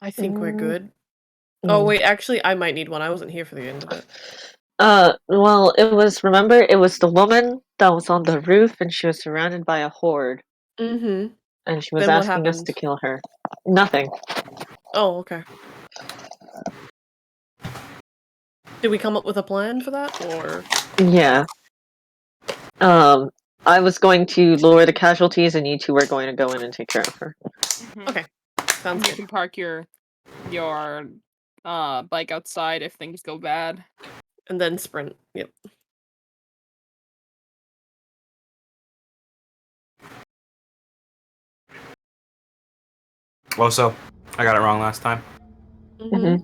I think we're good. Oh, Mm. wait, actually, I might need one. I wasn't here for the end of it. Well, remember, it was the woman that was on the roof and she was surrounded by a horde Mm-hmm. and she was Then what asking us happened? to kill her. Nothing. Oh, okay. Did we come up with a plan for that, or? Yeah. I was going to lower the casualties and you two were going to go in and take care of her. Okay, sounds You good. can park your bike outside if things go bad. And then sprint. Yep. Also, I got it wrong last time. Mm-hmm.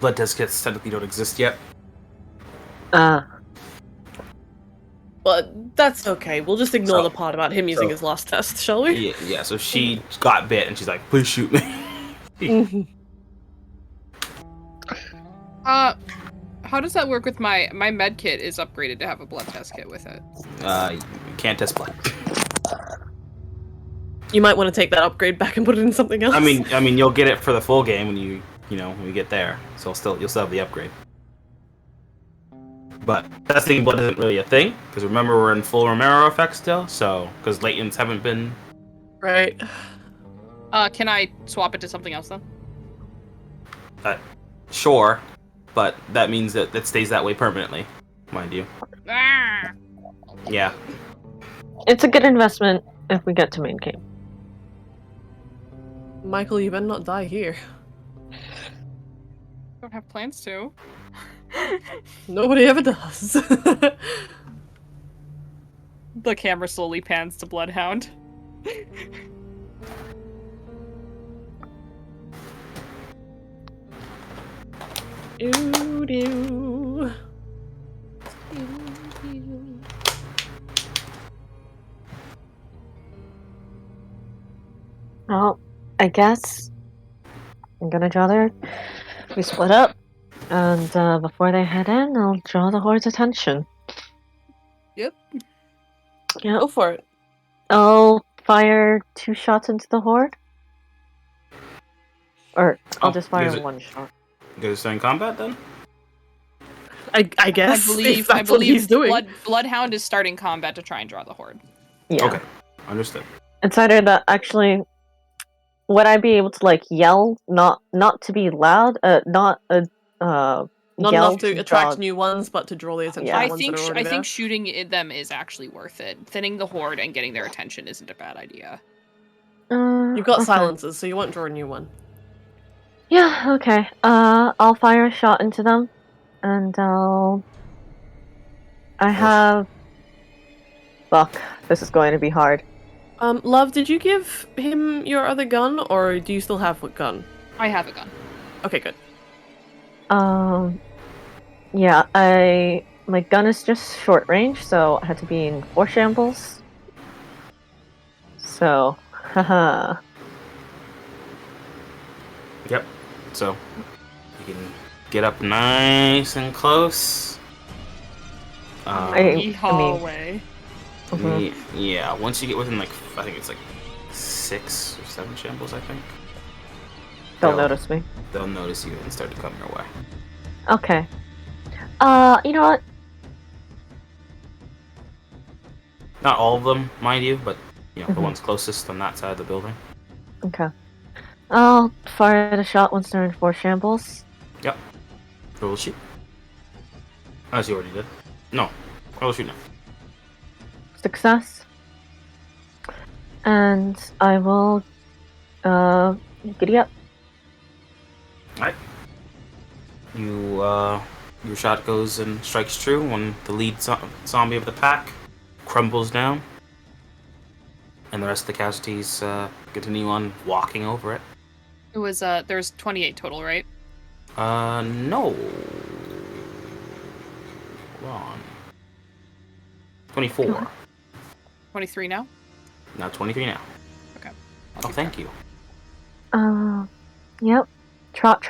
Blood test kits technically don't exist yet. But that's okay. We'll just ignore So- the part about him using so- his last test, shall we? Yeah, so she got bit and she's like, please shoot me. How does that work with my med kit is upgraded to have a blood test kit with it? You can't test blood. You might want to take that upgrade back and put it in something else. I mean, you'll get it for the full game when when we get there. So you'll still have the upgrade. But testing blood isn't really a thing because remember we're in full Romero effect still. So because latents haven't been. Right. Can I swap it to something else then? Sure, but that means that it stays that way permanently, mind you. Ah! Yeah. It's a good investment if we get to main game. Michael, you better not die here. Don't have plans to. Nobody ever does. The camera slowly pans to Bloodhound. Doo-doo. Well, I guess I'm gonna we split up, and before they head in, I'll draw the horde's attention. Yep. Yep. Go for it. I'll fire 2 shots into the horde. Or I'll just fire 1 shot. You guys are still in combat then? I guess. I believe if that's what he's doing. Bloodhound is starting combat to try and draw the horde. Yeah. Okay, understood. It's either that actually. Would I be able to like yell, not to be loud, Not yell enough to attract draw... new ones, but to draw the attention Yeah. of ones that are already I there. think shooting them is actually worth it. Thinning the horde and getting their attention isn't a bad idea. You've got okay. silences, so you won't draw a new one. Yeah, okay. I'll fire a shot into them, and I have... Fuck, this is going to be hard. Love, did you give him your other gun, or do you still have what gun? I have a gun. Okay, good. Yeah, my gun is just short range, so I had to be in 4 shambles. So, haha. Yep. So you can get up nice and close. The hallway. Yeah. Once you get within I think it's 6 or 7 shambles. I think They'll notice me. They'll notice you and start to come your way. Okay. You know what? Not all of them, mind you, but the ones closest on that side of the building. Okay. I'll fire the shot once they're in 4 shambles. Yep. Roll shoot. As you already did. No. Roll shoot now. Success. And I will giddy up. Alright. Your shot goes and strikes true when the lead zombie of the pack crumbles down. And the rest of the casualties continue on walking over it. It was there's 28 total, right? No. Hold on. 24. 23 now? Now 23 now. Okay. Oh, thank you. Yep. Trot.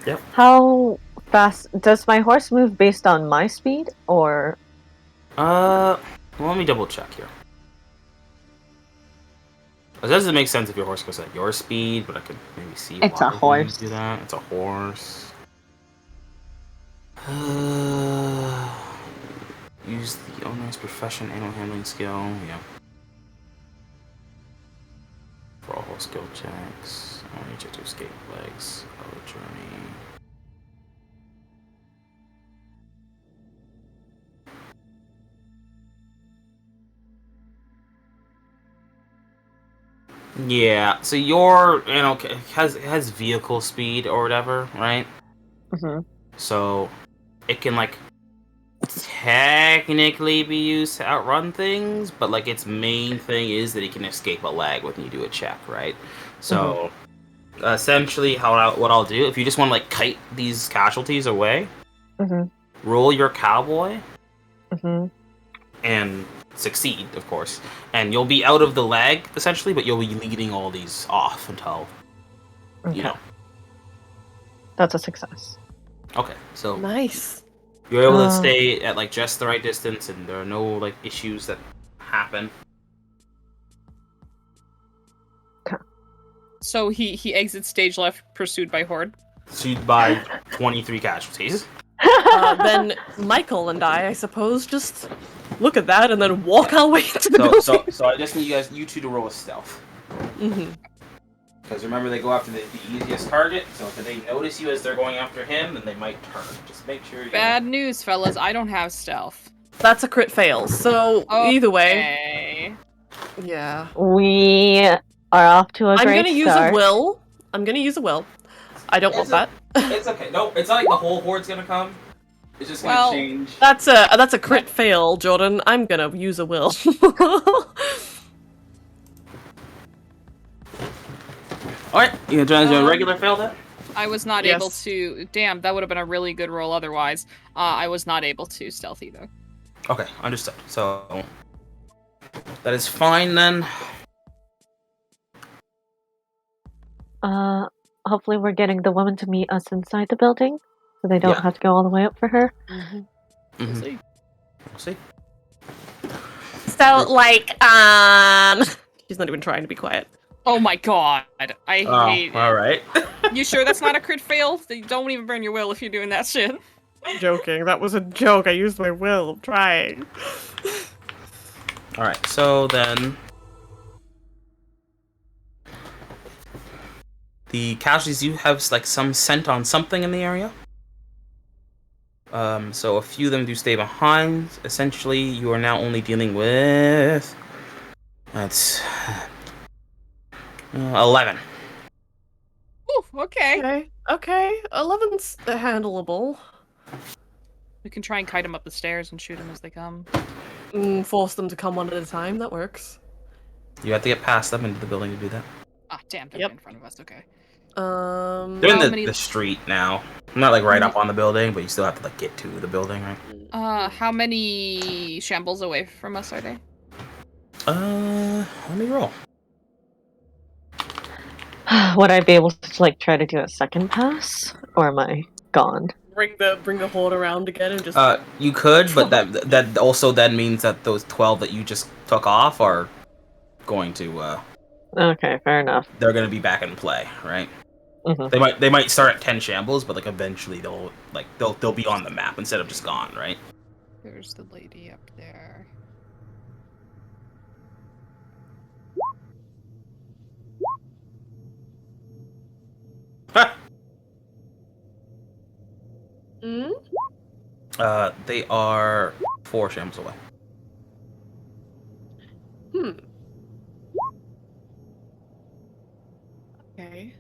Yep. How fast does my horse move based on my speed, or? Well, let me double check here. It doesn't make sense if your horse goes at your speed, but I could maybe see It's why a he would horse. do that. It's a horse. Use the owner's profession, animal handling skill. Yeah. For all horse skill checks. I need you to escape legs. Oh, journey. Yeah, so your has vehicle speed or whatever, right? Mm-hmm. So it can like technically be used to outrun things, but like its main thing is that it can escape a lag when you do a check, right? So essentially, what I'll do if you just want to like kite these casualties away, roll your cowboy and succeed, of course, and you'll be out of the lag essentially, but you'll be leading all these off until you know. That's a success. Okay, so Nice. you're able to stay at like just the right distance, and there are no like issues that happen. So he exits stage left, pursued by Horde. Pursued by 23 casualties. Then Michael and I suppose, just look at that and then walk our way into the building. So I just need you two to roll a stealth. Because remember, they go after the easiest target, so if they notice you as they're going after him, then they might turn. Just make sure you... Bad news, fellas. I don't have stealth. That's a crit fail, so either way. Okay. Yeah. We are off to a great I'm gonna use start. a will. I'm gonna use a will. I don't want that. It's okay. No, it's not like the whole horde's gonna come. It's just gonna change. That's a crit fail, Jordan. I'm gonna use a will. Alright, you gonna try a regular fail then? I was not able to... Damn, that would have been a really good roll otherwise. I was not able to stealth either. Okay, understood. So... that is fine then. Hopefully we're getting the woman to meet us inside the building, so they don't have to go all the way up for her. We'll see. We'll see. So, like, she's not even trying to be quiet. Oh my god. I hate it. Alright. You sure that's not a crit fail? Don't even burn your will if you're doing that shit. I'm joking. That was a joke. I used my will. I'm trying. Alright, so then... the casualties do have like some scent on something in the area. So a few of them do stay behind. Essentially, you are now only dealing with... that's... 11. Ooh, okay. Okay. 11's handleable. We can try and kite them up the stairs and shoot them as they come. Force them to come one at a time. That works. You have to get past them into the building to do that. Ah, damn, they're right in front of us. Okay. They're in the street now. Not like right up on the building, but you still have to like get to the building, right? How many shambles away from us are they? Let me roll. Would I be able to like try to do a second pass, or am I gone? Bring the horde around again and just. You could, but that also then means that those 12 that you just took off are going to. Okay, fair enough. They're going to be back in play, right? Mm-hmm. They might start at 10 shambles, but like eventually they'll be on the map instead of just gone, right? There's the lady up there. They are 4 shambles away. Okay.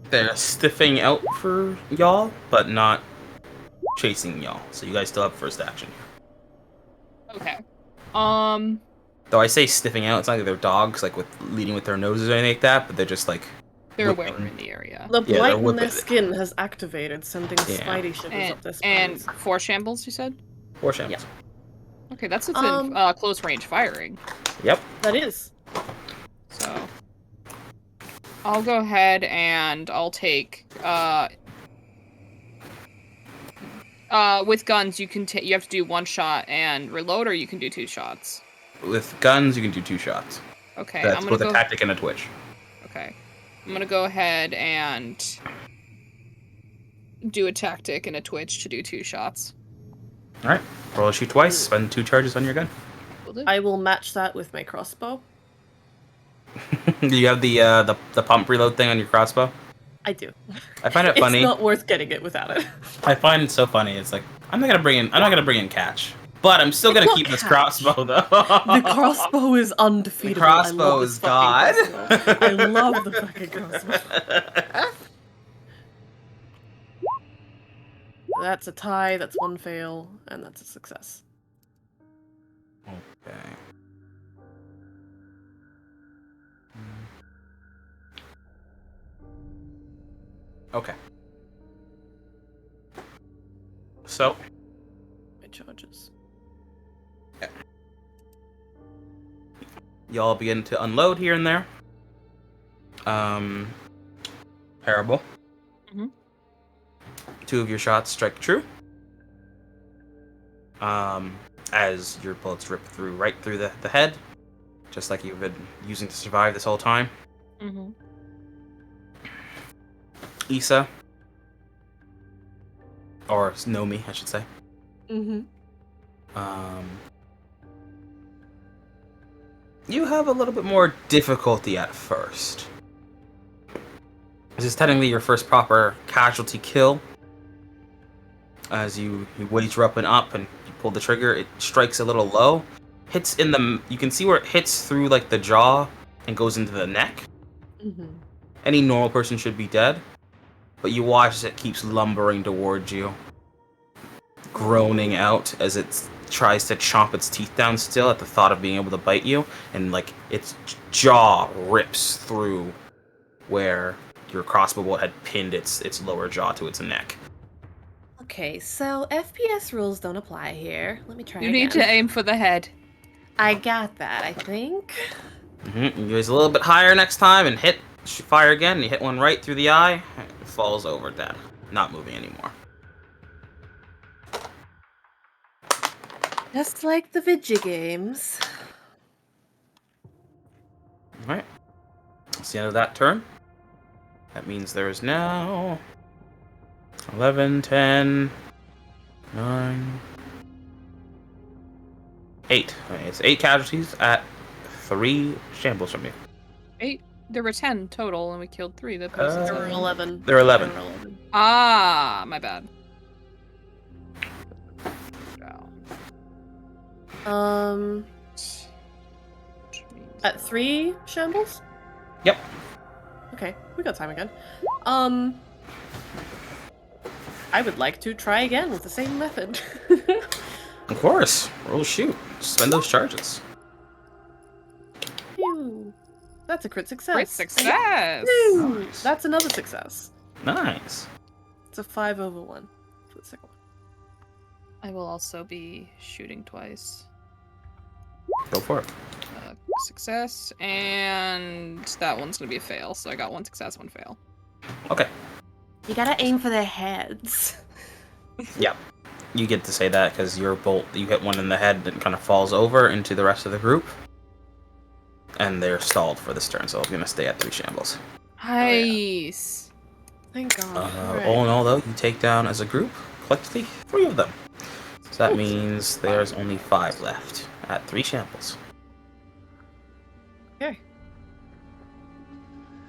They're stiffing out for y'all, but not chasing y'all. So you guys still have first action. Okay. Though I say stiffing out, it's not like they're dogs, like with leading with their noses or anything like that, but they're just like they're aware we're in the area. The Yeah, blight they're in whipping their it. skin has activated, sending Spidey shivers up their And spines. 4 shambles, you said? 4 shambles. Okay, that's within close range firing. Yep. That is. So I'll go ahead and I'll take With guns, you have to do 1 shot and reload, or you can do 2 shots. With guns, you can do 2 shots. Okay, That's I'm gonna with go. a tactic and a twitch. Okay, I'm gonna go ahead and do a tactic and a twitch to do 2 shots. All right, roll a shoot twice. Spend 2 charges on your gun. Will do. I will match that with my crossbow. Do you have the pump reload thing on your crossbow? I do. I find it funny. It's not worth getting it without it. I find it so funny. It's like I'm not gonna bring in catch, but I'm still gonna not keep this catch. crossbow though. The crossbow is undefeatable. The crossbow I love is this fucking God. crossbow. I love the fucking crossbow. That's a tie, that's 1 fail, and that's a success. Okay. Okay. So, My charges. y'all begin to unload here and there. Parable. Mhm. 2 of your shots strike true. As your bullets rip right through the head, just like you've been using to survive this whole time. Mm-hmm. Issa. Or Nomi, I should say. Mm-hmm. You have a little bit more difficulty at first. This is technically your first proper casualty kill. As you wager up and you pull the trigger, it strikes a little low. Hits in the... You can see where it hits through like the jaw and goes into the neck. Mm-hmm. Any normal person should be dead. But you watch as it keeps lumbering towards you. Groaning out as it tries to chomp its teeth down still at the thought of being able to bite you. And like its jaw rips through where your crossbow bolt had pinned its lower jaw to its neck. Okay, so FPS rules don't apply here. Let me try You again. need to aim for the head. I got that, I think. Mm-hmm. You guys a little bit higher next time and fire again. And you hit one right through the eye. It falls over dead. Not moving anymore. Just like the Vidya games. Alright. That's the end of that turn. That means there is now 11, 10, 9, 8. Okay, it's 8 casualties at 3 shambles from you. 8. There were 10 total, and we killed 3. That Uh, There were 11. They're 11. There were 11. Ah, my bad. Um, Which means- at 3 shambles? Yep. Okay, we got time again. I would like to try again with the same method. Of course. Roll shoot. Spend those charges. Phew. That's a crit success. Great success! Woo! Nice. That's another success. Nice. It's a 5/1 for the second one. I will also be shooting twice. Go for it. Success, and that one's gonna be a fail, so I got 1 success, 1 fail. Okay. You gotta aim for their heads. Yeah. You get to say that because your bolt, you hit one in the head and kind of falls over into the rest of the group. And they're stalled for this turn, so I'm going to stay at 3 shambles. Nice! Thank God. Alright. All in all, though, you take down as a group, collectively, 3 of them. So that means there's only 5 left at 3 shambles. Okay.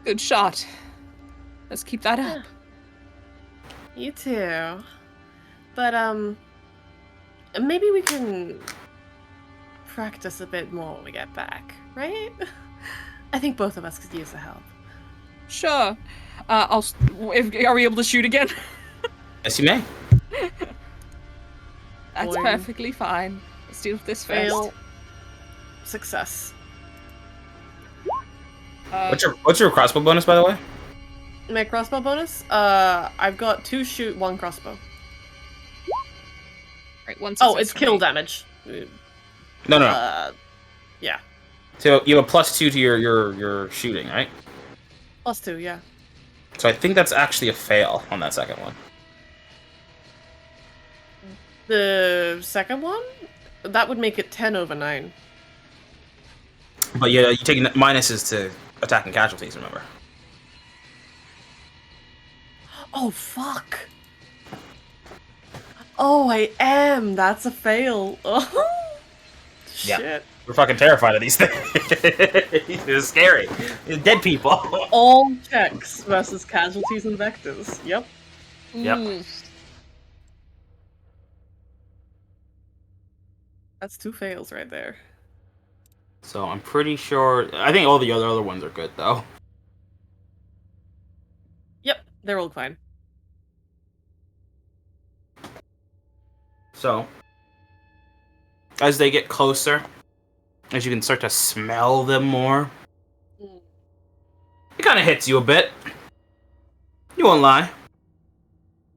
Good shot. Let's keep that up. You too. But, maybe we can practice a bit more when we get back, right? I think both of us could use the help. Sure. Are we able to shoot again? Yes, you may. That's Boing. perfectly fine. Let's do this first. Fail. Success. What's your crossbow bonus, by the way? My crossbow bonus? I've got 2 shoot, 1 crossbow. Right, 1 Oh, success it's for kill me. damage. No. Yeah. So you have a +2 to your shooting, right? +2, yeah. So I think that's actually a fail on that second one. The second one? That would make it 10 over 9. But yeah, you take minuses to attacking casualties, remember? Oh, fuck. Oh, I am. That's a fail. Oh, Yeah. shit. We're fucking terrified of these things. It's scary. Dead people. All checks versus casualties and vectors. Yep. Yep. Ooh. That's 2 fails right there. So I'm pretty sure. I think all the other ones are good though. Yep, they're all fine. So as they get closer, as you can start to smell them more, it kind of hits you a bit. You won't lie.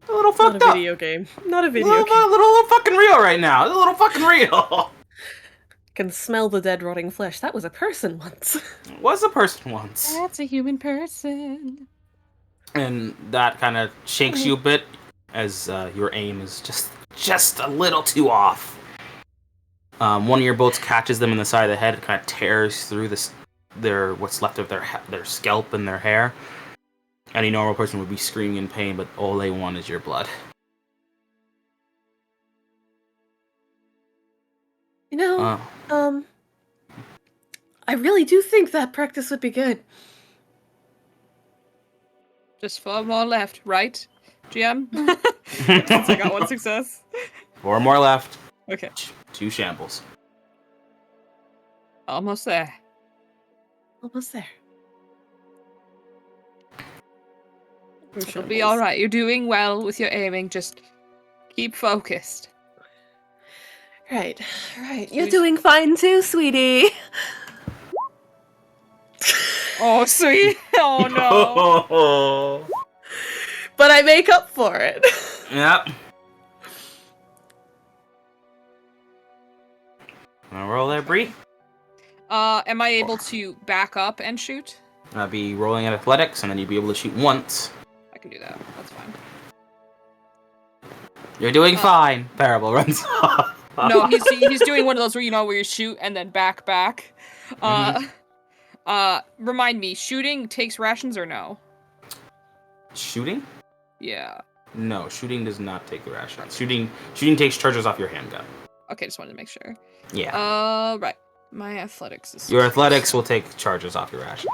A little Not fucked a up. video game. Not a A video little, game. little fucking real right now. A little fucking real. Can smell the dead rotting flesh. That was a person once. Was a person once. That's a human person. And that kind of shakes you a bit as your aim is just a little too off. One of your bolts catches them in the side of the head. It kind of tears through their what's left of their scalp and their hair. Any normal person would be screaming in pain, but all they want is your blood. You know, I really do think that practice would be good. Just 4 more left, right? GM? Since I got 1 success. 4 more left. Okay. 2 shambles. Almost there. Almost there. It'll be alright. You're doing well with your aiming. Just keep focused. Right. You're doing fine too, sweetie. Oh, sweet. Oh, no. Oh. But I make up for it. Yep. Wanna roll there, Bree? Am I able to back up and shoot? I'll be rolling at athletics, and then you'll be able to shoot once. I can do that. That's fine. You're doing fine. Parable runs off. No, he's doing one of those where where you shoot and then back. Remind me, shooting takes rations or no? Shooting? Yeah. No, shooting does not take the rations. Shooting takes charges off your handgun. Okay, just wanted to make sure. Yeah. Right. My athletics is... Your athletics will take charges off your rations.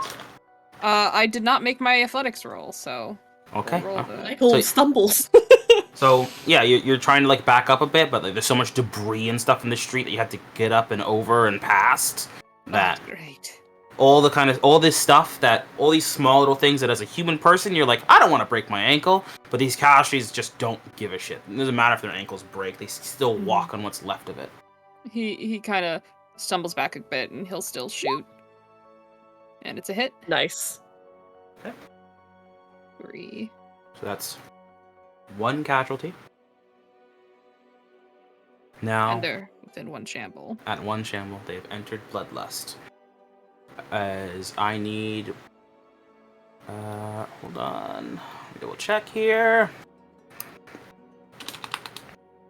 I did not make my athletics roll, so... Okay. We'll roll the- Michael So- stumbles. So yeah, you're trying to like back up a bit, but like there's so much debris and stuff in the street that you have to get up and over and past. That Great. all this stuff that all these small little things that as a human person you're like, I don't want to break my ankle, but these casualties just don't give a shit. It doesn't matter if their ankles break; they still walk on what's left of it. He kind of stumbles back a bit, and he'll still shoot. And it's a hit. Nice. 3. So that's 1 casualty. Now, And they're within 1 shamble. at 1 shamble, they've entered Bloodlust. As I need... hold on. Let me double check here.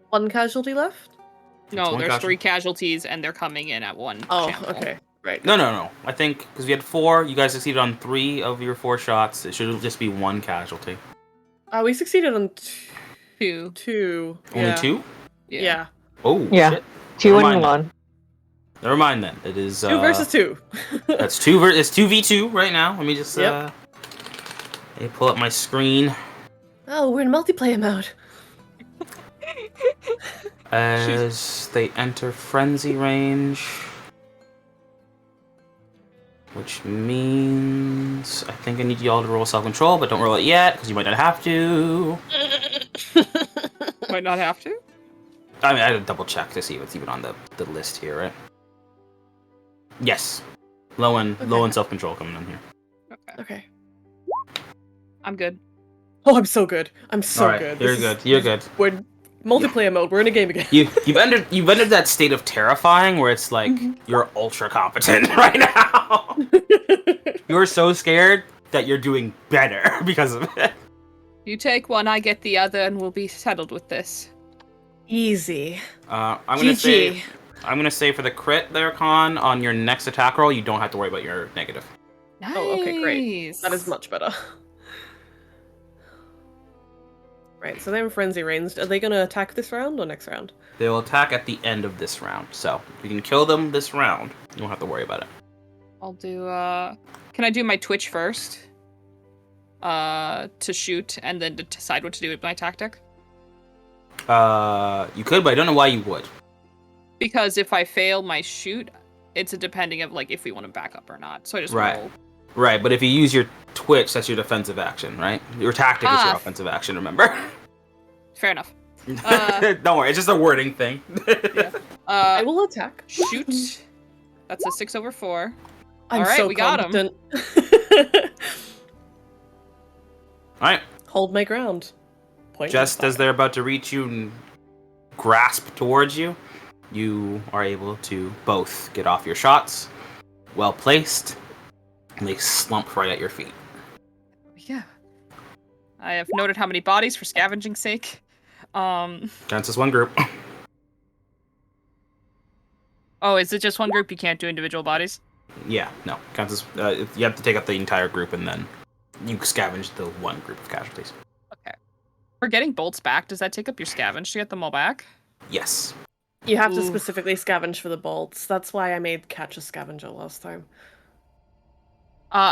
1 casualty left? No, one there's casualty. 3 casualties, and they're coming in at 1 Oh, shamble. okay. Right. No. I think, because we had 4, you guys succeeded on 3 of your 4 shots. It should just be 1 casualty. We succeeded on 2. 2. Only Yeah. 2? Yeah. Oh, Yeah. shit. 2 Never and mind 1. Never mind then. It is... 2 versus 2. That's it's 2v2 right now. Let me just, Yep. let me pull up my screen. Oh, we're in multiplayer mode. As they enter frenzy range, which means I think I need y'all to roll self-control, but don't roll it yet because you might not have to. Might not have to? I mean, I had to double check to see if it's even on the list here, right? Yes, low and self-control coming in here. Okay. Okay. I'm good. Oh, I'm so good. I'm so All right, good. you're This is- good. You're good. We're in multiplayer mode. We're in a game again. You've entered that state of terrifying where it's like you're ultra competent right now. You're so scared that you're doing better because of it. You take one, I get the other, and we'll be settled with this. Easy. I'm gonna GG. say for the crit there, Con, on your next attack roll, you don't have to worry about your negative. Nice. Oh, okay, great. That is much better. Right, so they're in frenzy range. Are they gonna attack this round or next round? They will attack at the end of this round. So if you can kill them this round, you don't have to worry about it. I'll do can I do my twitch first? To shoot and then to decide what to do with my tactic? You could, but I don't know why you would. Because if I fail my shoot, it's a depending of like if we want to back up or not. So I just Right. roll. Right, but if you use your twitch, that's your defensive action, right? Your tactic is your Ah. offensive action, remember? Fair enough. Don't worry, it's just a wording thing. Yeah. I will attack. Shoot. That's a 6/4. I'm All right, so we got 'em. competent. Alright, Hold my ground. Point just to as they're about to reach you and grasp towards you, you are able to both get off your shots, well placed, and they slump right at your feet. Yeah. I have noted how many bodies for scavenging's sake. Counts as one group. Oh, is it just one group? You can't do individual bodies? Yeah, no. Counts as you have to take up the entire group and then you scavenge the one group of casualties. Okay. For getting bolts back, does that take up your scavenge to get them all back? Yes. You have to Ooh. specifically scavenge for the bolts. That's why I made catch a scavenger last time.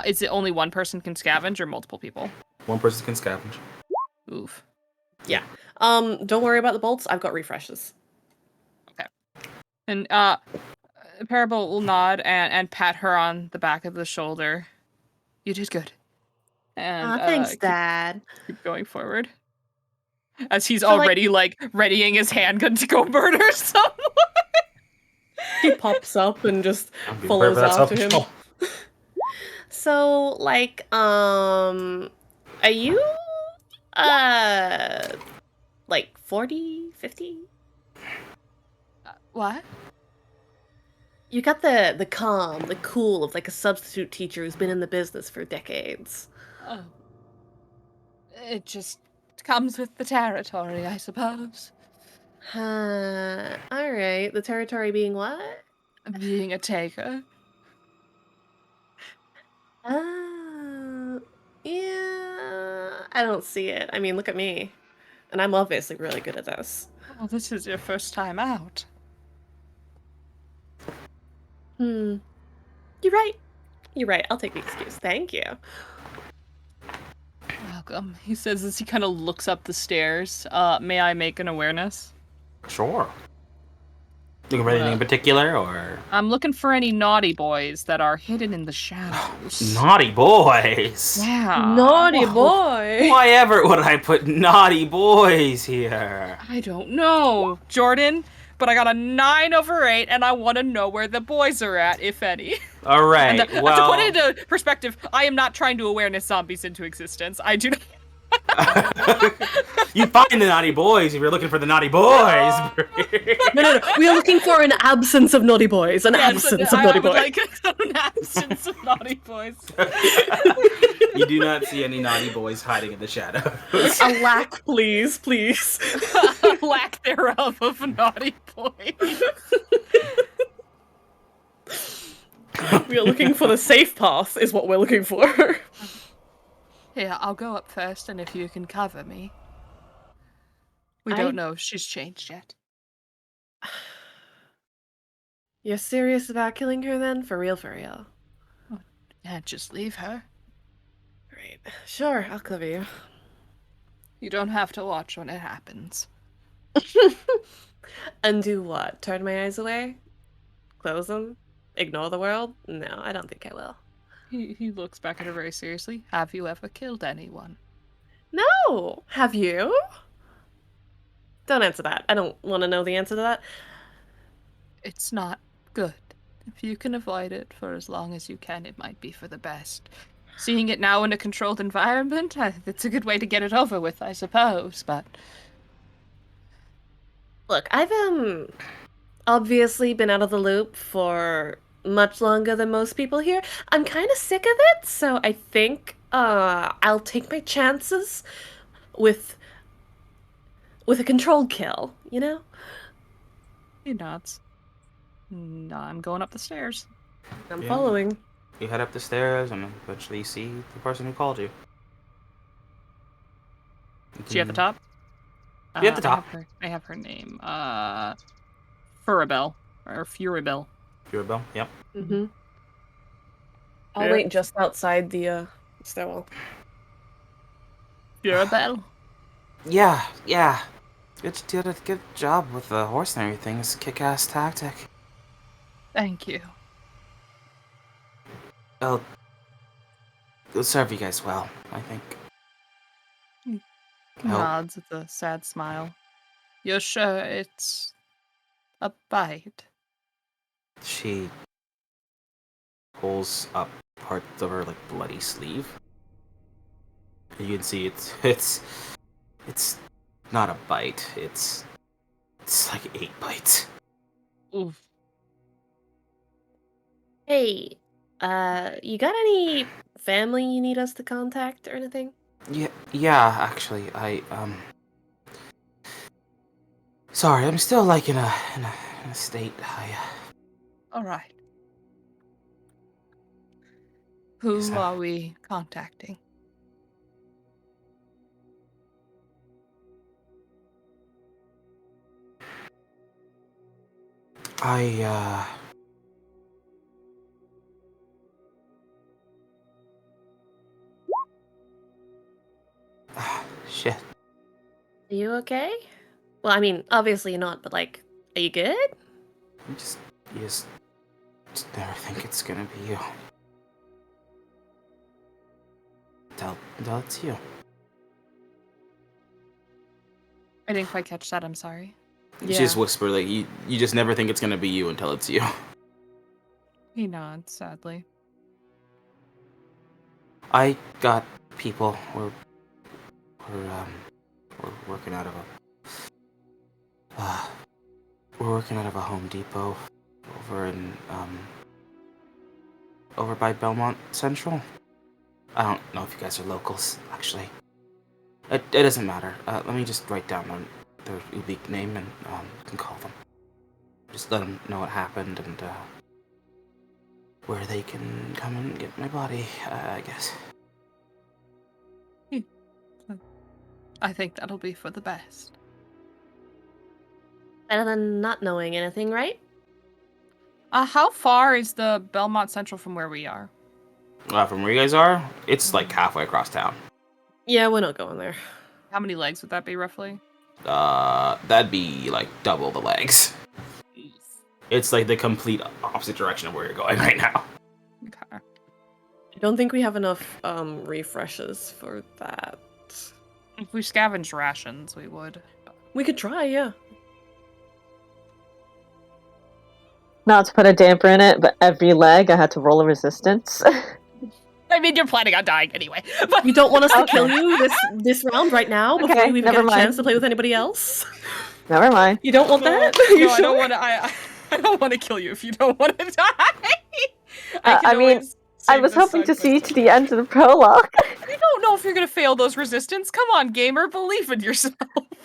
Is it only one person can scavenge or multiple people? One person can scavenge. Oof. Yeah. Don't worry about the bolts. I've got refreshes. And Parable will nod and pat her on the back of the shoulder. You did good. And Thanks, Dad. keep going forward. As he's So, like- already like readying his handgun to go murder someone. He pops up and just I'm being follows perfect, that's after him. self-control. So, like, are you, like 40, 50? What? You got the calm, the cool of like a substitute teacher who's been in the business for decades. Oh. It just comes with the territory, I suppose. Alright. The territory being what? Being a taker. Yeah. I don't see it. I mean, look at me. And I'm obviously really good at this. Oh, this is your first time out. You're right. You're right. I'll take the excuse. Thank you. Welcome, he says as he kind of looks up the stairs. May I make an awareness? Sure. Looking for anything in particular, or I'm looking for any naughty boys that are hidden in the shadows. naughty boys? Yeah. Naughty Whoa. boy. Why ever would I put naughty boys here? I don't know, Jordan, but I got a 9/8, and I want to know where the boys are at, if any. All right. And to well, put it into perspective, I am not trying to awareness zombies into existence. I do not. you find the naughty boys if you're looking for the naughty boys. No. We are looking for an absence of naughty boys. An Yes, absence of I naughty would boys. like an absence of naughty boys. You do not see any naughty boys hiding in the shadows. A lack, please, please. Lack thereof of naughty boys. We are looking for the safe path, is what we're looking for. Here, I'll go up first, and if you can cover me. We I- don't know if she's changed yet. You're serious about killing her then? For real, for real. Can't just leave her. Right. Sure, I'll cover you. You don't have to watch when it happens. And do what? Turn my eyes away? Close them? Ignore the world? No, I don't think I will. He looks back at her very seriously. Have you ever killed anyone? No! Have you? Don't answer that. I don't want to know the answer to that. It's not good. If you can avoid it for as long as you can, it might be for the best. Seeing it now in a controlled environment, it's a good way to get it over with, I suppose, but... Look, I've, obviously been out of the loop for much longer than most people here. I'm kind of sick of it, so I think, I'll take my chances with with a controlled kill, you know? He nods. I'm going up the stairs. I'm Yeah. following. You head up the stairs and eventually you see the person who called you. She at the top? She at the top. I have her name. Furibel. Or Furibel. Furibel, yep. Mm-hmm. I'll Yeah. wait just outside the stairwell. Furibel? Yeah. Did a good job with the horse and everything. It's a kick-ass tactic. Thank you. It'll serve you guys well, I think. I hope. Nods with a sad smile. You're sure it's a bite? She pulls up parts of her like bloody sleeve. You can see it's not a bite. It's like 8 bites. Oof. Hey, you got any family you need us to contact or anything? Yeah. Actually, sorry, I'm still like in a state. Alright. Who Is that- are we contacting? Are Shit. you okay? Well, I mean, obviously you're not, but like, are you good? You just never think it's gonna be you. Tell it's you. I didn't quite catch that, I'm sorry. She just whisper like you just never think it's gonna be you until it's you. He nods, sadly. I got people. We're working out of a Home Depot over by Belmont Central. I don't know if you guys are locals, actually. It doesn't matter. Let me just write down their unique name and you can call them. Just let them know what happened and where they can come and get my body, I guess. I think that'll be for the best. Better than not knowing anything, right? How far is the Belmont Central from where we are? From where you guys are, it's like halfway across town. Yeah, we're not going there. How many legs would that be, roughly? That'd be like double the legs. It's like the complete opposite direction of where you're going right now. Okay. I don't think we have enough refreshes for that. If we scavenged rations, we would. We could try, yeah. Not to put a damper in it, but every leg I had to roll a resistance. I mean, you're planning on dying anyway. But You don't want us to Okay. kill you this round right now before Okay, you even never get a mind. chance to play with anybody else? Never mind. You don't want that? No, You I sure? don't want to. I don't want to kill you if you don't want to die. I mean, I was hoping to see you to the end of the prologue. You don't know if you're gonna fail those resistance. Come on, gamer, believe in yourself.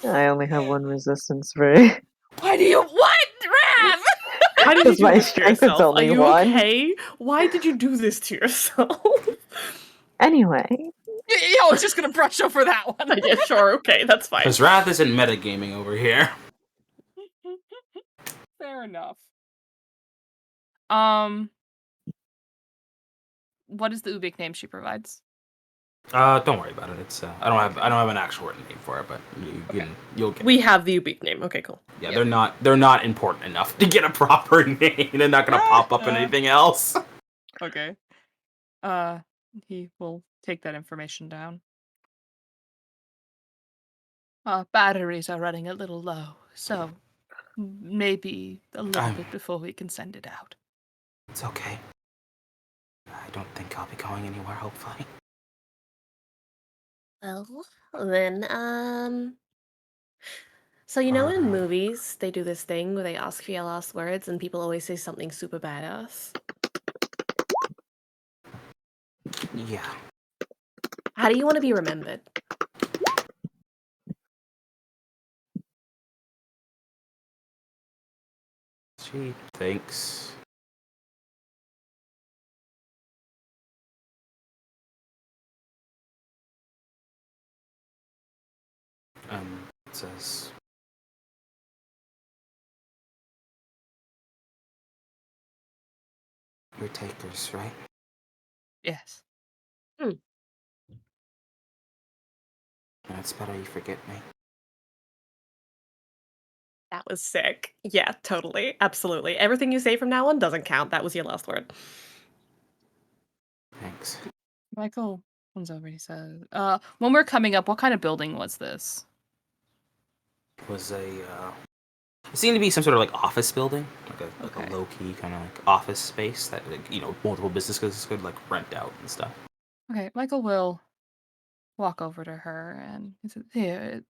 I only have one resistance free. Why do you what, Rav? Why did you Because do my this to strength is yourself? Are only you one. okay? Why did you do this to yourself? Anyway, I was just gonna brush over that one. Yeah, sure, okay, that's fine. Because Wrath isn't metagaming over here. Fair enough. What is the Ubik name she provides? Don't worry about it. It's I don't have an actual written name for it, but you'll get. We have the Ubik name. Okay, cool. Yeah, Yep. they're not important enough to get a proper name. They're not gonna pop up in anything else. Okay. He will take that information down. Batteries are running a little low, so maybe a little bit before we can send it out. It's okay. I don't think I'll be going anywhere. Hopefully. Well, then, so you know in movies, they do this thing where they ask for your last words and people always say something super badass? Yeah. How do you want to be remembered? She thinks. It says. You're takers, right? Yes. That's better you forget me. That was sick. Yeah, totally. Absolutely. Everything you say from now on doesn't count. That was your last word. Thanks. Michael comes over and he says, when we're coming up, what kind of building was this? It was a. It seemed to be some sort of like office building, like Okay. a low key kind of like office space that multiple businesses could like rent out and stuff. Okay, Michael will walk over to her and he says, "Here,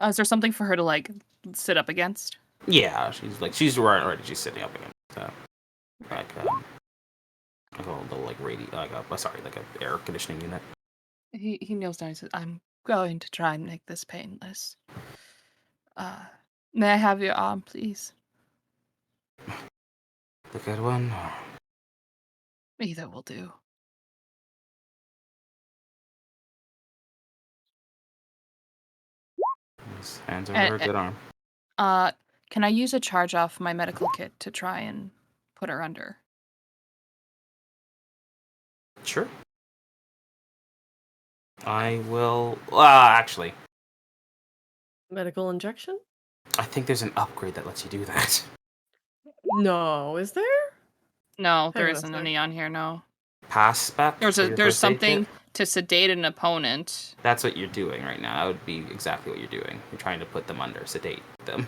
is there something for her to like sit up against?" Yeah, she's already she's sitting up against like a little like like a air conditioning unit. He kneels down and says, "I'm going to try and make this painless. May I have your arm, please?" The good one. Either will do. His hands over Eh, her eh. good arm. Can I use a charge off my medical kit to try and put her under? Sure. I will. Actually, Medical injection? I think there's an upgrade that lets you do that. No, is there? No, there Hang on a isn't sec. any on here. No. Pass spec. There's for your there's first aid kit? something to sedate an opponent. That's what you're doing right now. That would be exactly what you're doing. You're trying to put them under, sedate them.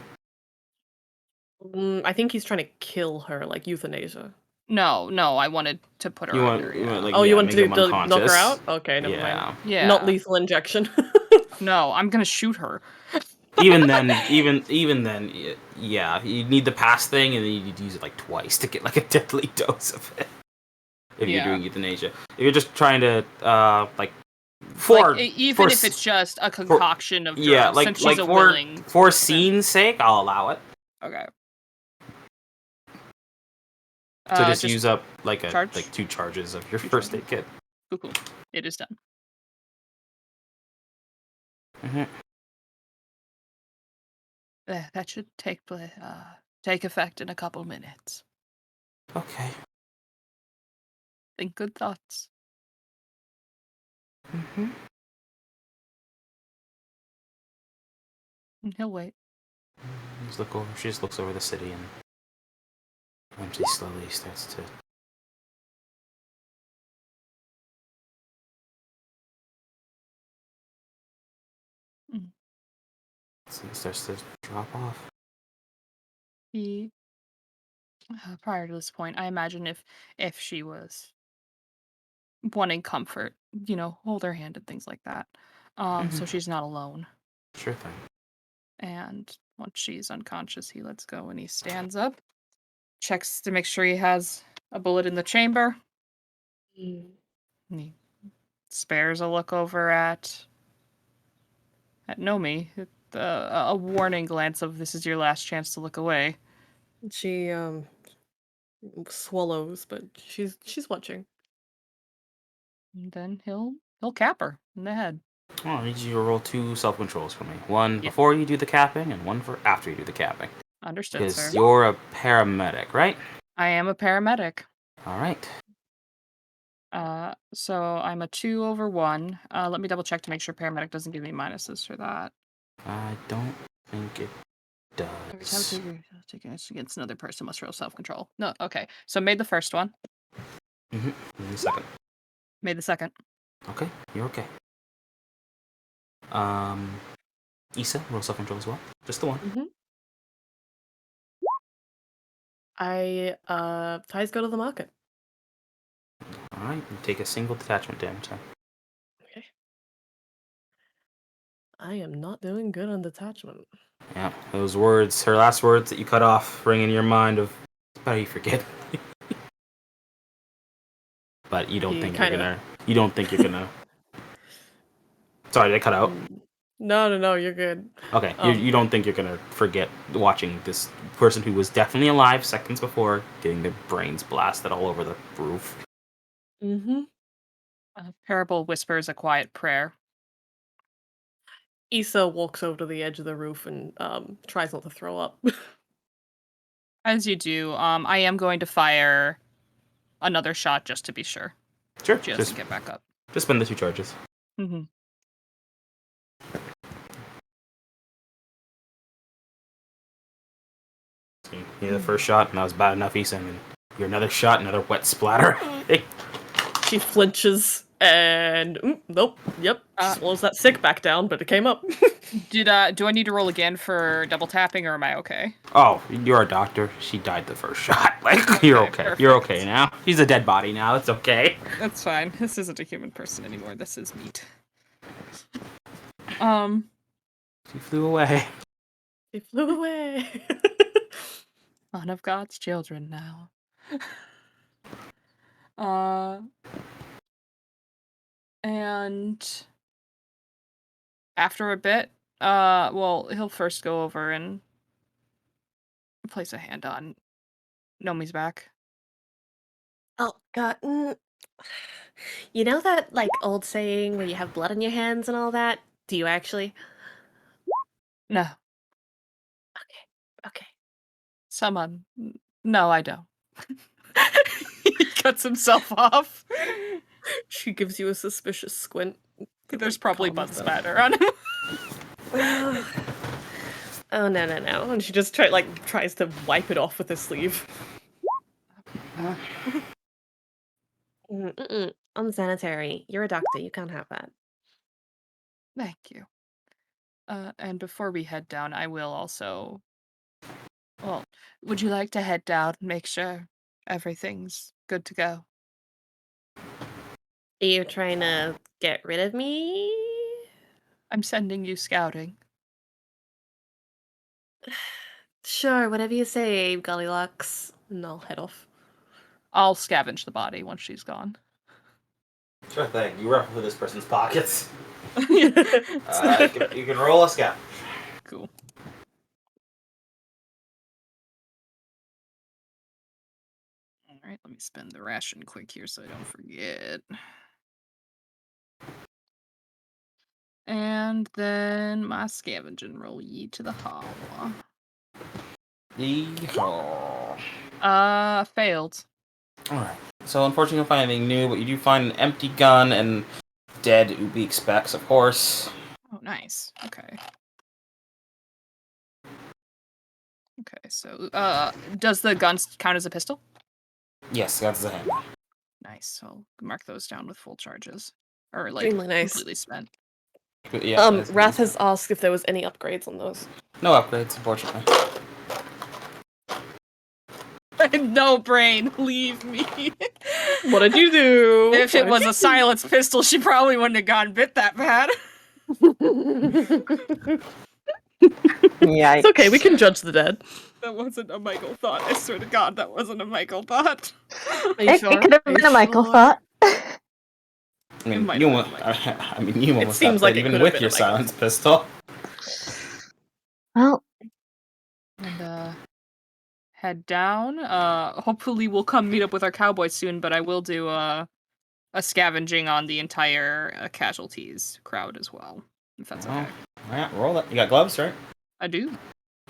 I think he's trying to kill her, like euthanasia. No, I wanted to put her You under. want, Yeah. like, Oh, yeah, you want make to them knock her unconscious. out? Okay, never mind. Yeah. Yeah. Not lethal injection. No, I'm gonna shoot her. Even then, yeah, you need the pass thing, and then you need to use it like twice to get like a deadly dose of it. If you're Yeah. doing euthanasia, if you're just trying to for Even for if it's just a concoction of drugs, yeah, like since she's a for willing. for scene's sake, I'll allow it. Okay. So just use up like charge? 2 charges of your Two first aid kit. Cool. It is done. Mm-hmm. That should take effect in a couple minutes. Okay. Think good thoughts. Mm-hmm. And he'll wait. She just looks over the city and she slowly starts to. Mm. So it starts to drop off. He prior to this point, I imagine if she was wanting comfort, hold her hand and things like that. So she's not alone. Sure thing. And once she's unconscious, he lets go and he stands up, checks to make sure he has a bullet in the chamber. And he spares a look over at Nomi, a warning glance of this is your last chance to look away. She swallows, but she's watching. And then he'll cap her in the head. Oh, I need you to roll 2 self-controls for me. One Yeah. before you do the capping, and one for after you do the capping. Understood, Because sir. you're a paramedic, right? I am a paramedic. All right. So I'm a 2 over 1. Let me double check to make sure paramedic doesn't give me minuses for that. I don't think it Every time does. taken against another person must roll self-control. No, okay. So made the first one. Mm-hmm. The second. Made the second. Okay, you're okay. Issa, roll self-control as well. Just the one. Ties go to the market. All right, you take a single detachment damage then. Okay. I am not doing good on detachment. Yeah, those words, her last words that you cut off, ring in your mind of, but you forget. But you don't think you're gonna. You don't think you're gonna. Sorry, did I cut out? No, you're good. Okay, Um, you don't think you're gonna forget watching this person who was definitely alive seconds before getting their brains blasted all over the roof. Mm-hmm. Parable whispers a quiet prayer. Issa walks over to the edge of the roof and tries not to throw up. As you do, I am going to fire another shot just to be sure. Sure, She doesn't get back up. just spend the 2 charges. Mm-hmm. So you're the first shot, and that was bad enough, Issa, and you're another shot, another wet splatter. She flinches and nope. Yep. Slows that sick back down, but it came up. Do I need to roll again for double tapping, or am I okay? Oh, you're a doctor. She died the first shot. Like, you're okay. Perfect. You're okay now. She's a dead body now. It's okay. That's fine. This isn't a human person anymore. This is meat. She flew away. She flew away. One of God's children now. And after a bit, well, he'll first go over and place a hand on Nomi's back. Oh God. You know that like old saying where you have blood on your hands and all that? Do you actually? No, Okay. someone. No, I don't. He cuts himself off. She gives you a suspicious squint. There's probably calms blood down. spatter on him. Oh no. And she just tries to wipe it off with her sleeve. Unsanitary. You're a doctor. You can't have that. Thank you. And before we head down, I will also. Well, would you like to head down and make sure everything's good to go? Are you trying to get rid of me? I'm sending you scouting. Sure, whatever you say, Goldilocks. And I'll head off. I'll scavenge the body once she's gone. Sure thing. You ruffle through this person's pockets. Cool. You can roll a scout. Alright, let me spend the ration quick here so I don't forget. And then my scavenging roll ye to the hall. Failed. Alright. So unfortunately you don't find anything new, but you do find an empty gun and dead Ubik specs, of course. Oh, nice. Okay. Okay, so, does the gun count as a pistol? Yes, that's the hand. Nice. I'll mark those down with full charges. Or, Extremely nice. completely spent. But yeah, Wrath has asked if there was any upgrades on those. no upgrades, unfortunately. No brain, leave me. What did you do? If it was a silenced pistol, she probably wouldn't have gotten bit that bad. Yeah. It's okay, we can judge the dead. That wasn't a Michael thought. I swear to God, that wasn't a Michael thought. Are you It sure? could have Are you been a Michael sure? thought. I mean, might you have almost, been I mean, you almost seems got like that it even could have with been your a Michael. silenced pistol. Well, And, head down. Hopefully we'll come meet up with our cowboys soon, but I will do, a scavenging on the entire casualties crowd as well, if that's okay. Alright, roll it. You got gloves, right? I do.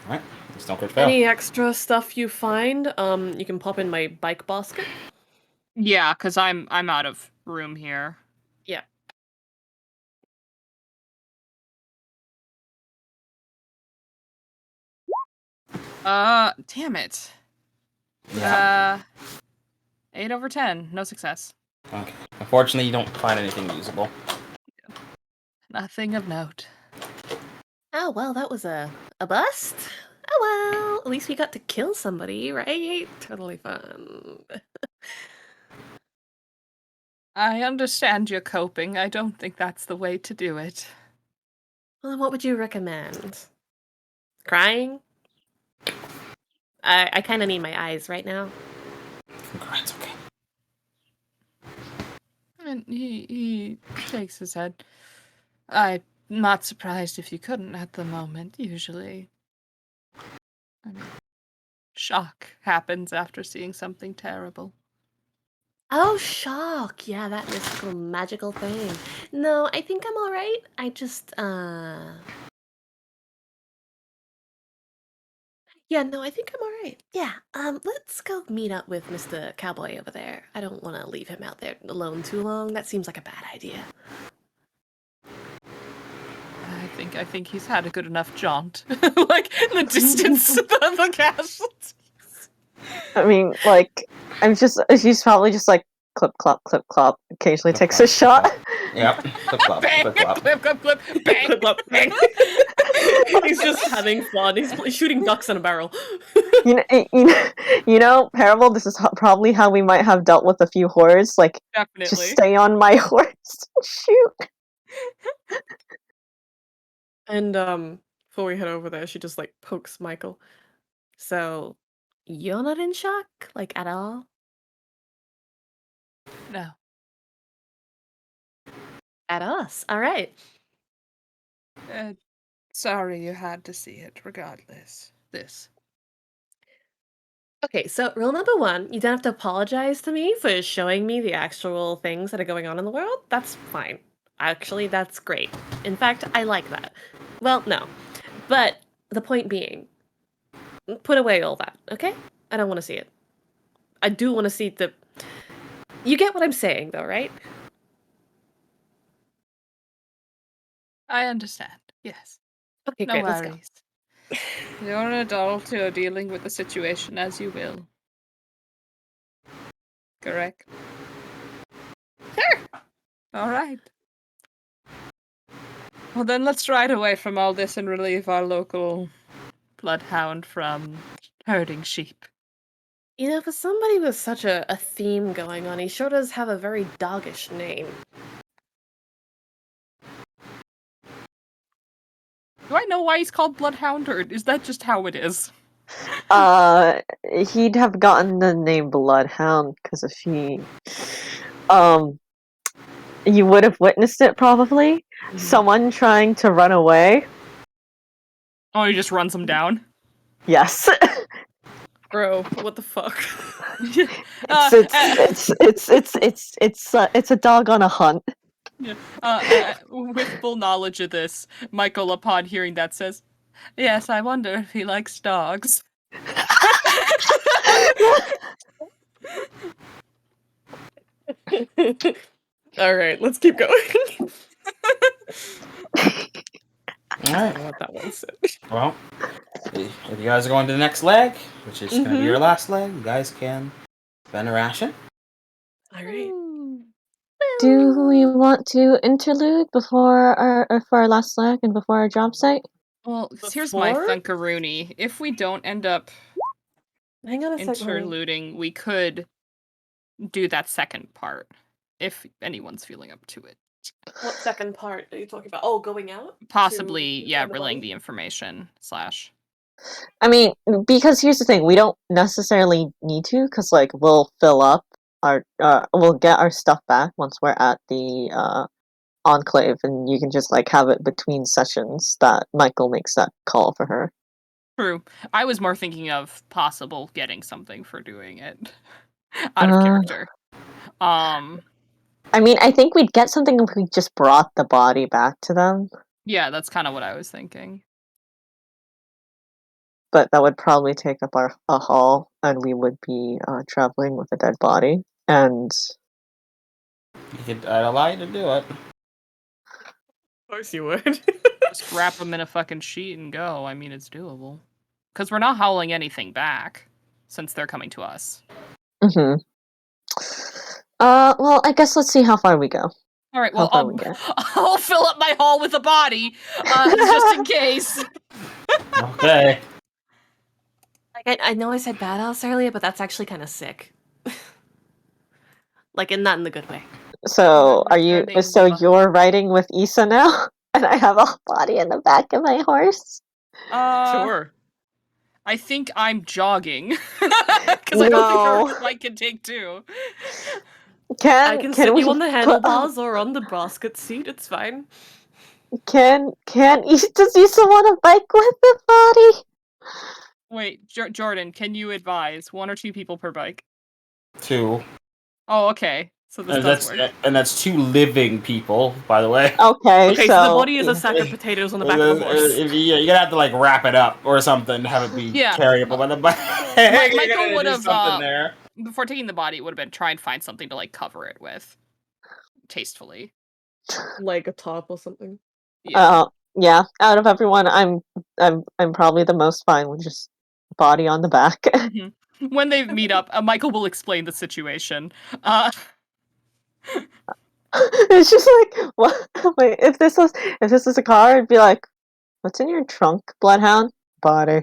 Alright. Just don't crit fail. Any extra stuff you find, you can pop in my bike basket. Yeah, because I'm out of room here. Yeah. Damn it. Yeah. 8 over 10. No success. Okay. Unfortunately, you don't find anything usable. Nothing of note. Oh, well, that was a bust. Oh, well, at least we got to kill somebody, right? Totally fun. I understand you're coping. I don't think that's the way to do it. Well, what would you recommend? Crying? I kind of need my eyes right now. Congrats, okay. And he shakes his head. I not surprised if you couldn't at the moment, usually. I mean, shock happens after seeing something terrible. Oh, shock. Yeah, that mystical, magical thing. No, I think I'm all right. I just, yeah, no, I think I'm all right. Yeah, let's go meet up with Mr. Cowboy over there. I don't want to leave him out there alone too long. That seems like a bad idea. I think he's had a good enough jaunt. Like, in the distance of the casualties. I mean, like, she's probably just like clip clop, occasionally Clip, takes clop, a shot. clop. Yep. Clip clop, Bang, clip clop. clip, clip, clip, bang, Clip, clop, bang. He's just having fun. He's shooting ducks in a barrel. You know, Parable, this is probably how we might have dealt with a few horrors. Like, Definitely. just stay on my horse and shoot. And before we head over there, she just like pokes Michael. So, you're not in shock, like at all? No. At us. All right. Sorry you had to see it, regardless. This. Okay, so rule number one, you don't have to apologize to me for showing me the actual things that are going on in the world. That's fine. Actually, that's great. In fact, I like that. Well, no. But the point being, put away all that, okay? I don't want to see it. I do want to see the... You get what I'm saying, though, right? I understand. Yes. Okay, No great, let's go. worries. You're an adult, you're dealing with the situation as you will. Correct? Sure! Alright. Well then let's ride away from all this and relieve our local bloodhound from herding sheep. You know, for somebody with such a theme going on, he sure does have a very doggish name. Do I know why he's called Bloodhound, or is that just how it is? He'd have gotten the name Bloodhound because if he, you would have witnessed it probably. Someone trying to run away. Oh, he just runs him down? Yes. Bro, what the fuck? It's a dog on a hunt. With full knowledge of this, Michael, upon hearing that, says, "Yes, I wonder if he likes dogs." Alright, let's keep going. I Alright. don't know what that one said. Well, if you guys are going to the next leg, which is going to be your last leg, you guys can spend a ration. Alright. Do we want to interlude before for our last leg and before our job site? Well, 'cause here's my Before? thunkaroonie. If we don't end up Hang on a second. honey. interluding, we could do that second part, if anyone's feeling up to it. What second part are you talking about? Oh, going out? Possibly, To yeah, find the relaying body? the information / I mean, because here's the thing, we don't necessarily need to, because, like, we'll fill up our, we'll get our stuff back once we're at the, Enclave, and you can just, like, have it between sessions that Michael makes that call for her. True. I was more thinking of possible getting something for doing it. Out of Uh. character. I mean, I think we'd get something if we just brought the body back to them, Yeah, that's kind of what I was thinking. but that would probably take up a haul, and we would be, traveling with a dead body, and... I'd allow you to do it. Of course you would. Just wrap them in a fucking sheet and go. I mean, it's doable. Because we're not hauling anything back, since they're coming to us. Mm-hmm. Well, I guess let's see how far we go. All right, How well, far we get. I'll fill up my haul with a body, just in case. Okay. Like, I know I said badass earlier, but that's actually kind of sick. Like, and not in the good way. So, I'm are you? returning So the- you're riding with Issa now, and I have a body in the back of my horse. Sure. I think I'm jogging. Because I don't think Mike can take two. I can sit we you on the put- handlebars or on the basket seat. It's fine. does Issa want to bike with the body? Wait, Jordan, can you advise 1 or 2 people per bike? 2. Oh, okay. So this does work. And that's 2 living people, by the way. Okay, Okay, so the body is a sack of potatoes on the back of a horse. Yeah, you're gonna have to like wrap it up or something, have it be Yeah. carryable by the bike. Michael would have something there. before taking the body. It would have been try and find something to like cover it with, tastefully. Like a top or something. Yeah. Yeah. Out of everyone, I'm probably the most fine with just body on the back. Mhm. When they meet up, Michael will explain the situation. It's just like, what? Wait, if this was a car, it'd be like, what's in your trunk, Bloodhound? Body.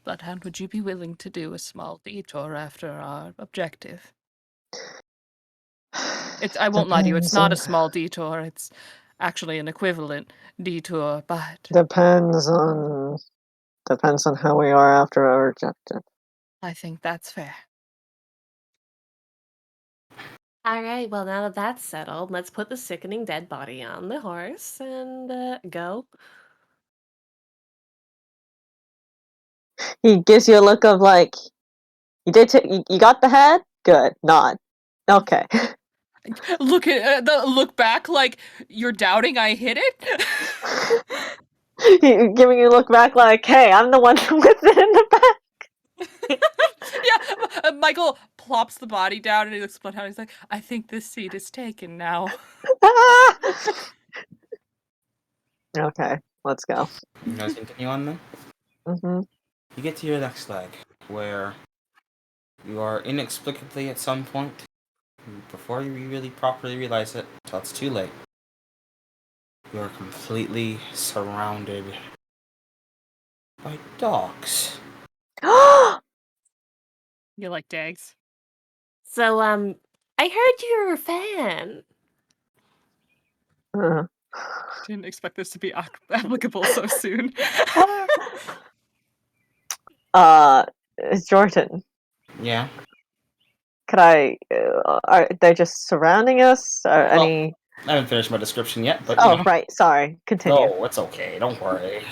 Bloodhound, would you be willing to do a small detour after our objective? I won't lie to you, it's not a small detour. It's actually an equivalent detour, but Depends on how we are after our objective. I think that's fair. All right, well, now that that's settled, let's put the sickening dead body on the horse and go. He gives you a look of like, you got the head? Good. Nod. Okay. Look back like you're doubting I hit it. He giving you a look back like, hey, I'm the one with it in the back. Yeah, Michael plops the body down and he looks at Bloodhound. He's like, I think this seat is taken now. Okay, let's go. You guys continue on then? Mm-hmm. You get to your next leg, where you are inexplicably at some point, before you really properly realize it, until it's too late, you are completely surrounded by dogs. You like dags? So, I heard you're a fan. Didn't expect this to be applicable so soon. Jordan, Yeah. could I? Are they just surrounding us? Or Well, any? I haven't finished my description yet, but Oh, you know. right. Sorry. Continue. No, it's okay. Don't worry.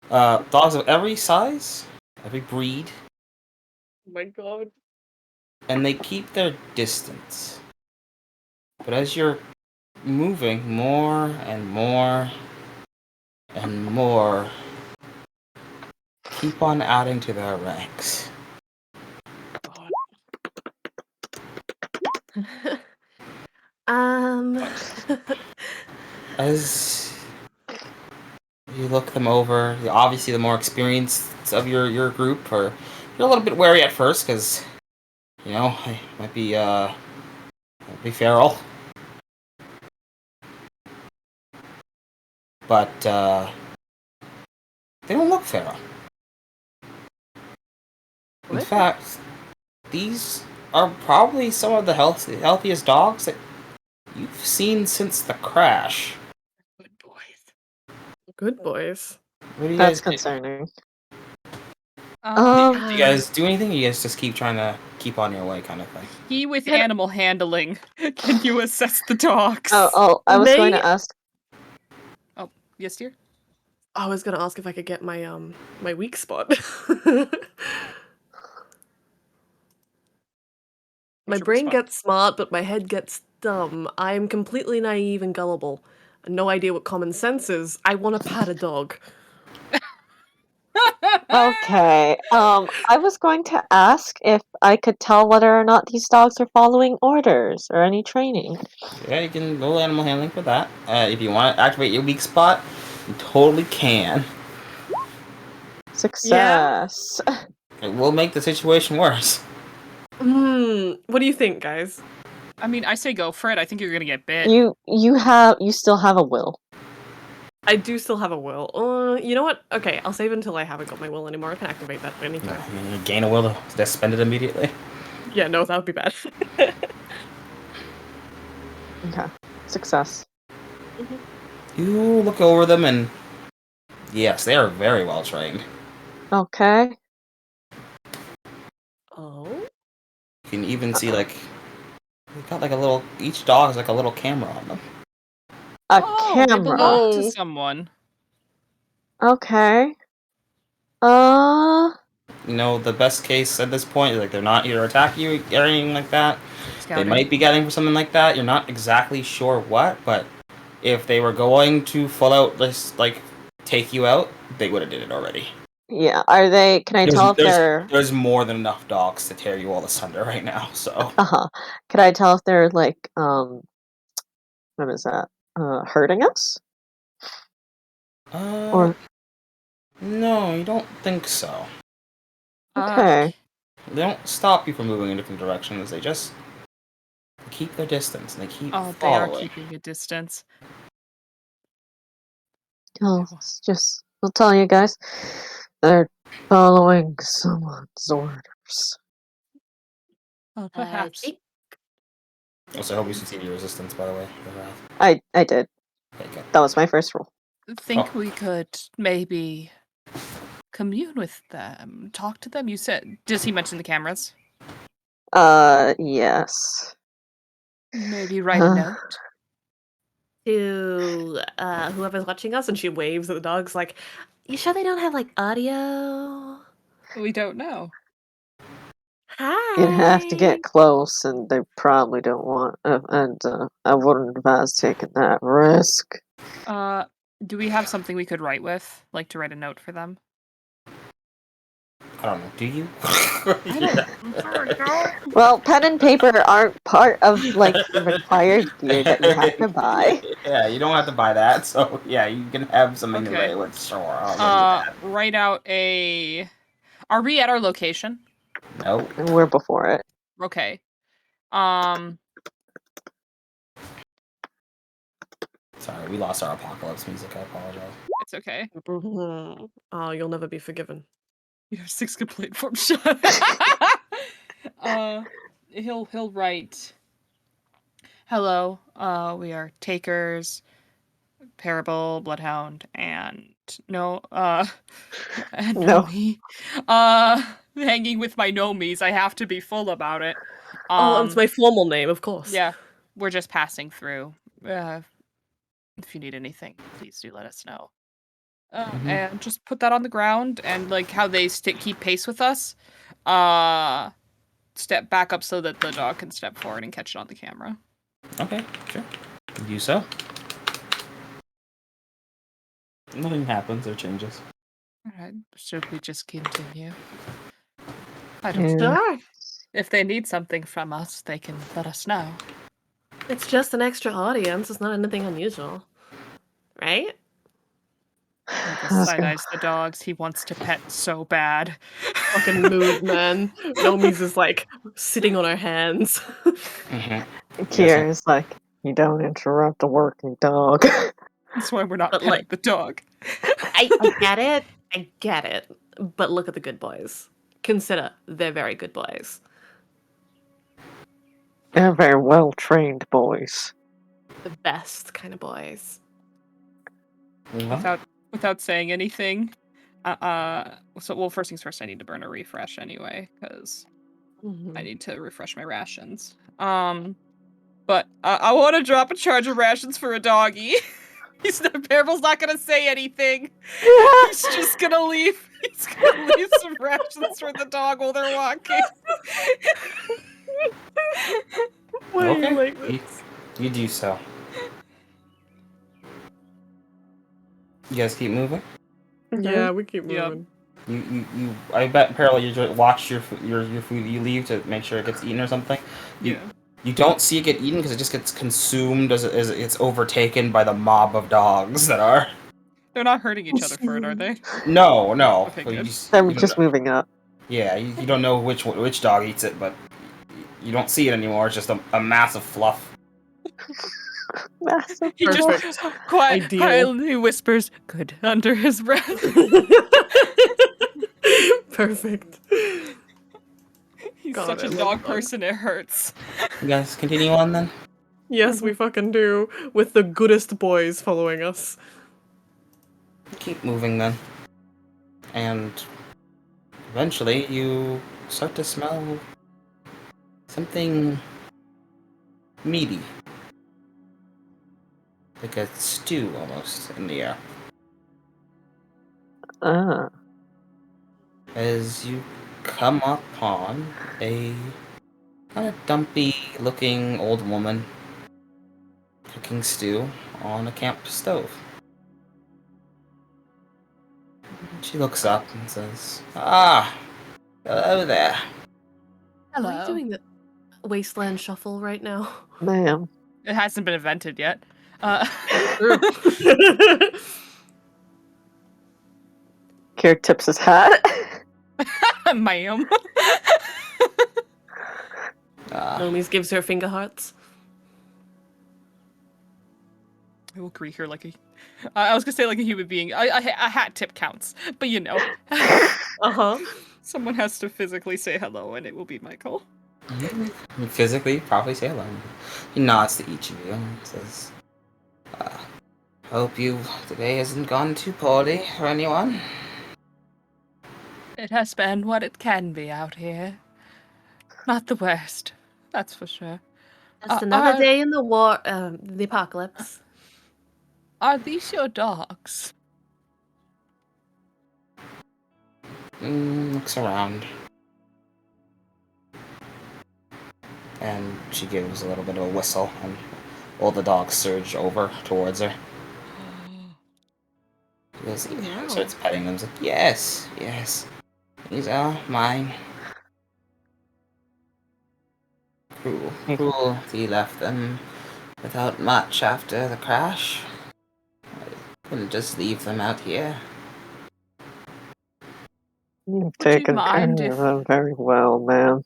Dogs of every size, every breed, Oh my god. and they keep their distance. But as you're moving more and more and more, keep on adding to their ranks. um. As you look them over, obviously the more experienced of your group are you're a little bit wary at first because you know it might be feral, but they don't look feral. In What? fact, these are probably some of the healthiest dogs that you've seen since the crash. Good boys. Good boys. What do you That's guys do? concerning. Um, Do you guys do anything? Or you guys just keep trying to keep on your way, kind of thing. he with animal handling. Can you assess the dogs? I was going May- to ask. Yes, dear. I was gonna ask if I could get my my weak spot. My What's your brain spot? gets smart, but my head gets dumb. I am completely naive and gullible. No idea what common sense is. I want to pat a dog. Okay. I was going to ask if I could tell whether or not these dogs are following orders or any training. Yeah, you can roll animal handling for that. If you want to activate your weak spot, you totally can. Success. It will make the situation worse. What do you think, guys? I mean, I say go for it. I think you're gonna get bit. You still have a will. I do still have a will. You know what? Okay, I'll save until I haven't got my will anymore. I can activate that at any time. You gain a will to just spend it immediately. Yeah, no, that would be bad. Okay. Success. You look over them and yes, they are very well trained. Okay. Oh? You can even see like they got like a little. Each dog has like a little camera on them. A They camera. belong to Oh. someone. Okay. You know, the best case at this point is like they're not here to attack you or anything like that. Scouting. They might be getting for something like that. You're not exactly sure what, but if they were going to full out just like take you out, they would have did it already. Yeah. Are they? Can I tell if they're? There's more than enough dogs to tear you all asunder right now. So Can I tell if they're like what is that? Hurting us? Or no, you don't think so. okay. They don't stop you from moving in different directions. They just keep their distance and they keep They are following. keeping a distance. I'll tell you guys. They're following someone's orders. Perhaps. Also, I hope you succeed your resistance, by the way. I did. Okay, good. That was my first rule. Think we could maybe commune with them, talk to them. You said, does he mention the cameras? Yes. Maybe write a note. To whoever's watching us, and she waves at the dogs like, you sure they don't have like audio? We don't know. Hi. You'd have to get close, and they probably don't want. I wouldn't advise taking that risk. Do we have something we could write with, like to write a note for them? I don't know. Do you? Well, pen and paper aren't part of like the required gear that you have to buy. Yeah, you don't have to buy that. So yeah, you can have something to Okay. write with. Sure. I'll give you Write out a. Are we at our location? that. Nope. And we're before it. Okay. Sorry, we lost our apocalypse music. I apologize. It's okay. Oh, you'll never be forgiven. You have 6 complete forms shut. He'll write. Hello. We are takers, Parable, Bloodhound, and and No. Nomi. Hanging with my Nomis. I have to be full about it. It's my formal name, of course. Yeah, we're just passing through. If you need anything, please do let us know. And just put that on the ground, and like how they keep pace with us. Step back up so that the dog can step forward and catch it on the camera. Okay, sure. You so. Nothing happens or changes. Alright, should we just continue? I don't Yeah. know. If they need something from us, they can let us know. It's just an extra audience. It's not anything unusual. Right? Side-eyes the dogs. He wants to pet so bad. Fucking mood, man. Nomi's is like sitting on her hands. Kier is like, you don't interrupt a working dog. That's why we're not But, petting like- the dog. I get it. But look at the good boys. Consider they're very good boys. They're very well trained boys. The best kind of boys. Without saying anything. First things first, I need to burn a refresh anyway, because I need to refresh my rations. But I want to drop a charge of rations for a doggy. Parable's not gonna say anything. He's just gonna leave. He's gonna leave some rations for the dog while they're walking. Why are you Okay. like this? You do so. You guys keep moving. Yeah, we keep Yep. moving. You. I bet Peril, you just watch your food you leave to make sure it gets eaten or something. You don't see it get eaten because it just gets consumed as it's overtaken by the mob of dogs that are. They're not hurting each other for it, are they? No. Okay, So you good. They're you just don't know. moving up. Yeah, you don't know which dog eats it, but you don't see it anymore. It's just a mass of fluff. Massive. He just Perfect. Ideal. quietly whispers, "Good," under his breath. Perfect. He's God, such I a love dog dogs. person, it hurts. You guys continue on then. Yes, we fucking do. With the goodest boys following us. Keep moving then. And eventually you start to smell something meaty. like a stew almost in the air. Ah. As you come upon a kind of dumpy looking old woman cooking stew on a camp stove. She looks up and says, "Ah, hello there." Are we Hello. doing the wasteland shuffle right now? Ma'am. It hasn't been invented yet. Kier tips his hat. Ma'am. Nomis gives her finger hearts. I will greet her like a. I was gonna say like a human being. A hat tip counts, but you know, Uh-huh. someone has to physically say hello, and it will be Michael. Physically, probably say hello. He nods to each of you and says, "Hope today hasn't gone too poorly for anyone." It has been what it can be out here. Not the worst, that's for sure. Just another day in the war, the apocalypse. Are these your dogs? Looks around. And she gives a little bit of a whistle, and all the dogs surge over towards her. She goes, Wow. starts petting them. She's like, yes, these are mine. Cruelty left them without much after the crash. I couldn't just leave them out here. You've taken care mind of if- them very well, ma'am.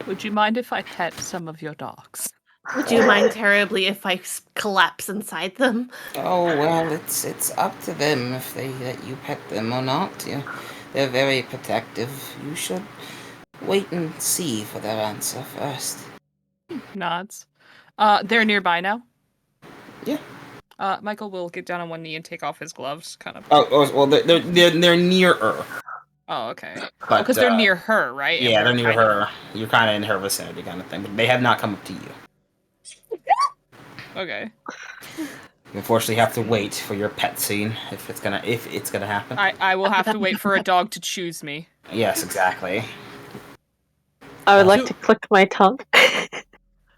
Would you mind if I pet some of your dogs? Would you mind terribly if I collapse inside them? Oh well, it's up to them if they let you pet them or not. They're very protective. You should wait and see for their answer first. Nods. They're nearby now. Yeah. Michael will get down on one knee and take off his gloves, kind of. Oh well, they're near her. Oh, okay. But, Because they're near her, right? And Yeah, we're they're near kinda- her. You're kind of in her vicinity, kind of thing. But they have not come up to you. Okay. You unfortunately have to wait for your pet scene if it's gonna happen. I will have to wait for a dog to choose me. Yes, exactly. I would like to click my tongue.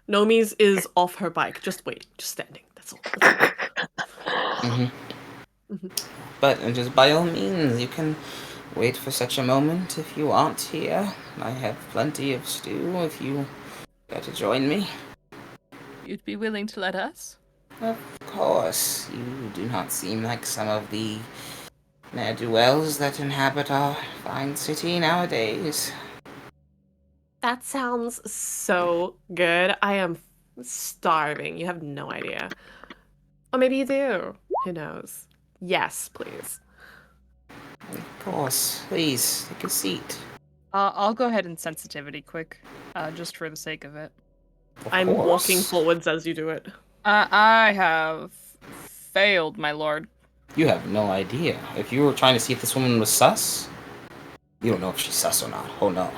Nomis is off her bike, just waiting, just standing. That's all. But just by all means, you can wait for such a moment if you want here. I have plenty of stew if you care to join me. You'd be willing to let us? Of course, you do not seem like some of the ne'er-do-wells that inhabit our fine city nowadays. That sounds so good. I am starving. You have no idea. Or maybe you do. Who knows? Yes, please. Of course, please take a seat. I'll go ahead and sensitivity quick, just for the sake of it. Of I'm course. walking forwards as you do it. I have failed, my lord. You have no idea. If you were trying to see if this woman was sus, you don't know if she's sus or not. Oh no.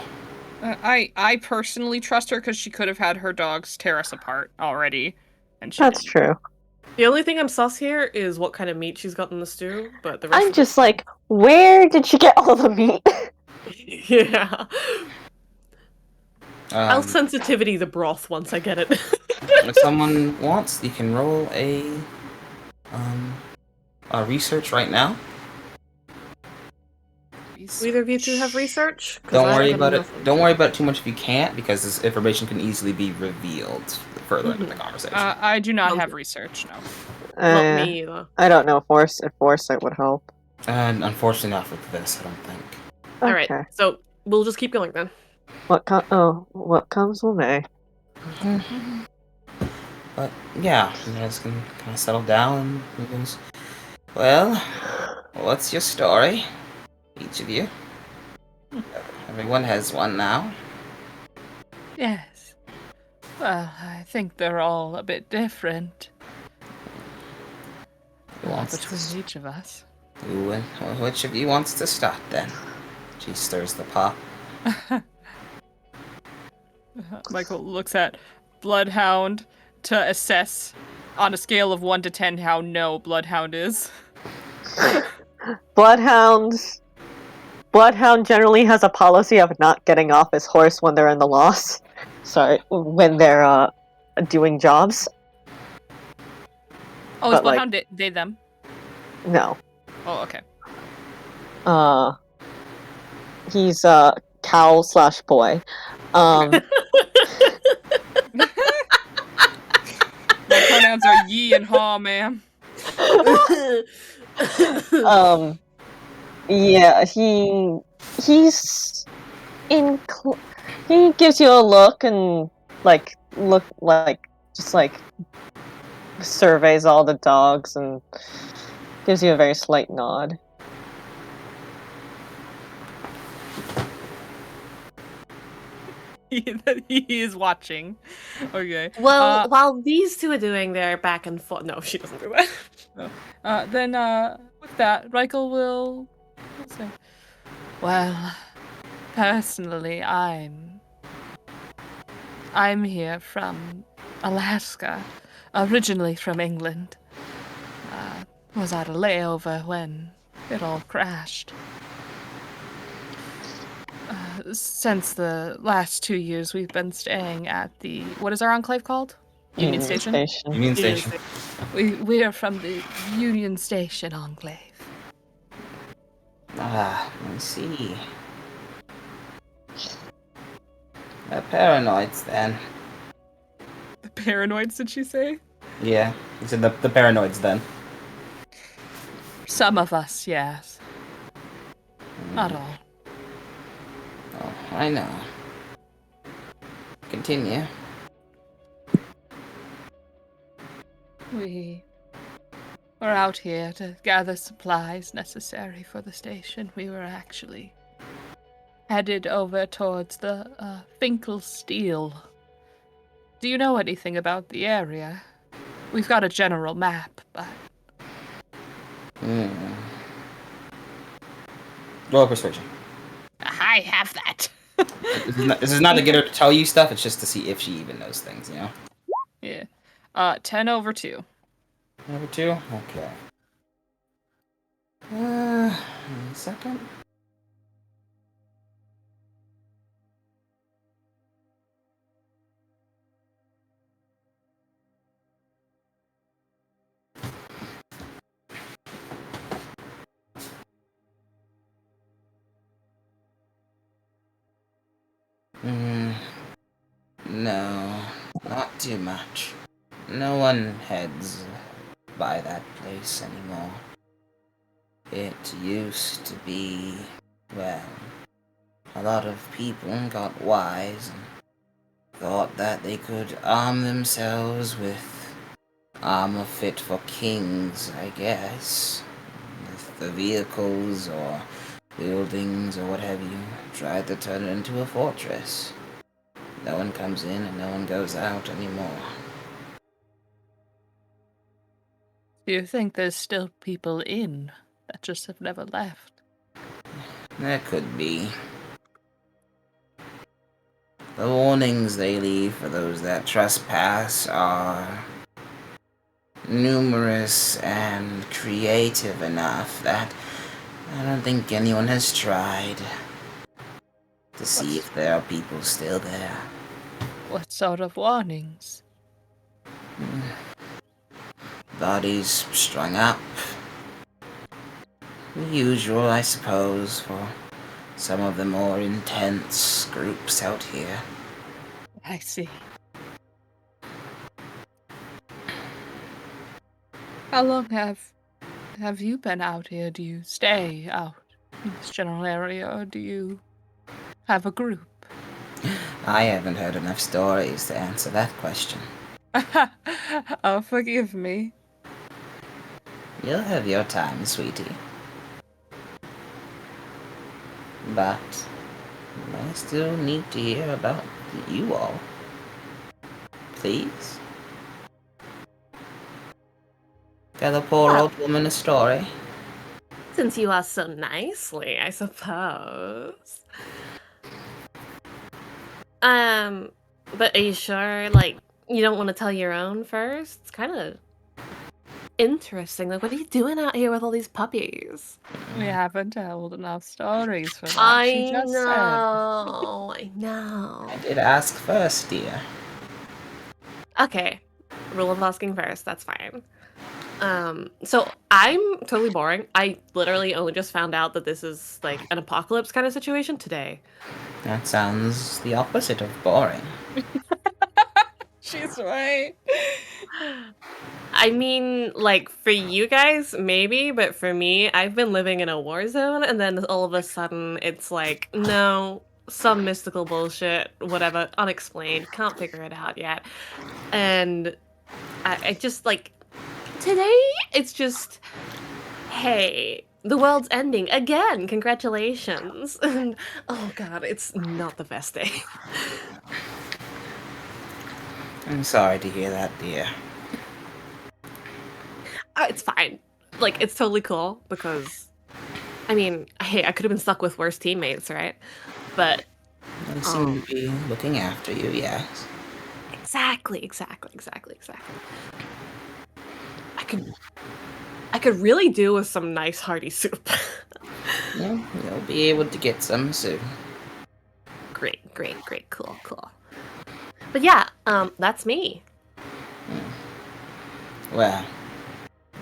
I personally trust her because she could have had her dogs tear us apart already, and she That's didn't. true. The only thing I'm sus here is what kind of meat she's got in the stew, but the rest I'm of just like, where did she get all the meat? it- yeah. I'll Um, sensitivity the broth once I get it. if someone wants, you can roll a research right now. Do either of you two have research? 'Cause Don't I worry have about it. nothing. Don't worry about it too much if you can't, because this information can easily be revealed further into the conversation. I do not Okay. have research, no. Not me either. I don't know if foresight would help. And unfortunately, not for this, I don't think. All right, Okay. so we'll just keep going then. What comes will may. But yeah, you guys can kind of settle down. And he goes, well, what's your story? Each of you. Everyone has one now. Yes. Well, I think they're all a bit different Who wants between to, each of us. which of you wants to start then? She stirs the pot. Michael looks at Bloodhound to assess On a scale of 1 to 10, how no Bloodhound is. Bloodhound generally has a policy of not getting off his horse when they're in the loss. Sorry, when they're doing jobs. Oh, is But, like- Bloodhound they them? No. Oh, okay. He's cow/boy. My pronouns are ye and haw, ma'am. Yeah, he's he gives you a look and just surveys all the dogs and gives you a very slight nod. He is watching. Okay. Well, while these two are doing their back and forth, no, she doesn't do that. Then with that, Reichel will say, well, personally, I'm here from Alaska, originally from England. Was at a layover when it all crashed. Since the last 2 years, we've been staying at the, what is our enclave called? Union Station. Union Station. We are from the Union Station enclave. Ah, I see. They're paranoids then. The paranoids, did she say? Yeah, he said the paranoids then. Some of us, yes. Not all. Oh, I know. Continue. We were out here to gather supplies necessary for the station. We were actually headed over towards the Finkel Steel. Do you know anything about the area? We've got a general map, but... Roll persuasion. I have that. This is not to get her to tell you stuff, it's just to see if she even knows things, you know? Yeah. 10 over 2. Number 2? Okay. A second. No, not too much. No one heads by that place anymore. It used to be, well, a lot of people got wise and thought that they could arm themselves with armor fit for kings, I guess. With the vehicles or buildings or what have you, tried to turn it into a fortress. No one comes in and no one goes out anymore. Do you think there's still people in that just have never left? There could be. The warnings they leave for those that trespass are numerous and creative enough that I don't think anyone has tried to see if there are people still there. What sort of warnings? Bodies strung up. The usual, I suppose, for some of the more intense groups out here. I see. How long have you been out here? Do you stay out in this general area, or do you have a group? I haven't heard enough stories to answer that question. Oh, forgive me. You'll have your time, sweetie. But I still need to hear about you all. Please? Tell the poor old woman a story. Since you ask so nicely, I suppose. But are you sure, like, You don't want to tell your own first? It's kind of interesting. Like, what are you doing out here with all these puppies? We haven't told enough stories for that. I She just said. know. I know. I did ask first, dear. Okay. Rule of asking first. That's fine. So I'm totally boring. I literally only just found out that this is like an apocalypse kind of situation today. That sounds the opposite of boring. She's right. I mean, like, for you guys, maybe, but for me, I've been living in a war zone, and then all of a sudden, it's like, no, some mystical bullshit, whatever, unexplained, can't figure it out yet. And I just, like, today, it's just, hey, the world's ending again, congratulations. And, oh god, it's not the best day. I'm sorry to hear that, dear. It's fine. Like, it's totally cool because, I mean, hey, I could have been stuck with worse teammates, right? But They seem to be looking after you, yes. exactly. I could really do with some nice hearty soup. Yeah, you'll be able to get some soon. Great, cool. But yeah, that's me. Well,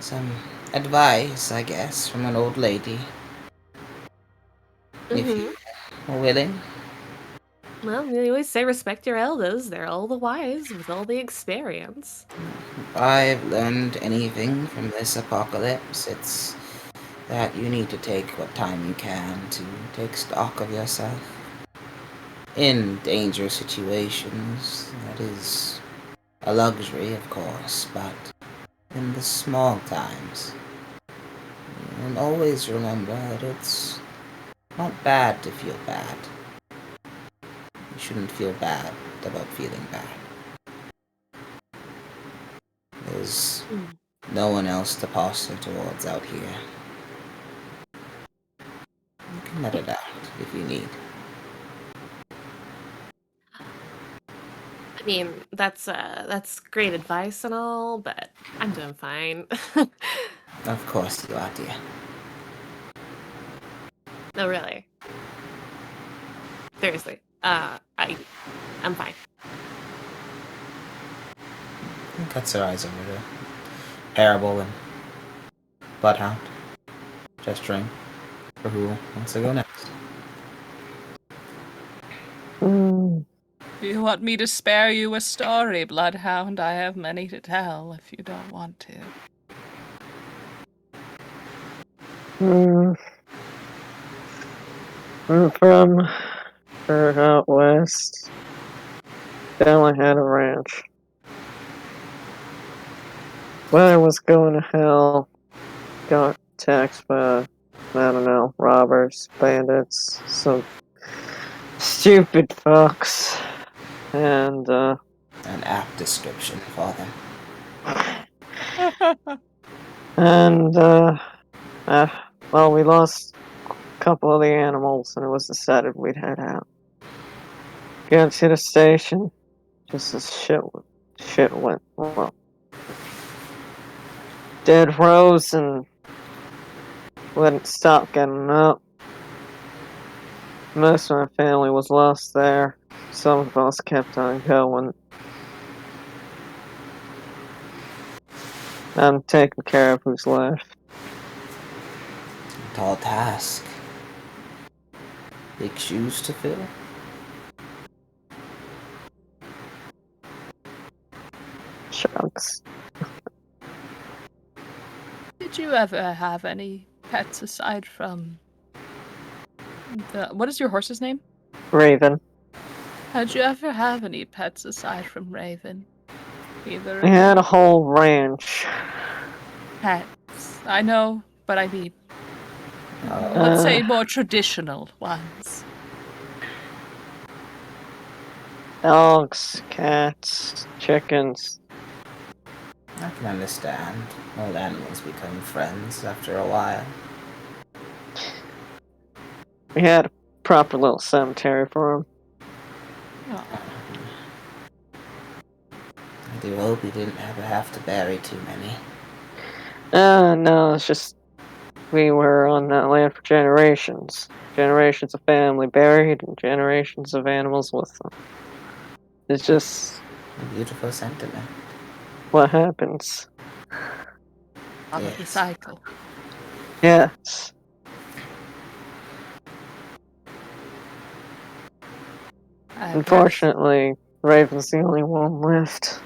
some advice, I guess, from an old lady. If you are willing. Well, you always say respect your elders. They're all the wise with all the experience. If I've learned anything from this apocalypse, it's that you need to take what time you can to take stock of yourself. In dangerous situations, that is a luxury, of course, but in the small times, and always remember that it's not bad to feel bad. You shouldn't feel bad about feeling bad. There's no one else to posture towards out here. You can let it out if you need. I mean, that's great advice and all, but I'm doing fine. Of course you are, dear. No, really. Seriously. I'm fine. And cuts her eyes over to Parable and Bloodhound, gesturing for who wants to go next. Do you want me to spare you a story, Bloodhound? I have many to tell if you don't want to. I'm from out west. Family had a ranch. When I was going to hell, got attacked by, I don't know, robbers, bandits, some stupid fucks, and An apt description for them. and well, we lost a couple of the animals, and it was decided we'd head out. Got to the station, just as shit went well. Dead rose and wouldn't stop getting up. Most of my family was lost there. Some of us kept on going. I'm taking care of who's left. Tall task. Big shoes to fill. Shucks. Did you ever have any pets aside from what is your horse's name? Raven. Had you ever have any pets aside from Raven? Either We had a whole ranch. pets. I know, but I mean, let's say more traditional ones. Dogs, cats, chickens. I can understand. Old animals become friends after a while. We had a proper little cemetery for them. Oh, do hope you didn't ever have to bury too many. No, it's just we were on that land for generations. Generations of family buried and generations of animals with them. It's just A beautiful sentiment. what happens. Part of the Yes. cycle. Yes. Unfortunately, Raven's the only one left.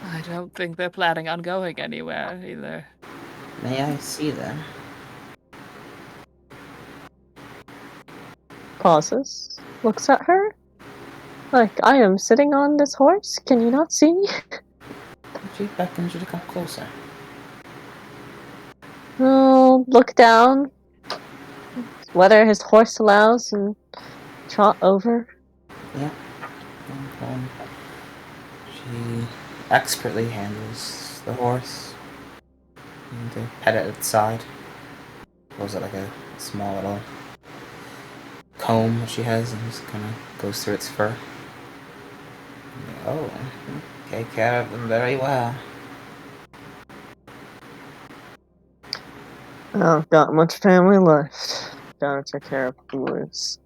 I don't think they're planning on going anywhere either. May I see them? Pauses. Looks at her. Like, I am sitting on this horse. Can you not see me? She beckons you to come closer. Oh, look down. Whether his horse allows and trot over. Um, she expertly handles the horse. And to pet it at its side. Pulls out like a small little comb that she has and just kind of goes through its fur. Oh, take care of them very well. I don't got much family left. Gotta take care of the boys.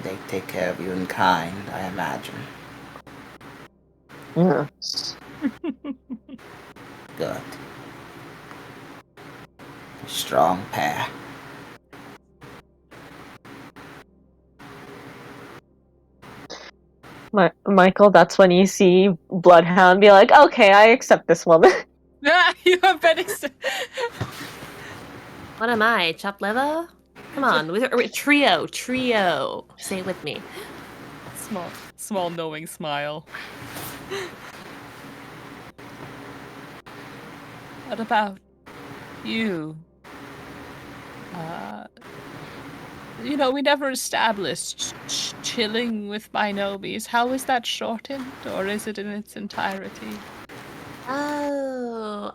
They take care of you in kind, I imagine. Yes. Good. A strong pair. Michael, that's when you see Bloodhound be like, okay, I accept this woman. You have been. What am I? Chopped liver? Come on, trio. Say it with me. Small knowing smile. What about you? We never established chilling with Binobis. How is that shortened, or is it in its entirety? Oh,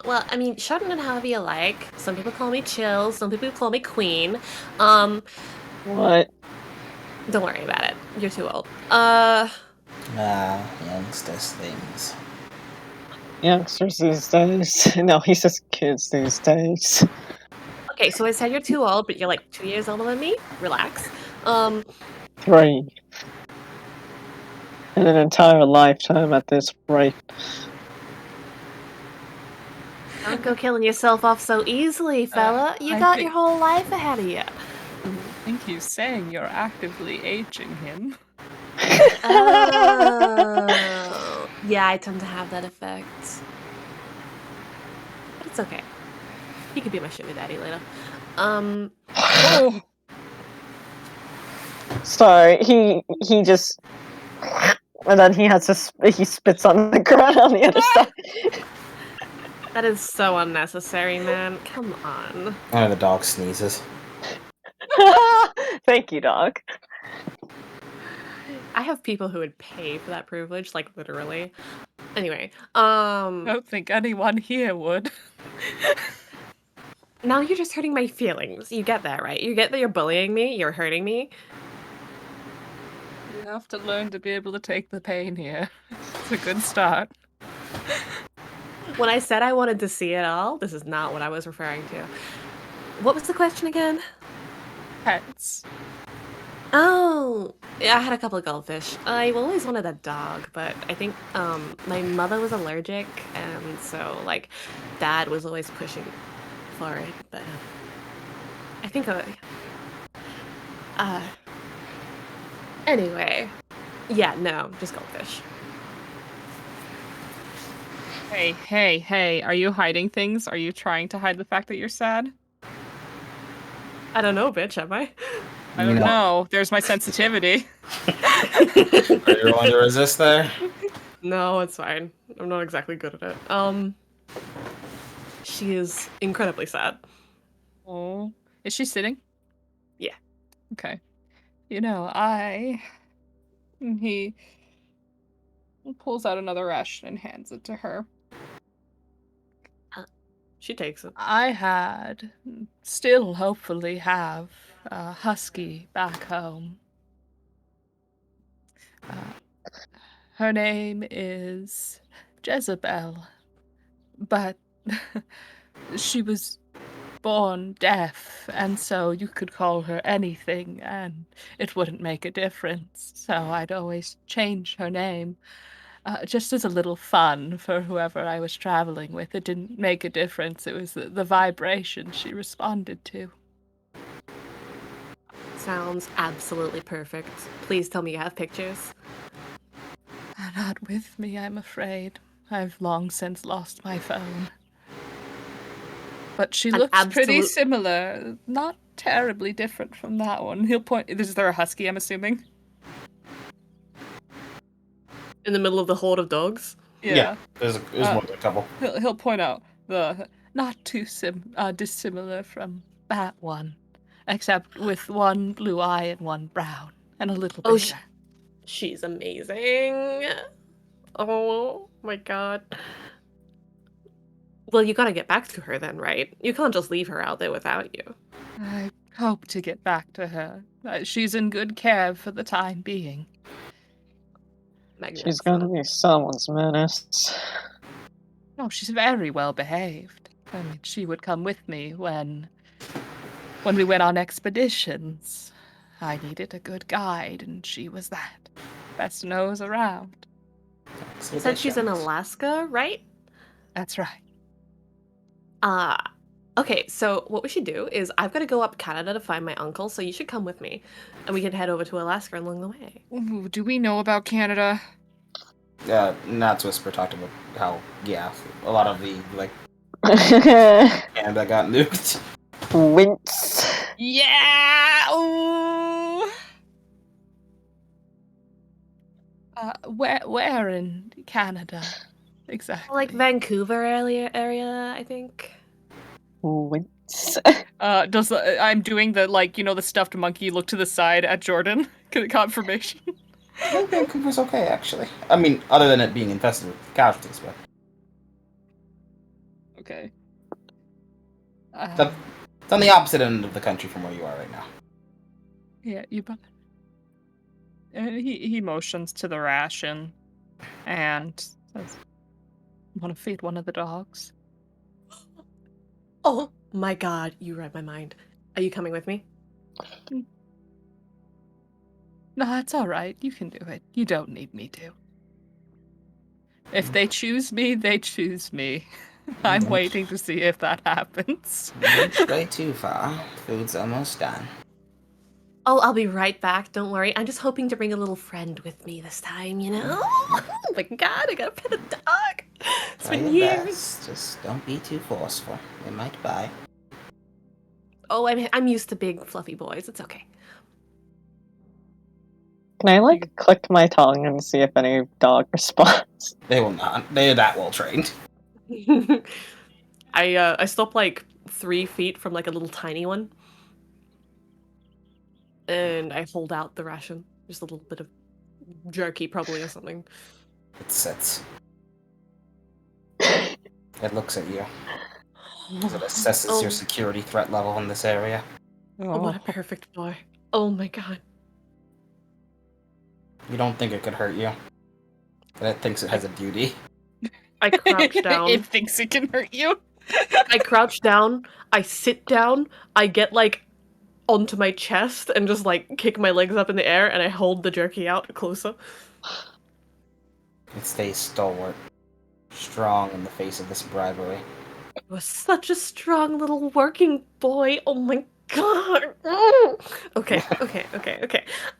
well, I mean, shorten it however you like. Some people call me Chill, some people call me Queen. What? Don't worry about it. You're too old. Youngsters things. Youngsters these days. No, he says kids these days. Okay, so I said you're too old, but you're like 2 years older than me. Relax. 3. In an entire lifetime at this rate. Don't go killing yourself off so easily, fella. You I got think- your whole life ahead of you. I think he's saying you're actively aging him. Oh, yeah, I tend to have that effect. But it's okay. He could be my sugar daddy later. Oh, Sorry, he just, and then he spits on the ground on the other side. That is so unnecessary, man. Come on. One of the dogs sneezes. Thank you, dog. I have people who would pay for that privilege, like literally. Anyway, I don't think anyone here would. now you're just hurting my feelings. You get that, right? You get that you're bullying me, you're hurting me. You have to learn to be able to take the pain here. It's a good start. When I said I wanted to see it all, this is not what I was referring to. What was the question again? Pets. Oh, yeah, I had a couple of goldfish. I always wanted a dog, but I think my mother was allergic, and so like Dad was always pushing for it. But I think anyway, yeah, no, just goldfish. Hey, are you hiding things? Are you trying to hide the fact that you're sad? I don't know, bitch, am I? I don't know. There's my sensitivity. Are you willing to resist there? No, it's fine. I'm not exactly good at it. She is incredibly sad. Oh, is she sitting? Yeah. Okay. He pulls out another ration and hands it to her. She takes it. I had, still hopefully have, a husky back home. Her name is Jezebel, but she was born deaf, and so you could call her anything, and it wouldn't make a difference. So I'd always change her name, just as a little fun for whoever I was traveling with. It didn't make a difference. It was the vibration she responded to. Sounds absolutely perfect. Please tell me you have pictures. Not with me, I'm afraid. I've long since lost my phone. But she An looks pretty absolute- similar. Not terribly different from that one. He'll point. Is there a husky, I'm assuming? In the middle of the horde of dogs? Yeah. There's more than a couple. He'll point out the not too dissimilar from that one, except with one blue eye and one brown, and a little Oh, bigger. She's amazing. Oh my god. Well, you gotta get back to her then, right? You can't just leave her out there without you. I hope to get back to her. She's in good care for the time being. She's gonna be someone's menace. No, she's very well behaved. I mean, she would come with me when we went on expeditions. I needed a good guide, and she was that. Best nose around. You said she's in Alaska, right? That's right. Okay, so what we should do is I've got to go up Canada to find my uncle, so you should come with me, and we can head over to Alaska along the way. Ooh, do we know about Canada? Nat's Whisper talked about how, yeah, a lot of the, like, Wince. Canada got nuked. Yeah! Ooh! Where in Canada? Exactly. Like Vancouver area, I think. Wince. I'm doing the, like, the stuffed monkey look to the side at Jordan? Confirmation. I think Vancouver's okay, actually. I mean, other than it being infested with casualties, but... Okay. It's on the opposite end of the country from where you are right now. Yeah, and he motions to the ration and says, "Want to feed one of the dogs?" Oh my god, you read my mind. Are you coming with me? No, it's all right. You can do it. You don't need me to. If they choose me, they choose me. I'm waiting to see if that happens. It's way too far. Food's almost done. Oh, I'll be right back. Don't worry. I'm just hoping to bring a little friend with me this time, you know? Oh my god, I gotta pet a dog. It's Try been your years. best. Just don't be too forceful. It might bite. Oh, I'm used to big fluffy boys. It's okay. Can I, like, click my tongue and see if any dog responds? They will not. They're that well trained. I stopped like 3 feet from like a little tiny one. And I hold out the ration. Just a little bit of jerky probably or something. It sits. It looks at you as it assesses your security threat level in this area. Oh, what a perfect boy. Oh my god. You don't think it could hurt you. But it thinks it has a duty. I crouch down. It thinks it can hurt you. I crouch down, I sit down, I get like onto my chest and just like kick my legs up in the air and I hold the jerky out closer. It stays stalwart. Strong in the face of this bribery. It was such a strong little working boy. Oh my god. Mm. Okay.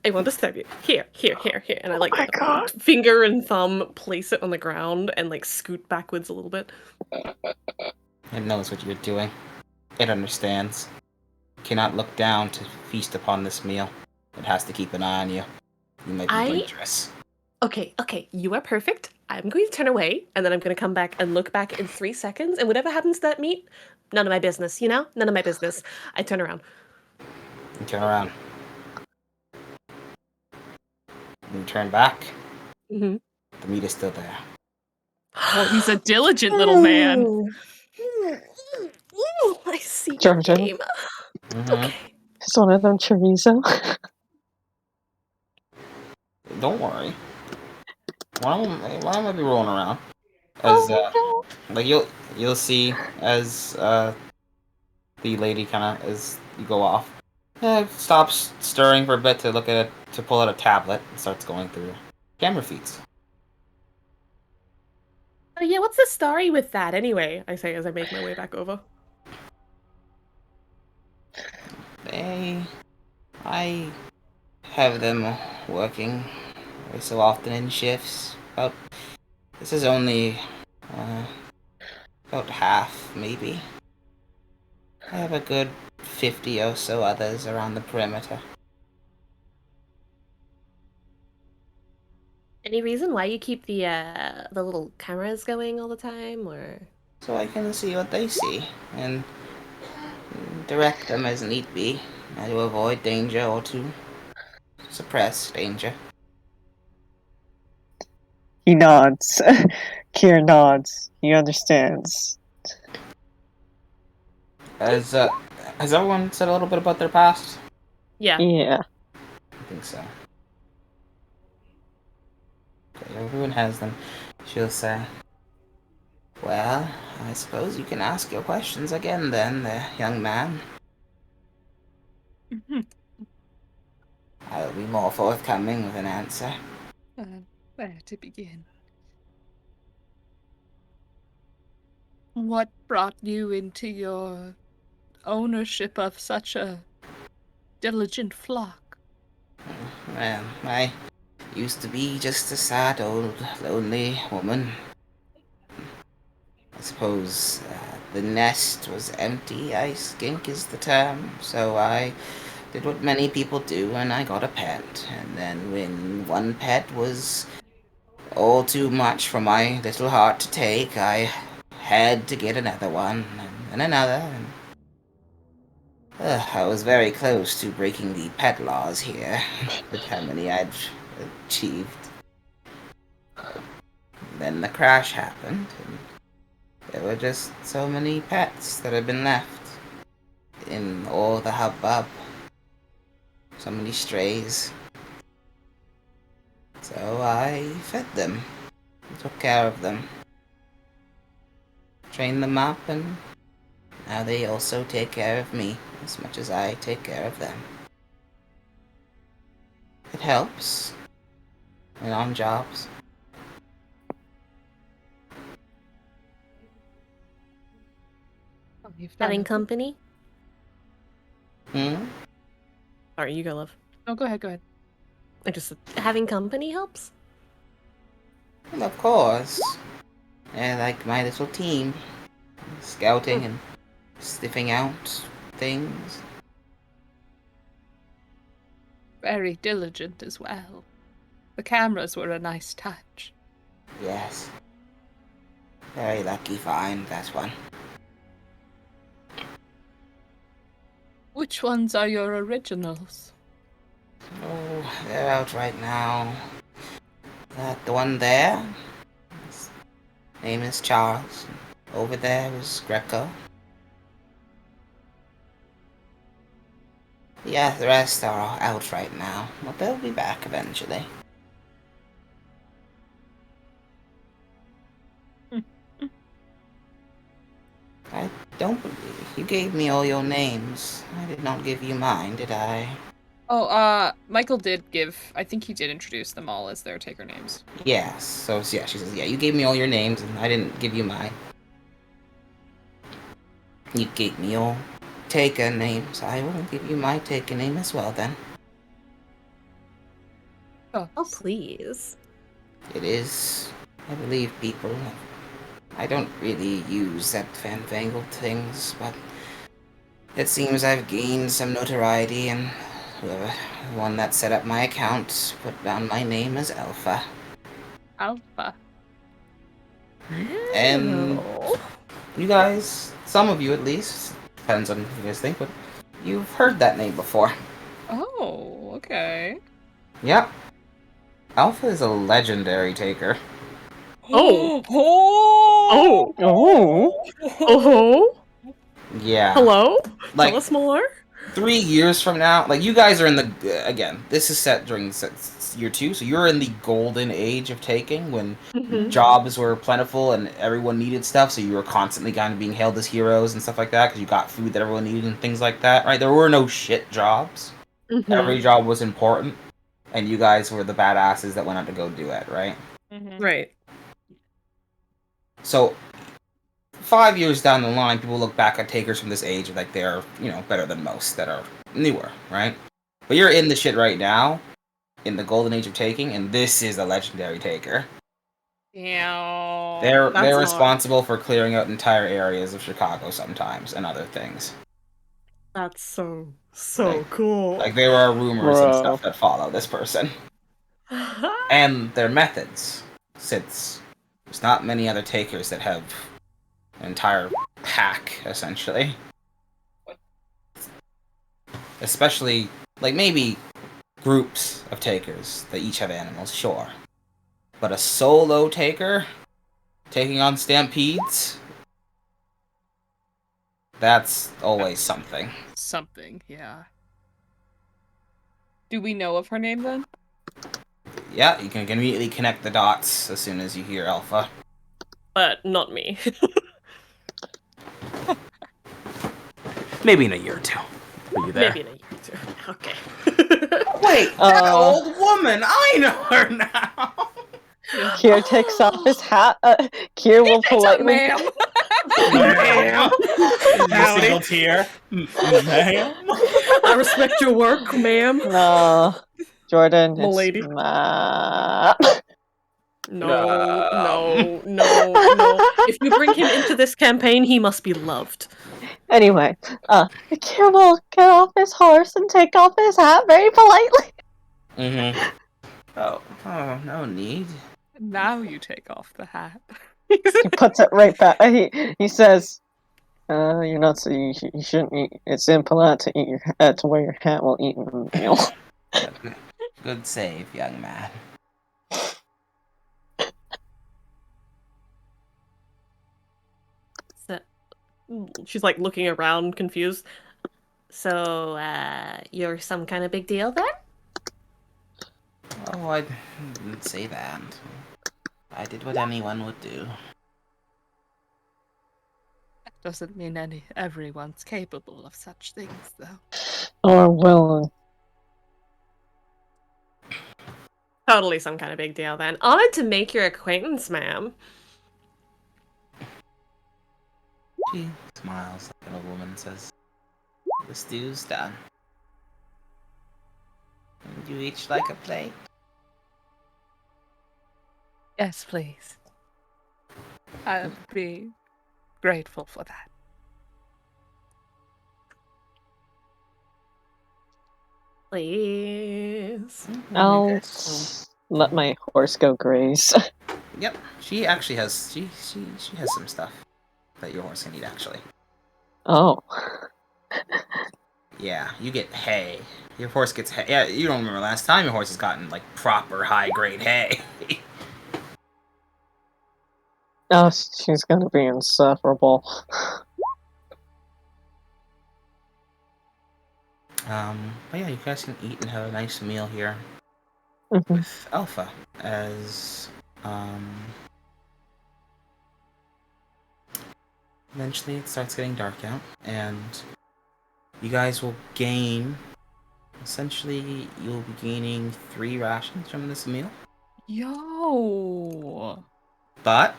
I want to stab you. Here. And I like finger and thumb place it on the ground and like scoot backwards a little bit. It knows what you're doing. It understands. It cannot look down to feast upon this meal. It has to keep an eye on you. You might be dangerous. Okay, you are perfect. I'm going to turn away, and then I'm going to come back and look back in 3 seconds, and whatever happens to that meat, none of my business, you know? None of my business. I turn around. You turn around. When you turn back, Mm-hmm. the meat is still there. Oh, he's a diligent little man. Ooh, I see Jordan. your game. Mhm. Okay. Is one of them chorizo? Don't worry. One of them might be rolling around. As Oh, like you'll see as the lady kind of as you go off, stops stirring for a bit to look at it, to pull out a tablet and starts going through camera feeds. Oh, yeah, what's the story with that anyway? I say as I make my way back over. I have them working every so often in shifts. This is only about half, maybe. I have a good 50 or so others around the perimeter. Any reason why you keep the little cameras going all the time, or? So I can see what they see and direct them as need be, to avoid danger or to suppress danger. he nods. Kier nods. He understands. Has everyone said a little bit about their past? Yeah. Yeah. I think so. Okay, everyone has them. She'll say, "Well, I suppose you can ask your questions again then, young man. I'll be more forthcoming with an answer." Where to begin? What brought you into your ownership of such a diligent flock? Well, I used to be just a sad old lonely woman. I suppose the nest was empty, I think is the term, so I did what many people do and I got a pet. And then when one pet was all too much for my little heart to take, I had to get another one, and another, and I was very close to breaking the pet laws here, with how many I'd achieved. Then the crash happened, and there were just so many pets that had been left in all the hubbub. So many strays. So I fed them, took care of them, trained them up, and now they also take care of me as much as I take care of them. It helps. And on jobs. Oh, you've done Having it. company? Hmm? Sorry, you go, love. Oh, go ahead, go ahead. I just having company helps. Well, of course. They're like my little team. Scouting and sniffing out things. Very diligent as well. The cameras were a nice touch. Yes. Very lucky find, that one. Which ones are your originals? Oh, they're out right now. The one there, his name is Charles. Over there is Greco. Yeah, the rest are out right now, but they'll be back eventually. I don't believe you gave me all your names. I did not give you mine, did I? Oh, Michael did give, I think he did introduce them all as their taker names. Yes. So yeah, she says, yeah, you gave me all your names, and I didn't give you mine. You gave me your taker names. I will give you my taker name as well, then. Oh, Oh, please. It is, I believe, people. I don't really use that fanfangled things, but it seems I've gained some notoriety, and whoever, the one that set up my account, put down my name as Alpha. Alpha. And Oh. you guys, some of you at least, depends on what you guys think, but you've heard that name before. Oh, okay. Yep. Alpha is a legendary taker. Oh. Oh. Oh. Oh. Yeah. Hello? Like, Tell us more. 3 years from now, like you guys are in the again. This is set during year 2, so you're in the golden age of taking when Mhm. jobs were plentiful and everyone needed stuff. So you were constantly kind of being hailed as heroes and stuff like that because you got food that everyone needed and things like that. Right? There were no shit jobs. Mhm. Every job was important, and you guys were the badasses that went out to go do it. Right? Right. So 5 years down the line, people look back at takers from this age like they're, better than most that are newer, right? But you're in the shit right now, in the golden age of taking, and this is a legendary taker. Yeah. They're That's hard. responsible for clearing out entire areas of Chicago sometimes and other things. That's so Like- cool. Like there are rumors and Bro. stuff that follow this person. And their methods, since there's not many other takers that have an entire pack, essentially. Especially, like, maybe groups of takers that each have animals, sure. But a solo taker taking on stampedes, that's always something. Something, yeah. Do we know of her name then? Yeah, you can immediately connect the dots as soon as you hear Alpha. But not me. Maybe in a year or two. Are you there? Maybe in a year or two. Okay. Wait, that old woman! I know her now! Kier takes off his hat. Kier will politely. Ma'am. Ma'am. Howdy. Single tear. Ma'am. I respect your work, ma'am. No, Jordan. It's Milady. Matt. No. If you bring him into this campaign, he must be loved. Anyway, Kier will get off his horse and take off his hat very politely. Mm-hmm. Oh, no need. Now you take off the hat. He puts it right back. He says, "You're not. So you shouldn't eat. It's impolite to eat to wear your hat while eating a meal." Good save, young man. So, she's like looking around, confused. So, you're some kind of big deal then? Oh, I didn't say that. I did what anyone would do. That doesn't mean everyone's capable of such things, though. Or willing. Totally some kind of big deal then. Honored to make your acquaintance, ma'am. She smiles like an old woman and says, "The stew's done. Would you each like a plate?" Yes, please. I'd be grateful for that. Please. I'll Okay, so- let my horse go graze. Yep, she actually has she has some stuff that your horse can eat. Actually, Oh. yeah, you get hay. Your horse gets hay. Yeah, you don't remember last time your horse has gotten like proper high grade hay. Oh, she's gonna be insufferable. But yeah, you guys can eat and have a nice meal here Mhm. with Alpha as eventually it starts getting dark out and you guys will gain essentially you'll be gaining 3 rations from this meal. Yo! But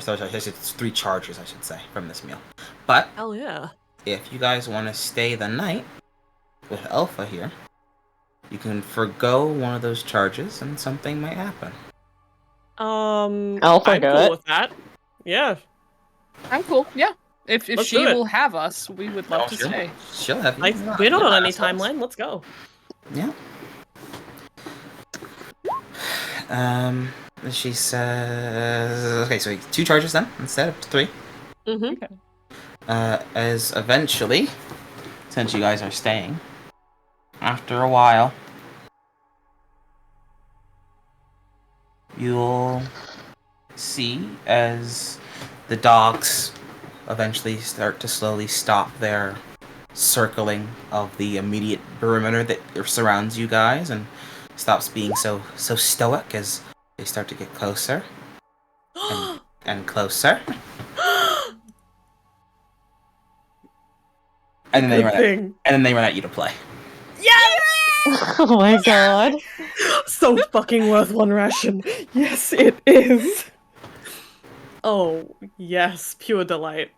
sorry, it's 3 charges I should say from this meal. But Hell yeah. if you guys want to stay the night with Alpha here, you can forgo one of those charges and something might happen. I'll I'm forgo cool it. with that. Yeah. I'm cool, yeah. If Let's she do it. will have us, we would love to sure. stay. She'll have you. Like, You're we're not you're on any assholes. timeline. Let's go. Yeah. She says, okay, so 2 charges then instead of 3. Mm-hmm. As eventually, since you guys are staying, after a while, you'll see as the dogs eventually start to slowly stop their circling of the immediate perimeter that surrounds you guys, and stops being so stoic as they start to get closer and closer. And then they Good thing. run at you to play. Yes! Oh my god. So fucking worth one ration. Yes, it is. Oh, yes, pure delight.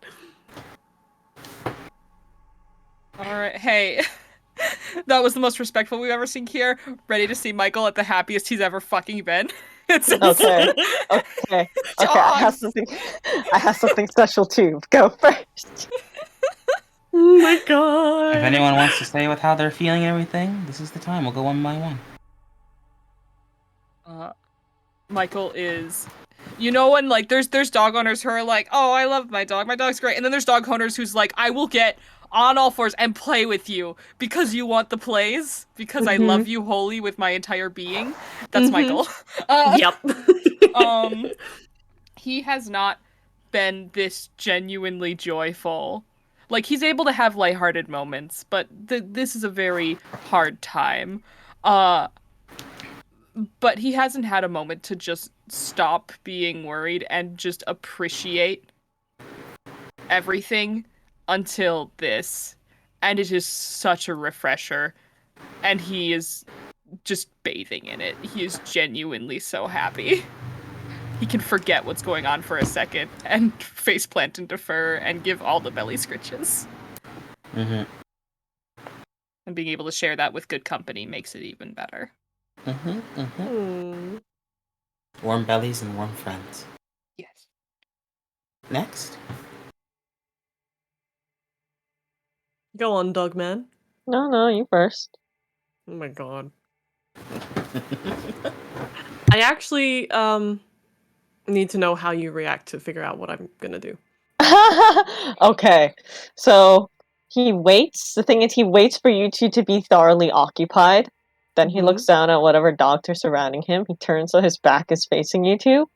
Alright, hey. That was the most respectful we've ever seen here. Ready to see Michael at the happiest he's ever fucking been. It's Okay. Okay. I have something special too. Go first. Oh my god. If anyone wants to say with how they're feeling and everything, this is the time. We'll go one by one. Michael is, you know, when like there's dog owners who are like, oh, I love my dog's great, and then there's dog owners who's like, I will get on all fours and play with you because you want the plays, because I love you wholly with my entire being. That's Michael. Yep. He has not been this genuinely joyful. Like, he's able to have lighthearted moments, but this is a very hard time. But he hasn't had a moment to just stop being worried and just appreciate everything until this. And it is such a refresher. And he is just bathing in it. He is genuinely so happy. He can forget what's going on for a second and faceplant into fur and give all the belly scritches. Mm-hmm. And being able to share that with good company makes it even better. Mm-hmm. Mm-hmm. Warm bellies and warm friends. Yes. Next. Go on, dog man. No, you first. Oh my god. I actually need to know how you react to figure out what I'm gonna do. Okay. So he waits. The thing is, he waits for you two to be thoroughly occupied. Then he looks down at whatever dogs are surrounding him. He turns so his back is facing you two.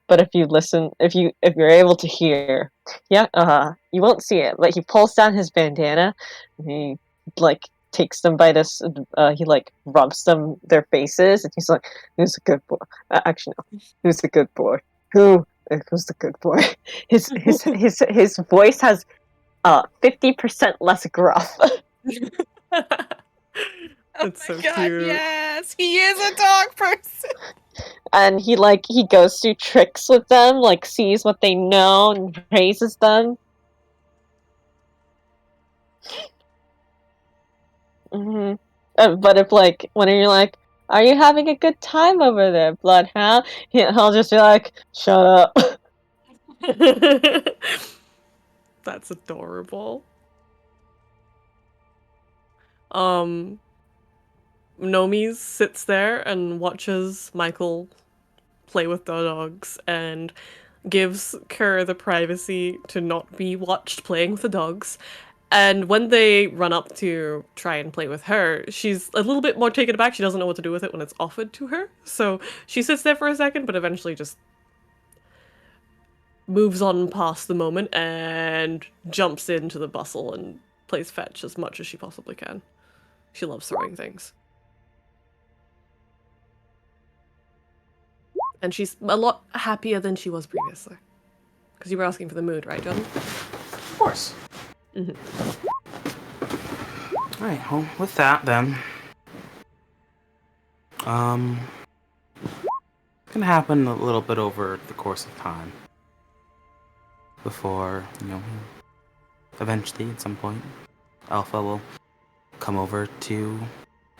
But if you listen, if you're able to hear, you won't see it. But he pulls down his bandana. And he like takes them by this. He like rubs their faces, and he's like, "Who's a good boy?" Actually, no. Who's the good boy? Who's the good boy? His voice has 50% less gruff. That's so God, cute. yes! He is a dog person! And he goes through tricks with them, like sees what they know and praises them. But if when you're like, "Are you having a good time over there, Bloodhound?" He'll just be like, "Shut up." That's adorable. Nomi sits there and watches Michael play with the dogs and gives Kerr the privacy to not be watched playing with the dogs. And when they run up to try and play with her, she's a little bit more taken aback. She doesn't know what to do with it when it's offered to her. So she sits there for a second, but eventually just moves on past the moment and jumps into the bustle and plays fetch as much as she possibly can. She loves throwing things. And she's a lot happier than she was previously. Because you were asking for the mood, right, John? Of course. Mm-hmm. Alright, well, with that then. It's gonna happen a little bit over the course of time. Before, eventually at some point, Alpha will come over to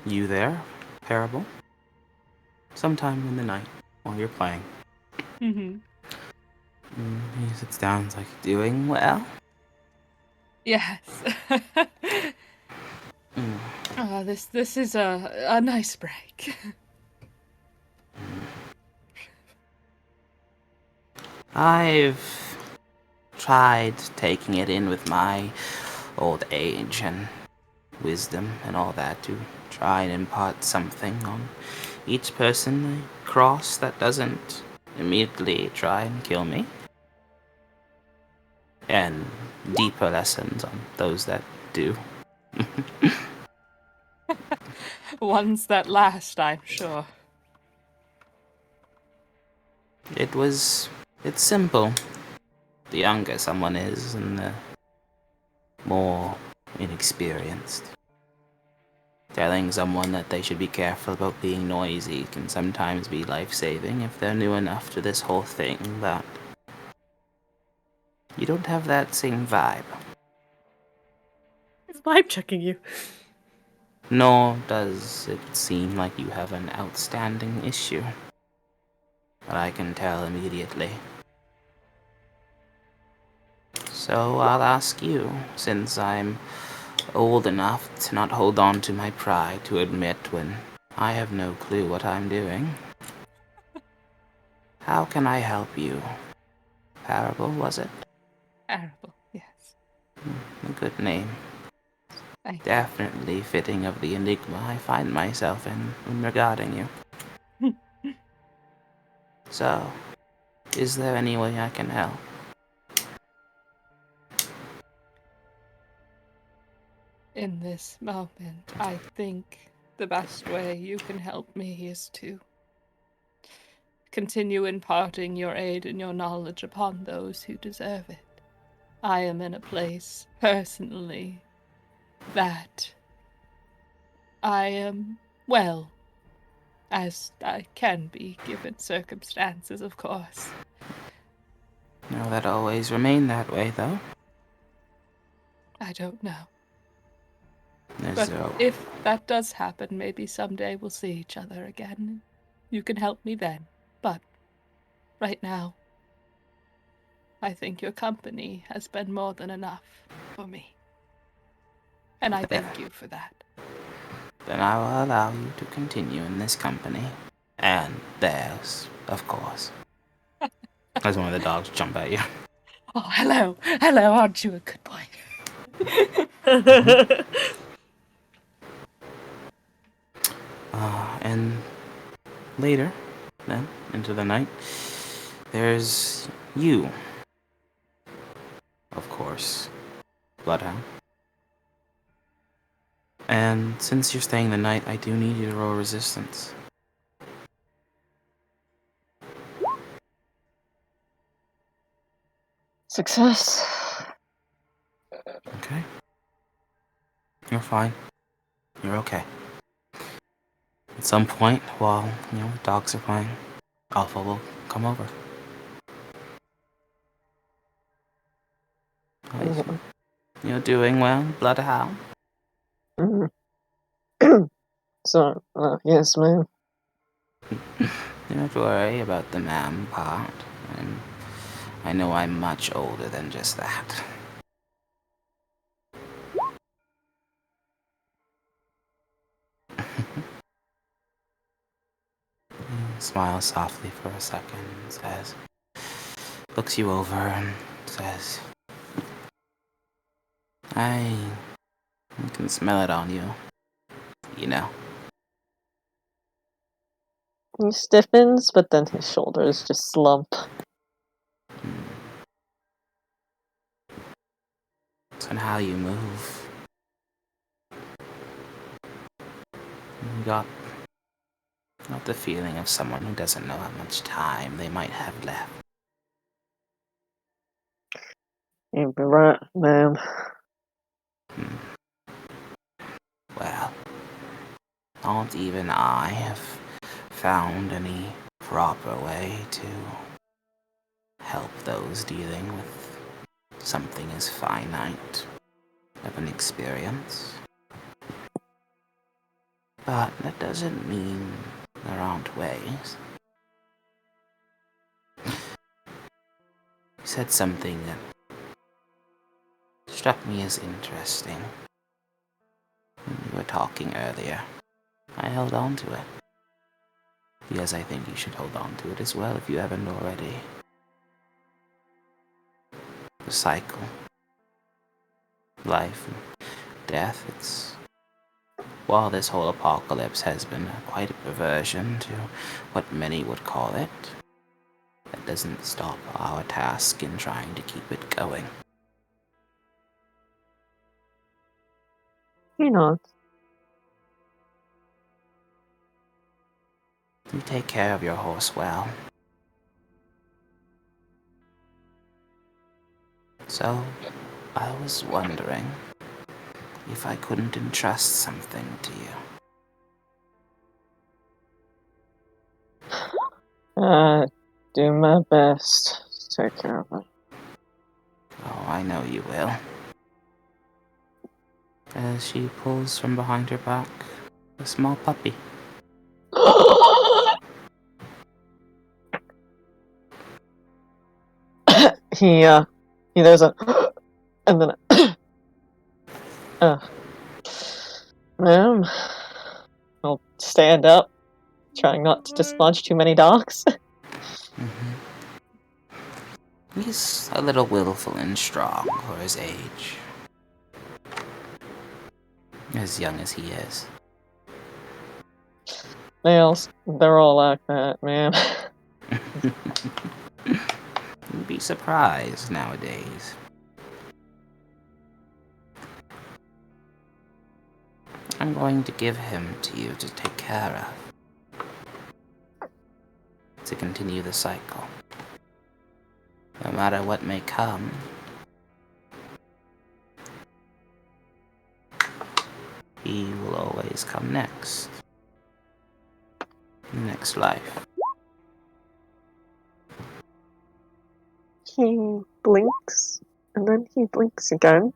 you there, Parable. Sometime in the night while you're playing. Mm-hmm. He sits down and is like, "Doing well?" Yes. This is a nice break. I've tried taking it in with my old age and wisdom and all that to try and impart something on each person I cross that doesn't immediately try and kill me. And deeper lessons on those that do. Ones that last, I'm sure. It's simple. The younger someone is, and the more inexperienced. Telling someone that they should be careful about being noisy can sometimes be life-saving if they're new enough to this whole thing, but you don't have that same vibe. He's vibe checking you. Nor does it seem like you have an outstanding issue. But I can tell immediately. So I'll ask you, since I'm old enough to not hold on to my pride to admit when I have no clue what I'm doing. How can I help you? Parable, was it? Terrible, yes. A good name. Thank you. Definitely fitting of the enigma I find myself in when regarding you. So, is there any way I can help? In this moment, I think the best way you can help me is to continue imparting your aid and your knowledge upon those who deserve it. I am in a place, personally, that I am well, as I can be given circumstances, of course. No, that always remain that way, though. I don't know. Is But there... if that does happen, maybe someday we'll see each other again. You can help me then. But right now, I think your company has been more than enough for me. And I thank you for that. Then I will allow you to continue in this company. And theirs, of course. As one of the dogs jump at you. Oh, hello. Hello, aren't you a good boy? And later, then, into the night, there's you. Of course. Bloodhound. And since you're staying the night, I do need you to roll resistance. Success. Okay? You're fine. You're okay. At some point, while, the dogs are playing, Alpha will come over. You're doing well, Bloodhound. Mm. So, yes, ma'am. You don't have to worry about the ma'am part. I know I'm much older than just that. He smiles softly for a second and says, looks you over and says, I can smell it on you. You know. He stiffens, but then his shoulders just slump. It's on how you move. You got the feeling of someone who doesn't know how much time they might have left. You'd be right, ma'am. Well, not even I have found any proper way to help those dealing with something as finite of an experience. But that doesn't mean there aren't ways. You said something that struck me as interesting. When you were talking earlier, I held on to it. Because I think you should hold on to it as well if you haven't already. The cycle. Life and death, while this whole apocalypse has been quite a perversion to what many would call it, that doesn't stop our task in trying to keep it going. He nods. You take care of your horse well. So, I was wondering if I couldn't entrust something to you. Do my best to take care of it. Oh, I know you will. As she pulls from behind her back a small puppy. he does a and then ma'am, I'll stand up, trying not to dislodge too many dogs. He's a little willful and strong for his age. As young as he is. They're all like that, ma'am. You'd be surprised nowadays. I'm going to give him to you to take care of. To continue the cycle. No matter what may come, he will always come next. Next life. He blinks, and then he blinks again.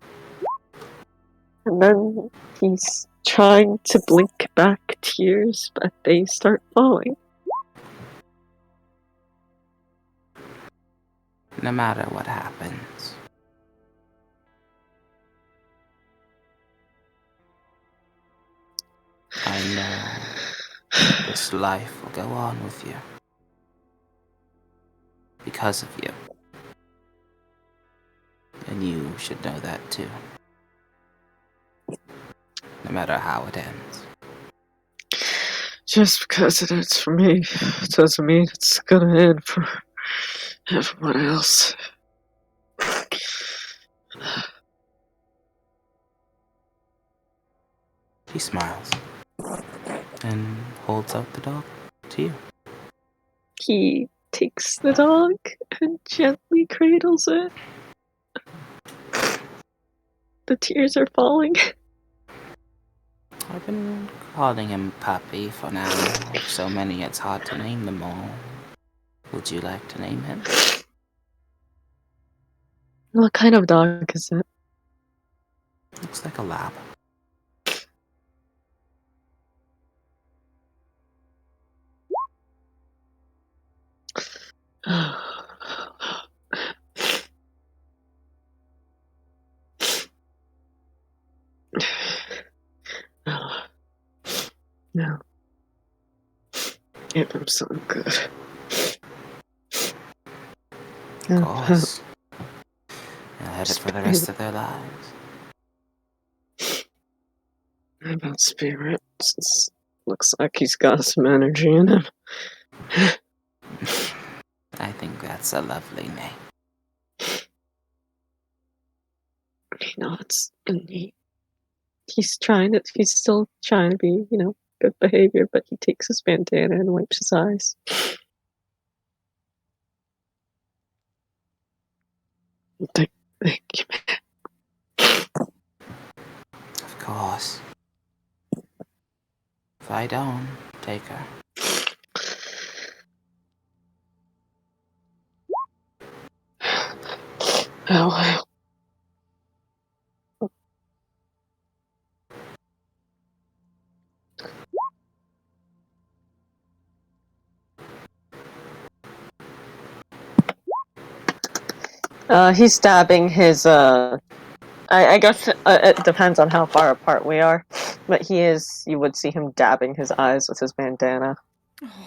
And then he's trying to blink back tears, but they start falling. No matter what happens. I know this life will go on with you. Because of you. And you should know that too. No matter how it ends. Just because it ends for me doesn't mean it's gonna end for everyone else. He smiles. And holds out the dog to you. He takes the dog and gently cradles it. The tears are falling. I've been calling him Puppy for now. So many it's hard to name them all. Would you like to name him? What kind of dog is it? Looks like a lab. No. Give him something good. Of course. They'll have it for the rest of their lives. How about Spirit? Since looks like he's got some energy in him. I think that's a lovely name. He nods and he's still trying to be, good behavior, but he takes his bandana and wipes his eyes. Thank you, man. Of course. If I don't, take her. Oh, he's stabbing his, I guess it depends on how far apart we are, but you would see him dabbing his eyes with his bandana.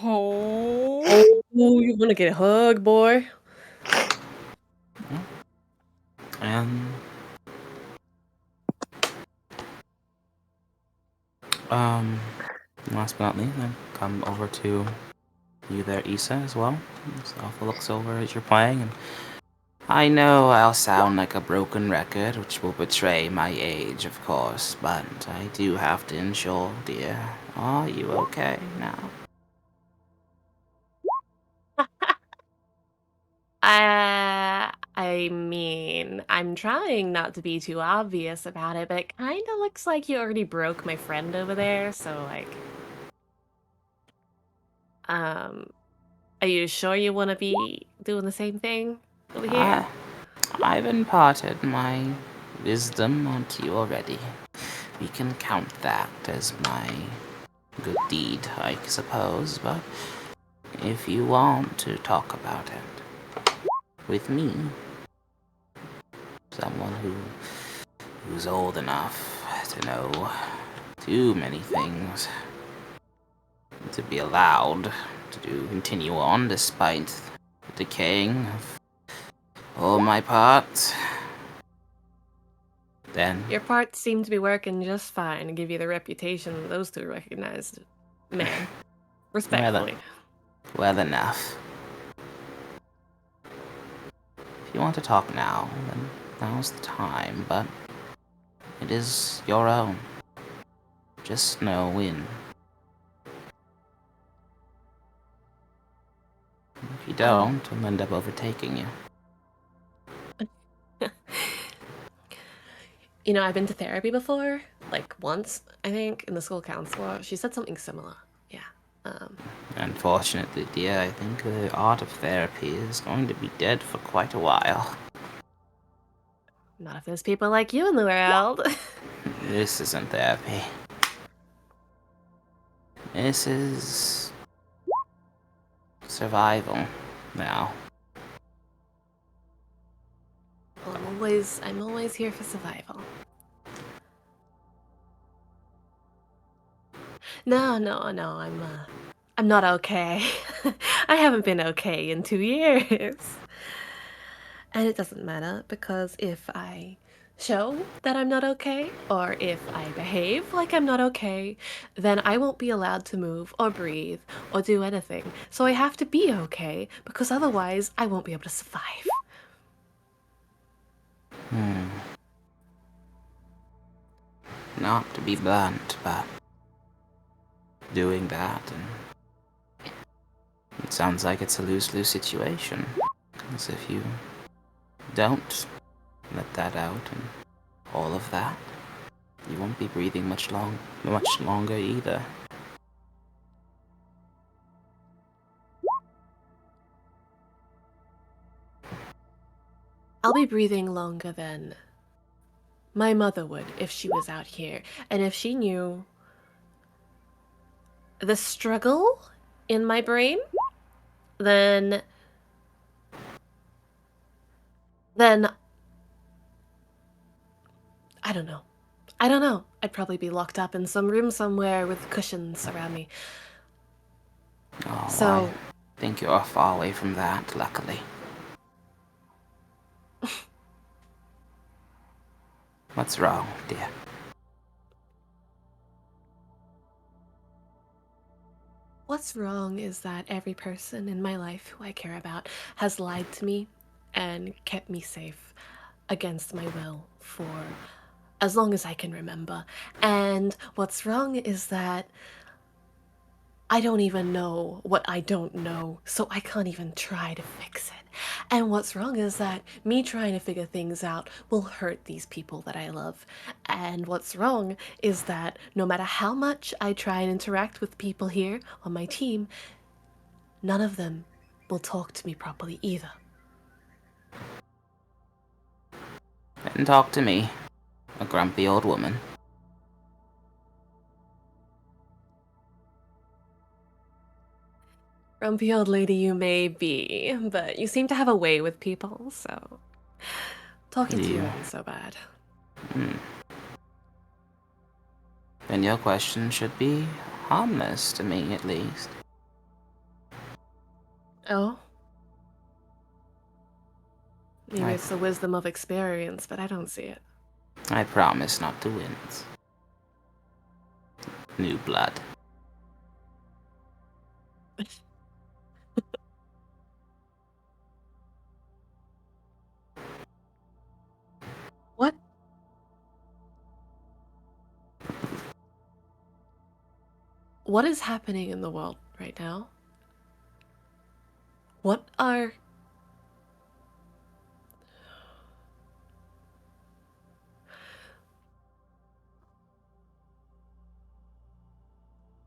Oh, you want to get a hug, boy? And last but not least, I come over to you there, Issa, as well. So Alpha looks over as you're playing, and I know I'll sound like a broken record, which will betray my age, of course, but I do have to ensure, dear. Are you okay now? I mean, I'm trying not to be too obvious about it, but it kind of looks like you already broke my friend over there, so like, um, are you sure you want to be doing the same thing over here? I've imparted my wisdom onto you already. We can count that as my good deed, I suppose, but if you want to talk about it with me, someone who's old enough to know too many things, to be allowed to continue on despite the decaying of all my parts, then Your parts seem to be working just fine and give you the reputation those two recognized. Man, respectfully. well enough. If you want to talk now, then now's the time, but it is your own. Just know when. If you don't, I'll end up overtaking you. You know, I've been to therapy before, like once, I think, in the school counselor. She said something similar. Yeah. Unfortunately, dear, I think the art of therapy is going to be dead for quite a while. Not if there's people like you in the world. This isn't therapy. This is survival now. Well, I'm always here for survival. No, I'm not okay. I haven't been okay in 2 years. And it doesn't matter because if I show that I'm not okay, or if I behave like I'm not okay, then I won't be allowed to move or breathe or do anything. So I have to be okay because otherwise I won't be able to survive. Not to be blunt, but doing that, and it sounds like it's a lose-lose situation. As if you don't let that out and all of that, you won't be breathing much longer either. I'll be breathing longer than my mother would if she was out here, and if she knew the struggle in my brain, then I don't know. I don't know. I'd probably be locked up in some room somewhere with cushions around me. Oh, So, I think you're far away from that, luckily. What's wrong, dear? what's wrong is that every person in my life who I care about has lied to me and kept me safe against my will for as long as I can remember. And what's wrong is that I don't even know what I don't know, so I can't even try to fix it. And what's wrong is that me trying to figure things out will hurt these people that I love. And what's wrong is that no matter how much I try and interact with people here on my team, none of them will talk to me properly either. And talk to me, a grumpy old woman. Grumpy old lady you may be, but you seem to have a way with people, so talking to you Yeah. isn't so bad. Then your question should be harmless to me, at least. Oh? Maybe I- it's the wisdom of experience, but I don't see it. I promise not to wince. New blood. What is happening in the world right now? What are...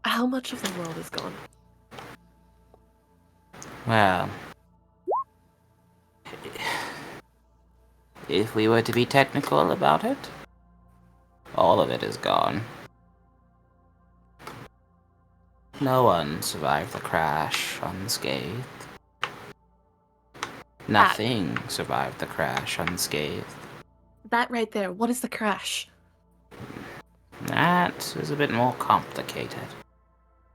How much of the world is gone? Well, if we were to be technical about it, all of it is gone. No one survived the crash unscathed. Nothing survived the crash unscathed. That right there, what is the crash? That is a bit more complicated.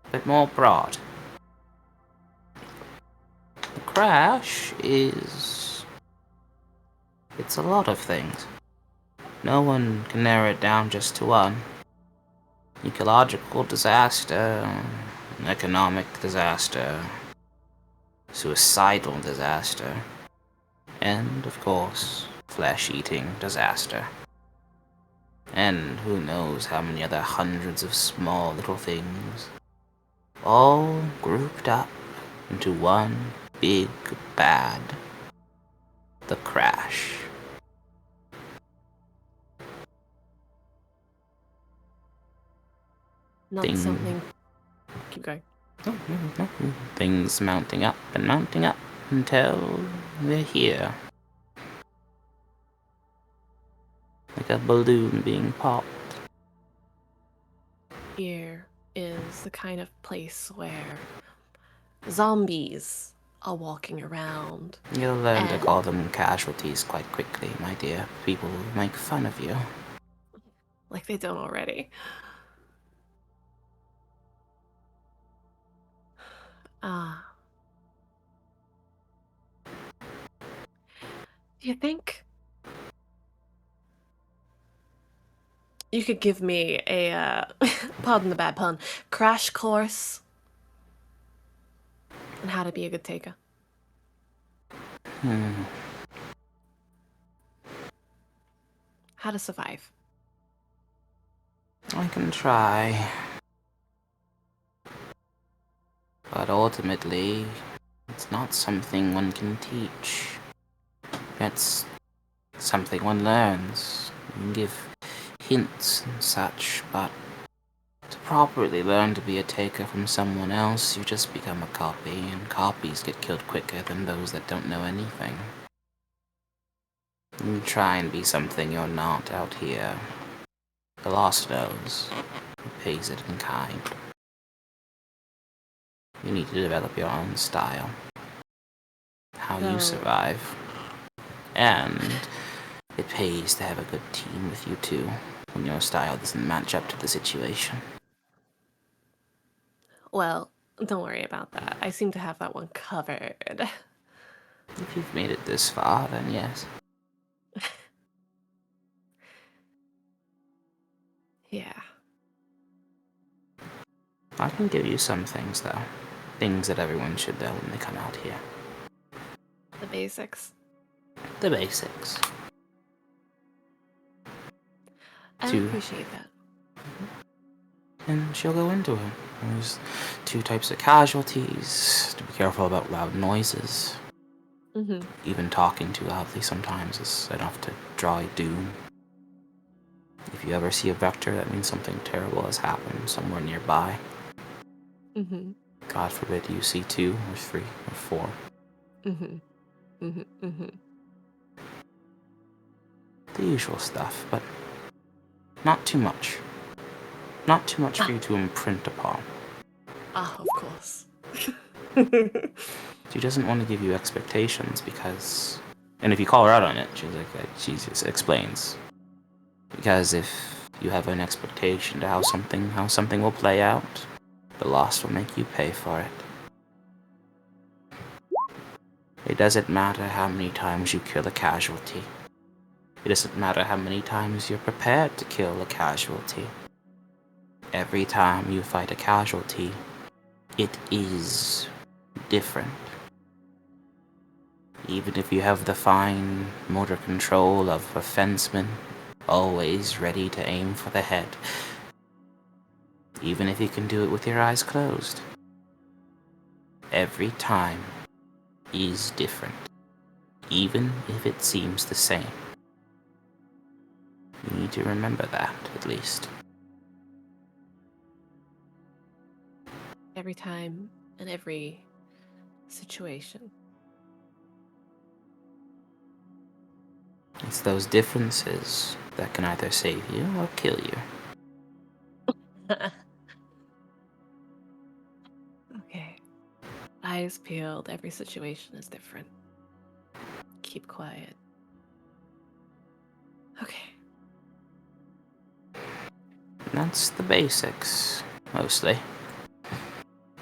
A bit more broad. The crash is... It's a lot of things. No one can narrow it down just to one. Ecological disaster, economic disaster, suicidal disaster, and, of course, flesh-eating disaster. And who knows how many other hundreds of small little things, all grouped up into one big bad. The crash. Not Ding. something... Keep going. Things mounting up and mounting up until we're here. Like a balloon being popped. Here is the kind of place where zombies are walking around. You'll learn to And- call them casualties quite quickly, my dear. People will make fun of you. Like they don't already. Ah. Do you think you could give me a, pardon the bad pun, crash course on how to be a good taker? How to survive? I can try. But ultimately, it's not something one can teach. It's something one learns. You can give hints and such, but to properly learn to be a taker from someone else, you just become a copy, and copies get killed quicker than those that don't know anything. You try and be something you're not out here. The Lost knows. Who pays it in kind. You need to develop your own style. How you So- survive. And it pays to have a good team with you too, when your style doesn't match up to the situation. Well, don't worry about that. I seem to have that one covered. If you've made it this far, then yes. Yeah. I can give you some things though. Things that everyone should know when they come out here. The basics. The basics. I To- appreciate that. And she'll go into it. There's 2 types of casualties. To be careful about loud noises. Mm-hmm. Even talking too loudly sometimes is enough to draw a doom. If you ever see a vector, that means something terrible has happened somewhere nearby. Mm-hmm. God forbid you see 2 or 3 or 4. Mm-hmm. Mm-hmm. Mm-hmm. The usual stuff, but not too much. Not too much for you to imprint upon. Ah, of course. She doesn't want to give you expectations because... And if you call her out on it, she just explains. Because if you have an expectation to how something will play out, the loss will make you pay for it. It doesn't matter how many times you kill a casualty. It doesn't matter how many times you're prepared to kill a casualty. Every time you fight a casualty, it is different. Even if you have the fine motor control of a fenceman, always ready to aim for the head, Even if you can do it with your eyes closed. Every time is different, even if it seems the same. You need to remember that, at least. Every time and every situation. It's those differences that can either save you or kill you. Okay. Eyes peeled, every situation is different. Keep quiet. Okay. That's the basics, mostly.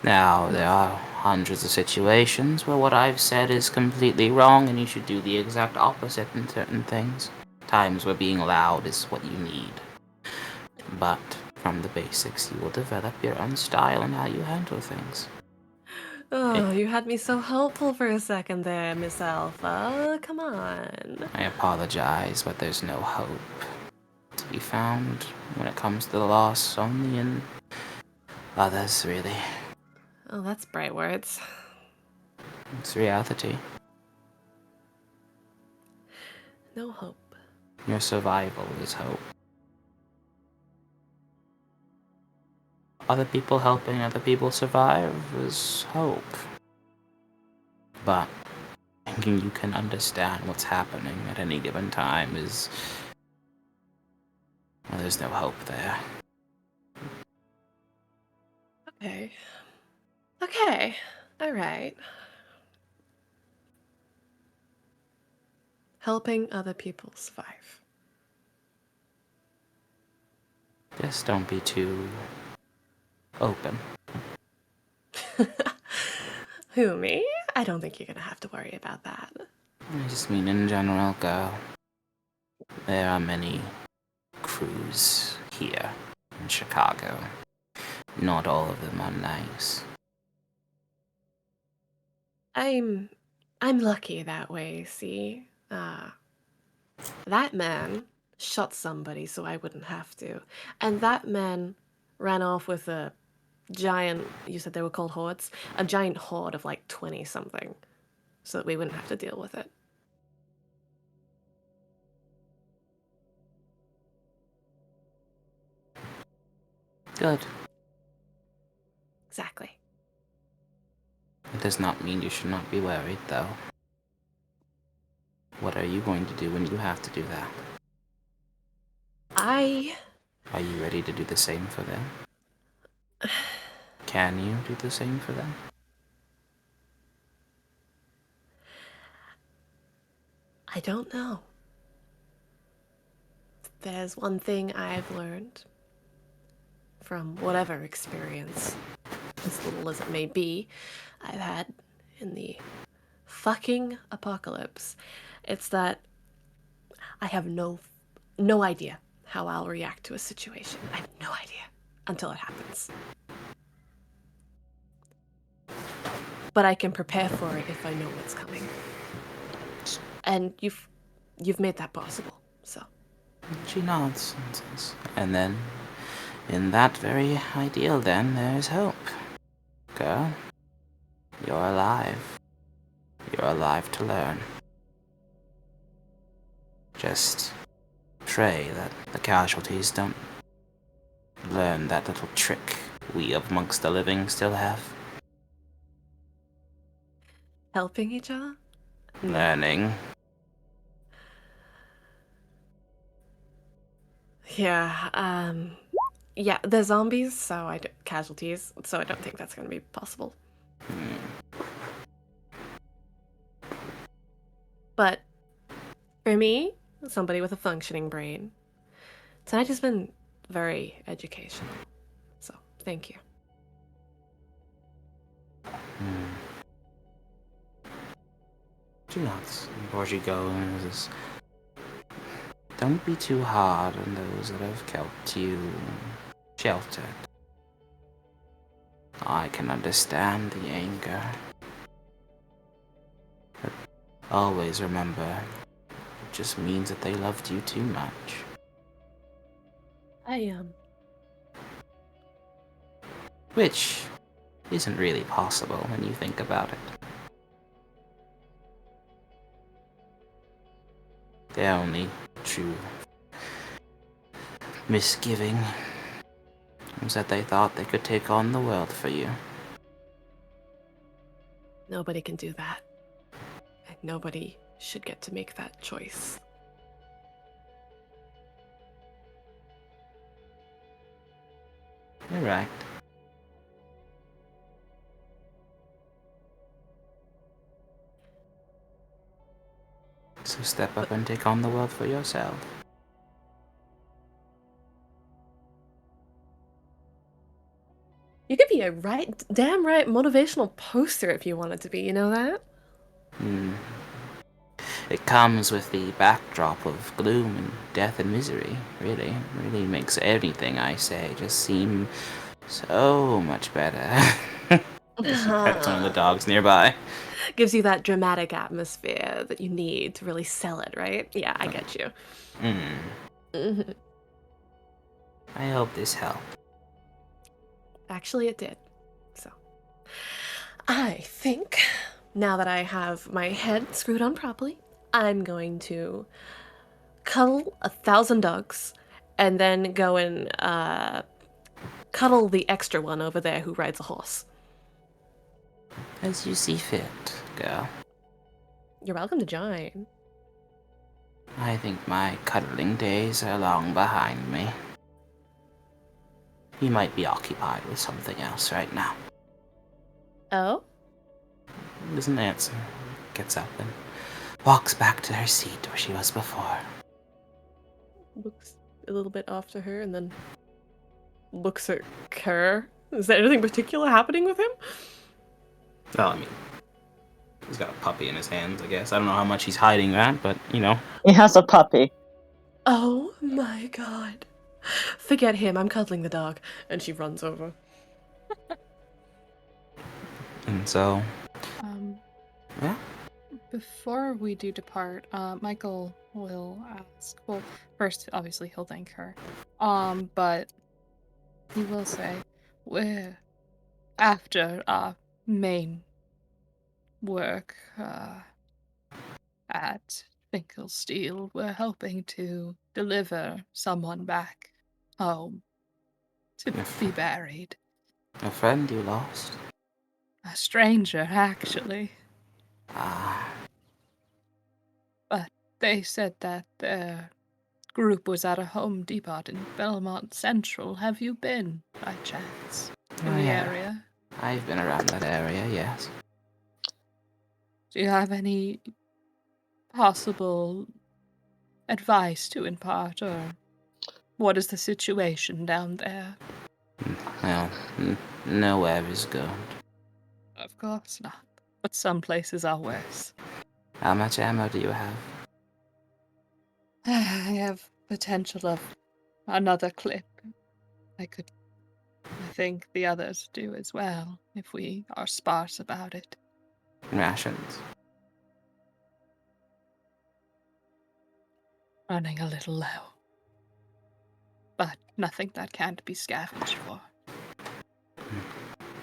Now, there are hundreds of situations where what I've said is completely wrong and you should do the exact opposite in certain things. Times where being loud is what you need. But from the basics, you will develop your own style and how you handle things. Oh, you had me so hopeful for a second there, Miss Alpha. Come on. I apologize, but there's no hope to be found when it comes to the loss, only in others, really. Oh, that's bright words. It's reality. No hope. Your survival is hope. Other people helping other people survive is hope. But thinking you can understand what's happening at any given time is... well, there's no hope there. Okay. Okay. All right. Helping other people survive. Just don't be too open. Who, me? I don't think you're gonna have to worry about that. I just mean in general, girl. There are many crews here in Chicago. Not all of them are nice. I'm lucky that way, see? That man shot somebody so I wouldn't have to. And that man ran off with a giant, you said they were called hordes? A giant horde of like 20 something. So that we wouldn't have to deal with it. Good. Exactly. It does not mean you should not be worried, though. What are you going to do when you have to do that? Are you ready to do the same for them? Can you do the same for them? I don't know. There's one thing I've learned from whatever experience, as little as it may be, I've had in the fucking apocalypse. It's that I have no idea how I'll react to a situation. I have no idea until it happens. But I can prepare for it if I know what's coming. And you've made that possible, so. She nods and says, and then, in that very ideal then, there's hope. Girl, you're alive. You're alive to learn. Just pray that the casualties don't learn that little trick we amongst the living still have. Helping each other? Learning. Yeah, yeah, they're zombies, so casualties, so I don't think that's gonna be possible. But for me, somebody with a functioning brain, tonight has been very educational. So, thank you. Do not, before she goes, don't be too hard on those that have kept you sheltered. I can understand the anger. But always remember, it just means that they loved you too much. Which isn't really possible when you think about it. The only true misgiving was that they thought they could take on the world for you. Nobody can do that. And nobody should get to make that choice. You're right. So step up and take on the world for yourself. You could be a damn right motivational poster if you wanted to be, you know that? It comes with the backdrop of gloom and death and misery, really. Really makes anything I say just seem so much better. Just pet one of the dogs nearby. Gives you that dramatic atmosphere that you need to really sell it, right? Yeah, I get you. Mhm. I hope this helped. Actually, it did. So, I think now that I have my head screwed on properly, I'm going to cuddle 1,000 dogs and then go and cuddle the extra one over there who rides a horse. As you see fit, girl. You're welcome to join. I think my cuddling days are long behind me. You might be occupied with something else right now. Oh? Doesn't answer. Gets up and walks back to her seat where she was before. Looks a little bit off to her and then looks at her. Is there anything particular happening with him? Well, I mean, he's got a puppy in his hands, I guess. I don't know how much he's hiding that, but, you know. He has a puppy. Oh my god. Forget him, I'm cuddling the dog. And she runs over. And so, yeah. Before we do depart, Michael will ask. Well, first, obviously, he'll thank her. But he will say, "We're after our main work at Finkelsteel. We're hoping to deliver someone back home to be buried. A friend you lost? A stranger, actually. Ah, But they said that their group was at a Home Depot in Belmont Central. Have you been, by chance, in the yeah. area? I've been around that area, yes. Do you have any possible advice to impart, or what is the situation down there? Well, nowhere is good. Of course not. But some places are worse. How much ammo do you have? I have potential of another clip. I think the others do as well, if we are sparse about it. Rations. Running a little low. But nothing that can't be scavenged for.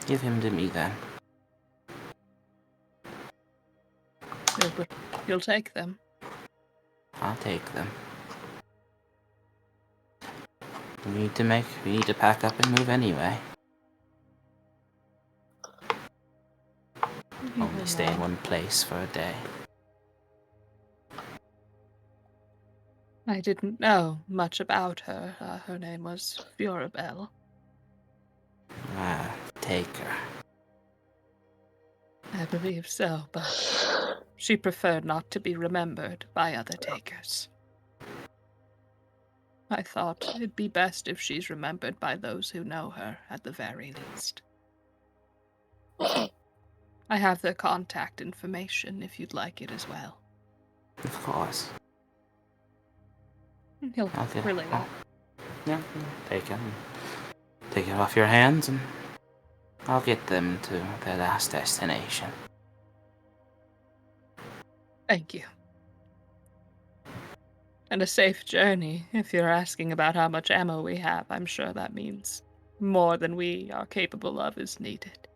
Give him to me then. You'll take them. I'll take them. We need to pack up and move anyway. Only stay in one place for a day. I didn't know much about her. Her name was Fiorabelle. Take her. I believe so, but she preferred not to be remembered by other takers. I thought it'd be best if she's remembered by those who know her, at the very least. I have their contact information if you'd like it as well. Of course. He'll relay that. Yeah, take him. Take it off your hands and I'll get them to their last destination. Thank you. And a safe journey. If you're asking about how much ammo we have, I'm sure that means more than we are capable of is needed.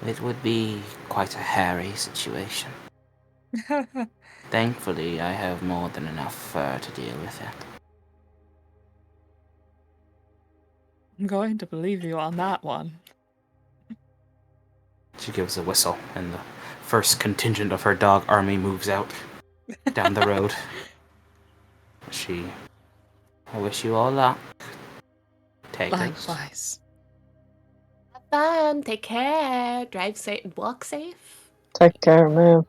It would be quite a hairy situation. Thankfully, I have more than enough fur to deal with it. I'm going to believe you on that one. She gives a whistle, and the first contingent of her dog army moves out down the road. I wish you all luck. Take us. Likewise. Have fun. Take care. Drive safe. Walk safe. Take care, man.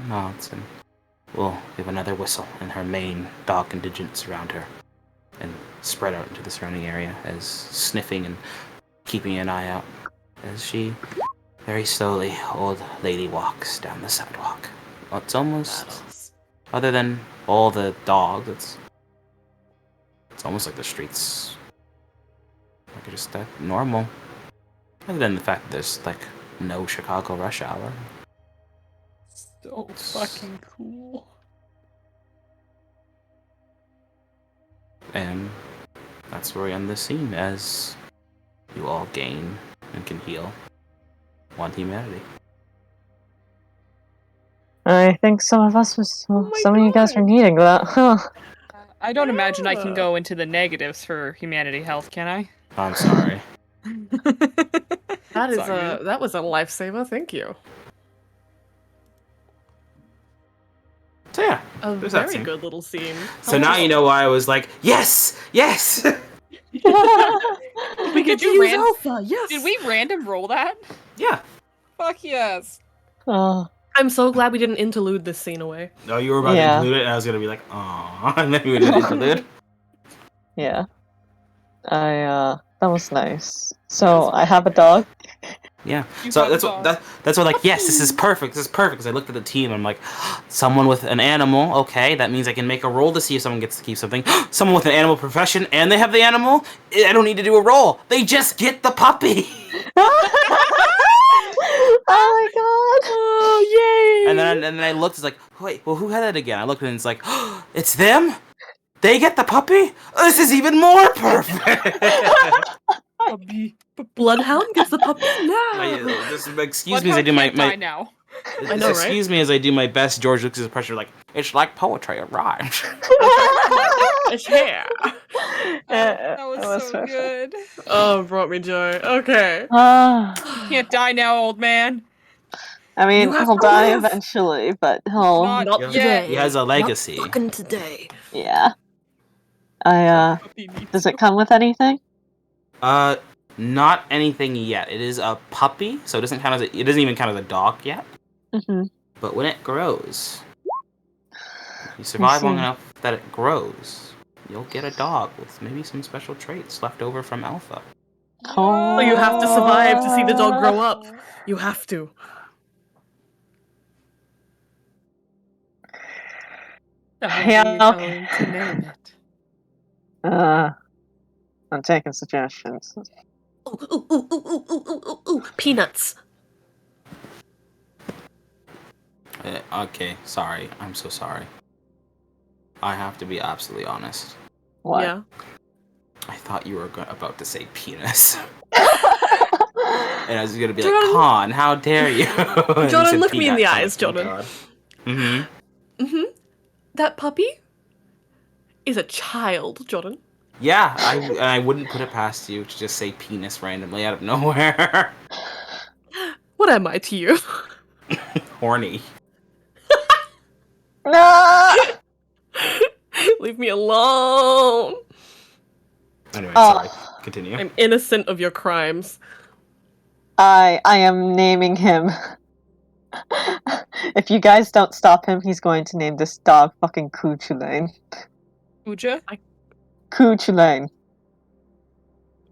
Nods and will give another whistle, and her main dog contingent surround her and spread out into the surrounding area as sniffing and keeping an eye out as she very slowly, old lady walks down the sidewalk. It's almost, other than all the dogs, it's almost like the streets like just normal. Other than the fact that there's like no Chicago rush hour. So fucking cool. And that's where we end this scene, as you all gain and can heal one humanity. I think some of us was my some of you guys are God. needing that. Huh. I don't imagine I can Yeah. go into the negatives for humanity health, can I? I'm sorry. That is It's all good. that was a lifesaver. Thank you. So yeah. A There's that very scene. good little scene. So now you know why I was like, yes, yes. we Did get to you use ran- Alpha. Yes. Did we random roll that? Yeah. Fuck yes. Oh, I'm so glad we didn't interlude this scene away. No, you were about Yeah. to include it, and I was gonna be like, aw, and then we would interlude. yeah. That was nice. So I have a dog. Yeah. You So have that's a what dog. that's what like, yes, this is perfect. This is perfect. Because I looked at the team, and I'm like, someone with an animal. Okay, that means I can make a roll to see if someone gets to keep something. Someone with an animal profession, and they have the animal. I don't need to do a roll. They just get the puppy. Oh my god! Oh yay! And then I looked. It's like, wait, well, who had it again? I looked and it's like, it's them. They get the puppy. This is even more perfect. Bloodhound gets the puppy now. Just excuse me as I do my die now. I know, right? excuse me as I do my best George Lucas impression. Like, it's like poetry. It rhymes. Yeah. That was so perfect. good. Oh, brought me joy. Okay. Can't die now, old man. I mean, You have he'll to die live. eventually, but he'll. Not Not Yeah. today. He has a legacy. Not fucking today. Yeah. Puppy needs Does it come with anything? Not anything yet. It is a puppy, so it doesn't count as it doesn't even count as a dog yet. Mm-hmm. But when it grows, you survive long see. enough that it grows, you'll get a dog with maybe some special traits left over from Alpha. Oh, you have to survive to see the dog grow up. You have to. Yeah. How are you going to name it? I'm taking suggestions. Ooh, ooh, ooh, ooh, ooh, ooh, ooh, ooh, ooh. Peanuts. Okay, sorry. I'm so sorry. I have to be absolutely honest. What? Yeah. I thought you were about to say penis. And I was gonna be like, Jordan- Con, how dare you? And you Jordan, said look me in the peanuts. eyes, Jordan. Mm-hmm. Mm-hmm. That puppy is a child, Jordan. Yeah, I wouldn't put it past you to just say penis randomly out of nowhere. What am I to you? Horny. No! Leave me alone. Anyway, Oh. sorry. Continue. I'm innocent of your crimes. I am naming him. If you guys don't stop him, he's going to name this dog fucking Kuchulain. Uja? Kuchulain.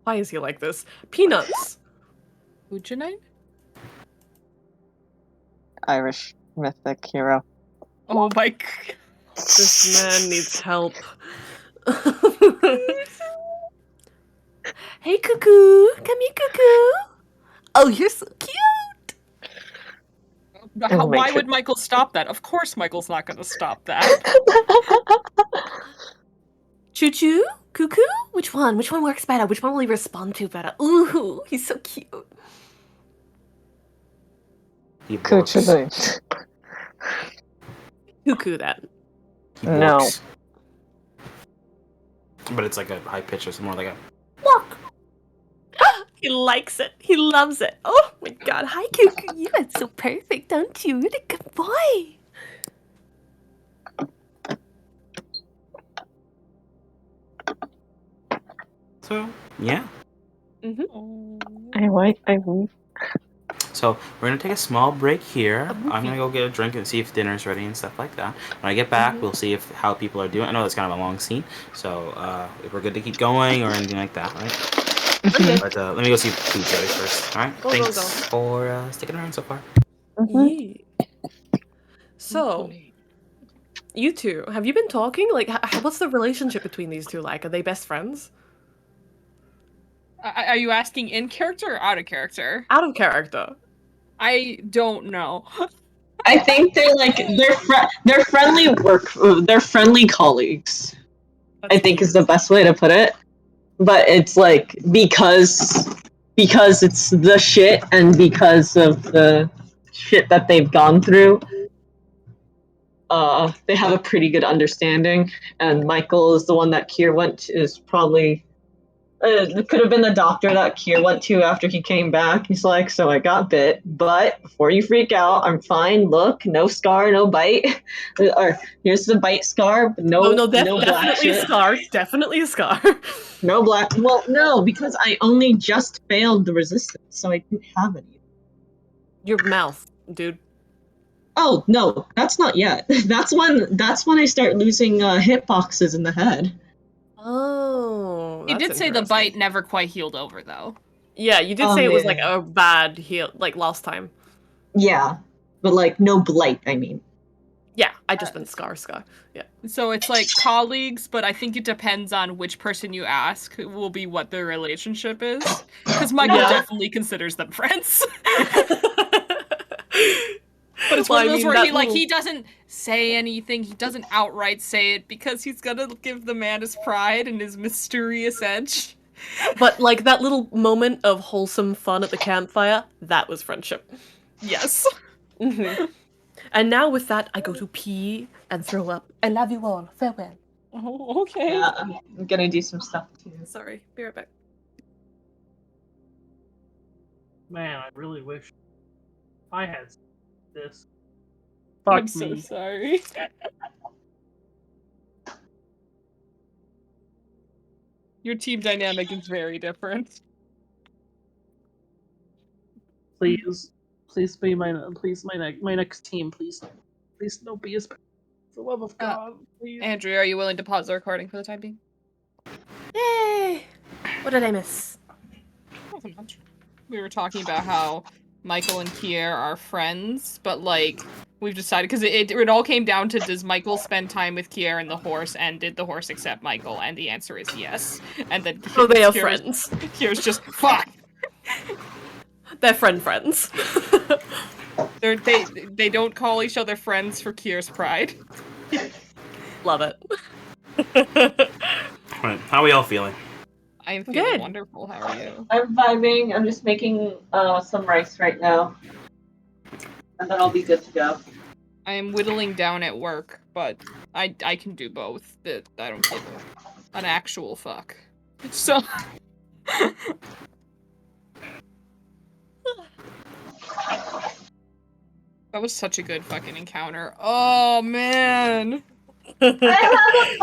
Why is he like this? Peanuts. Uja name? Irish mythic hero. Oh my god. This man needs help. Hey, Cuckoo. Come here, Cuckoo. Oh, you're so cute. It'll make Why sure- would Michael stop that? Of course Michael's not going to stop that. Choo choo? Cuckoo? Which one? Which one works better? Which one will he respond to better? Ooh, he's so cute. He Coochie borks. thing. Cuckoo then. He No. borks. But it's like a high pitch, it's more like a. Walk. He likes it. He loves it. Oh my god. Hi, Cuckoo. You are so perfect, don't you? You're a good boy. So, yeah. So, we're gonna take a small break here. I'm gonna go get a drink and see if dinner's ready and stuff like that. When I get back, we'll see how people are doing. I know that's kind of a long scene, so if we're good to keep going or anything like that, right? Okay. But let me go see if food's ready first. Alright, Go, thanks go. for sticking around so far. Yeah. So, you two, have you been talking? Like, what's the relationship between these two like? Are they best friends? Are you asking in character or out of character? Out of character. I don't know. I think they're friendly they're friendly colleagues. I think is the best way to put it. But it's like because it's the shit and because of the shit that they've gone through, they have a pretty good understanding. And Michael is the one that Kier is probably it could have been the doctor that Kier went to after he came back. He's like, so I got bit, but before you freak out, I'm fine. Look, no scar, no bite. Or here's the bite scar, but no black definitely a shit. scar. Definitely a scar. No black. Well, no, because I only just failed the resistance, so I didn't have any. Your mouth, dude. Oh no, that's not yet. That's when I start losing hitboxes in the head. Oh, You that's did say the interesting. bite never quite healed over, though. Yeah, you did Oh, say it was like yeah. a bad heal, like last time. Yeah, but like no blight. I mean. Yeah, I just meant scar. Yeah. So it's like colleagues, but I think it depends on which person you ask will be what their relationship is. Because Michael Yeah. definitely considers them friends. But it's Well, one of I those mean, where that little- he doesn't say anything, he doesn't outright say it because he's gonna give the man his pride and his mysterious edge. But like that little moment of wholesome fun at the campfire, that was friendship. Yes. Mhm. And now with that, I go to pee and throw up. I love you all. Farewell. Oh, okay. Yeah, I'm gonna do some stuff too. Sorry. Be right back. Man, I really wish I had this. I'm Fuck so me. sorry. Your team dynamic is very different. Please be my next team. Please no be as. For the love of God, please. Andrew, are you willing to pause the recording for the time being? Yay! What did I miss? Nothing much. We were talking about how Michael and Kier are friends, but like we've decided because it all came down to does Michael spend time with Kier and the horse, and did the horse accept Michael? And the answer is yes. And then Oh, they are Kier's- friends. Kier's just fuck. They're friends. They don't call each other friends for Kier's pride. Love it. Alright, how are we all feeling? I am feeling Good. wonderful. How are you? I'm vibing. I'm just making some rice right now, and then I'll be good to go. I am whittling down at work, but I can do both. I don't give an actual fuck. So. That was such a good fucking encounter. Oh man. I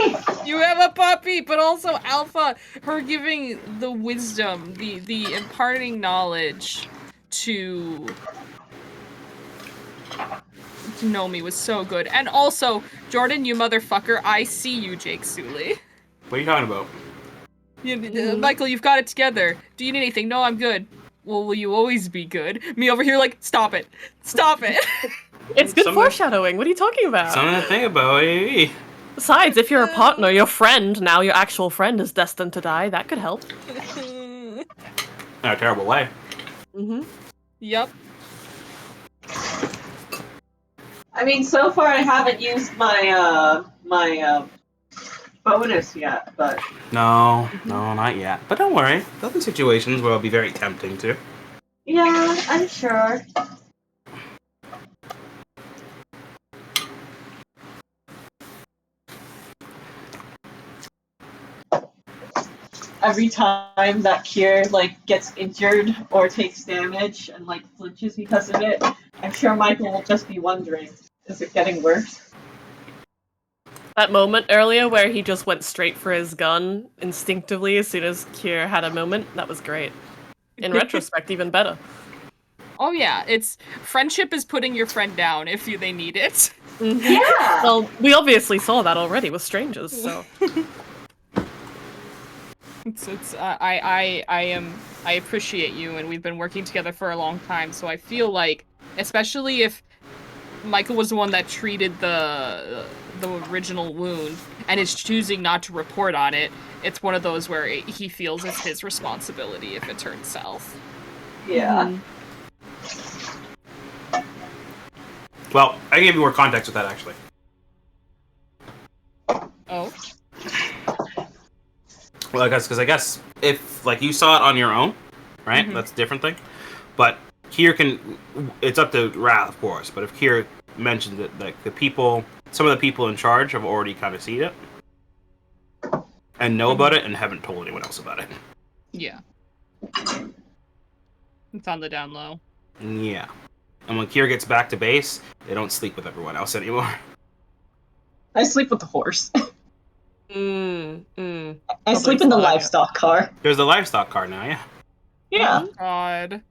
have a puppy. You have a puppy, but also Alpha, her giving the wisdom, the imparting knowledge to Nomi was so good. And also, Jordan, you motherfucker, I see you, Jake Sully. What are you talking about? Michael, you've got it together. Do you need anything? No, I'm good. Well, will you always be good? Me over here like, stop it. Stop it. It's good Something- foreshadowing. What are you talking about? Something to think about. Hey. Besides, if you're a partner, your friend, now your actual friend is destined to die. That could help. In a terrible way. Mm-hmm. Yep. I mean, so far I haven't used my bonus yet, but No, not yet. But don't worry. There'll be situations where it'll be very tempting to. yeah, I'm sure. Every time that Kier gets injured or takes damage and flinches because of it, I'm sure Michael will just be wondering, is it getting worse? That moment earlier where he just went straight for his gun instinctively as soon as Kier had a moment, that was great. In retrospect, even better. Oh yeah, it's friendship is putting your friend down if they need it. Yeah. Well, we obviously saw that already with strangers, so. I appreciate you, and we've been working together for a long time, so I feel like, especially if Michael was the one that treated the original wound and is choosing not to report on it, it's one of those where he feels it's his responsibility if it turns south. Yeah. Well, I can give you more context with that, actually. Oh. Well, I guess if you saw it on your own, right? Mhm. That's a different thing. But Kier it's up to Wrath, of course. But if Kier mentioned that, some of the people in charge have already kind of seen it and know about it and haven't told anyone else about it. Yeah. It's on the down low. Yeah. And when Kier gets back to base, they don't sleep with everyone else anymore. I sleep with the horse. I I sleep in the livestock car. There's the livestock car now, yeah. Yeah. Oh, God.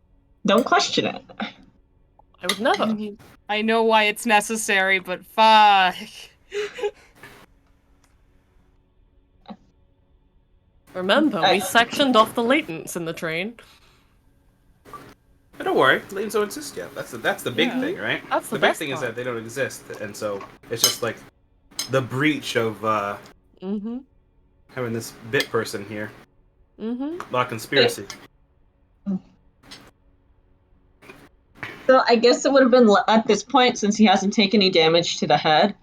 Don't question it. I would never. I know why it's necessary, but fuck. Remember, we sectioned off the latents in the train. But don't worry, latents don't exist yet. That's the big thing, right? That's the big best thing is part. that they don't exist, and so it's just the breach of having this bit person here. A lot of conspiracy. So I guess it would have been at this point, since he hasn't taken any damage to the head,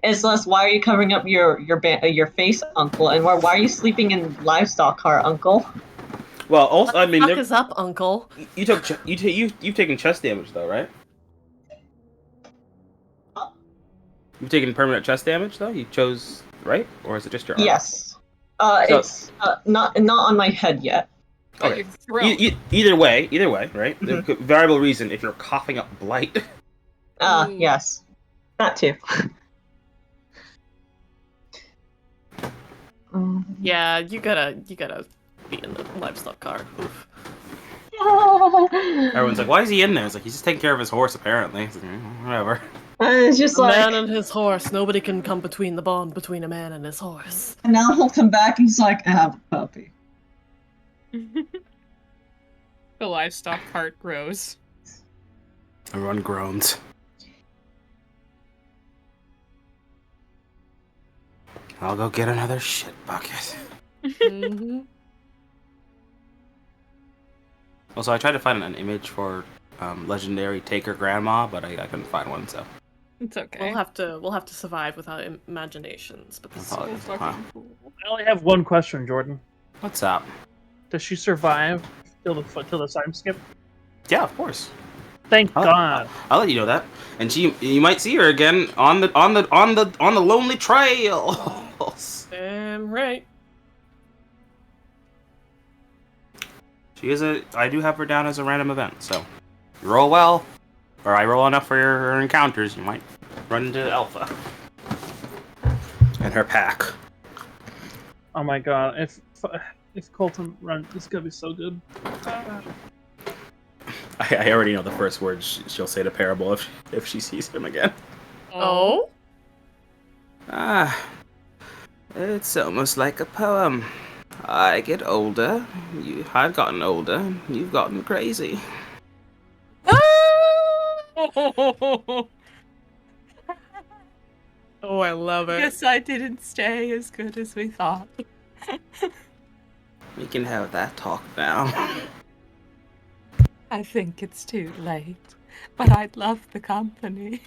is less. Why are you covering up your face, Uncle? And why are you sleeping in livestock car, Uncle? Well, also, I mean, What the fuck is up, Uncle? you've taken chest damage though, right? You've taken permanent chest damage though. You chose right, or is it just your arm? Yes. It's not on my head yet. Okay. Either way, right? Mhm. The variable reason if you're coughing up blight. Yes. That too. Yeah, you gotta be in the livestock car. Oof. Everyone's like, why is he in there? It's like, he's just taking care of his horse, apparently. It's like, whatever. It's just A like, man and his horse. Nobody can come between the bond between a man and his horse. and now he'll come back and he's like, I have a puppy. The livestock cart grows. Everyone groans. I'll go get another shit bucket. Also, I tried to find an image for legendary Taker Grandma, but I couldn't find one, so. It's okay. We'll have to survive without imaginations, but this is Apologies. so Huh. fucking cool. I only have one question, Jordan. What's up? Does she survive till the time skip? Yeah, of course. Thank God. I'll let you know that. And you might see her again on the lonely trails. Damn right. I do have her down as a random event, so you roll well, or I roll enough for her encounters, you might run into Alpha and her pack. Oh my God. If Colton runs, it's gonna be so good. I already know the first words she'll say to Parable if she sees him again. Oh? It's almost like a poem. I get older, I've gotten older, you've gotten crazy. Oh, I love it. Guess I didn't stay as good as we thought. We can have that talk now. I think it's too late, but I'd love the company.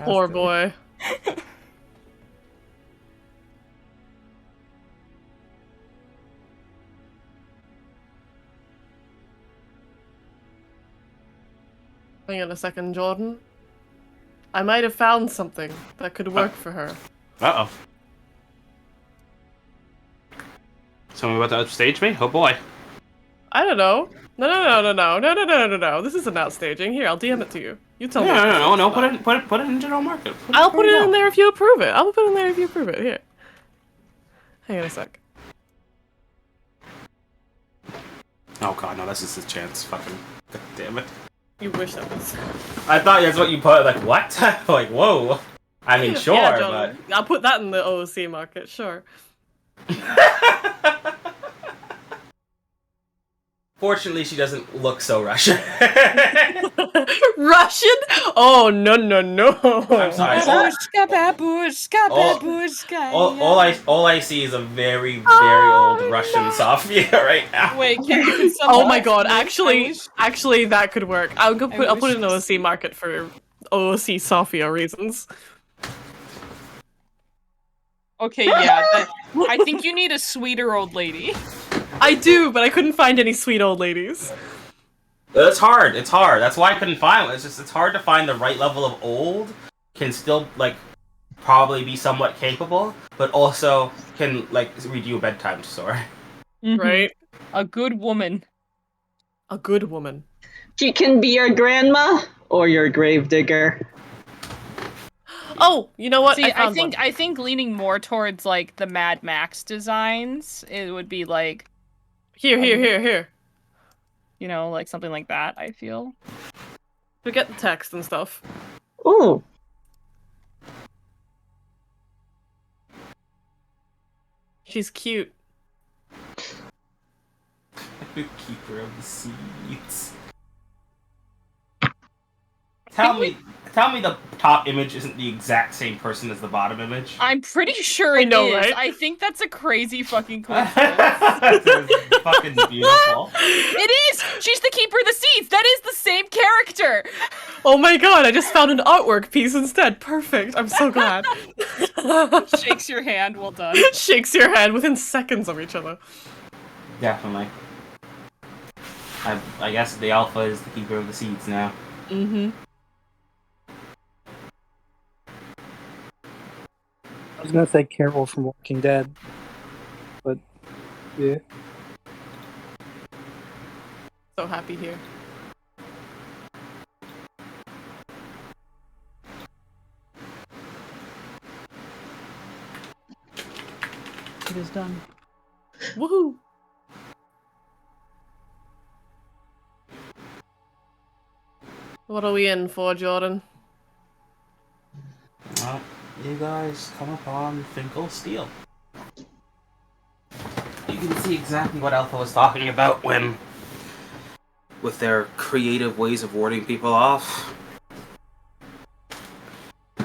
Poor boy. Hang on a second, Jordan. I might have found something that could work for her. Uh-oh. Someone about to upstage me? Oh boy. I don't know. No. This isn't outstaging. Here, I'll DM it to you. You tell me. No. Put it in general market. I'll put it in there if you approve it. I'll put it in there if you approve it. Here. Hang on a sec. Oh god, no, this is his chance. Fucking god damn it. You wish that was. I thought that's what you put. Like what? Like whoa. I mean, sure, Yeah, but Jordan. I'll put that in the OOC market. Sure. fortunately, she doesn't look so Russian. Russian? Oh no. I'm sorry. All I see is a very old Russian Sophia right now. Wait, can you put some Oh my else? god, I actually that could work. I'll put wish it in OOC market for OOC Sophia reasons. Okay, yeah. I think you need a sweeter old lady. I do, but I couldn't find any sweet old ladies. It's hard. That's why I couldn't find one. It's hard to find the right level of old. Can still like probably be somewhat capable, but also can like read you a bedtime story. Right? A good woman. A good woman. She can be your grandma or your gravedigger. Oh, you know what? See, I found think one. leaning more towards like the Mad Max designs, it would be like Here. you know, like something like that, I feel. Forget the text and stuff. Ooh. She's cute. Keeper of the Seeds. Tell me the top image isn't the exact same person as the bottom image. I'm pretty sure I it know, is. right? I think that's a crazy fucking coincidence. It's fucking beautiful. It is! She's the Keeper of the Seeds! That is the same character! Oh my god, I just found an artwork piece instead. Perfect. I'm so glad. Shakes your hand, well done. Shakes your hand within seconds of each other. Definitely. I guess the alpha is the Keeper of the Seeds now. Mm-hmm. I was gonna say Carol from Walking Dead, but yeah. So happy here. It is done. Woohoo! What are we in for, Jordan? Well, you guys come upon Finkel Steel. You can see exactly what Alpha was talking about when, with their creative ways of warding people off.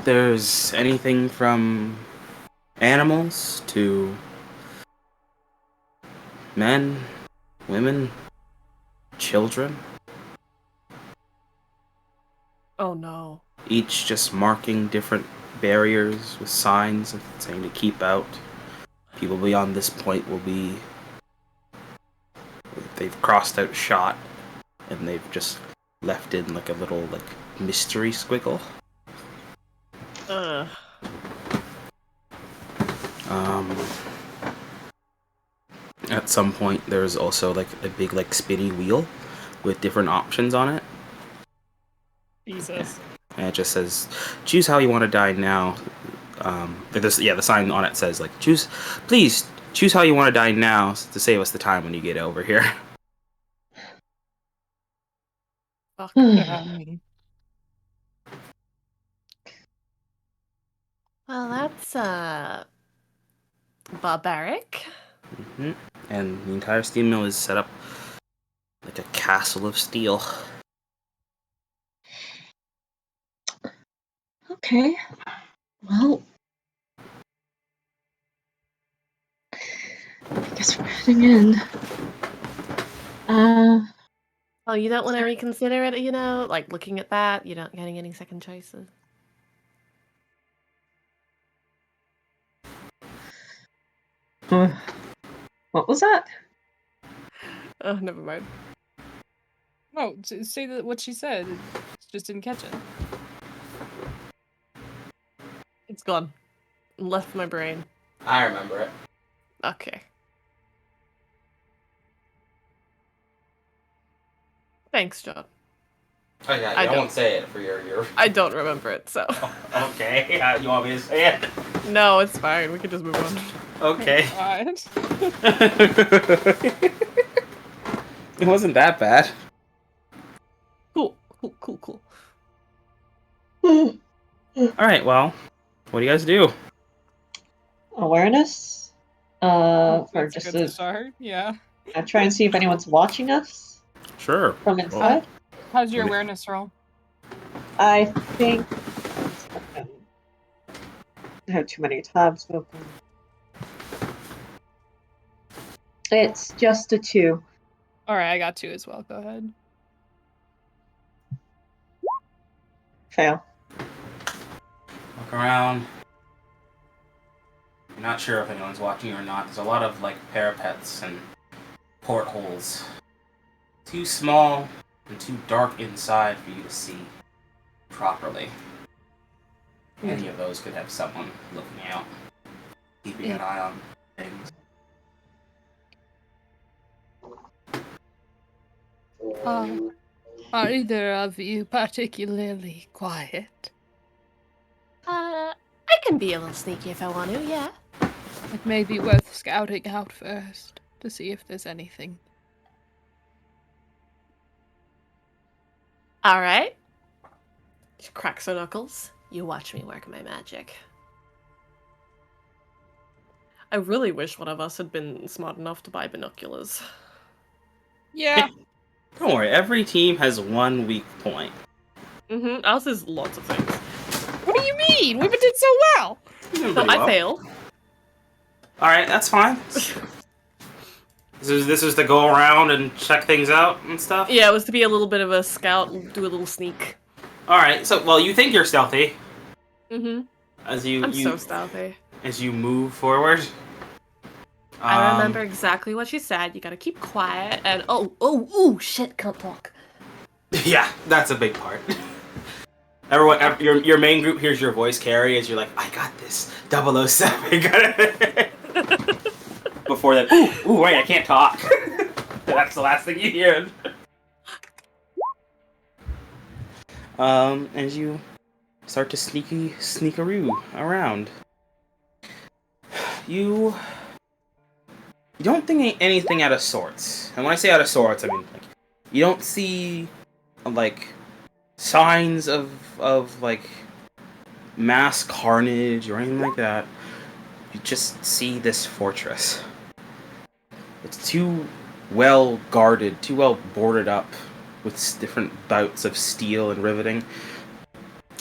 There's anything from animals to men, women, children, Oh no. each just marking different barriers with signs saying to keep out. People beyond this point will be... They've crossed out shot, and they've just left in like a little like mystery squiggle. At some point, there's also like a big like spinny wheel with different options on it. Jesus. And it just says, choose how you want to die now. The sign on it says, like, please choose how you want to die now to save us the time when you get over here. Fuck. Well, that's barbaric. Mm-hmm. And the entire steel mill is set up like a castle of steel. Okay. Well, I guess we're heading in. Oh, you don't want to reconsider it, you know? Like, looking at that, you're not getting any second choices. What was that? Oh, never mind. No, say what she said. Just didn't catch it. It's gone. Left my brain. I remember it. Okay. Thanks, John. Oh yeah, I I don't- won't say it for your. I don't remember it, so. Okay, you want me to say it? No, it's fine. We can just move on. Okay. God. It wasn't that bad. Cool, cool, cool, cool. All right, well, what do you guys do? Awareness? Or That's a just good start. Yeah. try and see if anyone's watching us Sure. from inside. How's your Okay. awareness roll? I think. I have too many tabs open. It's just a 2. All right, I got 2 as well. Go ahead. Fail. Look around. You're not sure if anyone's watching or not. There's a lot of like parapets and portholes. Too small and too dark inside for you to see properly. Any of those could have someone looking out, keeping an eye on things. Are either of you particularly quiet? I can be a little sneaky if I want to, yeah. It may be worth scouting out first to see if there's anything. Alright. She cracks her knuckles. You watch me work my magic. I really wish one of us had been smart enough to buy binoculars. Yeah. Don't worry, every team has one weak point. Mm-hmm. Ours is lots of things. What do you mean? We did so well. No, I fail. Alright, that's fine. This is to go around and check things out and stuff? Yeah, it was to be a little bit of a scout and do a little sneak. Alright, so, well, you think you're stealthy. Mm-hmm. As you, I'm so stealthy. As you move forward. I remember exactly what she said. You gotta keep quiet and oh, shit, can't talk. Yeah, that's a big part. Everyone, your main group hears your voice carry as you're like, I got this, 007. Before that, ooh, wait, I can't talk. That's the last thing you hear. As you start to sneakaroo around, you don't think anything out of sorts. And when I say out of sorts, I mean like you don't see like signs of like mass carnage or anything like that. You just see this fortress. It's too well guarded, too well boarded up with different bouts of steel and riveting.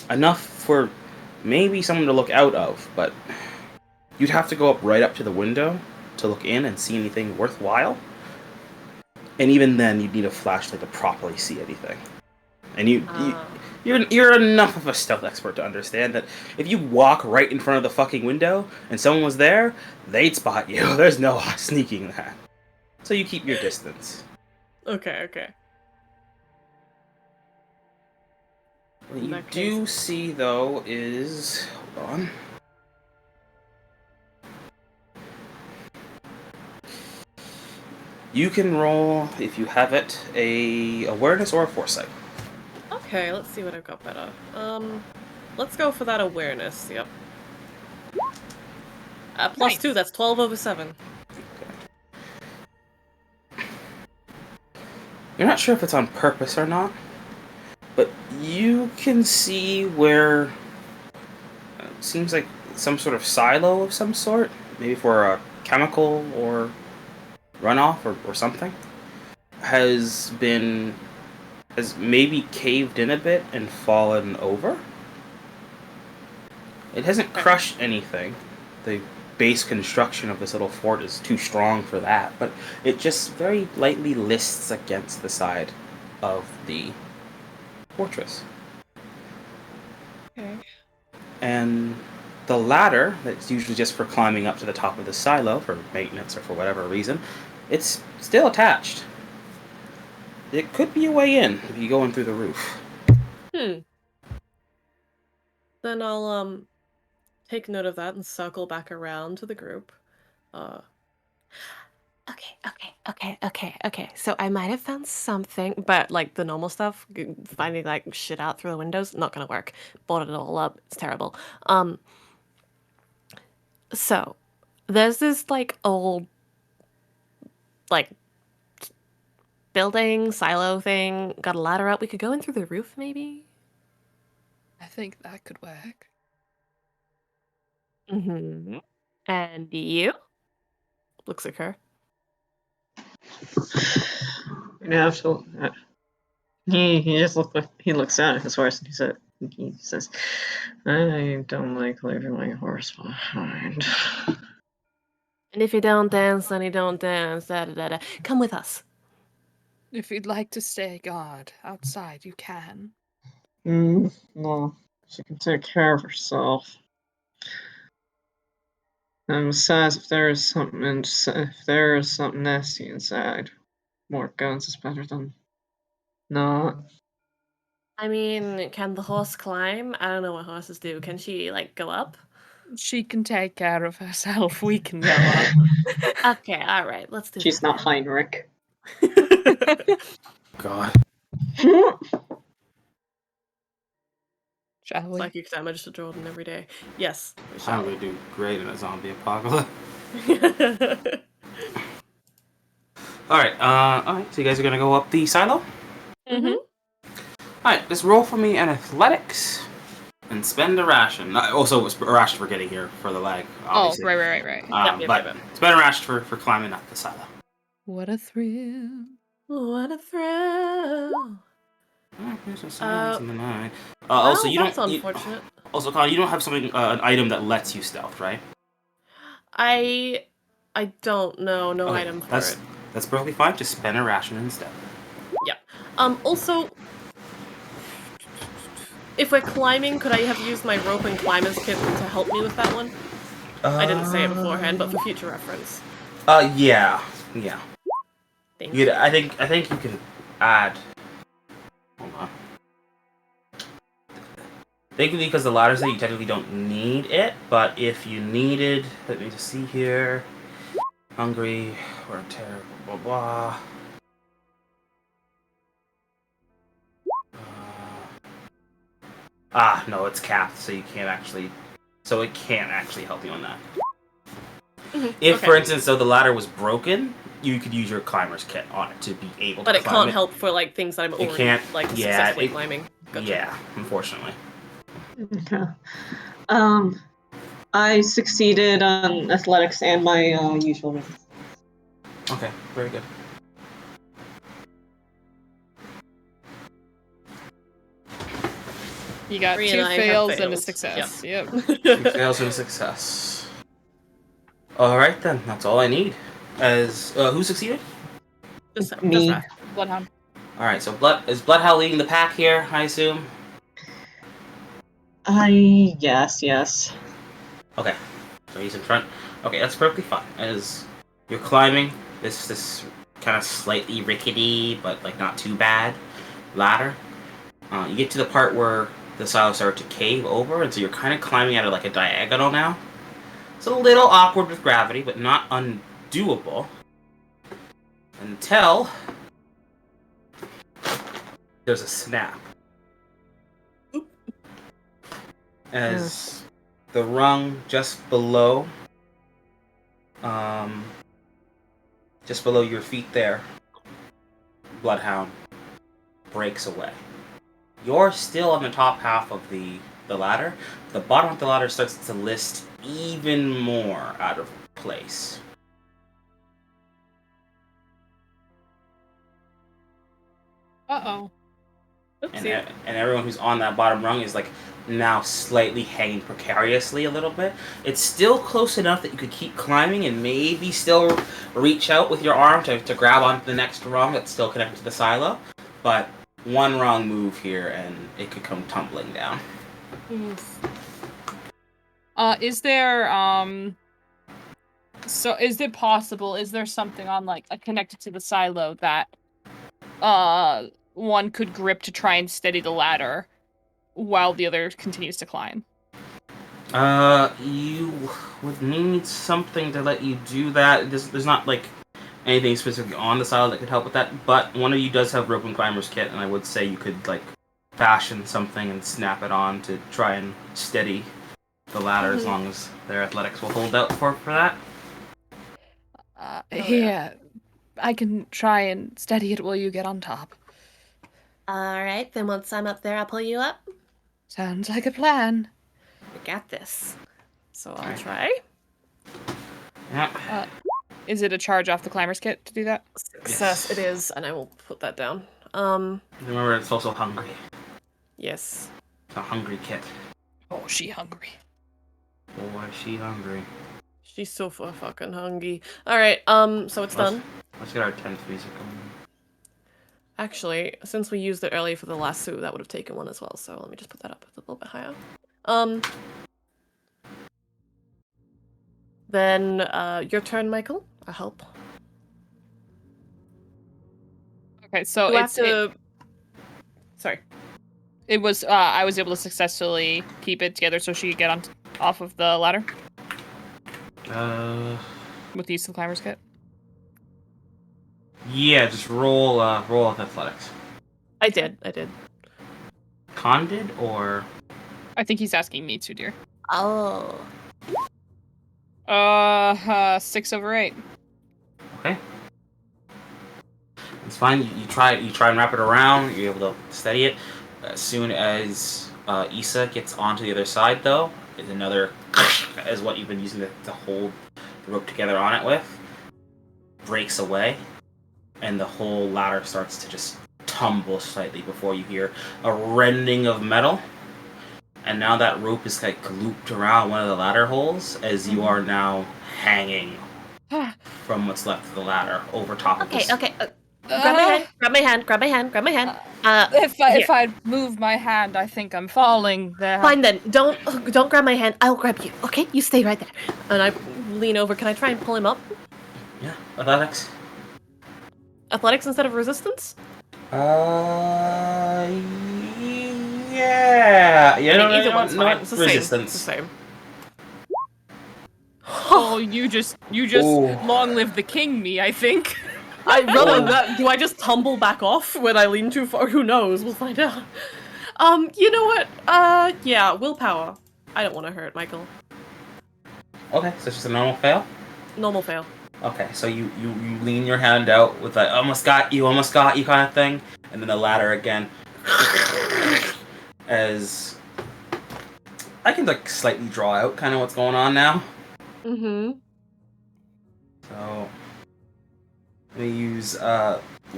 Enough for maybe someone to look out of, but you'd have to go right up to the window to look in and see anything worthwhile. And even then, you'd need a flashlight to properly see anything. And you're enough of a stealth expert to understand that if you walk right in front of the fucking window and someone was there, they'd spot you. There's no sneaking that. So you keep your distance. Okay. What you do see, though, is... Hold on. You can roll, if you have it, a awareness or a foresight. Okay, let's see what I've got better. Let's go for that awareness, yep. Plus 2, that's 12 over 7. You're not sure if it's on purpose or not, but you can see where it seems like some sort of silo of some sort, maybe for a chemical or runoff or something, has maybe caved in a bit and fallen over. It hasn't crushed anything. The base construction of this little fort is too strong for that, but it just very lightly lists against the side of the fortress. Okay. And the ladder, that's usually just for climbing up to the top of the silo for maintenance or for whatever reason, it's still attached. It could be a way in if you go in through the roof. Then I'll take note of that and circle back around to the group. Okay. So I might have found something, but like the normal stuff, finding like shit out through the windows, not gonna work. Boarded it all up. It's terrible. So there's this like old like building silo thing. Got a ladder up. We could go in through the roof, maybe. I think that could work. Mm-hmm. And you? Looks at her. You have to. He just looks at his horse and he says, "I don't like leaving my horse behind." And if you don't dance, then you don't dance. Da, da, da, da. Come with us. If you'd like to stay guard outside, you can. No, she can take care of herself. And besides, if there is something nasty inside, more guns is better than not. I mean, can the horse climb? I don't know what horses do. Can she, like, go up? She can take care of herself. We can go up. Okay, all right. Let's do She's that. not Heinrich. God. Shall we? Psychic damage to Jordan every day. Yes. we I'm shall. gonna do great in a zombie apocalypse. Alright, so you guys are gonna go up the silo? Mm-hmm. Alright, just roll for me an athletics and spend a ration. Also, a ration for getting here for the lag, obviously. Oh, right. Yep. Spend a ration for climbing up the silo. What a thrill. What a thrill. There's a silence in the night. Also, you that's don't. unfortunate. Also, Colin, you don't have something, an item that lets you stealth, right? I don't know. No Okay, item for that's it. that's perfectly fine. Just spend a ration instead. Yeah. Also, if we're climbing, could I have used my rope and climbers kit to help me with that one? I didn't say it beforehand, but for future reference. Yeah. Thank you. I think you can add. Hold on. Thankfully, because the ladder said you technically don't need it, but if you needed, let me just see here. Hungry or terrible, blah blah. No, it's capped, so you can't actually. So it can't actually help you on that. If, Okay. for instance, though the ladder was broken, you could use your climber's kit on it to be able But to it climb can't help for like things that I'm already can't- like yeah, successfully it- climbing. Gotcha. Yeah, unfortunately. Okay. I succeeded on athletics and my usual resistance. Okay, very good. You got 3 two and I have fails and a fails. success. Yep. Two fails and a success. Alright then, that's all I need. Who succeeded? Just Me. that. Bloodhound. Alright, so is Bloodhound leading the pack here, I assume? Yes. Okay, so he's in front. Okay, that's perfectly fine. As you're climbing this kind of slightly rickety, but like not too bad ladder, you get to the part where the silo started to cave over, and so you're kind of climbing at like a diagonal now. It's a little awkward with gravity, but not undoable. Until there's a snap. As the rung just below your feet there, Bloodhound breaks away. You're still on the top half of the ladder. The bottom of the ladder starts to list even more out of place. Uh-oh. And everyone who's on that bottom rung is like now slightly hanging precariously a little bit. It's still close enough that you could keep climbing and maybe still reach out with your arm to grab onto the next rung that's still connected to the silo. But one wrong move here and it could come tumbling down. Is there so is it possible, is there something on like connected to the silo that one could grip to try and steady the ladder while the other continues to climb? You would need something to let you do that. There's not like anything specific on the silo that could help with that, but one of you does have rope and climber's kit, and I would say you could like fashion something and snap it on to try and steady the ladder as long as their athletics will hold out for that. Here, I can try and steady it while you get on top. Alright, then once I'm up there, I'll pull you up. Sounds like a plan. We got this. So I'll Alright. try. Yep. Is it a charge off the climber's kit to do that? Success it is, and I will put that down. Remember, it's also hungry. Yes. It's a hungry kit. Oh, she hungry. Boy, is she hungry. She's so fucking hungry. Alright, so it's done. Let's get our 10th music going. Actually, since we used it earlier for the lasso, that would have taken one as well, so let me just put that up a little bit higher. Then, your turn, Michael. I'll help. Okay, so You have to... Sorry. it was I was able to successfully keep it together so she could get on off of the ladder with the use of the climber's kit. Yeah, just roll with athletics. I did. Con did, or I think he's asking me to, dear. Oh. 6 over 8. okay. It's fine. You try and wrap it around. You're able to steady it. As soon as Issa gets onto the other side, though, is another is what you've been using to hold the rope together on it with. Breaks away, and the whole ladder starts to just tumble slightly before you hear a rending of metal. And now that rope is like looped around one of the ladder holes as you are now hanging from what's left of the ladder over top of this. Okay. Grab my hand. If I move my hand, I think I'm falling there. Fine then. Don't grab my hand. I'll grab you. Okay, you stay right there. And I lean over. Can I try and pull him up? Yeah, athletics. Athletics instead of resistance? Yeah. Either one's fine. It's the resistance. same. Oh, you just Ooh. long live the king me, I think. I rather that. Do I just tumble back off when I lean too far? Who knows? We'll find out. You know what? Yeah, willpower. I don't want to hurt Michael. Okay, so it's just a normal fail? Normal fail. Okay, so you lean your hand out with like almost got you kind of thing, and then the ladder again. As I can like slightly draw out kind of what's going on now. Mm-hmm. So let me use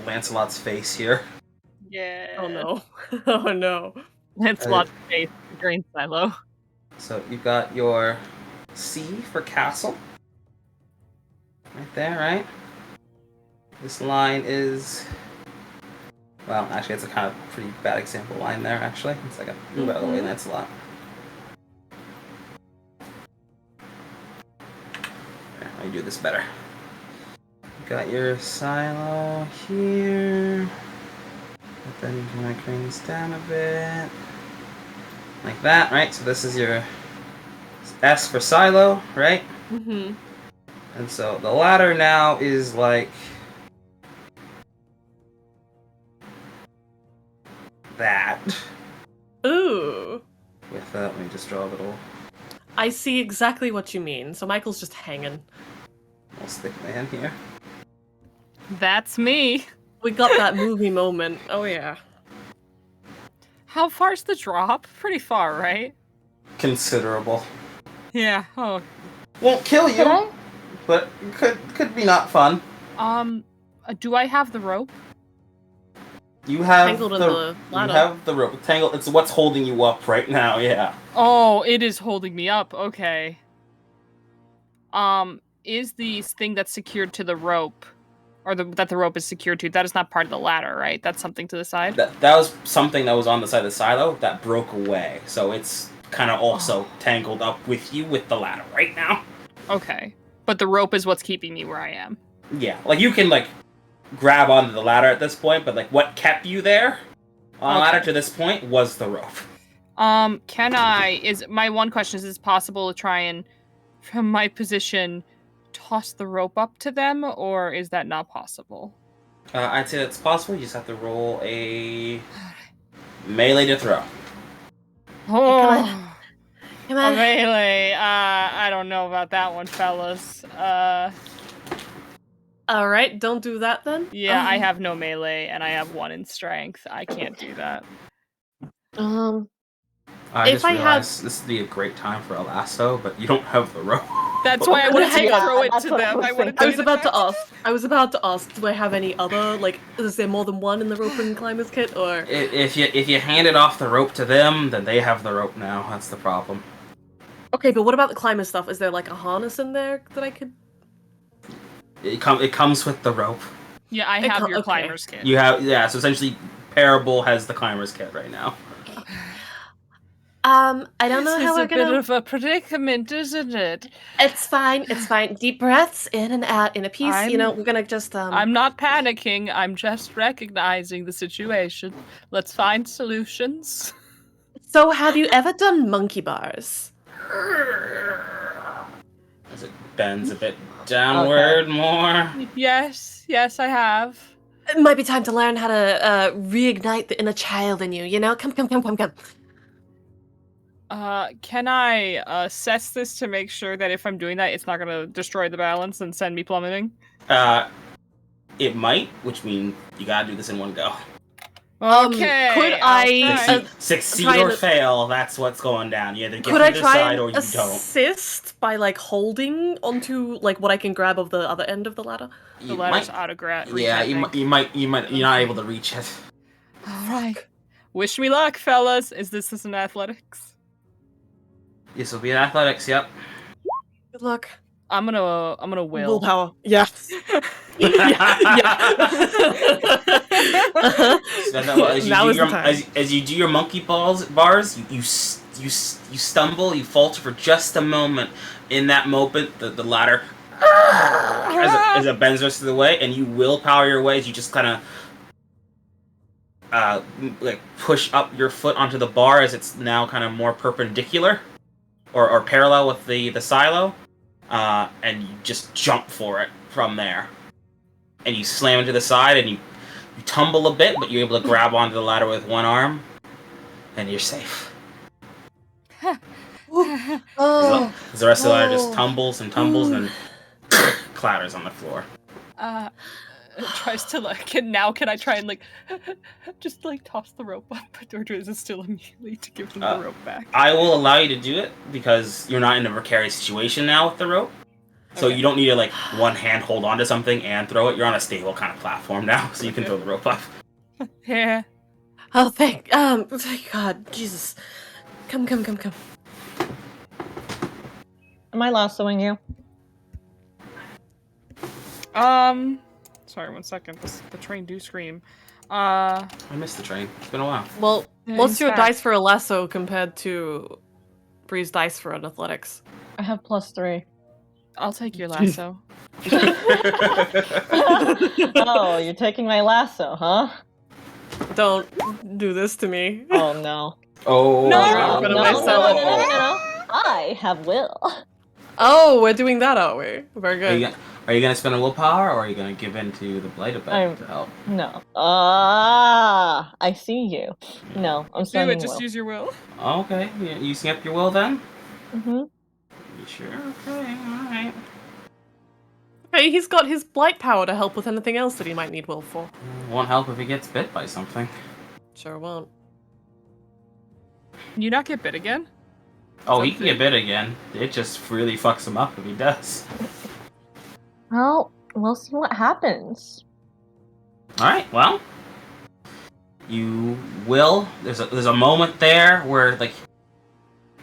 Lancelot's face here. Yeah. Oh no. Oh no. It's lots of faith. Green silo. So you've got your C for castle. Right there, right? This line is... Well, actually, it's a kind of pretty bad example line there, actually. It's like a move out of the way, that's a lot. Here, let me do this better. Got your silo here. But then you can like bring this down a bit. Like that, right? So this is your S for silo, right? Mm-hmm. And so the ladder now is like that. Ooh. With let me just draw a little I see exactly what you mean. So Michael's just hanging. stick man here. That's me. We got that movie moment. Oh yeah. How far's the drop? Pretty far, right? Considerable. Yeah. Oh. Won't kill you, but could be not fun. Do I have the rope? You have Tangled in the ladder. You have the rope. Tangled. It's what's holding you up right now. Yeah. Oh, it is holding me up. Okay. Is the thing that's secured to the rope, or that the rope is secured to, that is not part of the ladder, right? That's something to the side? That was something that was on the side of the silo that broke away. So it's kind of also tangled up with you with the ladder right now. Okay. But the rope is what's keeping me where I am. Yeah, like you can like grab onto the ladder at this point, but like what kept you there on the ladder to this point was the rope. Can I? Is my one question is it possible to try and, from my position, toss the rope up to them, or is that not possible? I'd say that's possible. You just have to roll a melee to throw. Oh, Come a on. melee. I don't know about that one, fellas. All right, don't do that then. Yeah, I have no melee, and I have 1 in strength. I can't do that. I If just I had- realized this would be a great time for a lasso, but you don't have the rope. That's why I wanted to Yeah, throw it that's to what I them. was I wanted thinking. I to was about to ask. Do I have any other like? Is there more than one in the rope and climbers kit, or? If you handed off the rope to them, then they have the rope now. That's the problem. Okay, but what about the climber stuff? Is there like a harness in there that I could? It comes with the rope. Yeah, I It have your okay. climber's kit. You have so essentially, Parable has the climber's kit right now. I don't know This how is we're a bit gonna. of a predicament, isn't it? It's fine. It's fine. Deep breaths in and out in a piece. You know, we're gonna just I'm not panicking. I'm just recognizing the situation. Let's find solutions. So, have you ever done monkey bars? As it bends a bit downward more. Yes, I have. It might be time to learn how to reignite the inner child in you. You know, come. Can I assess this to make sure that if I'm doing that, it's not gonna destroy the balance and send me plummeting? It might, which means you gotta do this in one go. Okay. Could I Succeed try or to- fail, that's what's going down. You either get Could to I the try side and or you don't. assist by like holding onto like what I can grab of the other end of the ladder? The You ladder's might- out of reach. Yeah, I you think. might. You're not able to reach it. All right. Wish me luck, fellas. Is this in athletics? This will be in athletics. Yep. Good luck. I'm gonna will. Willpower. Yes. As you do your monkey bars, you stumble, you falter for just a moment. In that moment, the ladder as it bends the rest of the way, and you willpower your way as you just kind of like push up your foot onto the bar as it's now kind of more perpendicular or parallel with the silo, and you just jump for it from there, and you slam into the side, and you tumble a bit, but you're able to grab onto the ladder with one arm, and you're safe. Oh. As the rest of the ladder just tumbles and and clatters on the floor. Tries to like. Can I try and like, just like toss the rope up, or is it still immediately to give them the rope back? I will allow you to do it because you're not in a precarious situation now with the rope. So Okay. you don't need to like one hand hold onto something and throw it. You're on a stable kind of platform now, so you can throw the rope up. Yeah. Oh, thank God, Jesus. Come. Am I lassoing you? Sorry, 1 second. The train do scream. I missed the train. It's been a while. Well, Yeah, what's he's your back. dice for a lasso compared to Bree's dice for an athletics? I have +3. I'll take your lasso. Oh, you're taking my lasso, huh? Don't do this to me. Oh no. Oh. No, No, I'm no, gonna no, mess no, up. no, no, no. I have will. Oh, we're doing that, are we? Very good. Are you gonna spend a willpower, or are you gonna give in to the blight effect to help? No. I see you. No, I'm Do spending it. Just will. use your will. Oh, okay. You using up your will then? Mm-hmm. You sure? Okay. All right. Okay, he's got his blight power to help with anything else that he might need will for. Won't help if he gets bit by something. Sure won't. Can you not get bit again? Oh, he can get bit again. It just really fucks him up if he does. Well, we'll see what happens. All right. Well, you will. There's a moment there where like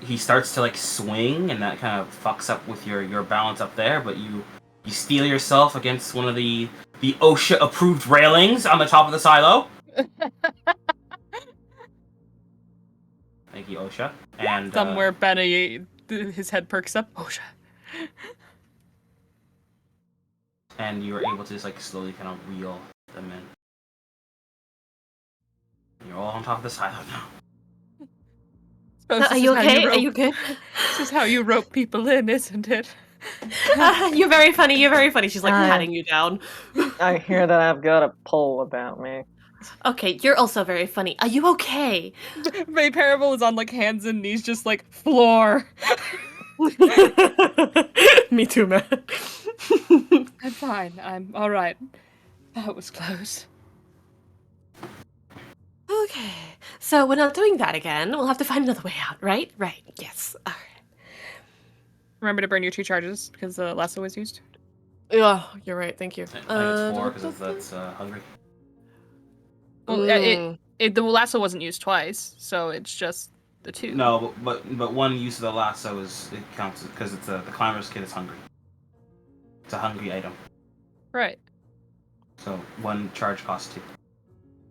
he starts to like swing, and that kind of fucks up with your balance up there. But you steel yourself against one of the OSHA approved railings on the top of the silo. Thank you, OSHA. And Somewhere Benny, his head perks up. Oh shit. and you were able to just like slowly kind of reel them in. You're all on top of the silo now. Suppose Are this you is how okay? Are rope- you good? This is how you rope people in, isn't it? You're very funny. You're very funny. She's like I- patting you down. I hear that I've got a pole about me. Okay, you're also very funny. Are you okay? May Parable is on like hands and knees, just like floor. Me too, man. I'm fine. I'm all right. That was close. Okay, so we're not doing that again. We'll have to find another way out, right? Right. Yes. All right. Remember to burn your 2 charges because the lasso was used. Oh, you're right. Thank you. I think it's 4 because that's hungry. Well, the lasso wasn't used twice, so it's just the 2. No, but one use of the lasso it counts because it's the climber's kit is hungry. It's a hungry item, Right. so 1 charge costs 2.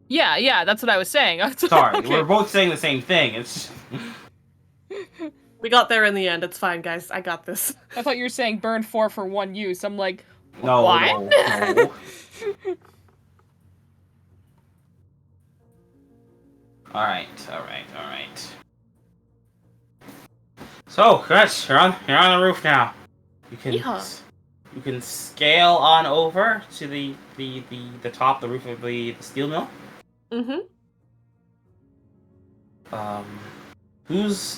Yeah, that's what I was saying. Sorry, Okay. we're both saying the same thing. It's We got there in the end. It's fine, guys. I got this. I thought you were saying burn 4 for 1 use. I'm like, no, what? no. All right. So, Chris, you're on the roof now. You can Yeehaw. you can scale on over to the top, the roof of the steel mill. Mm-hmm.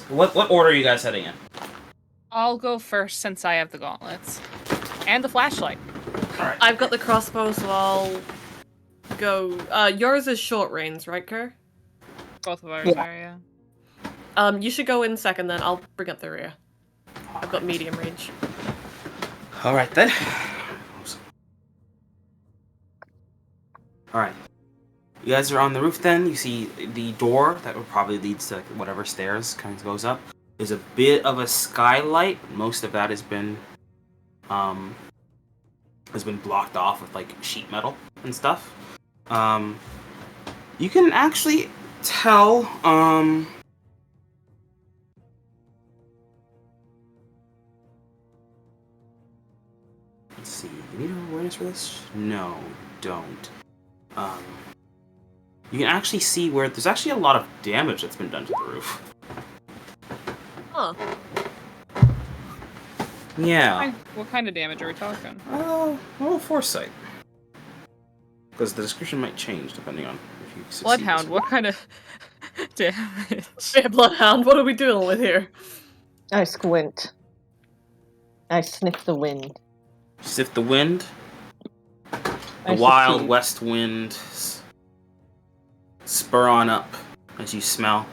What order are you guys heading in? I'll go first since I have the gauntlets and the flashlight. All right. I've got the crossbow, so I'll go. Yours is short range, right, Kerr? Both of ours Yeah. are, yeah. You should go in second, then I'll bring up the rear. I've got medium range. All right then. All right. You guys are on the roof then. You see the door that would probably leads to whatever stairs kind of goes up. There's a bit of a skylight. Most of that has been blocked off with like sheet metal and stuff. You can actually tell let's see. You need an awareness for this? No, don't. You can actually see where there's actually a lot of damage that's been done to the roof. Huh. Yeah. What kind of damage are we talking? Roll foresight. Because the description might change depending on if you succeed. Bloodhound, what kind of damage? Hey, Bloodhound, what are we dealing with here? I squint. I sniff the wind. Sniff the wind. I The wild succeed. west wind spur on up as you smell.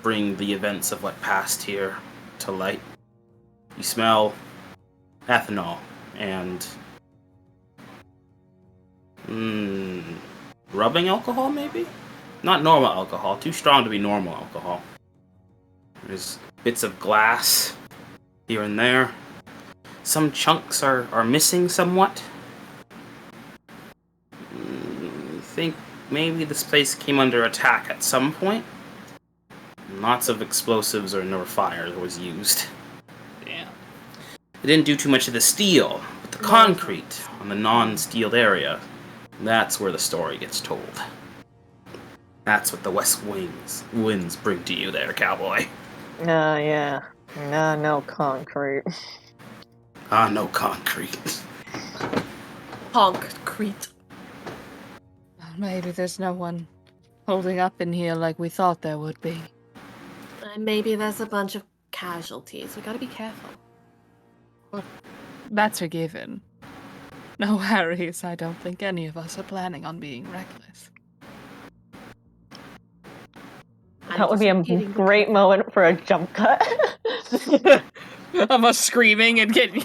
Bring the events of what passed here to light. You smell ethanol and rubbing alcohol, maybe? Not normal alcohol. Too strong to be normal alcohol. There's bits of glass here and there. Some chunks are missing somewhat. I think maybe this place came under attack at some point. Lots of explosives or fire was used. Damn. It didn't do too much of the steel, but the concrete on the non-steeled area, that's where the story gets told. That's what the west winds bring to you there, cowboy. Yeah. No concrete. No concrete. Concrete. Maybe there's no one holding up in here like we thought there would be. Maybe there's a bunch of casualties. We gotta be careful. That's a given. No worries, I don't think any of us are planning on being reckless. That would be a great moment for a jump cut. Of us screaming and getting...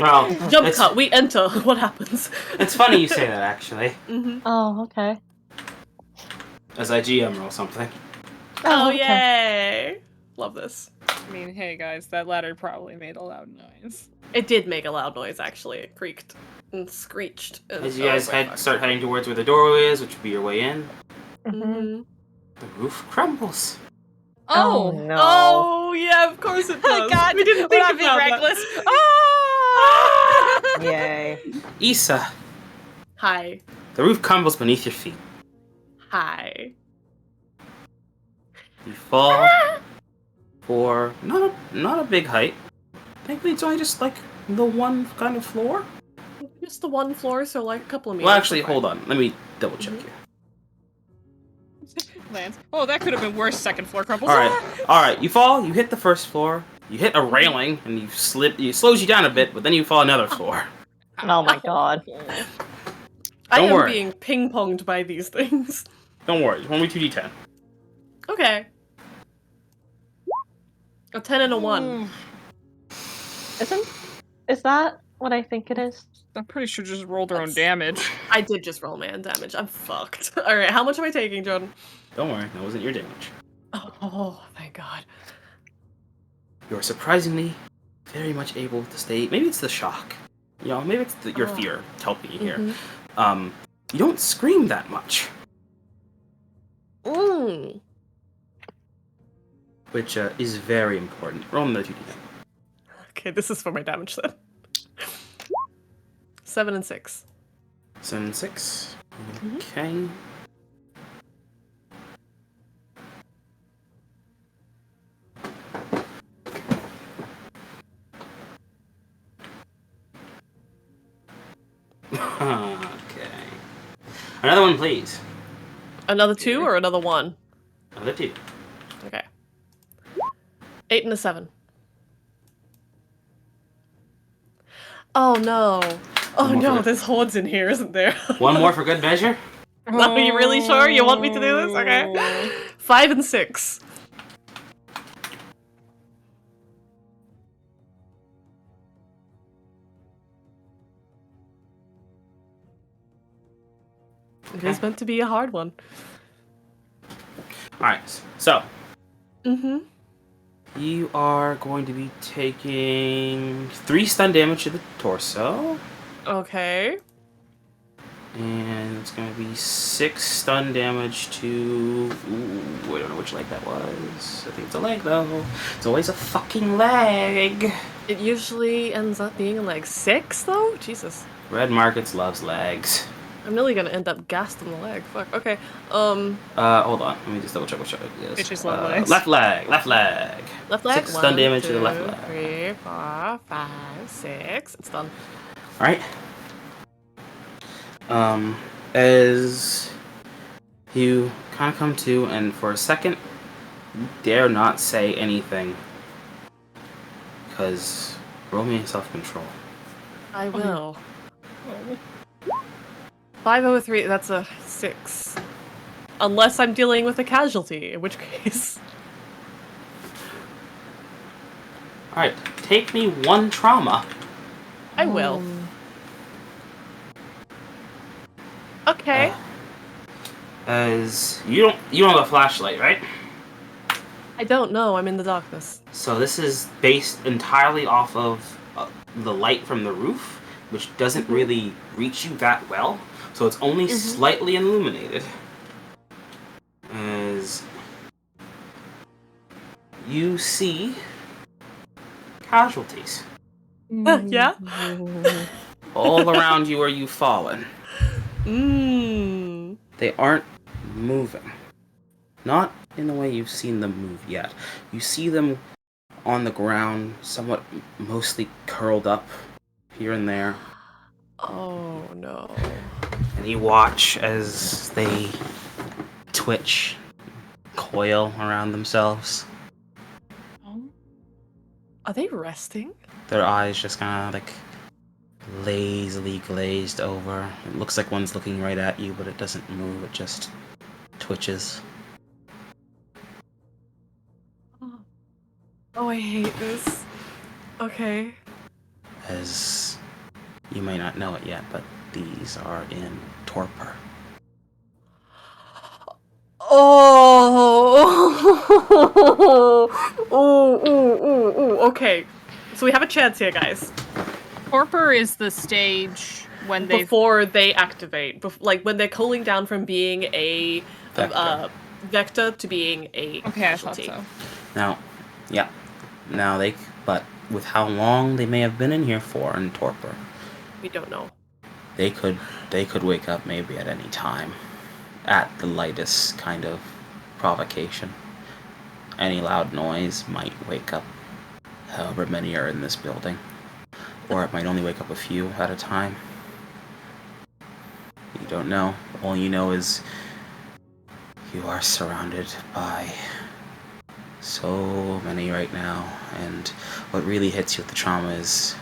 Well, Jump cut, we enter. What happens? It's funny you say that, actually. Mm-hmm. Oh, okay. As I GM roll something. Oh, okay. yay! Love this. I mean, hey guys, that ladder probably made a loud noise. It did make a loud noise, actually. It creaked and screeched. As you guys start heading towards where the doorway is, which would be your way in, Mm-hmm. the roof crumbles. Oh! no. Oh, yeah, of course it does. God, we didn't we're think not about being that. reckless. Ah! Yay. Issa, Hi. the roof crumbles beneath your feet. Hi. You fall for not a big height. Thankfully, it's only just like the one kind of floor. Just the one floor, so like a couple of meters. Well, actually, hold on. Let me double check here. Lance. Oh, that could have been worse. Second floor crumbles. All right. You fall. You hit the first floor. You hit a railing, and you slip. It slows you down a bit, but then you fall another floor. Oh my god. I Don't am worry. being ping-ponged by these things. Don't worry. It's only 2d10. Okay. A 10 and a 1. Is that what I think it is? I'm pretty sure just rolled their own damage. I did just roll man damage. I'm fucked. Alright, how much am I taking, Jordan? Don't worry. That wasn't your damage. Oh, thank God. You're surprisingly very much able to stay. Maybe it's the shock. You know, maybe it's your fear helping you here. Mhm. You don't scream that much, Mm. which is very important. Roll another 2d10. Okay, this is for my damage then. 7 and 6. 7 and 6. Mhm. Okay. Okay. Another one, please. Another 2 or another 1? Another 2. Okay. 8 and a 7. Oh no. Oh One more no, for- there's hordes in here, isn't there? One more for good measure. No, are you really sure you want me to do this? Okay. 5 and 6. It is meant to be a hard one. Alright, so Mm-hmm. you are going to be taking 3 stun damage to the torso. Okay. And it's going to be 6 stun damage to... Ooh, I don't know which leg that was. I think it's a leg, though. It's always a fucking leg. It usually ends up being like 6, though? Jesus. Red Markets loves legs. I'm really gonna end up gassed in the leg. Fuck. Okay. Hold on. Let me just double check which leg it is. Bitches love legs. Left leg. Left leg. Left leg. 6 stun damage to the 1, left 2, leg. 3, 4, 5, 6. It's done. Alright. As you kind of come to, and for a second, you dare not say anything. Because roll me self-control. I will. 503, that's a 6. Unless I'm dealing with a casualty, in which case. Alright, take me 1 trauma. I will. Okay. As you don't have a flashlight, right? I don't know, I'm in the darkness. So this is based entirely off of the light from the roof, which doesn't really reach you that well. So it's only slightly illuminated. As you see casualties Yeah? all around you where you've fallen. Mmm. They aren't moving. Not in the way you've seen them move yet. You see them on the ground, somewhat mostly curled up here and there. Oh no. And you watch as they twitch, coil around themselves. Are they resting? Their eyes just kind of like lazily glazed over. It looks like one's looking right at you, but it doesn't move, it just twitches. Oh, I hate this. Okay. As you may not know it yet, but these are in torpor. Oh. Okay. So we have a chance here, guys. Torpor is the stage when they Before they activate. Like when they're cooling down from being a vector to being a Okay, I thought casualty. so. Now but with how long they may have been in here for in torpor, We don't know. they could wake up maybe at any time, at the lightest kind of provocation. any loud noise might wake up however many are in this building. Or it might only wake up a few at a time. You don't know. All you know is you are surrounded by so many right now, and what really hits you with the trauma is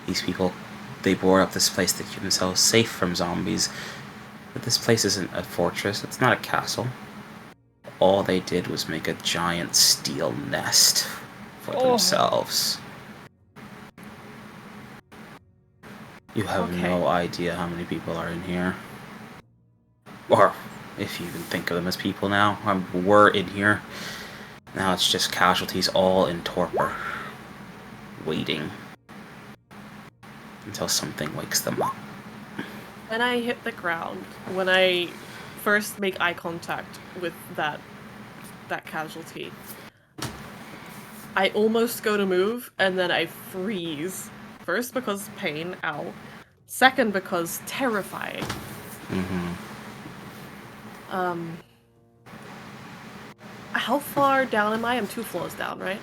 these people, they bore up this place to keep themselves safe from zombies. But this place isn't a fortress, it's not a castle. All they did was make a giant steel nest for themselves. You have no idea how many people are in here. Or if you even think of them as people now. We're in here. Now it's just casualties all in torpor. Waiting until something wakes them up. When I hit the ground, when I first make eye contact with that casualty, I almost go to move, and then I freeze. First because pain, ow. Second because terrifying. How far down am I? I'm 2 floors down, right?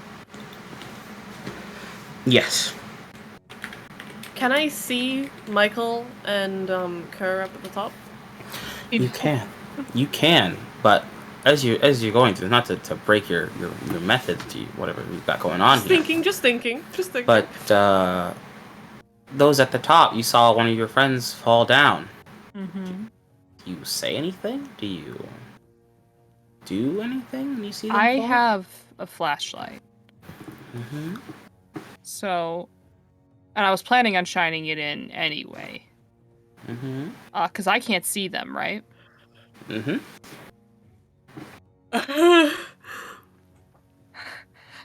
Yes. Can I see Michael and Kerr up at the top? You can. You can, but as you're going through, not to break your method to whatever we've got going on here. Just thinking. But those at the top, you saw one of your friends fall down. Mm-hmm. Do you say anything? Do you do anything when you see them I fall? have a flashlight. Mm-hmm. So, and I was planning on shining it in anyway. Mm-hmm. 'Cause I can't see them, right? Mm-hmm. I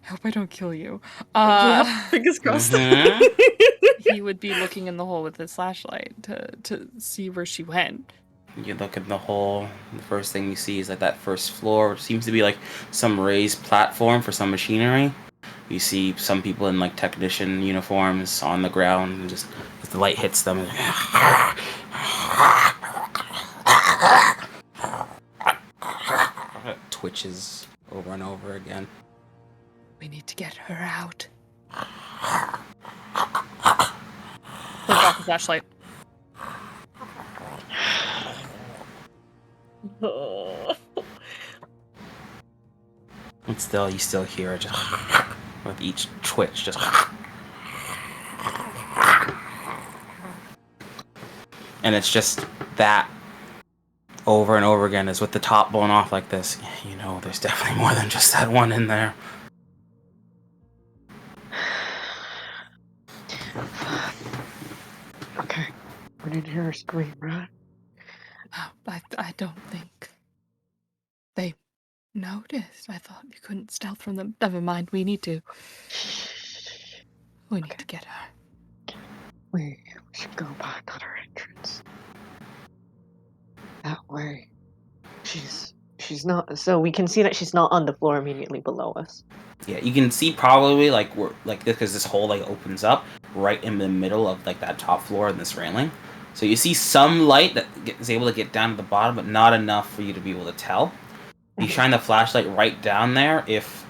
hope I don't kill you. Yeah, fingers crossed. Mm-hmm. He would be looking in the hole with his flashlight to see where she went. You look at the hole, the first thing you see is like that first floor, which seems to be like some raised platform for some machinery. You see some people in like technician uniforms on the ground, and just as the light hits them, twitches over and over again. We need to get her out. Flip off the flashlight. And still, you still hear it just with each twitch, just. And it's just that over and over again, is with the top blown off like this. You know, there's definitely more than just that one in there. Okay. We didn't hear her scream, right? I don't think they noticed. I thought you couldn't stealth from them. Never mind. We need to get her. We should go by another entrance. That way, she's not. So we can see that she's not on the floor immediately below us. Yeah, you can see probably like we're like this because this hole like opens up right in the middle of like that top floor and this railing. So you see some light that is able to get down to the bottom, but not enough for you to be able to tell. You shine the flashlight right down there. If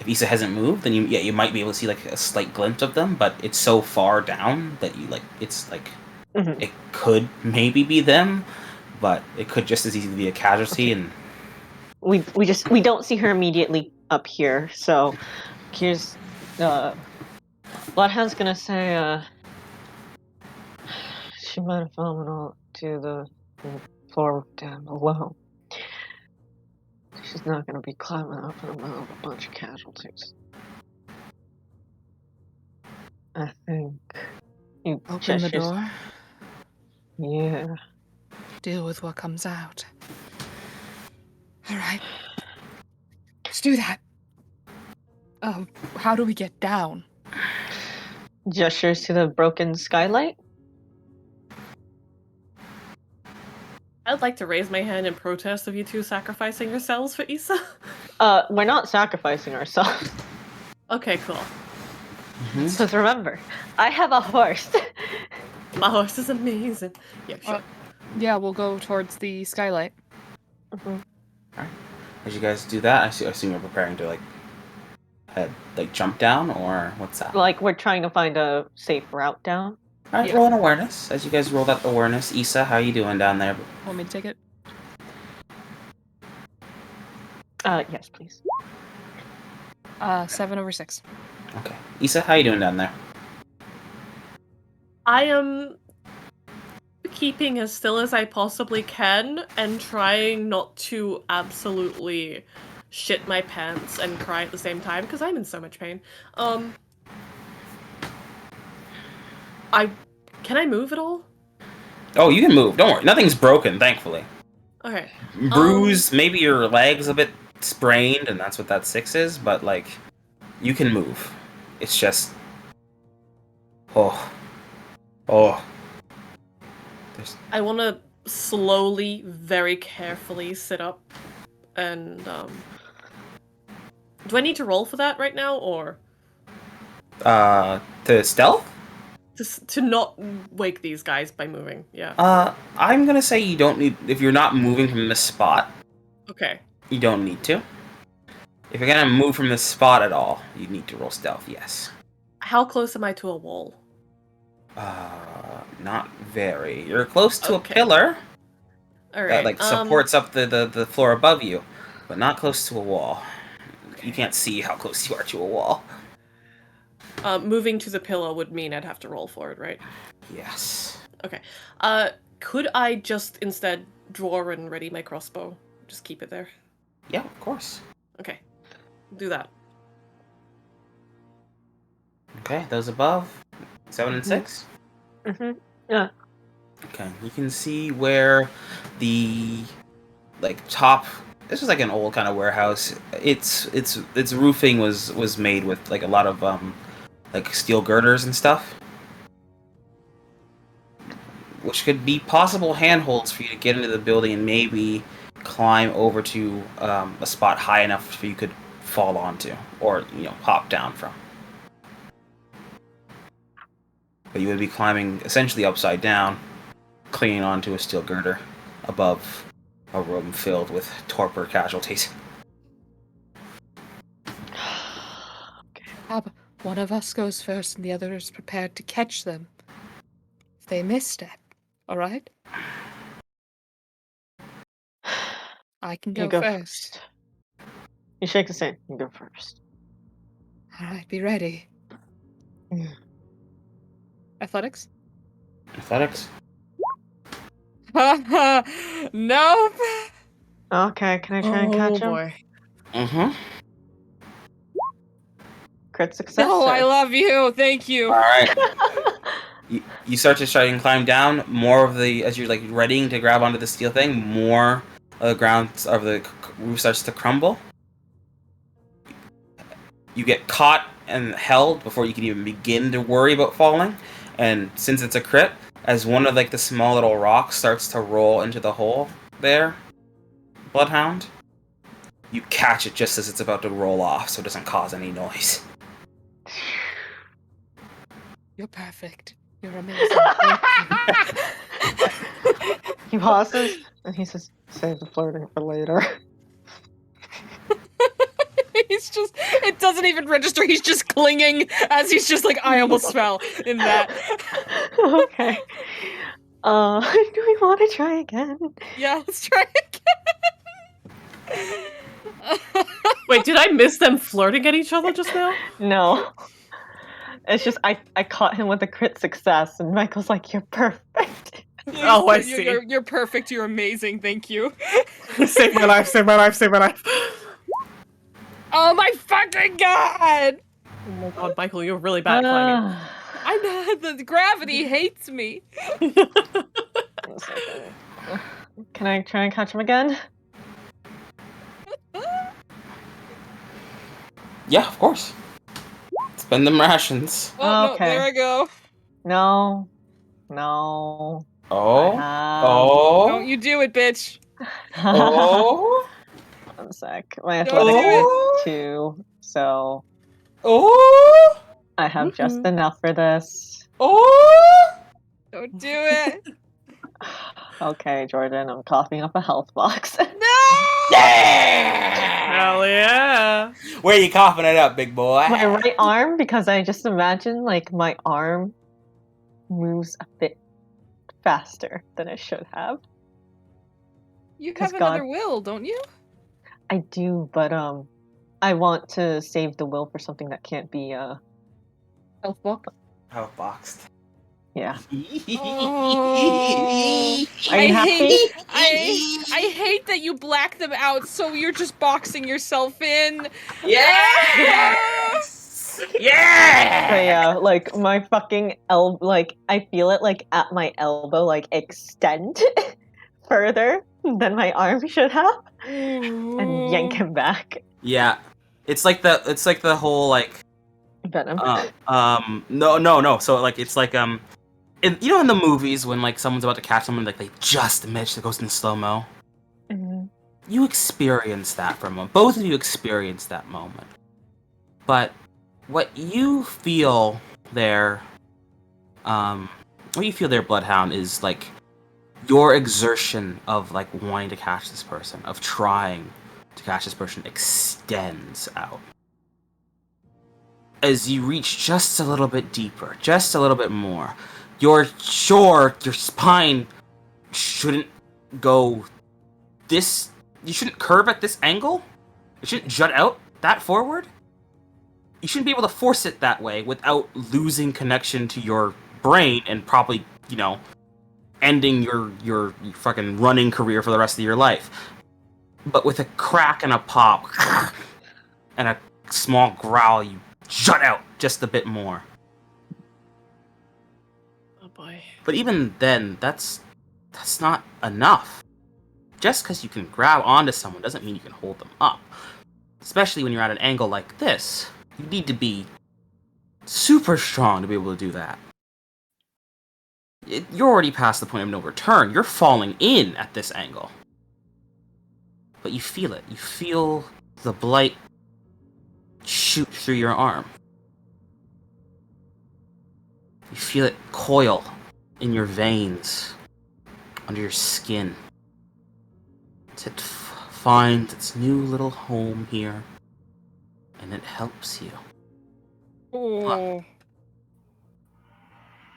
Issa hasn't moved, then you might be able to see like a slight glint of them, but it's so far down that you like it's like it could maybe be them, but it could just as easily be a casualty. And we don't see her immediately up here. So here's Bloodhound's gonna say she might have fallen all to the floor down below. She's not gonna be climbing up in the middle of a bunch of casualties. I think you Open the door. Yeah. Deal with what comes out. All right. Let's do that. How do we get down? Gestures to the broken skylight. I'd like to raise my hand in protest of you two sacrificing yourselves for Issa. We're not sacrificing ourselves. Okay, cool. Because remember, I have a horse. My horse is amazing. Yeah, sure. Yeah, we'll go towards the skylight. As you guys do that, I assume you're preparing to jump down, or what's that? Like we're trying to find a safe route down. All right, Yeah. roll an awareness. As you guys roll that awareness, Issa, how you doing down there? Want me to take it? Yes, please. 7/6. Okay, Issa, how you doing down there? I am keeping as still as I possibly can and trying not to absolutely shit my pants and cry at the same time because I'm in so much pain. Can I move at all? Oh, you can move. Don't worry, nothing's broken, thankfully. Okay. Bruise, maybe your leg's a bit sprained, and that's what that 6 is. But like, you can move. It's just, oh. I want to slowly, very carefully sit up and do I need to roll for that right now, or To stealth? to not wake these guys by moving? Yeah. I'm gonna say you don't need, if you're not moving from this spot, Okay. you don't need to. If you're gonna move from this spot at all, you need to roll stealth, yes. How close am I to a wall? Not very. You're close to Okay. a pillar All that right. supports up the floor above you, but not close to a wall. You can't see how close you are to a wall. Moving to the pillow would mean I'd have to roll for it, right? Yes. Okay. Could I just instead draw and ready my crossbow? Just keep it there. Yeah, of course. Okay. Do that. Okay, those above, 7 and 6. Mm-hmm. Yeah. Okay, you can see where the top. This was like an old kind of warehouse. Its roofing was made with like a lot of steel girders and stuff, which could be possible handholds for you to get into the building and maybe climb over to a spot high enough for you could fall onto or hop down from. But you would be climbing essentially upside down, clinging onto a steel girder above a room filled with torpor casualties. One of us goes first and the other is prepared to catch them if they misstep. Alright? I can You go go first. You shake the hand. You go first. Alright, be ready. Athletics? Athletics? Nope! Okay, can I try and catch him? boy. Mm-hmm. Crit success. No, I or- love you. Thank you. Alright. You start to try and climb down. More of the, as you're like readying to grab onto the steel thing, more of the ground of the roof starts to crumble. You get caught and held before you can even begin to worry about falling. And since it's a crit, as one of the small little rocks starts to roll into the hole there, Bloodhound, you catch it just as it's about to roll off, so it doesn't cause any noise. You're perfect. You're amazing. Thank you. He pauses and he says, "Save the flirting for later." He's just, it doesn't even register. He's just clinging as he's just like, I almost fell in that. Okay. Do we want to try again? Yeah, let's try again. Wait, did I miss them flirting at each other just now? No. It's just I caught him with a crit success, and Michael's like, "You're perfect." Oh, I see. You're perfect. You're amazing. Thank you. Save my life, save my life, save my life. Oh my fucking god! Oh my god, Michael, you're really bad at climbing. I know the gravity hates me. Can I try and catch him again? Yeah, of course. Spend them rations. Oh Okay. no, there I go. No. No. Oh. I Don't Oh. you do it, bitch. have. Oh. 1 sec. My Don't athletic do is 2, so Oh. I have just enough for this. Oh. Don't do it. Okay, Jordan, I'm coughing up a health box. No! Hell yeah! Where you coughing it up, big boy? My right arm, because I just imagine like my arm moves a bit faster than it should have. You Yes, have God. another will, don't you? I do, but I want to save the will for something that can't be Health book. How boxed. yeah. Oh, Are you happy? I hate that you black them out, so you're just boxing yourself in. Yes! Yeah! So yeah, like my fucking like I feel it like at my elbow, like extend further than my arm should have, and yank him back. Yeah. It's like the whole like Venom. no. So like it's like in the movies when like someone's about to catch someone, like they just miss, it goes in slow-mo. Mhm. You experience that for a moment. Both of you experience that moment. But what you feel there, Bloodhound, is like your exertion of like wanting to catch this person, of trying to catch this person, extends out. As you reach just a little bit deeper, just a little bit more, you're sure your spine shouldn't go this. You shouldn't curve at this angle. It shouldn't jut out that forward. You shouldn't be able to force it that way without losing connection to your brain and probably, ending your fucking running career for the rest of your life. But with a crack and a pop and a small growl, you jut out just a bit more. Oh boy. But even then, that's not enough. Just because you can grab onto someone doesn't mean you can hold them up. Especially when you're at an angle like this. You need to be super strong to be able to do that. You're already past the point of no return. You're falling in at this angle. But you feel it. You feel the blight shoot through your arm. You feel it coil in your veins, under your skin. It finds its new little home here, and it helps you. Oh.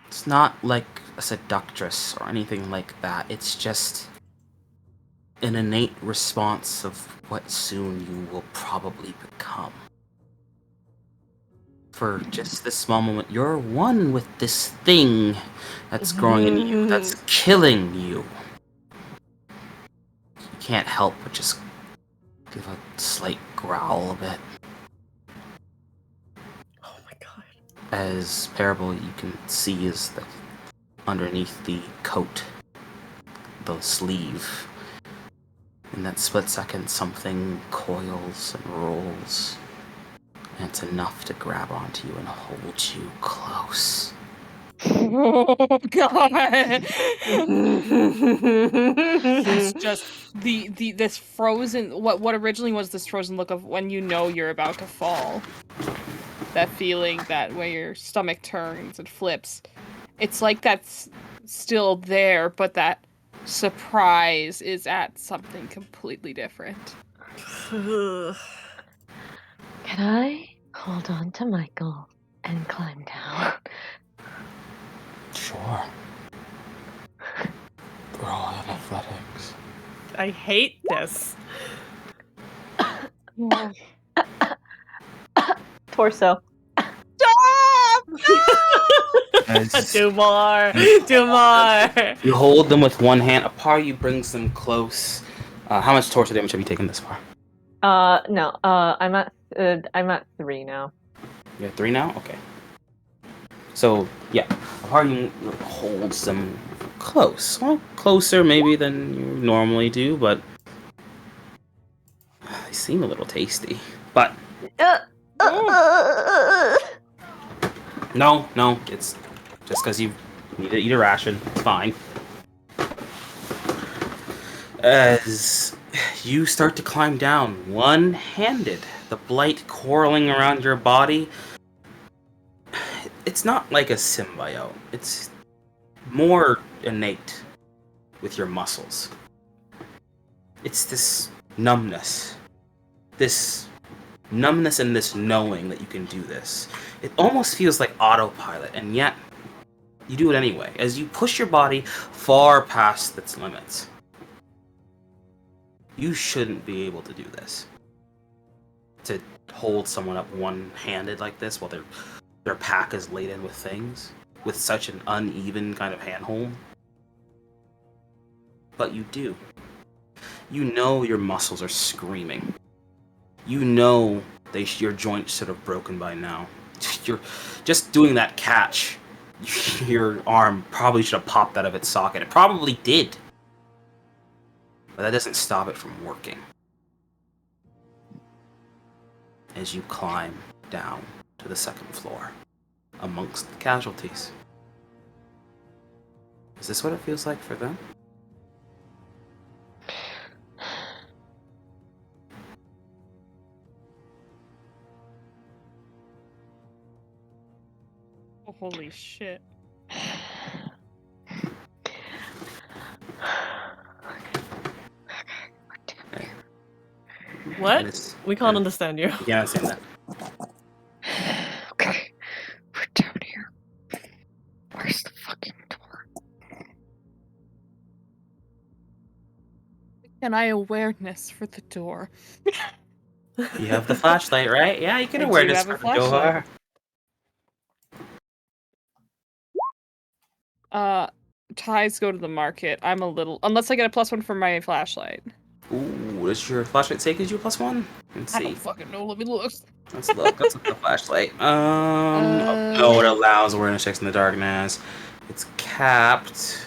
It's not like a seductress or anything like that. It's just an innate response of what soon you will probably become. For just this small moment, you're one with this thing that's growing in you, that's killing you. You can't help but just give a slight growl of it. Oh my god. As Parable, you can see is that underneath the coat, the sleeve, in that split second, something coils and rolls. And it's enough to grab onto you and hold you close. Oh god. It's just this frozen what originally was this frozen look of when you know you're about to fall. That feeling that where your stomach turns and flips. It's like that's still there, but that surprise is at something completely different. Ugh. Can I hold on to Michael and climb down? Sure. Roll in athletics. I hate this. Torso. Stop! Do more. Do more. You hold them with one hand. A part of you brings them close. How much torso damage have you taken this far? No. I'm at 3 now. You're at 3 now? Okay. So, yeah. A part of you holds them close. Well, closer maybe than you normally do, but they seem a little tasty. But no, it's just because you need to eat a ration. It's fine. As you start to climb down, one-handed, the blight coiling around your body. It's not like a symbiote. It's more innate with your muscles. It's this numbness. This numbness and this knowing that you can do this. It almost feels like autopilot, and yet you do it anyway, as you push your body far past its limits. You shouldn't be able to do this. To hold someone up one-handed like this while their pack is laden with things, with such an uneven kind of handhold. But you do. You know your muscles are screaming. You know your joints should have broken by now. You're just doing that catch. Your arm probably should have popped out of its socket. It probably did. But that doesn't stop it from working. As you climb down to the second floor, amongst the casualties. Is this what it feels like for them? Holy shit. What? It's- We can't understand you. You can't understand that. Okay, we're down here. Where's the fucking door? Can I awareness for the door? You have the flashlight, right? Yeah, you can I do awareness have a for the door. flashlight. Ties go to the market. I'm a little... Unless I get a +1 for my flashlight. Ooh, does your flashlight say gives you a +1? Let's I see. don't fucking know. Let me look. Let's look. Let's look at the flashlight. No, it allows awareness checks in the darkness. It's capped.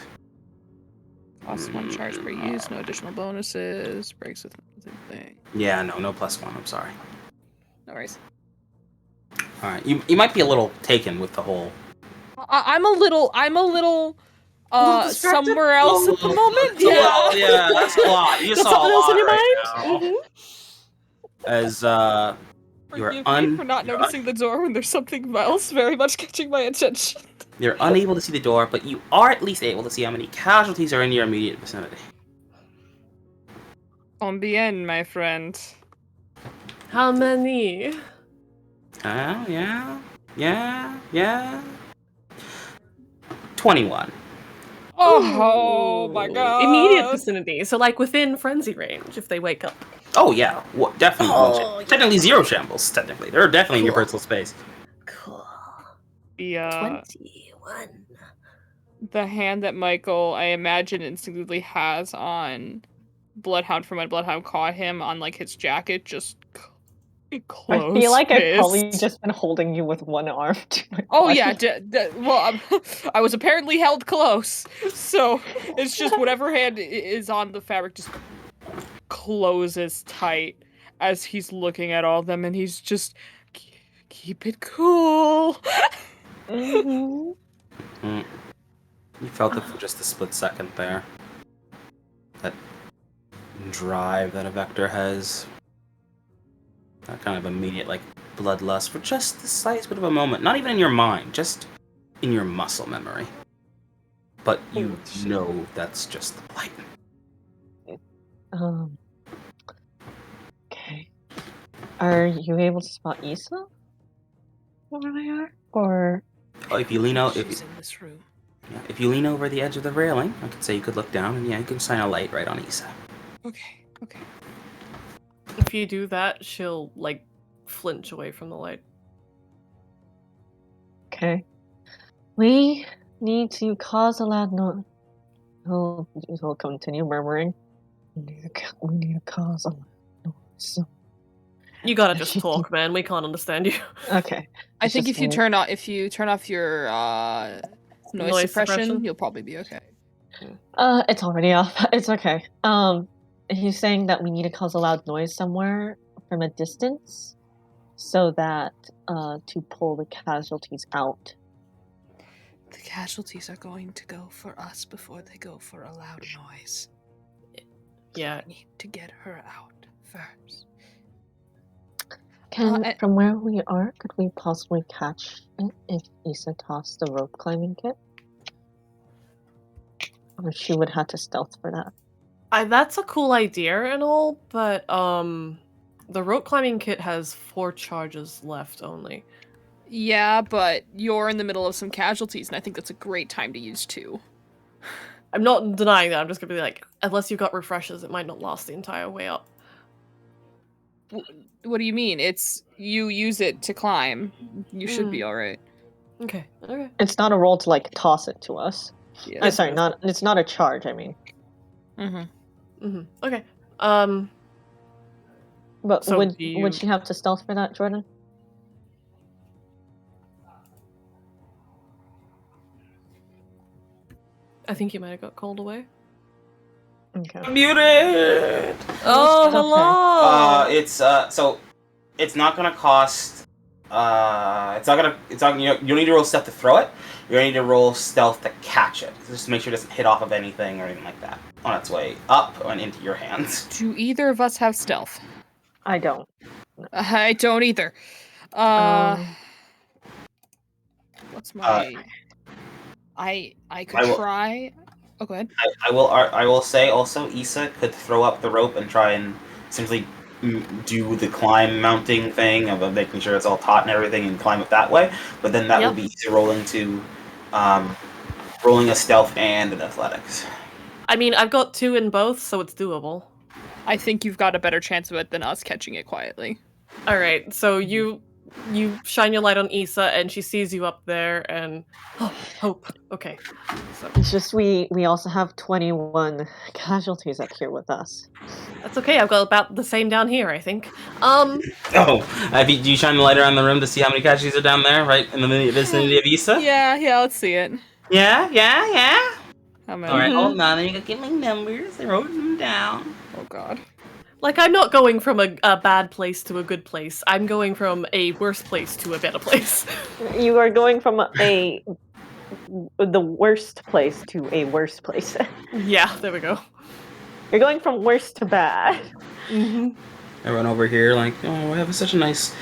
+1 charge per use. No additional bonuses. Breaks with thing. Yeah, no +1. I'm sorry. No worries. All right, you might be a little taken with the whole. I'm a little distracted? somewhere else at the moment. Yeah. Yeah, that's a lot. You just Got saw something a else lot in your right mind? now. As you're Forgive me for not noticing the door when there's something else very much catching my attention. You're unable to see the door, but you are at least able to see how many casualties are in your immediate vicinity. On the end, my friend. How many? Yeah. 21. Oh my god. Immediate vicinity, so like within frenzy range if they wake up. Oh yeah, definitely. Oh, yeah. Technically 0 shambles. Technically, they're definitely in your Cool. personal space. Cool. The 21. the hand that Michael, I imagine, instinctively has on Bloodhound from when Bloodhound caught him on like his jacket, just close. I feel like I've probably fist. just been holding you with one arm. To my Oh body. yeah, well, I was apparently held close, so it's just whatever hand is on the fabric just closes tight as he's looking at all of them, and he's just keep it cool. Mhm. You felt it for just a split second there. That drive that a Vector has. That kind of immediate, like, bloodlust for just the slightest bit of a moment. Not even in your mind, just in your muscle memory. But you know that's just the light. Okay. Are you able to spot Issa? Where they are? Or Oh, if you lean out, She's in this room. if you lean over the edge of the railing, I could say you could look down, and yeah, you can shine a light right on Issa. Okay. If you do that, she'll like flinch away from the light. okay. We need to cause a loud noise. He'll continue murmuring. We need to cause a loud noise. You gotta just talk, man. We can't understand you. Okay. I It's think just if you turn off your noise Noise suppression, suppression? you'll probably be okay. It's already off. It's okay. He's saying that we need to cause a loud noise somewhere from a distance, so that to pull the casualties out. The casualties are going to go for us before they go for a loud noise. Yeah. We need to get her out first. From where we are, could we possibly catch it if Issa tossed the rope climbing kit? Or she would have to stealth for that. That's a cool idea and all, but the rope climbing kit has 4 charges left only. Yeah, but you're in the middle of some casualties, and I think that's a great time to use 2. I'm not denying that. I'm just gonna be like, unless you got refreshes, it might not last the entire way up. What do you mean? It's you use it to climb. You should be all right. Okay. Okay. It's not a roll to like toss it to us. Yeah. Sorry, it's not a charge. I mean, Okay. but So would do you- would she have to stealth for that, Jordan? I think you might have got called away. Okay. Muted. Oh, Okay. hello. It's not gonna cost. It's not gonna. You don't need to roll stealth to throw it. You need to roll stealth to catch it. Just to make sure it doesn't hit off of anything or anything like that on its way up and into your hands. Do either of us have stealth? I don't. I don't either. What's my? I could I will- try. Oh, go ahead. I will say also, Issa could throw up the rope and try and simply do the climb mounting thing of making sure it's all taut and everything and climb it that way. But then that would be Issa rolling a stealth and an athletics. I mean, I've got 2 in both, so it's doable. I think you've got a better chance of it than us catching it quietly. All right. So you shine your light on Issa, and she sees you up there, and hope. Okay. So It's just we also have 21 casualties up here with us. that's okay. I've got about the same down here, I think. Oh, do you shine the light around the room to see how many casualties are down there, right in the vicinity of Issa? Yeah, let's see it. Yeah. How many? All right, hold on. You gotta get my numbers. I wrote them down. Oh god. Like, I'm not going from a bad place to a good place. I'm going from a worse place to a better place. You are going from the worst place to a worse place. Yeah, there we go. You're going from worse to bad. Everyone over here, like, oh, we're having such a nice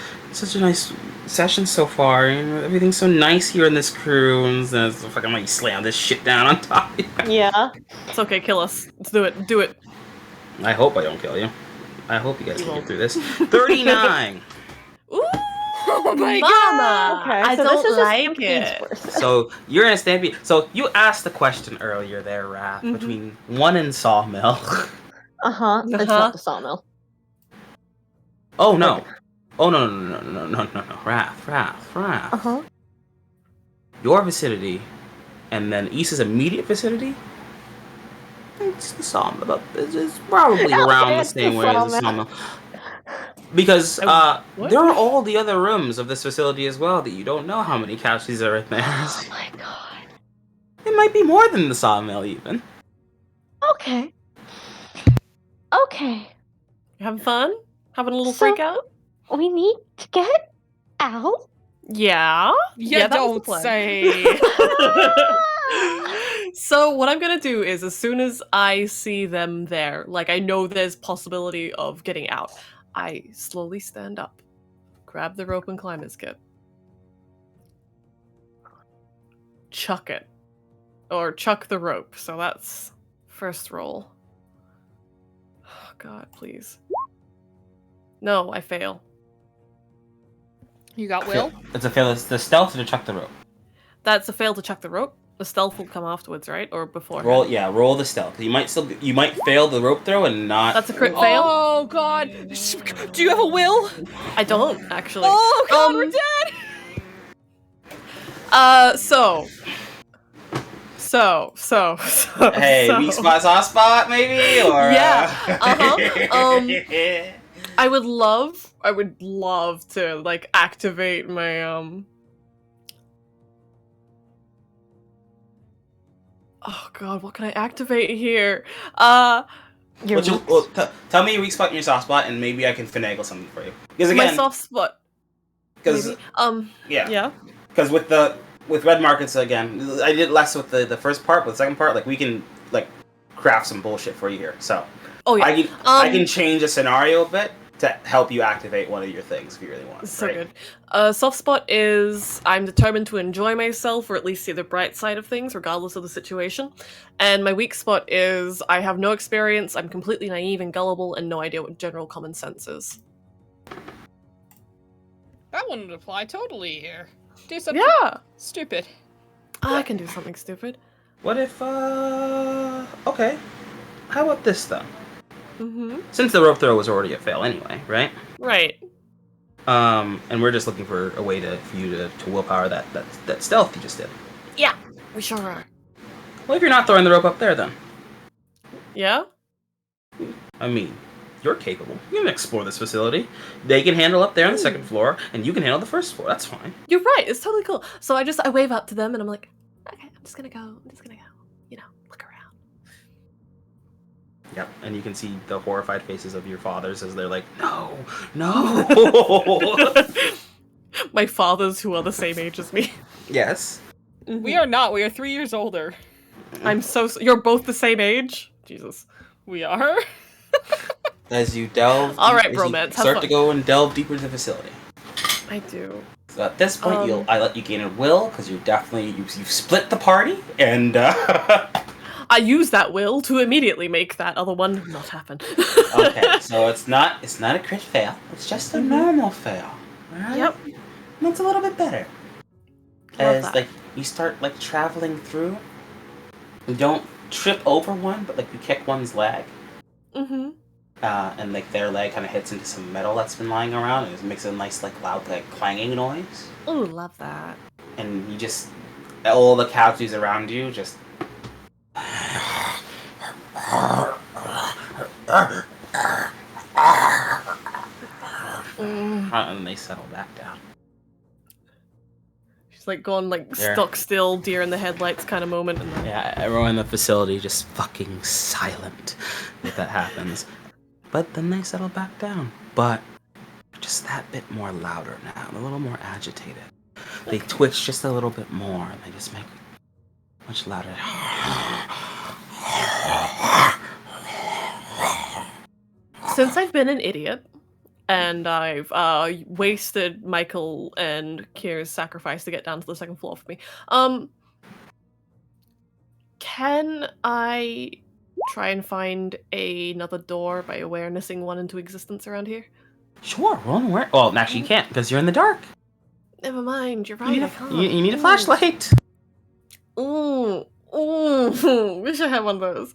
session so far. You know, everything's so nice here in this crew, and then it's fucking like slam this shit down on top of you. Yeah. It's okay, kill us. Let's do it. Do it. I hope I don't kill you. I hope you guys can get through this. 39. Ooh, Oh my mama! Okay, I so don't this is a like stampede it. force. So you're in a stampede. So you asked the question earlier there, Raph, between one and Sawmill. It's not the sawmill. Oh no. Oh no. Raph. Your vicinity, and then Issa's immediate vicinity. It's the sawmill. It's probably around the It's the same way as the sawmill. sawmill. Because what? there are all the other rooms of this facility as well that you don't know how many casualties are in there. Oh my god. It might be more than the sawmill even. Okay. Okay. You having fun? Having a little So- freak out? We need to get out. Yeah. Yeah, that was the don't plan. say. So what I'm gonna do is, as soon as I see them there, like I know there's possibility of getting out, I slowly stand up, grab the rope and climber's kit, chuck it, or chuck the rope. So that's first roll. Oh God, please. No, I fail. You got Will? It's a fail. It's the stealth to chuck the rope. That's a fail to chuck the rope. The stealth will come afterwards, right? Or before? Roll the stealth. You might fail the rope throw and not. That's a crit fail. Oh god. Do you have a Will? I don't actually. Oh god, we're dead. So. Hey, so- weak spot, soft spot, maybe, or Yeah, I would love to like activate my Oh god, what can I activate here? Your tell me your weak spot and your soft spot, and maybe I can finagle something for you. Because my again, soft spot. because Maybe. yeah, Yeah. because with red markets again, I did less with the first part, but the second part, like we can like craft some bullshit for you here. So Oh yeah. I can change the scenario a bit to help you activate one of your things if you really want. So right? good. Soft spot is I'm determined to enjoy myself or at least see the bright side of things, regardless of the situation. And my weak spot is I have no experience, I'm completely naive and gullible, and no idea what general common sense is. That wouldn't apply totally here. Do something Yeah! stupid. I can do something stupid. What if, okay. How about this, then? Mm-hmm. Since the rope throw was already a fail anyway, right? Right. And we're just looking for a way for you to willpower that stealth you just did. Yeah, we sure are. Well, if you're not throwing the rope up there, then. Yeah? I mean, you're capable. You can explore this facility. They can handle up there on the second floor, and you can handle the first floor. That's fine. You're right, it's totally cool. So I wave up to them and I'm like, okay, I'm just gonna go, you know, look around. Yep, and you can see the horrified faces of your fathers as they're like, no, no. My fathers, who are the same age as me. Yes. We are not. We are 3 years older. I'm so. You're both the same age? Jesus. We are. As you delve, All right, as you bromance, have start fun. to go and delve deeper into the facility. I do. So at this point, I let you gain a will because you definitely you've split the party, and I use that will to immediately make that other one not happen. okay, so it's not a crit fail. It's just a normal fail. Right? Yep. And it's a little bit better. Love As that. like you start like traveling through, you don't trip over one, but like you kick one's leg, Mm-hmm. and like their leg kind of hits into some metal that's been lying around, and it makes a nice like loud like clanging noise. Ooh, love that. And you just all the casualties around you just and they settle back down. She's like going like There. stuck still, deer in the headlights kind of moment. And then... Yeah, everyone in the facility just fucking silent if that happens. But then they settle back down. But just that bit more louder now, a little more agitated. They twitch just a little bit more, and they just make much louder. Since I've been an idiot, and I've wasted Michael and Kira's sacrifice to get down to the second floor for me, can I try and find another door by awarenessing one into existence around here? Sure, roll an aware. Well, actually, you can't because you're in the dark. Never mind, you're right. You need, I a, can't. you need a flashlight. Ooh, wish I had one of those.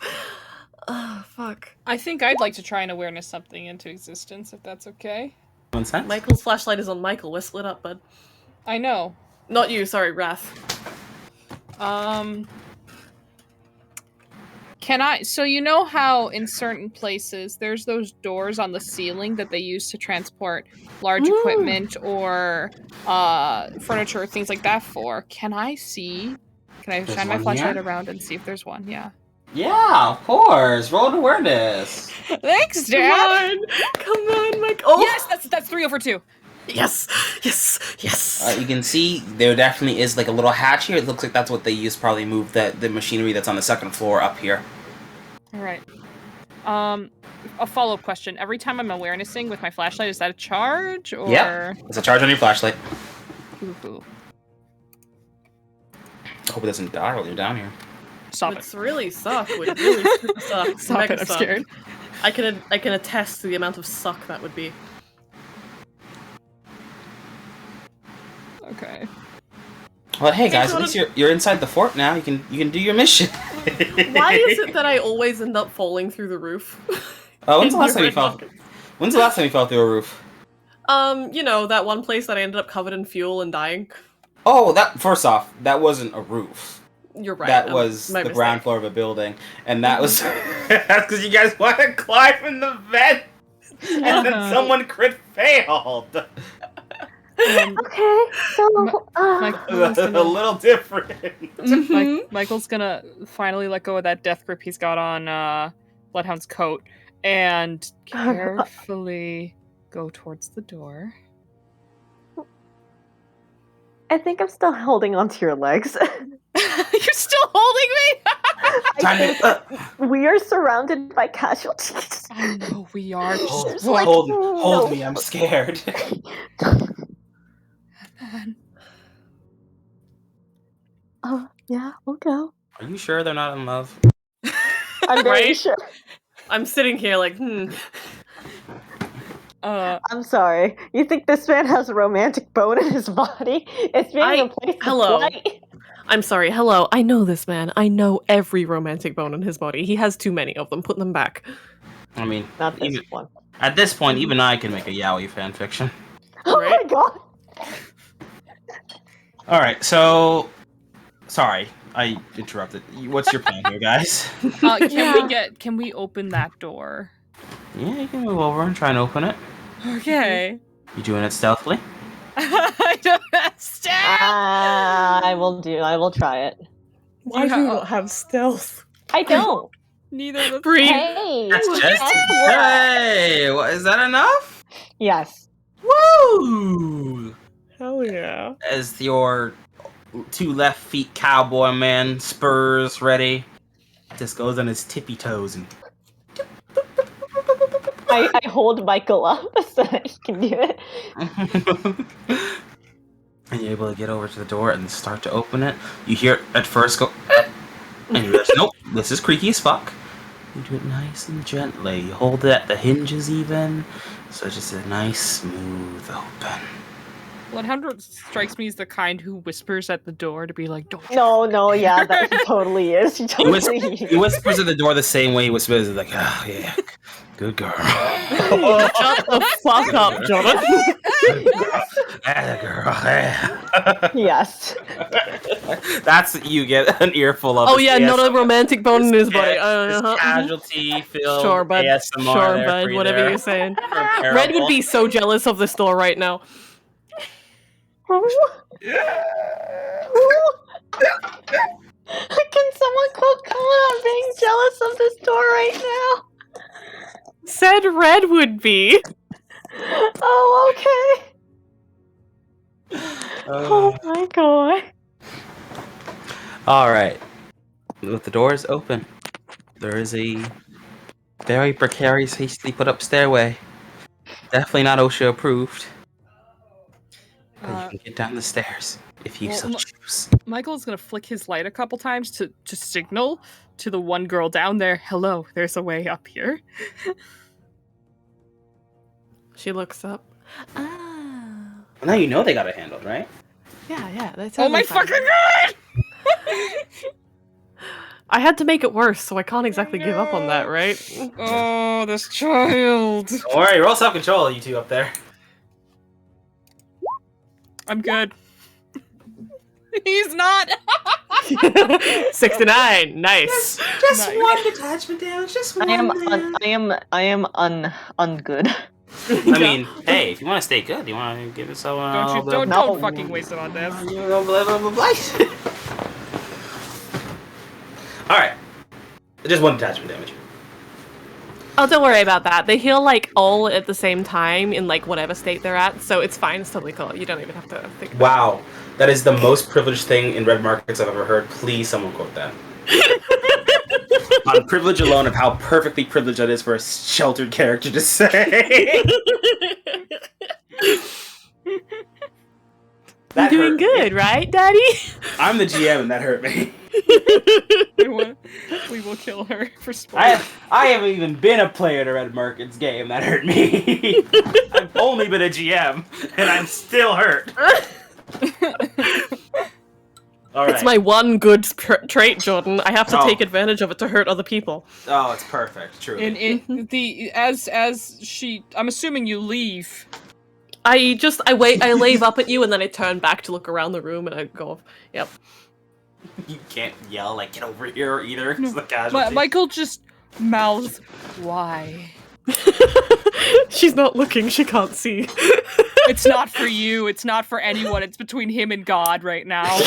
Oh, fuck. I think I'd like to try and awareness something into existence, if that's okay. 1 cent. Michael's flashlight is on Michael. We're split up, bud. I know. Not you, sorry, Wrath. Can I? So you know how in certain places there's those doors on the ceiling that they use to transport large equipment or furniture, things like that for? Can I see? Can I There's shine my one flashlight here? around and see if there's one? Yeah. Yeah, of course. Roll an awareness. Thanks, Come Dad. on! Come on, Mike! Oh! Yes, that's 3 over 2. Yes! Yes! Yes! You can see there definitely is like a little hatch here. It looks like that's what they use to probably move the machinery that's on the second floor up here. All right. A follow-up question. Every time I'm awarenessing with my flashlight, is that a charge or? Yeah. It's a charge on your flashlight. Ooh. I hope it doesn't die while you're down here. Stop It's really suck. Would really super suck. Stop Mega it, I'm suck. scared. I can attest to the amount of suck that would be. Okay. Well, hey guys, Hey, at least you're inside the fort now. You can do your mission. Why is it that I always end up falling through the roof? When's the In last time you different fell? buckets? When's the last time you fell through a roof? You know, that one place that I ended up covered in fuel and dying. Oh, that first off, that wasn't a roof. You're right. That was my the mistake. ground floor of a building, and that was that's because you guys want to climb in the vent, and then someone crit failed. Okay, so Michael's a gonna, little different. Mhm. Michael's gonna finally let go of that death grip he's got on Bloodhound's coat and carefully go towards the door. I think I'm still holding onto your legs. You're still holding me? Time to, We are surrounded by casualties. I know we are. hold, Just like, hold no. me. I'm scared. man. Oh, yeah, we'll go. Are you sure they're not in love? I'm very Right? sure. I'm sitting here like, I'm sorry. You think this man has a romantic bone in his body? It's being replaced hello. with light. I'm sorry, hello. I know this man. I know every romantic bone in his body. He has too many of them. Put them back. I mean, Not this even, one. at this point, even I can make a yaoi fanfiction. Oh Right? my god! All right, so sorry, I interrupted. What's your plan here, guys? Can we open that door? Yeah, you can move over and try and open it. Okay. You doing it stealthily? I don't understand. I will try it. Why do you not have stealth? I don't. Neither of us. Breathe. Hey! That's just hey. What, is that enough? Yes. Woo! Hell yeah. As your 2 left feet cowboy man spurs ready, just goes on his tippy toes and I hold Michael up so that he can do it. and you're able to get over to the door and start to open it. You hear it at first go, and you realize, nope, this is creaky as fuck. You do it nice and gently. You hold it at the hinges even, so it's just a nice, smooth open. 100 strikes me as the kind who whispers at the door to be like, "Don't." No, yeah, that he totally is. He He totally whispers, he whispers at the door the same way he whispers, like, oh, yeah, good girl. Shut the fuck up, Jonathan. That girl, yeah. Yes. That's you get an earful of. Oh this yeah, not a romantic bone in his body. This Uh-huh. casualty filled Sure, bud. ASMR Sure, there bud. for you Whatever there. you're saying. Terrible. Red would be so jealous of this door right now. Can someone quote Colin on being jealous of this door right now? Said Red would be. Oh, okay. Oh my god. All right. With the doors open, there is a very precarious, hastily put up stairway. Definitely not OSHA approved. But you can get down the stairs if you so choose. Michael's gonna flick his light a couple times to signal to the one girl down there, "Hello, there's a way up here." She looks up. Ah. Well, now you know they got it handled, right? Yeah, that's Oh my fucking god! I had to make it worse, so I can't exactly give up on that, right? Oh, this child. Don't worry, roll self-control, you two up there. I'm good. He's not. 69, nice. Just Nice. one detachment damage, just one. I am ungood. I mean, hey, if you want to stay good, you want to give yourself a Don't fucking waste it on this. Alright. Just one detachment damage. Oh, don't worry about that. They heal like all at the same time in like whatever state they're at, so it's fine. It's totally cool. You don't even have to think about Wow. That is the most privileged thing in red markets I've ever heard. Please, someone quote that. On privilege alone of how perfectly privileged that is for a sheltered character to say. You're doing good, right, Daddy? I'm the GM and that hurt me. We will kill her for spoiling. I haven't even been a player in a Red Markets game. That hurt me. I've only been a GM, and I'm still hurt. All right. It's my one good trait, Jordan. I have to Oh. take advantage of it to hurt other people. Oh, it's perfect. Truly. And as she, I'm assuming you leave. I wave up at you and then I turn back to look around the room and I go, yep. You can't yell like "get over here" either. It's the casualty. Michael just mouths, "Why?" She's not looking, she can't see. It's not for you, it's not for anyone, it's between him and God right now.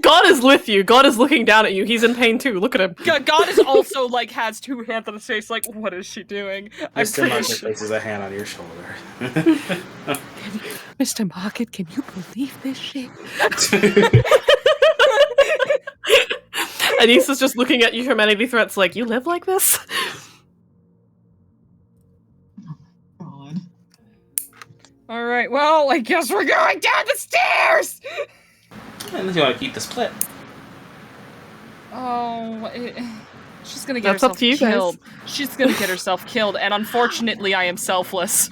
God is with you. God is looking down at you. He's in pain too. Look at him. God is also like has 2 hands on his face, like, what is she doing? I'm Mr. pretty Market sure. places a hand on your shoulder. Mr. Market, can you believe this shit? Anissa's just looking at you, humanity threats, like, you live like this? God. All right. Well, I guess we're going down the stairs. Unless you want to keep the split. Oh, she's gonna get That's up herself to you guys. killed. She's gonna get herself killed, and unfortunately, I am selfless.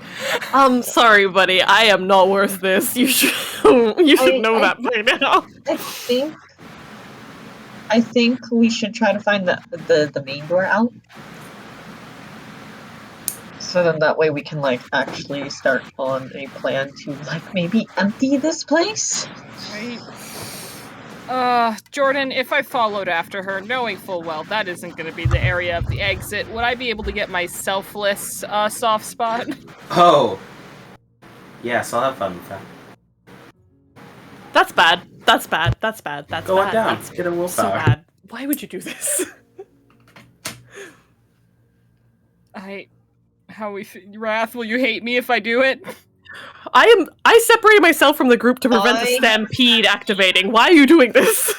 I'm sorry, buddy. I am not worth this. You should know that by now. I think we should try to find the main door out. So then that way we can like actually start on a plan to like maybe empty this place. Right. Jordan, if I followed after her, knowing full well that isn't gonna be the area of the exit, would I be able to get my selfless, soft spot? Oh. Yes, I'll have fun with that. That's bad. That's bad. That's bad. That's Go on bad. down. That's Get a willpower. so bad. Why would you do this? Wrath, will you hate me if I do it? I separated myself from the group to prevent the stampede activating. Why are you doing this?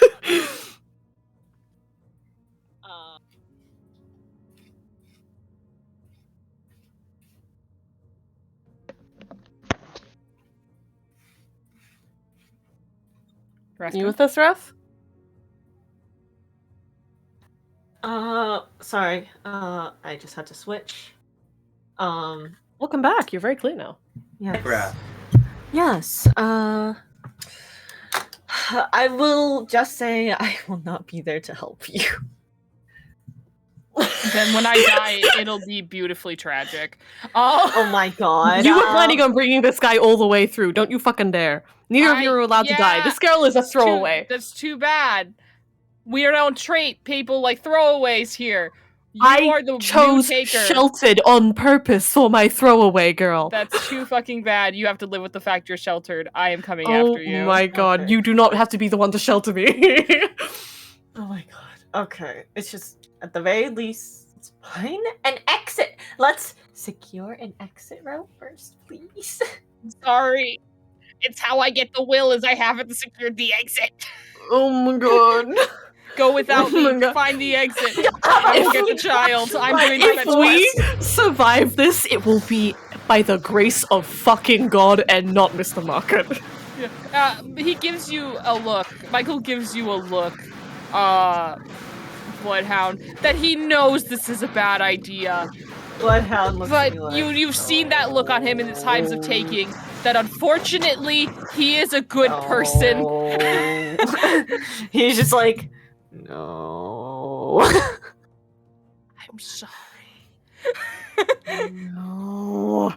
Wrath, You with us, Wrath? Sorry. I just had to switch. Welcome back. You're very clear now. Yes. Wrath. Yes. I will just say I will not be there to help you. Then when I die, it'll be beautifully tragic. Oh my god. You were planning on bringing this guy all the way through. Don't you fucking dare. Neither of you are allowed to die. This girl is a throwaway. That's too bad. We don't treat people like throwaways here. You are the I chose new taker. sheltered on purpose for my throwaway girl. That's too fucking bad. You have to live with the fact you're sheltered. I am coming Oh after you. my god, Okay. you do not have to be the one to shelter me. Oh my god. Okay. It's just at the very least it's fine. An exit. Let's secure an exit route first, please. Sorry. It's how I get the will is I haven't secured the exit. Oh my god. Go without Oh my me. God. Find the exit. I will get the child. I'm doing the If fetch we quest. survive this, it will be by the grace of fucking God and not Mr. Market. He gives you a look. Michael gives you a look, Bloodhound, that he knows this is a bad idea. Bloodhound looks But at me like, you've seen that look on him in the times of taking, that unfortunately, he is a good person. "No." He's just like, no. I'm sorry. No.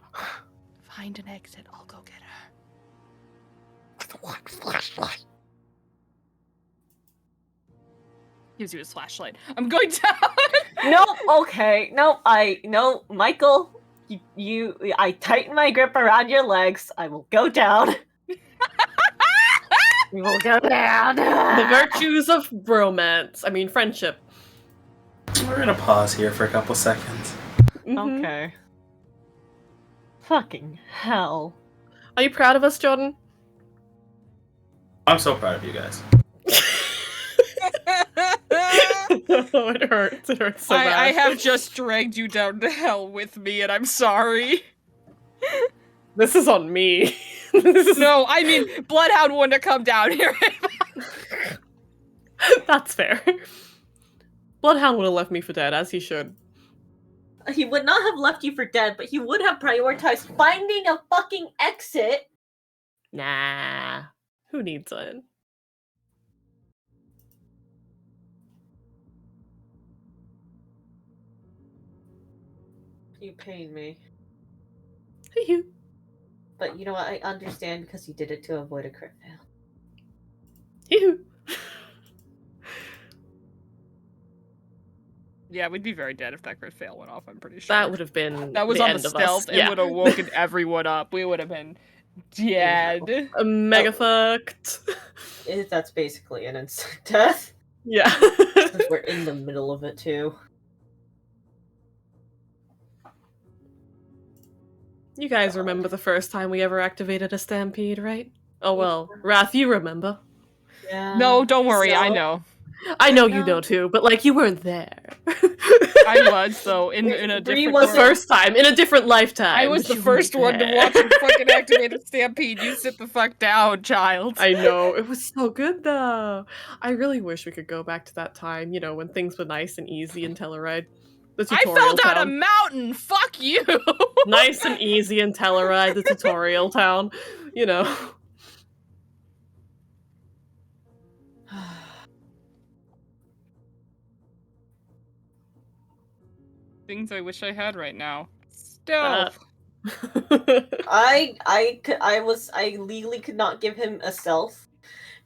Find an exit, I'll go get her. Flashlight. Gives you his flashlight. I'm going down! Nope, okay. No, Michael, I tighten my grip around your legs. I will go down. We will go down. The virtues of friendship. We're gonna pause here for a couple seconds. Mhm. Okay. Fucking hell. Are you proud of us, Jordan? I'm so proud of you guys. Oh, it hurts. It hurts so bad. I have just dragged you down to hell with me, and I'm sorry. This is on me. This is... No, I mean, Bloodhound wouldn't have come down here. That's fair. Bloodhound would have left me for dead, as he should. He would not have left you for dead, but he would have prioritized finding a fucking exit. Nah. Who needs it? You pain me. Hee-hoo. But you know what? I understand because you did it to avoid a crit fail. Hee-hoo. Yeah, we'd be very dead if that crit fail went off, I'm pretty sure. That would have been That was the on end the of us. stealth. It Yeah. would have woken everyone up. We would have been dead. Mega fucked. That's basically an instant death. Yeah. Since we're in the middle of it too. You guys remember the first time we ever activated a stampede, right? Oh well, Wrath, you remember. Yeah. No, don't worry, I So- know. I know you No. know too, but like you weren't there. I was though in a Bree different the was world. first time in a different lifetime. I was but the you first weren't one to there. watch him fucking activate a stampede. You sit the fuck down, child. I know it was so good though. I really wish we could go back to that time. You know when things were nice and easy in Telluride. The I tutorial fell down a town. mountain. Fuck you. Nice and easy in Telluride, the tutorial town. You know. Things I wish I had right now. Stealth. I legally could not give him a stealth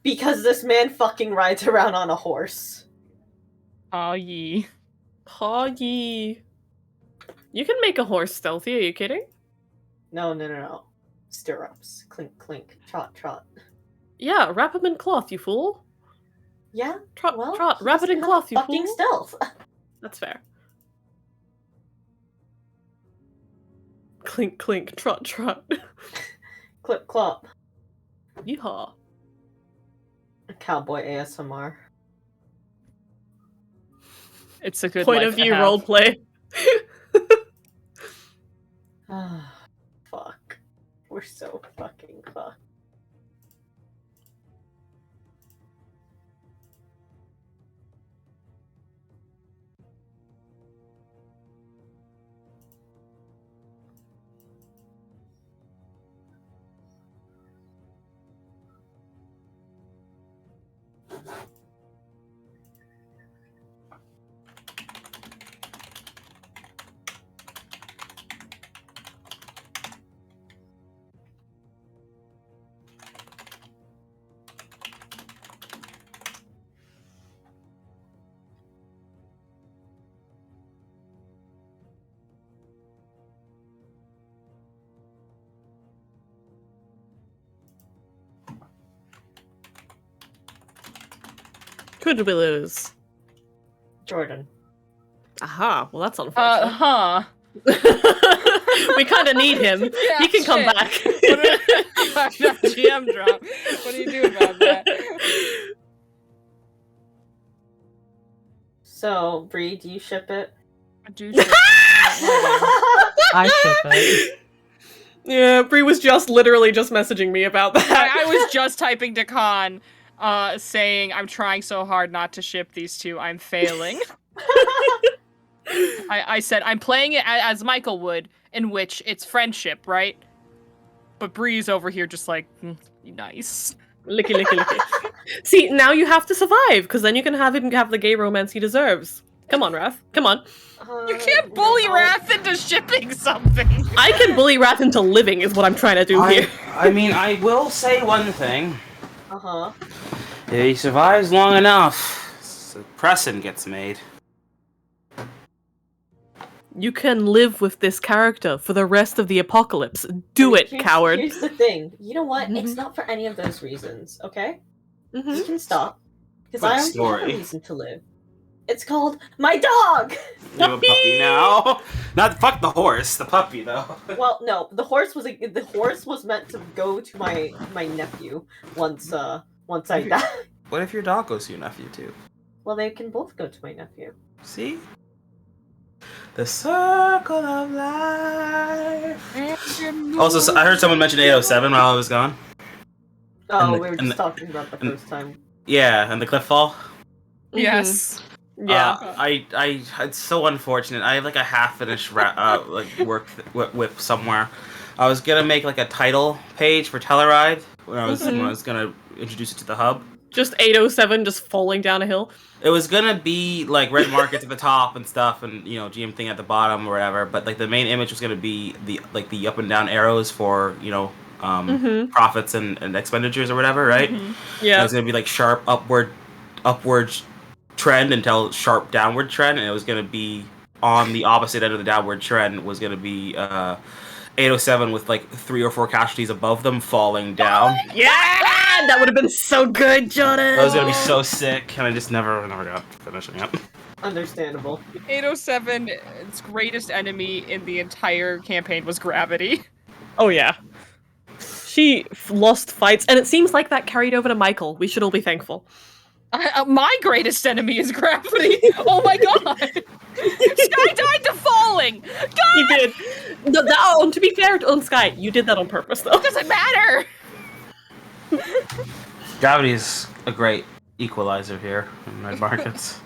because this man fucking rides around on a horse. Aw, ye. Hoggy. You can make a horse stealthy, are you kidding? No. Stirrups. Clink, clink. Trot, trot. Yeah, wrap him in cloth, you fool. Yeah? Trot, Well, trot, he wrap it doesn't in have cloth, you fucking fool. stealth. That's fair. Clink, clink, trot, trot. Clip, clop. Yeehaw. Cowboy ASMR. It's a good Point life of to view have. roleplay. Fuck. We're so fucking fucked. Could we lose? Jordan. Aha, well that's unfortunate. Huh. We kind of need him. Yeah, He can come shit. back. That GM drop. What do you do about that? So, Bree, do you ship it? I ship it. Yeah, Bree was literally just messaging me about that. I was just typing to Khan, saying I'm trying so hard not to ship these two. I'm failing. I said I'm playing it as Michael would, in which it's friendship, right? But Bree's over here just like, nice. Licky, licky, licky. See, now you have to survive, because then you can have him have the gay romance he deserves. Come on, Raph. Come on. You can't bully Wrath into shipping something. I can bully Raph into living, is what I'm trying to do here. I mean, I will say one thing. Uh-huh. If he survives long enough, a precedent gets made. You can live with this character for the rest of the apocalypse. Do it, coward. Here's the thing. You know what? It's Mhm. not for any of those reasons, okay? Mhm. You can stop. Because For the I already have story. a reason to live. It's called my dog! You have a puppy now. Not fuck the horse, the puppy though. Well, no, the horse was meant to go to my nephew once I die. What if your dog goes to your nephew too? Well, they can both go to my nephew. See? The circle of life. Also, I heard someone mention 807 while I was gone. Oh, And the- we were and just the- talking about the and- first time. Yeah, and the cliff fall. Yes. Yeah. It's so unfortunate. I have like a half-finished work whip somewhere. I was gonna make like a title page for Telluride when I was gonna introduce it to the hub. Just 807 just falling down a hill. It was gonna be like red markets at the top and stuff, and GM thing at the bottom or whatever. But like the main image was gonna be the up and down arrows for profits and expenditures or whatever, right? Yeah. It was gonna be like sharp upward trend until sharp downward trend, and it was gonna be on the opposite end of the downward trend was gonna be 807 with like 3 or 4 casualties above them falling down. Yeah! That would have been so good, Jordan! That was gonna be so sick, and I just never got finishing it. Understandable. 807, its greatest enemy in the entire campaign was gravity. Oh, yeah. She lost fights, and it seems like that carried over to Michael. We should all be thankful. My greatest enemy is gravity. Oh my god! Sky died to falling. You did. No, to be fair on Sky, you did that on purpose, though. Doesn't matter. Gravity is a great equalizer here in red markets.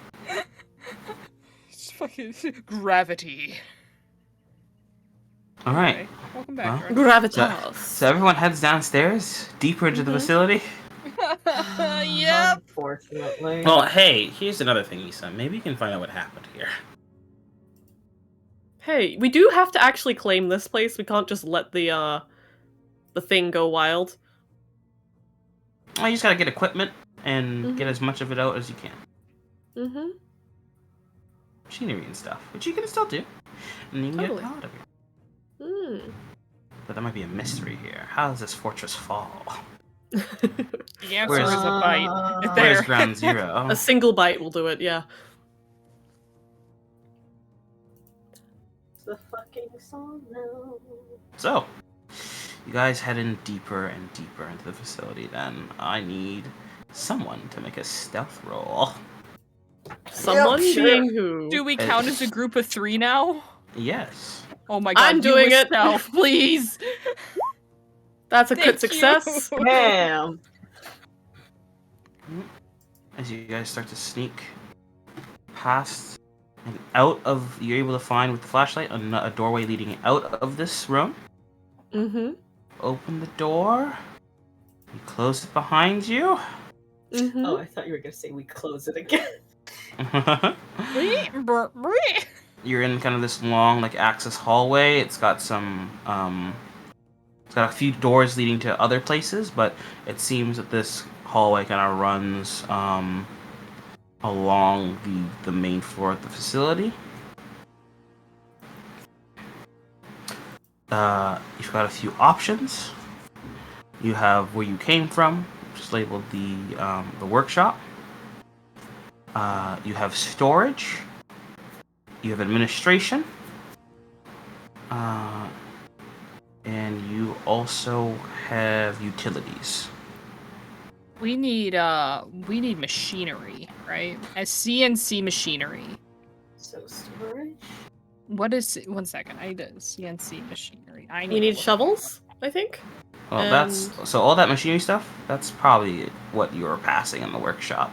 It's fucking gravity. All right. Okay, welcome back. Well, Jordan. Gravitas. So everyone heads downstairs, deeper into the facility. Yep. Unfortunately. Well, hey, here's another thing, Issa. Maybe you can find out what happened here. Hey, we do have to actually claim this place. We can't just let the thing go wild. Well, you just gotta get equipment and get as much of it out as you can. Mm-hmm. Machinery and stuff, which you can still do. And you can Totally. get out of here. Mm. But there might be a mystery here. How does this fortress fall? The answer Where's- is a bite. Where's There. ground zero? A single bite will do it, yeah. The fucking song now. So, you guys head in deeper and deeper into the facility then. I need someone to make a stealth roll. Someone sure. being who? Do we count as a group of 3 now? Yes. Oh my god, I'm you doing it. yourself, please. That's a crit Thank success. you. Damn. As you guys start to sneak past and out of, you're able to find with the flashlight a doorway leading out of this room. Mm-hmm. Open the door. You close it behind you. Mm-hmm. Oh, I thought you were gonna say we close it again. You're in kind of this long, like, access hallway. It's got some, it's got a few doors leading to other places, but it seems that this hallway kind of runs, along the main floor of the facility. You've got a few options. You have where you came from, which is labeled the workshop. You have storage. You have administration. And you also have utilities. We need machinery, right? As CNC machinery. So storage. What is 1 second? I need a CNC machinery. I need We to need look- shovels, I think. Well, And- that's so all that machinery stuff. That's probably what you were passing in the workshop.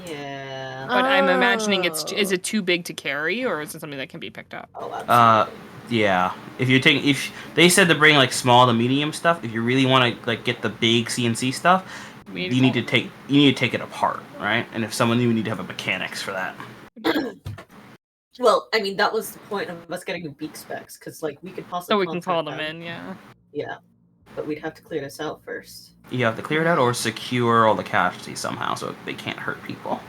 Yeah. But I'm imagining is Oh. it too big to carry, or is it something that can be picked up? Oh, absolutely. Yeah. If they said to bring like small to medium stuff, if you really want to like get the big CNC stuff, We you need to take it apart, right? And if someone you need to have a mechanics for that. Well, I mean, that was the point of us getting the beak specs, because like we could possibly. So we can call contact them in, yeah. Yeah, but we'd have to clear this out first. You have to clear it out or secure all the casualties somehow so they can't hurt people.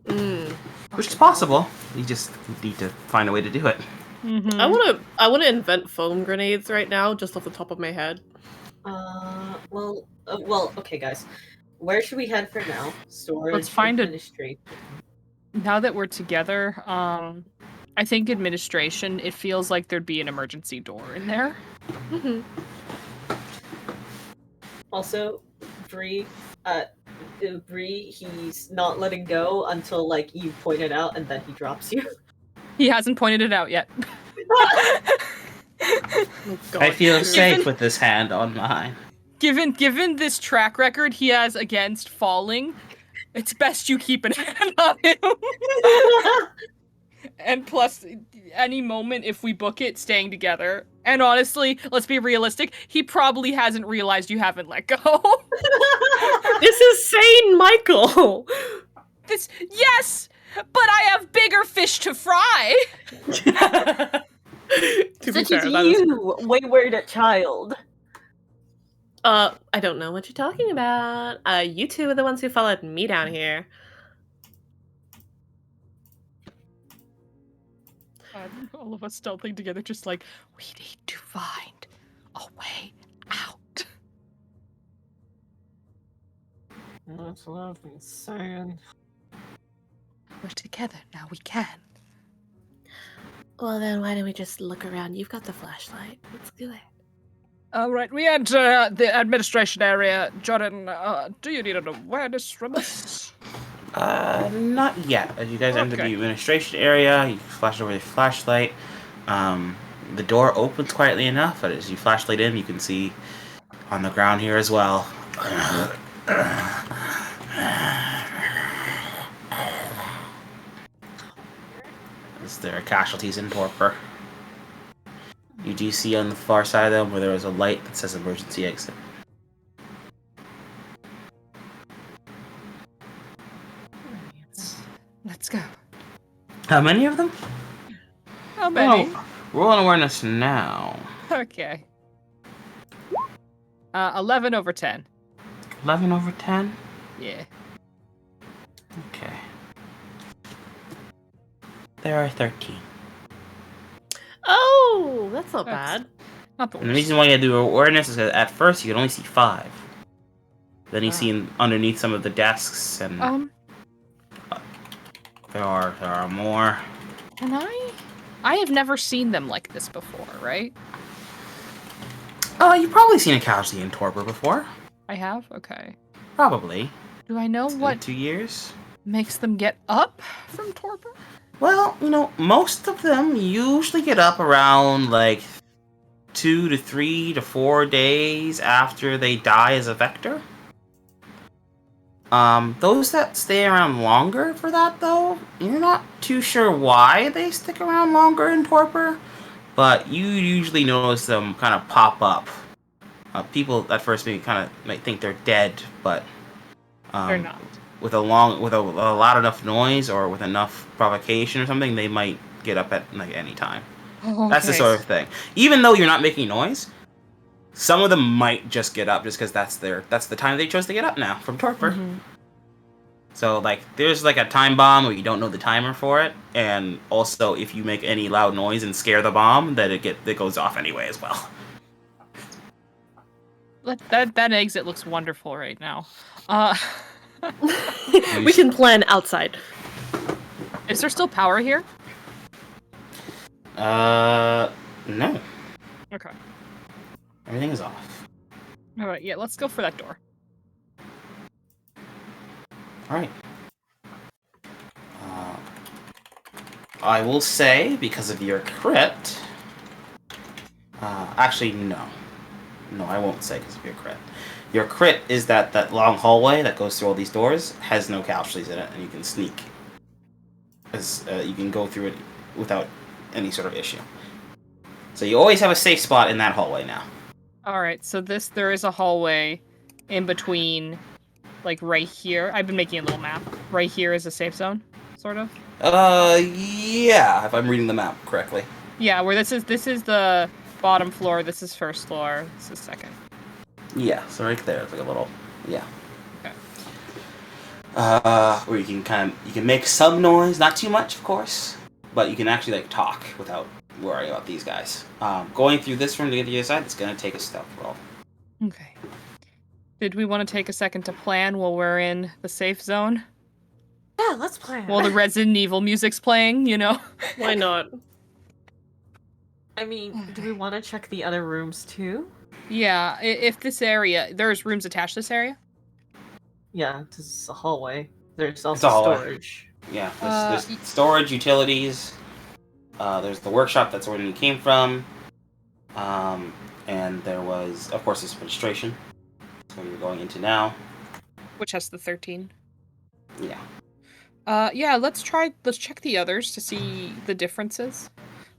Mm. Which is possible. You just need to find a way to do it. Mm-hmm. I wanna invent foam grenades right now, just off the top of my head. Well, okay, guys. Where should we head for now? Storage. Let's find a- administration. Now that we're together, I think administration. It feels like there'd be an emergency door in there. Mm-hmm. Also, Bree, he's not letting go until like you point it out, and then he drops you. He hasn't pointed it out yet. Oh, God. I feel Dude. safe with this hand on mine. Given this track record he has against falling, it's best you keep an hand on him. And plus, any moment if we book it, staying together. And honestly, let's be realistic, he probably hasn't realized you haven't let go. This is sane, Michael. Yes, but I have bigger fish to fry. To be Such fair, as that is- you, wayward child. I don't know what you're talking about. You two are the ones who followed me down here. All of us stealthing together, just like, we need to find a way out. That's what I've been saying. We're together now. We can. Well, then why don't we just look around? You've got the flashlight. Let's do it. All right, we enter the administration area. Jordan, do you need an awareness from us? Not yet. As you guys enter the Okay. administration area, you flash over the flashlight. The door opens quietly enough, but as you flashlight in, you can see on the ground here as well. There are casualties in Torpor. You do see on the far side of them where there is a light that says emergency exit. Let's go. How many of them? How many? Oh, roll an awareness now. Okay. 11 over 10. 11 over 10? Yeah. Okay. There are 13. Oh, that's not That's- bad. Not the And the worst. reason why you do awareness is that at first you can only see 5. Then you Ah. see underneath some of the desks, and there are more. Can I have never seen them like this before, right? Oh, you've probably seen a casualty in Torpor before. I have? Okay. Probably. Do I know In what 2 years. makes them get up from torpor? Well, most of them usually get up around like 2 to 3 to 4 days after they die as a vector. Those that stay around longer for that, though, you're not too sure why they stick around longer in Torpor, but you usually notice them kind of pop up. People at first might think they're dead, but They're not. with a loud enough noise or with enough provocation or something, they might get up at like any time. Oh, That's the sort of thing. Even though you're not making noise, some of them might just get up just because that's the time they chose to get up now from Torpor. Mhm. So like there's like a time bomb where you don't know the timer for it, and also if you make any loud noise and scare the bomb, that it goes off anyway as well. That exit looks wonderful right now. We can plan outside. Is there still power here? No. Okay. Everything is off. All right. Yeah. Let's go for that door. Alright. I will say, because of your crit... actually, no. No, I won't say because of your crit. Your crit is that long hallway that goes through all these doors has no casualties in it, and you can sneak. You can go through it without any sort of issue. So you always have a safe spot in that hallway now. All right. So there is a hallway in between, like right here. I've been making a little map. Right here is a safe zone, sort of. Yeah, if I'm reading the map correctly. Yeah. Where this is the bottom floor. This is first floor. This is second. Yeah, so right there, it's like a little, yeah. Okay. Where you can make some noise, not too much, of course, but you can actually like talk without worrying about these guys. Going through this room to get to the other side, it's gonna take a stealth roll. Okay. Did we want to take a second to plan while we're in the safe zone? Yeah, let's plan. While the Resident Evil music's playing, you know? Why not? I mean, do we want to check the other rooms too? Yeah, if this area... There's rooms attached to this area? Yeah, this is a hallway. There's It's also a hallway. storage. Yeah, there's storage, utilities. There's the workshop, that's where you came from. And there was, of course, this administration. That's where you're going into now. Which has the 13. Yeah. Yeah, let's check the others to see the differences.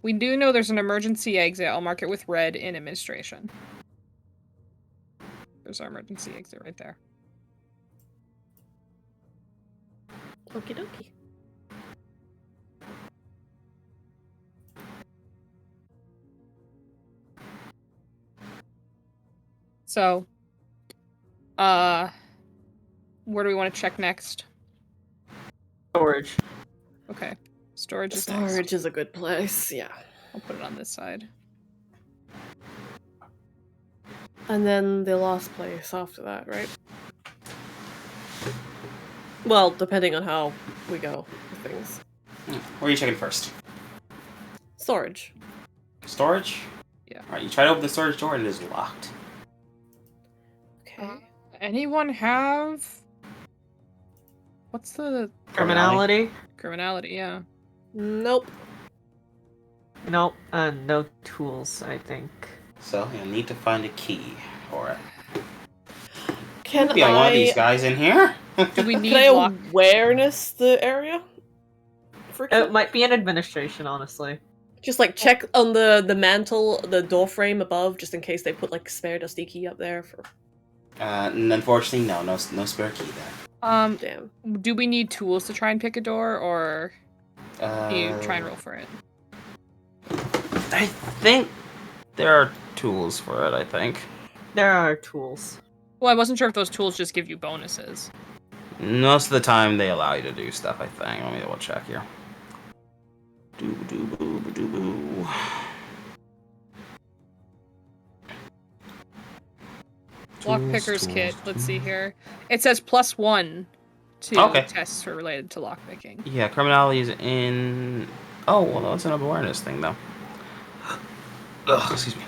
We do know there's an emergency exit. I'll mark it with red in administration. There's our emergency exit right there. Okie dokie. So, where do we want to check next? Storage. Okay. Storage is next. Storage is a good place, yeah. I'll put it on this side. And then the last place after that, right? Well, depending on how we go with things. Where are you checking first? Storage. Storage? Yeah. Alright, you try to open the storage door and it is locked. Okay. Anyone have What's the Criminality? criminality? Yeah. Nope. Nope. No tools, I think. So you'll need to find a key for it. Can Could be on one of these guys in here. Do we need Can I lock? awareness the area? For It might be an administration, honestly. just like check on the mantle, the door frame above, just in case they put like spare dusty key up there for. Unfortunately, no spare key there. Damn. Do we need tools to try and pick a door, or do you try and Uh, roll for it? I think there are tools for it. I think There are tools. Well, I wasn't sure if those tools just give you bonuses. most of the time they allow you to do stuff. I think. Let me double check here. Doo-ba-doo-boo-ba-doo-boo. Lockpicker's kit. Let's see here. It says +1 to Okay. tests for related to lockpicking. Yeah, criminality is in. Oh, well, that's an awareness thing, though. Ugh, excuse me.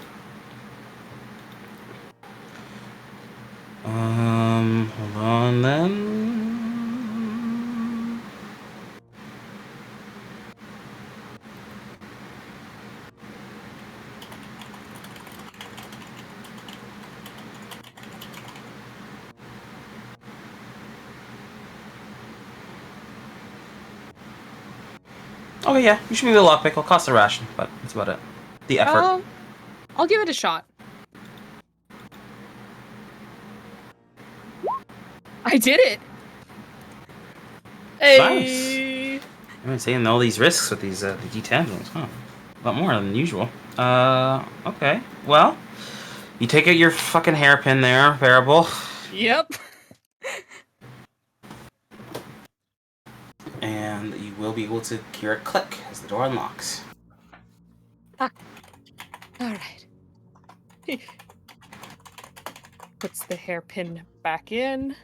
Hold on then. Okay, yeah, you should be able to lockpick. It'll cost a ration, but that's about it. The effort. I'll give it a shot. I did it! Hey. I've been taking all these risks with these the D10 ones, huh? A lot more than usual. Okay. Well, you take out your fucking hairpin there, Variable. Yep. And you will be able to hear a click as the door unlocks. Alright. Puts the hairpin back in.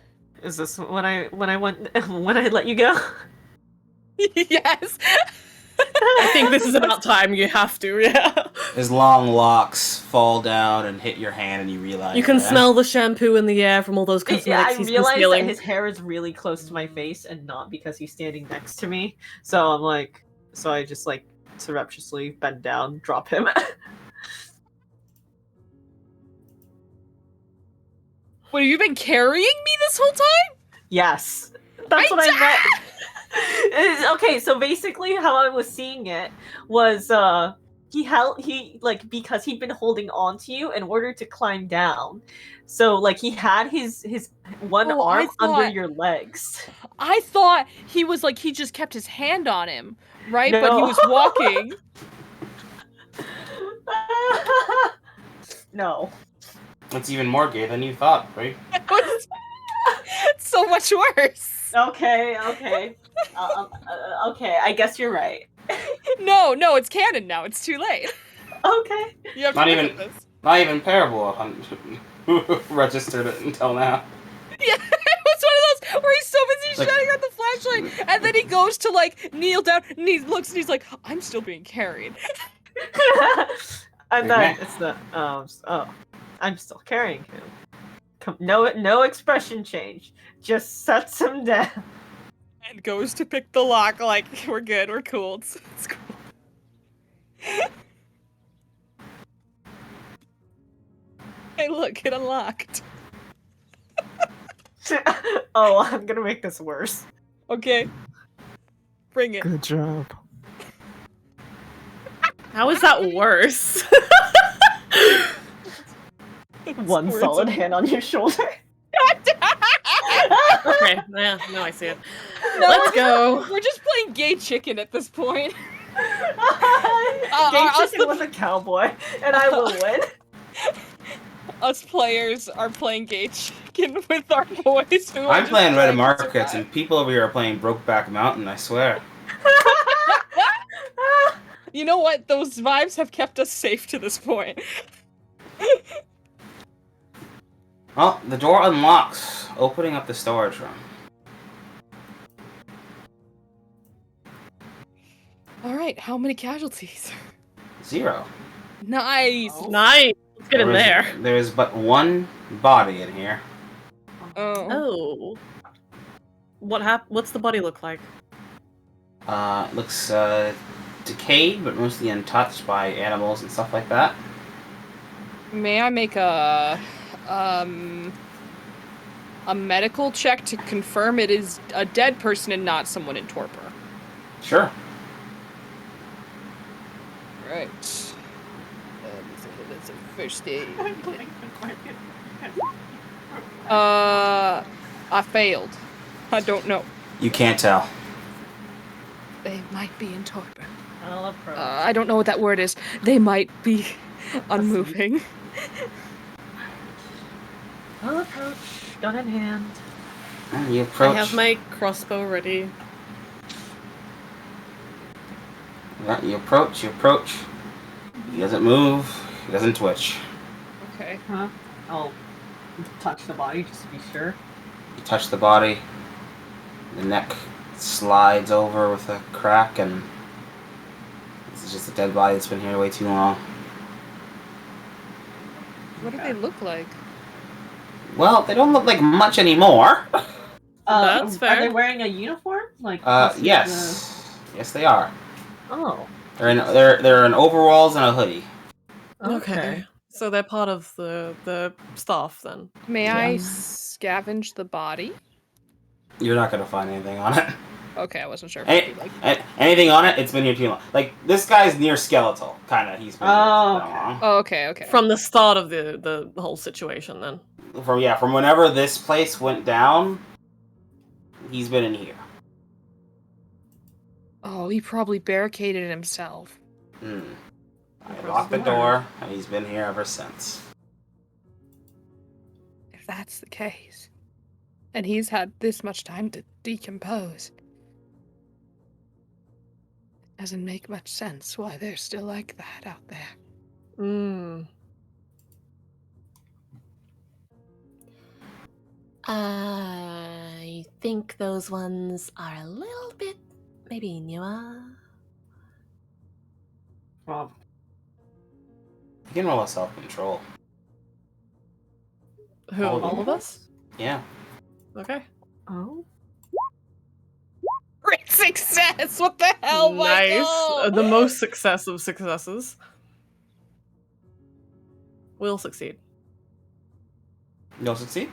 Is this when I went when I let you go? Yes! I think this is about time you have to, yeah. His long locks fall down and hit your hand, and you realize You can that- smell the shampoo in the air from all those Yeah, cosmetics I he's been realized that stealing. his hair is really close to my face, and not because he's standing next to me. So I'm like, so I just like surreptitiously bend down, drop him. What, have you been carrying me this whole time? Yes, that's what I meant. Okay, so basically, how I was seeing it was, he like, because he'd been holding on to you in order to climb down. So like he had his one Oh, I arm under thought- your legs. I thought he was like, he just kept his hand on him, right? But he No. was walking. No. It's even more gay than you thought, right? It was so much worse. Okay. Okay, I guess you're right. No, it's canon now. It's too late. Okay. You have Not to live even- with this. Not even Parable registered it until now. Yeah, it was one of those where he's so busy Like- shining out the flashlight, and then he goes to like kneel down, and he looks, and he's like, "I'm still being carried." And then it's the I'm still carrying him. No expression change. Just sets him down. And goes to pick the lock. Like, we're good, we're cool. It's cool. Hey, look, it unlocked. Oh, I'm gonna make this worse. Okay, bring it. Good job. How is that worse? One Words solid of- hand on your shoulder. Okay, yeah, now I see it. No, Let's go. We're just playing gay chicken at this point. Gay us chicken was a cowboy, and I will win. Us players are playing gay chicken with our boys. Who are I'm just playing Red trying to Markets, survive. and people over here are playing Brokeback Mountain, I swear. You know what? Those vibes have kept us safe to this point. Oh, the door unlocks, opening up the storage room. All right, how many casualties? 0. Nice. Nice. Let's get in there. There's but one body in here. Oh. Oh. What's the body look like? It looks decayed, but mostly untouched by animals and stuff like that. May I make a medical check to confirm it is a dead person and not someone in torpor? Sure. Right. That's a first aid. I failed. I don't know. You can't tell. They might be in torpor. I'll approach. I don't know what that word is. They might be unmoving. I'll approach. Gun in hand. And you approach. I have my crossbow ready. Yeah, you approach. He doesn't move. He doesn't twitch. Okay. Huh? I'll touch the body just to be sure. You touch the body. The neck slides over with a crack, and this is just a dead body that's been here way too long. What do they look like? Well, they don't look like much anymore. That's fair. Are they wearing a uniform? Like. Yes. Yes, they are. Oh. They're in overalls and a hoodie. Okay. So they're part of the staff then. May I scavenge the body? You're not gonna find anything on it. Okay, I wasn't sure if it'd be like... Anything on it, it's been here too long. Like, this guy's near skeletal, kinda. He's been here that long. Oh, okay. From the start of the whole situation then. From whenever this place went down, he's been in here. Oh, he probably barricaded himself. I locked the door, and he's been here ever since. If that's the case, and he's had this much time to decompose, it doesn't make much sense why they're still like that out there. I think those ones are a little bit, maybe newer. Well, You can roll a self-control. Who? All of us? Yeah. Okay. oh. Great success! What the hell, Nice. Michael? The most success of successes. Will succeed. You'll succeed?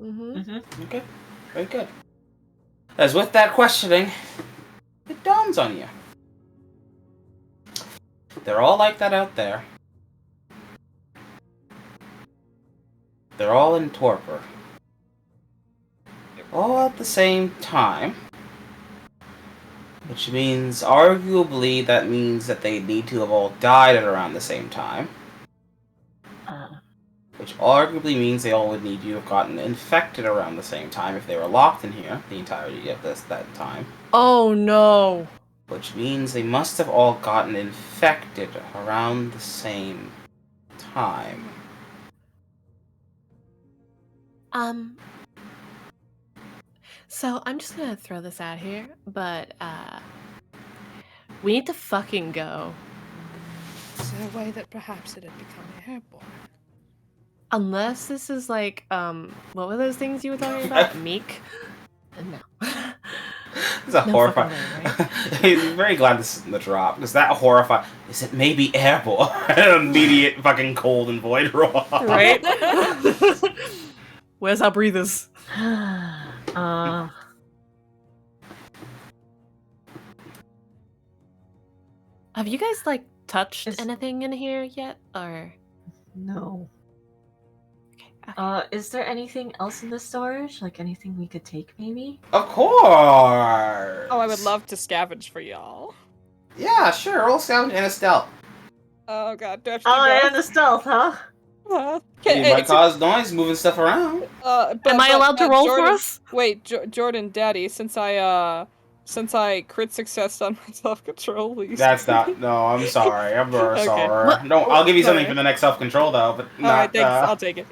Mm-hmm. Okay. Very good. As with that questioning, it dawns on you. They're all like that out there. They're all in torpor. All at the same time. Which means, arguably, that means that they need to have all died at around the same time. Which arguably means they all would need to have gotten infected around the same time if they were locked in here the entirety of that time. Oh no. Which means they must have all gotten infected around the same time. So I'm just gonna throw this out here, but We need to fucking go. Is there a way that perhaps it had become airborne? Unless this is like, what were those things you were talking about? Meek? no. It's a No horrifying. fucking I'm very glad this is in the drop because that horrifying. Is it maybe airborne? An immediate fucking cold and void roll. Right? Where's our breathers? Have you guys like touched anything in here yet, or? No. Okay. Is there anything else in the storage? Like anything we could take, maybe? Of course. Oh, I would love to scavenge for y'all. Yeah, sure. Roll scavenge and a stealth. Oh god, do I have to do Oh, both? and the stealth, huh? You might cause noise moving stuff around. Am I allowed to roll for us? Wait, Jordan, Daddy, since I crit success on my self-control, please. That's not. No, I'm sorry. I'm very Okay. sorry. What? No, I'll give you something Sorry. for the next self-control though, but not. Alright, thanks. I'll take it.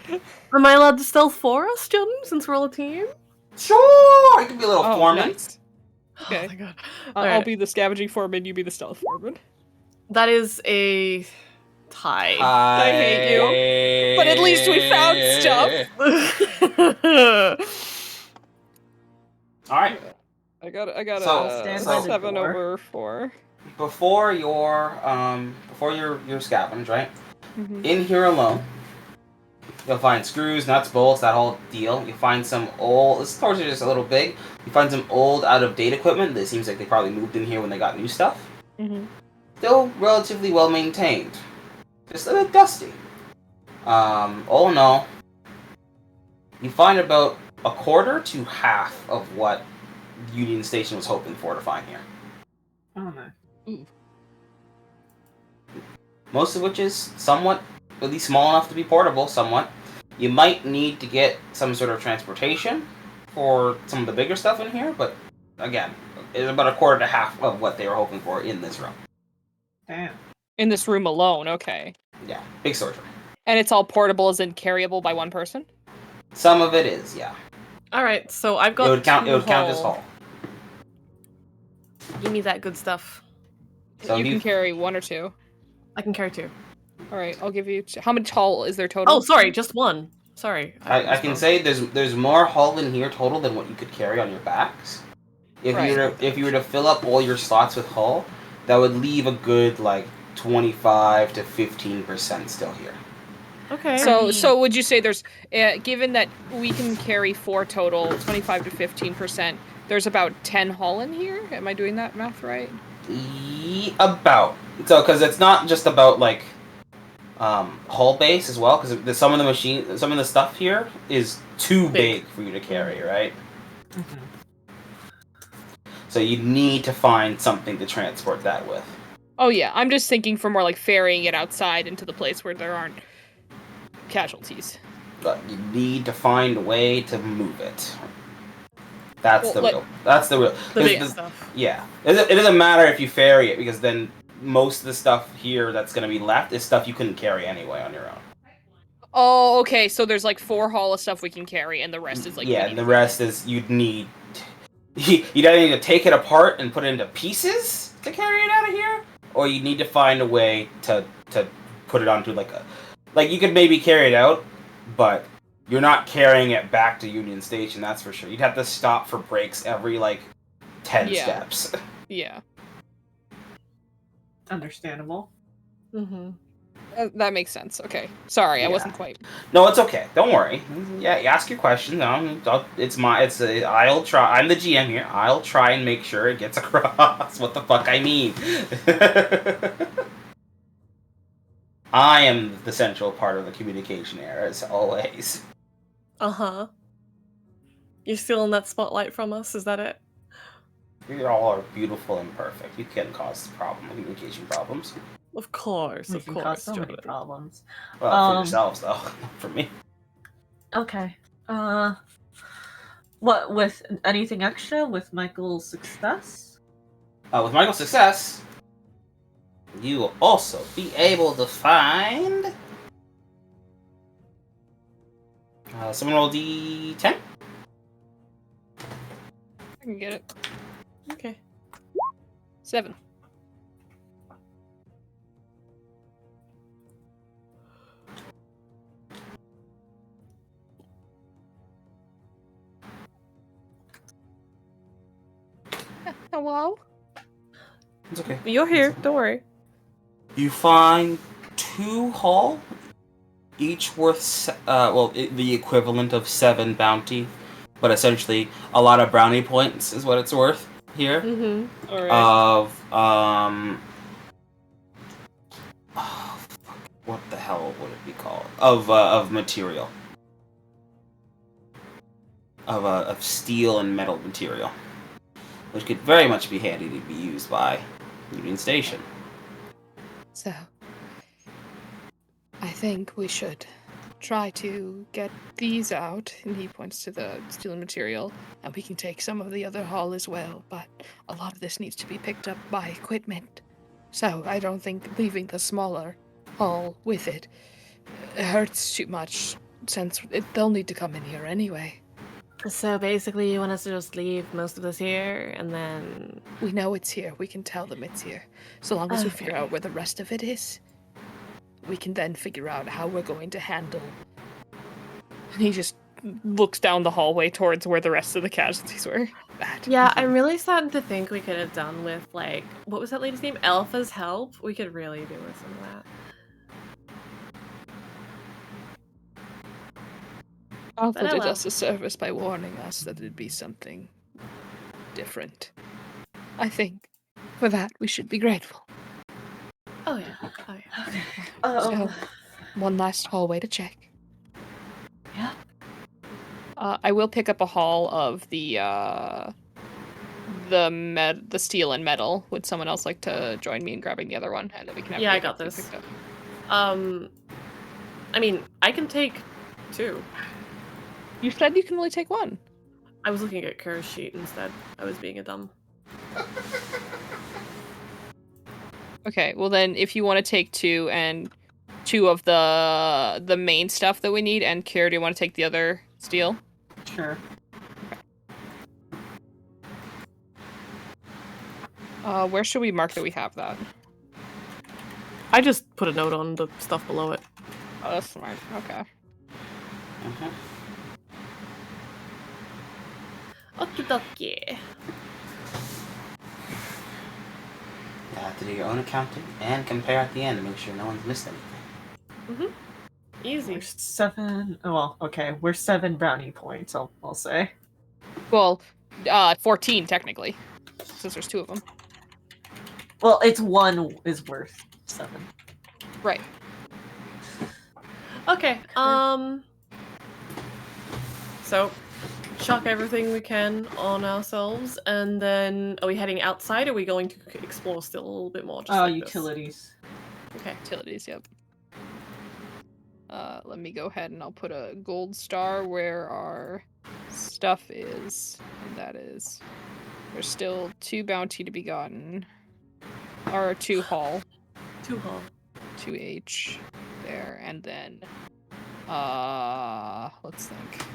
Am I allowed to stealth for us, Jordan, since we're all a team? Sure. You can be a little Oh, foreman. nice. Okay. Oh my god. I'll Alright. be the scavenging foreman, you be the stealth foreman. That is a tie. I hate you. But at least we found stuff. All right. I got So- a Stand by the 7 door. over 4. Before your scavenge, right? Mhm. In here alone, you'll find screws, nuts, bolts, that whole deal. You find some old. This stores are just a little big. You find some old, out-of-date equipment. That seems like they probably moved in here when they got new stuff. Mhm. Still relatively well maintained. Just a bit dusty. All in all, you find about a quarter to half of what Union Station was hoping for to find here. Oh no. Most of which is somewhat, at least small enough to be portable, somewhat. You might need to get some sort of transportation for some of the bigger stuff in here, but again, it's about a quarter to half of what they were hoping for in this room. Damn. In this room alone, okay. Yeah, big storage room. And it's all portable as in carryable by one person? Some of it is, yeah. All right, so I've got. It would count. It two would count as hull. hull. Give me that good stuff. So you you- can carry 1 or 2. I can carry 2. All right, I'll give you. How much hull is there total? Oh, sorry, just 1. Sorry. I can say there's more hull in here total than what you could carry on your backs. If you were to fill up all your slots with hull, that would leave a good like 25 to 15% still here. Okay. So would you say there's, given that we can carry 4 total, 25 to 15%, there's about 10 hull in here? Am I doing that math right? About. So, because it's not just about like hull base as well, because some of the stuff here is too big for you to carry, right? So you need to find something to transport that with. Oh yeah, I'm just thinking for more like ferrying it outside into the place where there aren't casualties. But you need to find a way to move it. That's Well, the let- real. That's the real. the big this- stuff. Yeah, it doesn't matter if you ferry it, because then most of the stuff here that's going to be left is stuff you couldn't carry anyway on your own. Oh, okay, so there's like 4 hull of stuff we can carry, and the rest is like... yeah, and the rest is you'd either need to take it apart and put it into pieces to carry it out of here, or you need to find a way to put it onto like you could maybe carry it out, but you're not carrying it back to Union Station, that's for sure. You'd have to stop for breaks every like 10 Yeah. steps. Yeah, Understandable. Mm-hmm. that makes sense. Okay, sorry, I Yeah. wasn't quite... No, it's okay. Don't worry. Yeah, you ask your questions. I'll try. I'm the GM here. I'll try and make sure it gets across what the fuck I mean. I am the central part of the communication here, as always. Uh-huh. You're stealing that spotlight from us, is that it? You all are beautiful and perfect. You can cause communication problems. Of course, We of can course. cause so many Jordan. problems. Well, for yourselves, though. Not for me. Okay. What with anything extra with Michael's success? With Michael's success, you will also be able to find... someone roll D10? I can get it. Okay. 7. Hello? It's okay. You're here, don't worry. You find 2 hull, each worth, the equivalent of 7 bounty, but essentially a lot of brownie points is what it's worth here. Mm-hmm. Alright. Of, what the hell would it be called? Of material. Of steel and metal material. Which could very much be handy to be used by Union Station. So, I think we should try to get these out, and he points to the steel and material, and we can take some of the other hull as well, but a lot of this needs to be picked up by equipment. So, I don't think leaving the smaller hull with it hurts too much, since they'll need to come in here anyway. So basically you want us to just leave most of this here, and then... We know it's here, we can tell them it's here. So long as we figure Okay. out where the rest of it is, we can then figure out how we're going to handle. And he just looks down the hallway towards where the rest of the casualties were. That. Yeah, I'm really starting to think we could have done with, like, what was that lady's name? Alpha's help? We could really do with some of that. Alpha But oh did well. us a service by warning us that it'd be something different. I think for that we should be grateful. Oh yeah. Oh yeah. Okay. So, one last hallway to check. Yeah. I will pick up a haul of the steel and metal. Would someone else like to join me in grabbing the other one, and then we can have Yeah, the I got other two this. picked up? I mean, I can take 2. You said you can only take one. I was looking at Kerr's sheet instead. I was being a dumb. Okay, well then, if you want to take 2 and 2 of the main stuff that we need, and Kira, do you want to take the other steel? Sure. Where should we mark that we have that? I just put a note on the stuff below it. Oh, that's smart. Okay. Okie dokie. You have to do your own accounting and compare at the end to make sure no one's missed anything. Easy. We're 7. Oh, well, okay. We're 7 brownie points, I'll say. Well, 14 technically, since there's 2 of them. Well, it's 1 is worth 7. Right. Okay. So, chuck everything we can on ourselves, and then are we heading outside? Or are we going to explore still a little bit more? Just like this? Utilities. Okay. Utilities, yep. Let me go ahead and I'll put a gold star where our stuff is. And that is... There's still 2 bounty to be gotten. Or 2 haul. 2 haul. 2H there, and then... let's think.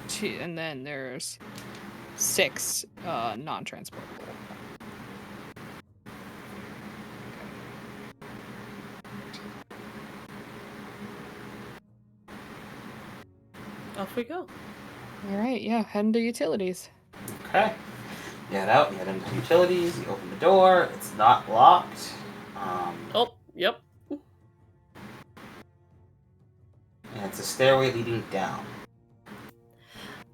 2, and then there's 6 non-transportable. Off we go. Alright, yeah, head into utilities. Okay. You head out, you head into utilities, you open the door, it's not locked. Oh, yep. And it's a stairway leading down.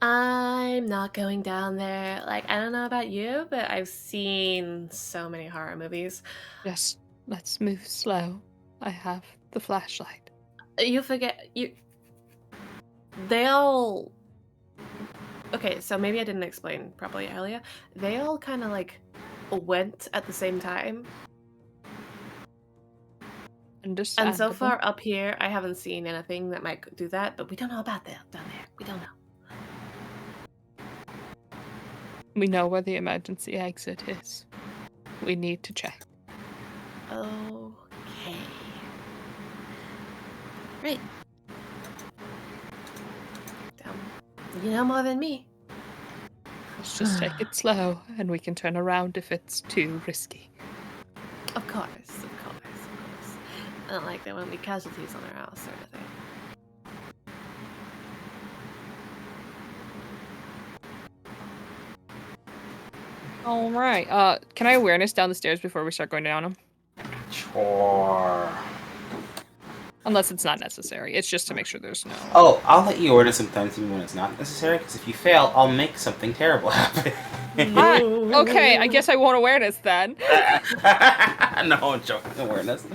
I'm not going down there. Like, I don't know about you, but I've seen so many horror movies. Just let's move slow. I have the flashlight. You forget, they all... Okay, so maybe I didn't explain properly earlier. They all kind of, like, went at the same time. And so far up here, I haven't seen anything that might do that, but we don't know about that down there. We don't know. We know where the emergency exit is. We need to check. Okay. Right. You know more than me. Let's just take it slow, and we can turn around if it's too risky. Of course. I don't like there won't be casualties on our house or anything. Alright, can I awareness down the stairs before we start going down them? Sure. Unless it's not necessary. It's just to make sure there's no... Oh, I'll let you order sometimes even when it's not necessary, because if you fail, I'll make something terrible happen. Okay, I guess I won't awareness then. No, I'm joking. Awareness.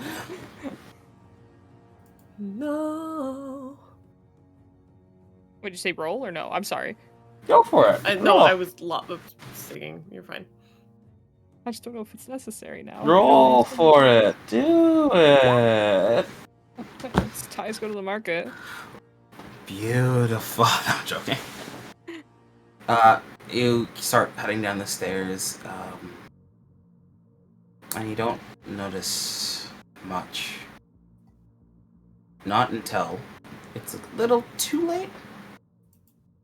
No. Would you say roll or no? I'm sorry. Go for it. No, Roll. I was singing. You're fine. I just don't know if it's necessary now. Roll for it. Do it. It's ties go to the market. Beautiful. No, I'm joking. You start heading down the stairs, and you don't notice much. Not until it's a little too late,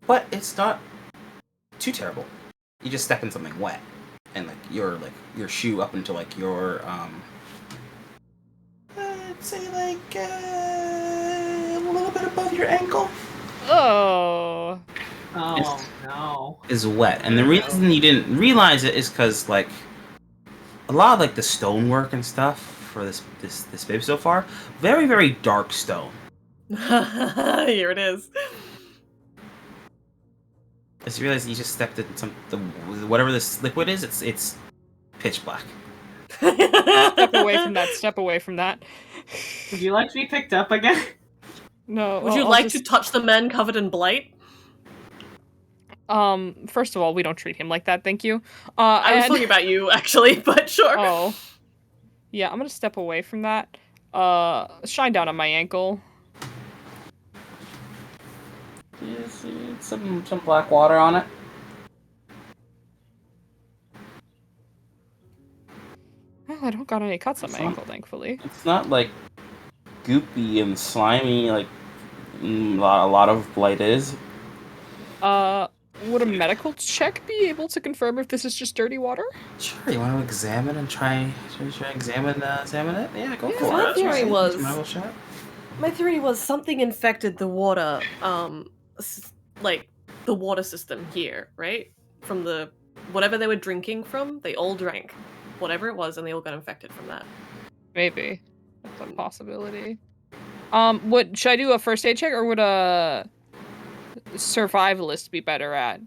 but it's not too terrible. You just step in something wet, and your shoe up into your I'd say a little bit above your ankle. Oh. Oh no. Is wet, and the reason you didn't realize it is because like a lot of like the stonework and stuff for this babe so far, very very dark stone. Here it is. Just realized you just stepped in whatever this liquid is. It's pitch black. Step away from that. Step away from that. Would you like to be picked up again? No. Would you I'll like just- to touch the man covered in blight? First of all, we don't treat him like that, thank you. I was and- talking about you, actually, but sure. Oh. Yeah, I'm gonna step away from that. Shine down on my ankle. You see some black water on it. Well, I don't got any cuts on my It's not- ankle, thankfully. It's not like goopy and slimy like a lot of blight is. Would a medical check be able to confirm if this is just dirty water? Sure, you want to examine and try examine it? Yeah, go Yeah, for my it. theory was- Medical check. My theory was something infected the water, like the water system here, right? From the whatever they were drinking from, they all drank whatever it was, and they all got infected from that. Maybe. That's a possibility. Should I do a first aid check, or would a survivalist be better at?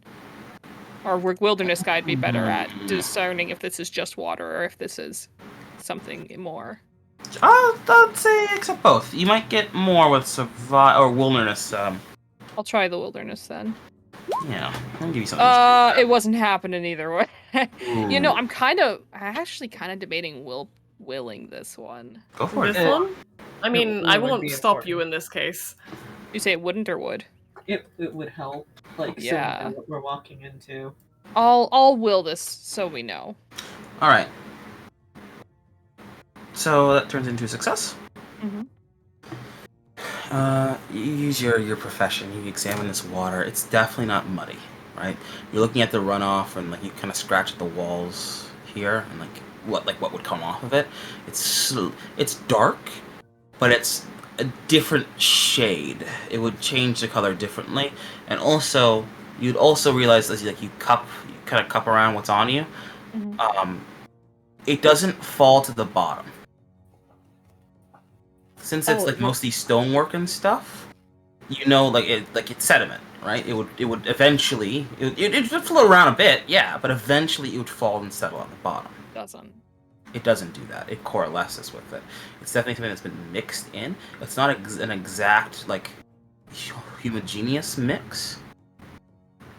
Or would wilderness guide be better at discerning if this is just water or if this is something more? I'd say accept both. You might get more with survive or wilderness. I'll try the wilderness then. Yeah, I'll give you something. It wasn't happening either way. You know, Ooh. I'm actually kind of debating willing this one. Go for This it. one? I mean, It I would won't be stop you important. in this case. You say it wouldn't or would? It would help. Like, so we Yeah. know what we're walking into. I'll will this so we know. All right. So that turns into a success. Mhm. You use your profession. You examine this water. It's definitely not muddy, right? You're looking at the runoff and like you kind of scratch at the walls here and what would come off of it. It's dark, but it's a different shade. It would change the color differently, and also you'd also realize as you kind of cup around what's on you. Mhm. It doesn't fall to the bottom. Since it's Oh, like it- mostly stonework and stuff, you know, it's sediment, right? It would eventually it would float around a bit, yeah, but eventually it would fall and settle at the bottom. Doesn't. It doesn't do that. It coalesces with it. It's definitely something that's been mixed in. It's not an exact like homogeneous mix,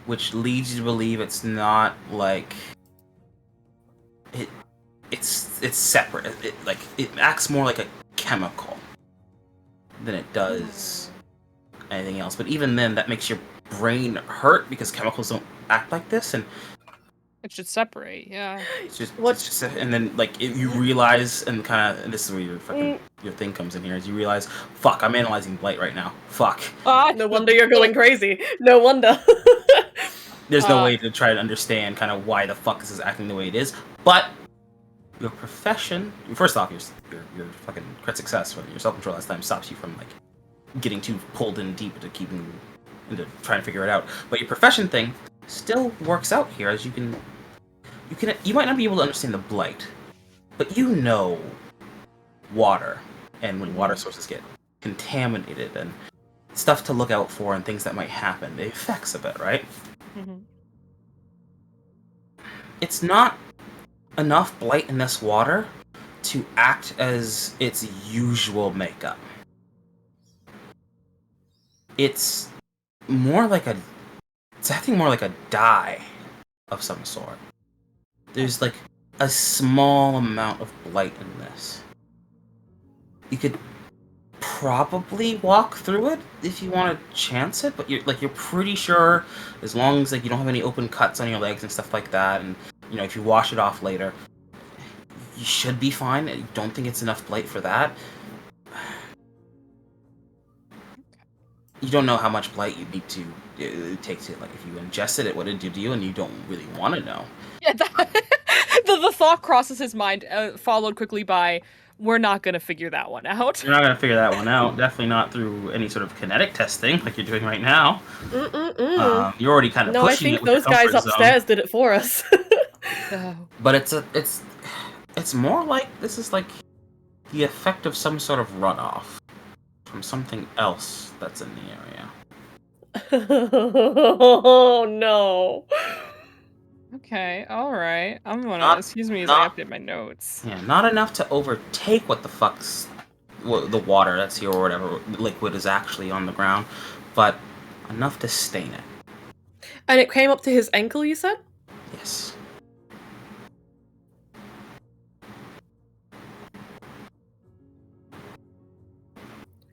which leads you to believe it's not like it's separate. It acts more like a chemical than it does anything else. But even then, that makes your brain hurt because chemicals don't act like this, and It should separate, yeah. and then you realize and and this is where your your thing comes in here is you realize, fuck, I'm analyzing blight right now. Fuck. No wonder you're going crazy. No wonder. There's no way to try to understand kind of why the fuck this is acting the way it is, but your profession, first off, your fucking crit success, your self-control last time stops you from getting too pulled in deep into trying to figure it out. But your profession thing still works out here, as you might not be able to understand the blight, but you know water, and when water sources get contaminated and stuff to look out for and things that might happen, it affects a bit, right? Mhm. It's not enough blight in this water to act as its usual makeup. It's acting more like a dye of some sort. There's a small amount of blight in this. You could probably walk through it if you want to chance it, but you're pretty sure as long as you don't have any open cuts on your legs and stuff like that, and if you wash it off later, you should be fine. I don't think it's enough blight for that. You don't know how much blight you need to take to if you ingest it, what it do to you, and you don't really want to know. Yeah, the thought crosses his mind, followed quickly by, we're not gonna figure that one out. You're not gonna figure that one out. Definitely not through any sort of kinetic testing like you're doing right now. You're already kind of No, I pushing think it with those the guys comfort zone. upstairs did it for us. So, But it's more like this is like the effect of some sort of runoff from something else that's in the area. Oh no. okay, all right. I'm gonna Not- excuse me as I not- update my notes. Yeah, not enough to overtake what the fuck's the water that's here or whatever liquid is actually on the ground, but enough to stain it. And it came up to his ankle, you said? Yes.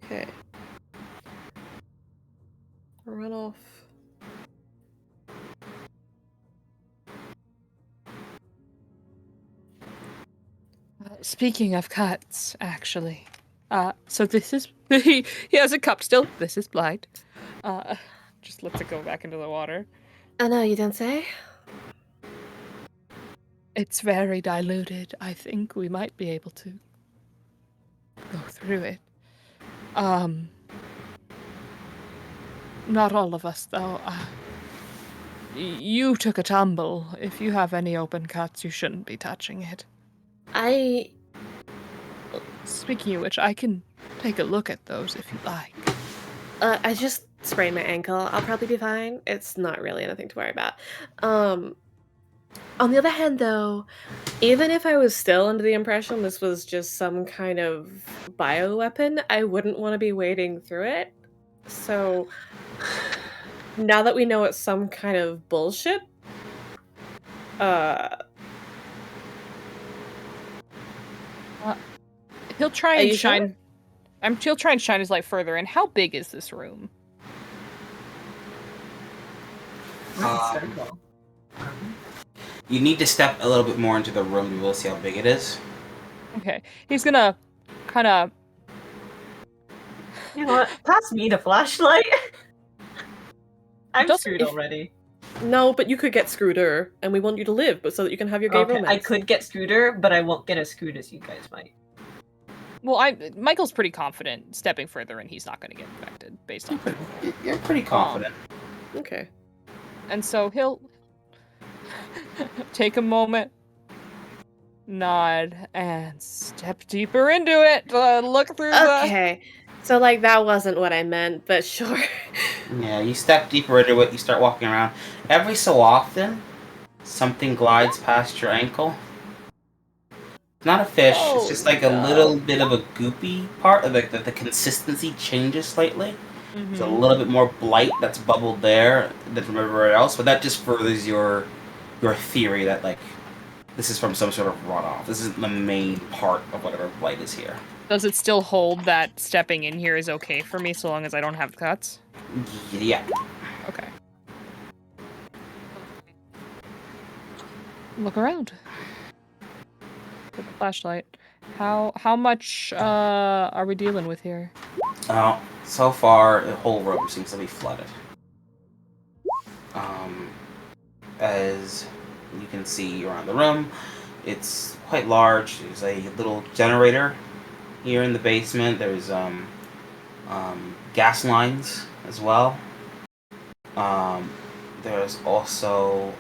Okay. Run off. Speaking of cuts, actually, so this is he has a cup still. This is blind. Just lets it go back into the water. Oh no, you don't say? It's very diluted. I think we might be able to go through it. Not all of us, though. You took a tumble. If you have any open cuts, you shouldn't be touching it. Speaking of which, I can take a look at those if you like. I just sprained my ankle. I'll probably be fine. It's not really anything to worry about. On the other hand, though, even if I was still under the impression this was just some kind of bioweapon, I wouldn't want to be wading through it. So, now that we know it's some kind of bullshit, He'll try Are and you sure? shine. He'll try and shine his light further. And how big is this room? You need to step a little bit more into the room and we'll see how big it is. Okay, he's gonna kind of. You know what? Pass me the flashlight. I'm Doesn't- screwed if- already. no, but you could get Scooter, and we want you to live, but so that you can have your gay Okay, romance. I could get Scooter, but I won't get as screwed as you guys might. Well, Michael's pretty confident stepping further, and he's not going to get infected based on. You're pretty confident. Okay. And so he'll take a moment, nod, and step deeper into it. Look through the. Okay. So, like, that wasn't what I meant, but sure. Yeah, you step deeper into it, you start walking around. Every so often, something glides past your ankle. It's not a fish, it's just like a little bit of a goopy part, like the consistency changes slightly. There's a little bit more blight that's bubbled there than from everywhere else, but that just furthers your theory that, like, this is from some sort of runoff. This isn't the main part of whatever blight is here. Does it still hold that stepping in here is okay for me so long as I don't have cuts? Yeah. Okay. Look around. With the flashlight. How much are we dealing with here? So far, the whole room seems to be flooded. As you can see around the room, it's quite large. There's a little generator here in the basement. There's gas lines as well. There's also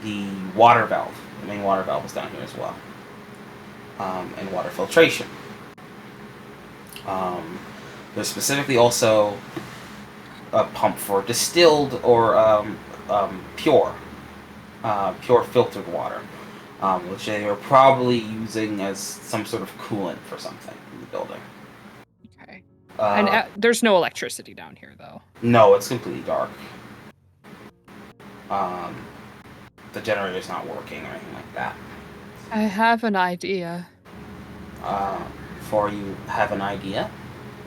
the water valve. The main water valve is down here as well. And water filtration. There's specifically also a pump for distilled or pure filtered water, which they are probably using as some sort of coolant for something in the building. Okay. And there's no electricity down here, though. No, it's completely dark. The generator's not working or anything like that. I have an idea. Before you have an idea,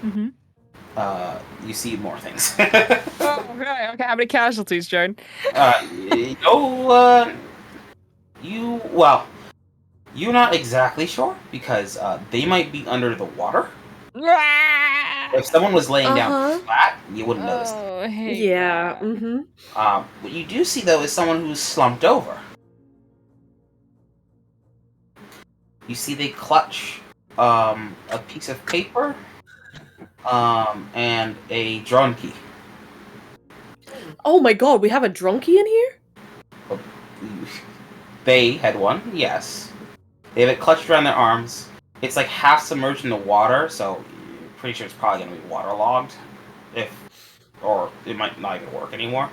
Mm-hmm. you see more things. Oh, okay, okay. How many casualties, Jordan? You're not exactly sure because they might be under the water. If someone was laying down flat, you wouldn't notice. Oh, hey. Yeah. What you do see though is someone who's slumped over. You see they clutch a piece of paper and a drawn key. Oh my god, we have a drunkie in here? They had one, yes. They have it clutched around their arms. It's like half submerged in the water, so you're pretty sure it's probably going to be waterlogged. Or it might not even work anymore.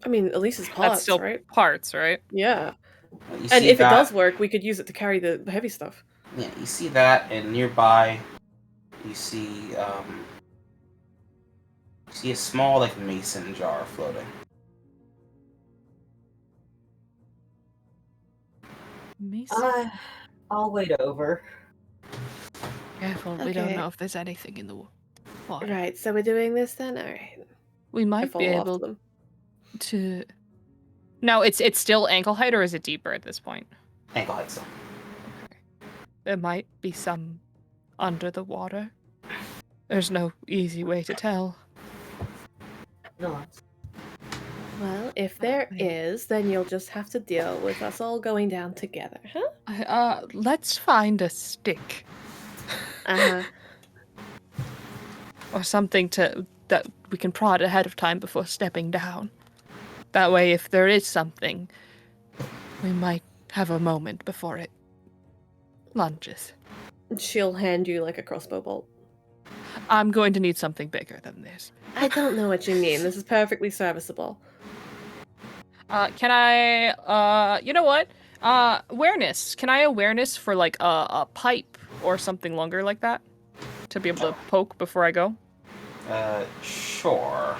I mean, at least it's That's parts, still right? parts, right? Yeah. You And see if it that- does work, we could use it to carry the heavy stuff. Yeah, you see that, and nearby, you see a small, like, mason jar floating. Mason. I'll wait over. Careful, we don't Okay. know if there's anything in the water. Right, so we're doing this then? Alright. We I might be follow after able them. to. Now, it's still ankle height, or is it deeper at this point? Ankle height still. There might be some under the water. There's no easy way to tell. No. Well, if there is, then you'll just have to deal with us all going down together, huh? Let's find a stick Uh-huh. or something that we can prod ahead of time before stepping down. That way, if there is something, we might have a moment before it lunges. She'll hand you like a crossbow bolt. I'm going to need something bigger than this. I don't know what you mean. This is perfectly serviceable. Can I, you know what? Awareness. Can I awareness for like a pipe or something longer like that? To be able to poke before I go? Sure.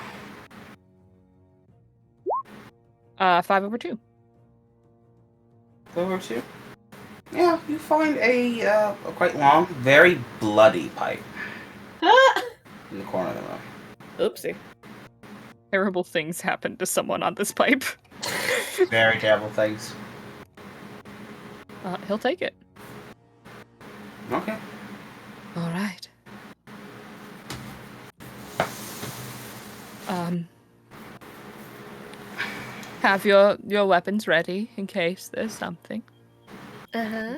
5/2. Over to. Yeah, you find a quite long, very bloody pipe in the corner of the room. Oopsie. Terrible things happen to someone on this pipe. Very terrible things. He'll take it. Okay. All right. Have your weapons ready in case there's something. Uh-huh.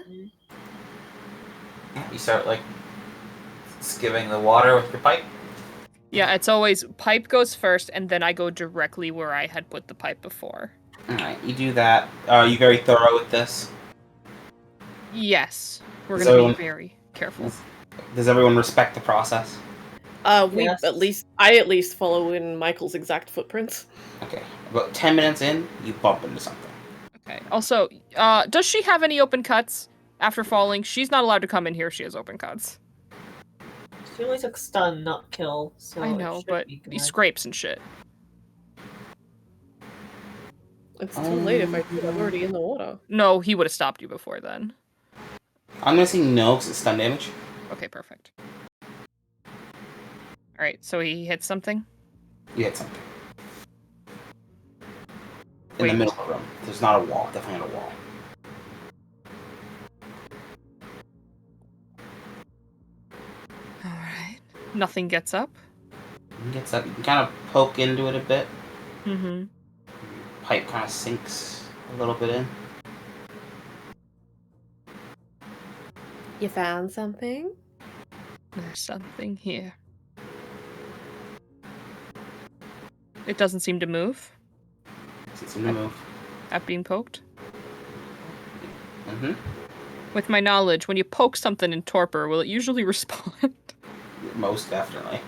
You start like skimming the water with your pipe. Yeah, it's always pipe goes first, and then I go directly where I had put the pipe before. All right, you do that. Are you very thorough with this? Yes, we're Does gonna everyone- be very careful. Does everyone respect the process? I at least follow in Michael's exact footprints. Okay. About 10 minutes in, you bump into something. Okay. Also, does she have any open cuts after falling? She's not allowed to come in here if she has open cuts. She only took stun, not kill. So I it know, should but be he good. scrapes and shit. It's too late if I'm already in the water. No, he would have stopped you before then. I'm gonna say no because it's stun damage. Okay, perfect. Alright, so he hits something? You hit something. In Wait. the middle of the room. There's not a wall. Definitely not a wall. Alright. Nothing gets up? It gets up. You can kind of poke into it a bit. Mm-hmm. Pipe kind of sinks a little bit in. You found something? There's something here. It doesn't seem to move Does it seem to move? at being poked. Mm-hmm. With my knowledge, when you poke something in torpor, will it usually respond? Most definitely.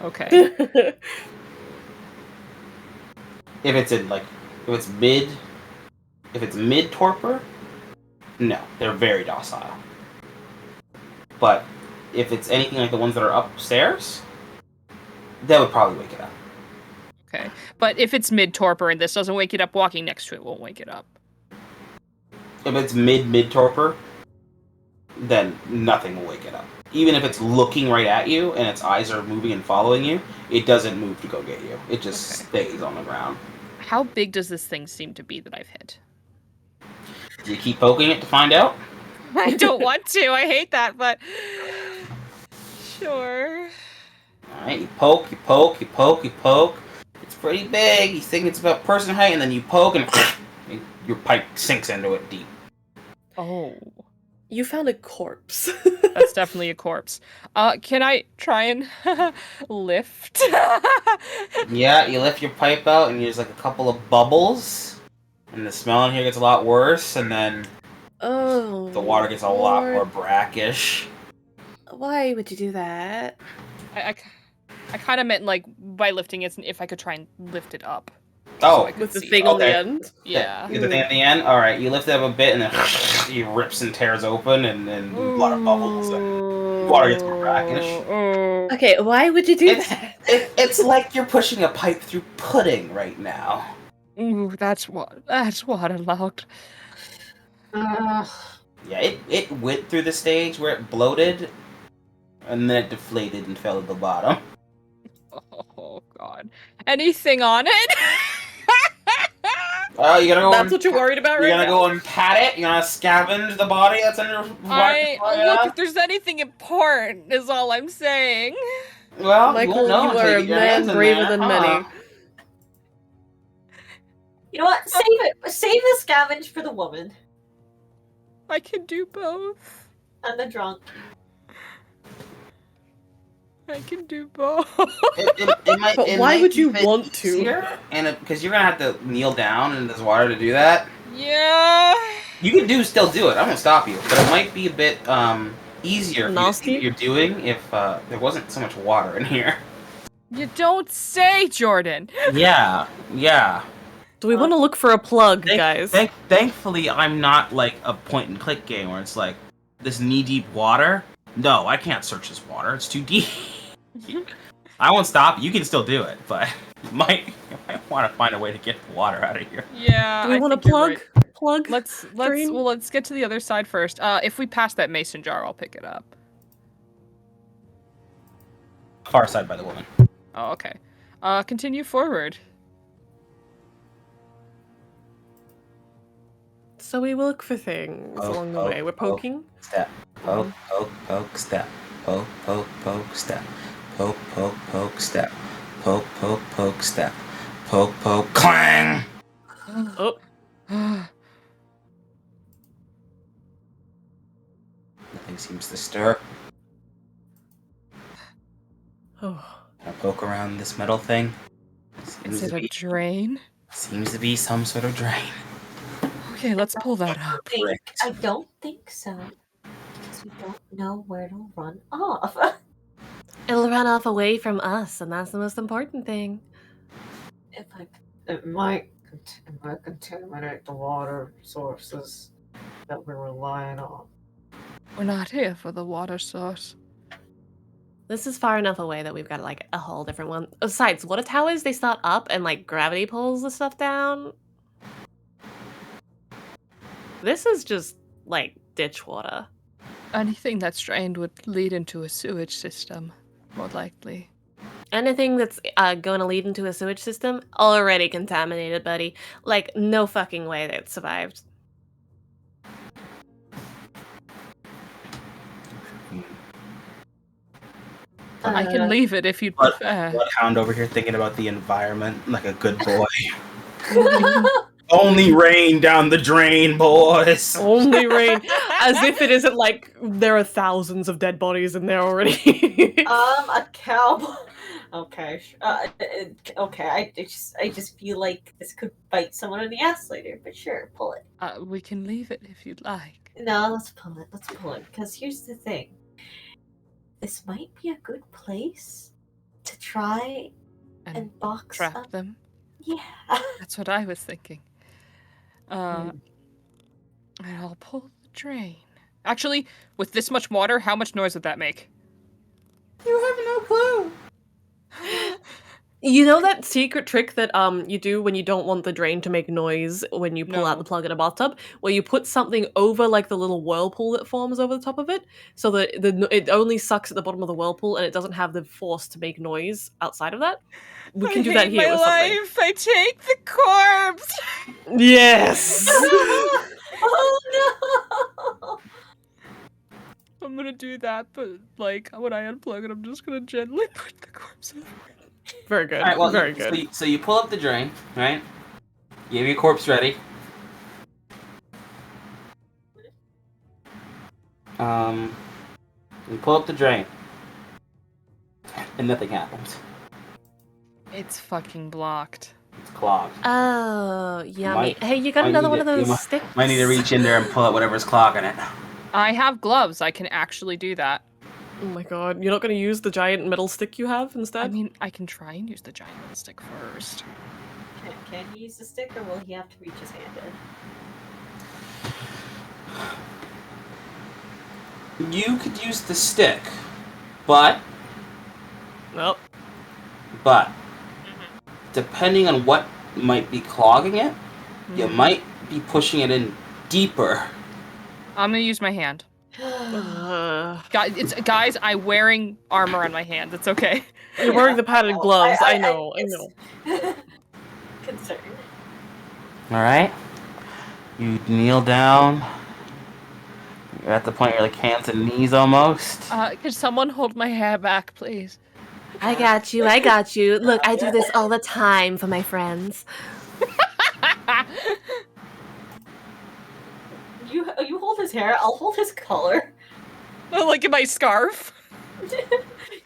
Okay. If it's in like, if it's mid torpor, no, they're very docile. But if it's anything like the ones that are upstairs, that would probably wake it up. Okay. But if it's mid torpor and this doesn't wake it up, walking next to it won't wake it up. If it's mid torpor, then nothing will wake it up. Even if it's looking right at you and its eyes are moving and following you, it doesn't move to go get you. It just stays on the ground. How big does this thing seem to be that I've hit? Do you keep poking it to find out? I don't want to. I hate that, but sure. Alright, you poke, you poke, you poke, you poke. It's pretty big. You think it's about person height, and then you poke and your pipe sinks into it deep. Oh. You found a corpse. That's definitely a corpse. Can I try and lift? Yeah, you lift your pipe out, and there's like a couple of bubbles, and the smell in here gets a lot worse, and then Oh. the water gets a lot more Lord. brackish. Why would you do that? I kind of meant like by lifting it, if I could try and lift it up. Oh, I could With the see thing it. on the Okay. end? Yeah. Get the thing at the end? Alright, you lift it up a bit, and then he rips and tears open, and then a lot of bubbles, and water gets more brackish. Okay, why would you do It's, that? it's like you're pushing a pipe through pudding right now. Ooh, that's waterlogged. Yeah, it went through the stage where it bloated, and then it deflated and fell to the bottom. Oh god. Anything on it? Oh, you gotta go. That's what you're worried about You're right gonna now? go and pat it. You're gonna scavenge the body that's under. Look, if there's anything important, is all I'm saying. Well, Michael, won't know you until are a get your man hands in braver there, than huh? many. You know what? Save it. Save the scavenge for the woman I can do both. and the drunk. I can do both. It might, But it why might would you be a bit want to? easier, and because you're gonna have to kneel down in this water to do that. Yeah. You can still do it. I won't stop you, but it might be a bit easier for you to see Nasty? what you're doing if there wasn't so much water in here. You don't say, Jordan. Yeah. Do we want to look for a plug, guys? Thankfully, I'm not like a point and click game where it's like this knee deep water. No, I can't search this water. It's too deep. I won't stop. You can still do it, but you might want to find a way to get the water out of here. Yeah. Do we I want to think you're plug? right. Plug? Let's get to the other side first. If we pass that mason jar, I'll pick it up. Far side by the woman. Oh, okay. Continue forward. So we look for things Poke, along the poke, way. We're poke. poking. Step. Poke, step. Poke, step. Poke, step. Poke, step. Poke, clang! Oh. Nothing seems to stir. Oh. I poke around this metal thing. Is it a drain? Seems to be some sort of drain. Okay, let's pull that up. I don't think so. Because we don't know where it'll run off. It'll run off away from us, and that's the most important thing. It might contaminate the water sources that we're relying on. We're not here for the water source. This is far enough away that we've got like a whole different one. Besides, water towers, they start up and like gravity pulls the stuff down. This is just like ditch water. Anything that's drained would lead into a sewage system, more likely. Anything that's going to lead into a sewage system, already contaminated, buddy. Like, no fucking way that it survived. I can leave it if you'd Blood- prefer. Bloodhound over here thinking about the environment like a good boy. Only rain down the drain, boys. Only rain. As if it isn't like there are thousands of dead bodies in there already. A cowboy. Okay. Okay. I just feel like this could bite someone in the ass later. But sure, pull it. We can leave it if you'd like. No, let's pull it. Let's pull it. Because here's the thing. This might be a good place to try and box trap up. them. Yeah. That's what I was thinking. And I'll pull the drain. Actually, with this much water, how much noise would that make? You have no clue. You know that secret trick that you do when you don't want the drain to make noise when you pull out the plug in a bathtub, where you put something over like the little whirlpool that forms over the top of it, so that it only sucks at the bottom of the whirlpool and it doesn't have the force to make noise outside of that. We can do that here with something. Life. I take the corpse. Yes. Oh no! I'm gonna do that, but like when I unplug it, I'm just gonna gently put the corpse over. Very good. All right, well, Very good. So you pull up the drain, right? You have your corpse ready. You pull up the drain, and nothing happens. It's fucking blocked. It's clogged. Oh, yummy. Might- Hey, you got might another need one to- of those you sticks? Might need to reach in there and pull out whatever's clogging it. I have gloves. I can actually do that. Oh my god, you're not gonna use the giant metal stick you have instead? I mean, I can try and use the giant metal stick first. Can he use the stick, or will he have to reach his hand in? You could use the stick, but Well, depending on what might be clogging it, you Mhm. might be pushing it in deeper. I'm gonna use my hand. uh, Guys, I'm wearing armor on my hand. It's okay. you're wearing the padded No, gloves. I know. know. Concern. All right. You kneel down. You're at the point where you're like hands and knees almost. Could someone hold my hair back, please? I got you. I got you. Look, I do this all the time for my friends. You hold his hair. I'll hold his collar. Like in my scarf.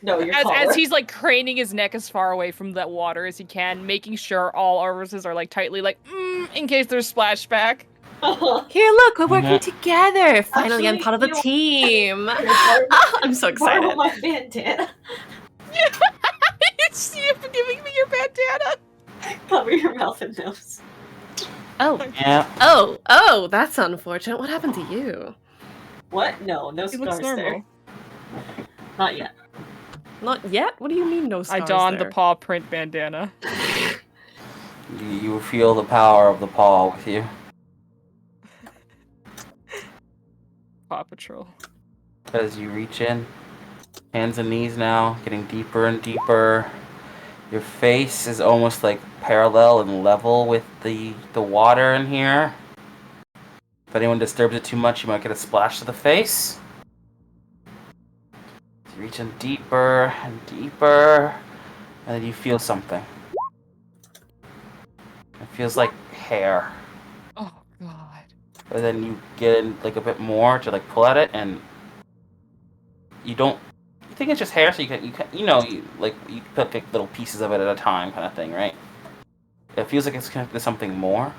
No, your As collar. he's like craning his neck as far away from that water as he can, making sure all orifices are like tightly in case there's splashback. Here, look, we're working Mhm. together. Finally, I'm Actually, part of the you know- team. Borrow I'm so excited. my bandana. It's you for giving me your bandana. Cover your mouth and nose. Oh, Yeah. oh, that's unfortunate. What happened to you? What? No He looks scars normal. there. Not yet. Not yet? What do you mean no I scars donned there? the paw print bandana. You feel the power of the paw with you. Paw Patrol. As you reach in, hands and knees now, getting deeper and deeper. Your face is almost like parallel and level with the water in here. If anyone disturbs it too much, you might get a splash to the face. You reach in deeper and deeper, and then you feel something. It feels like hair. Oh god. And then you get in like a bit more to like pull at it, and you don't. You think it's just hair, so you pick like little pieces of it at a time, kind of thing, right? It feels like it's connected to something more.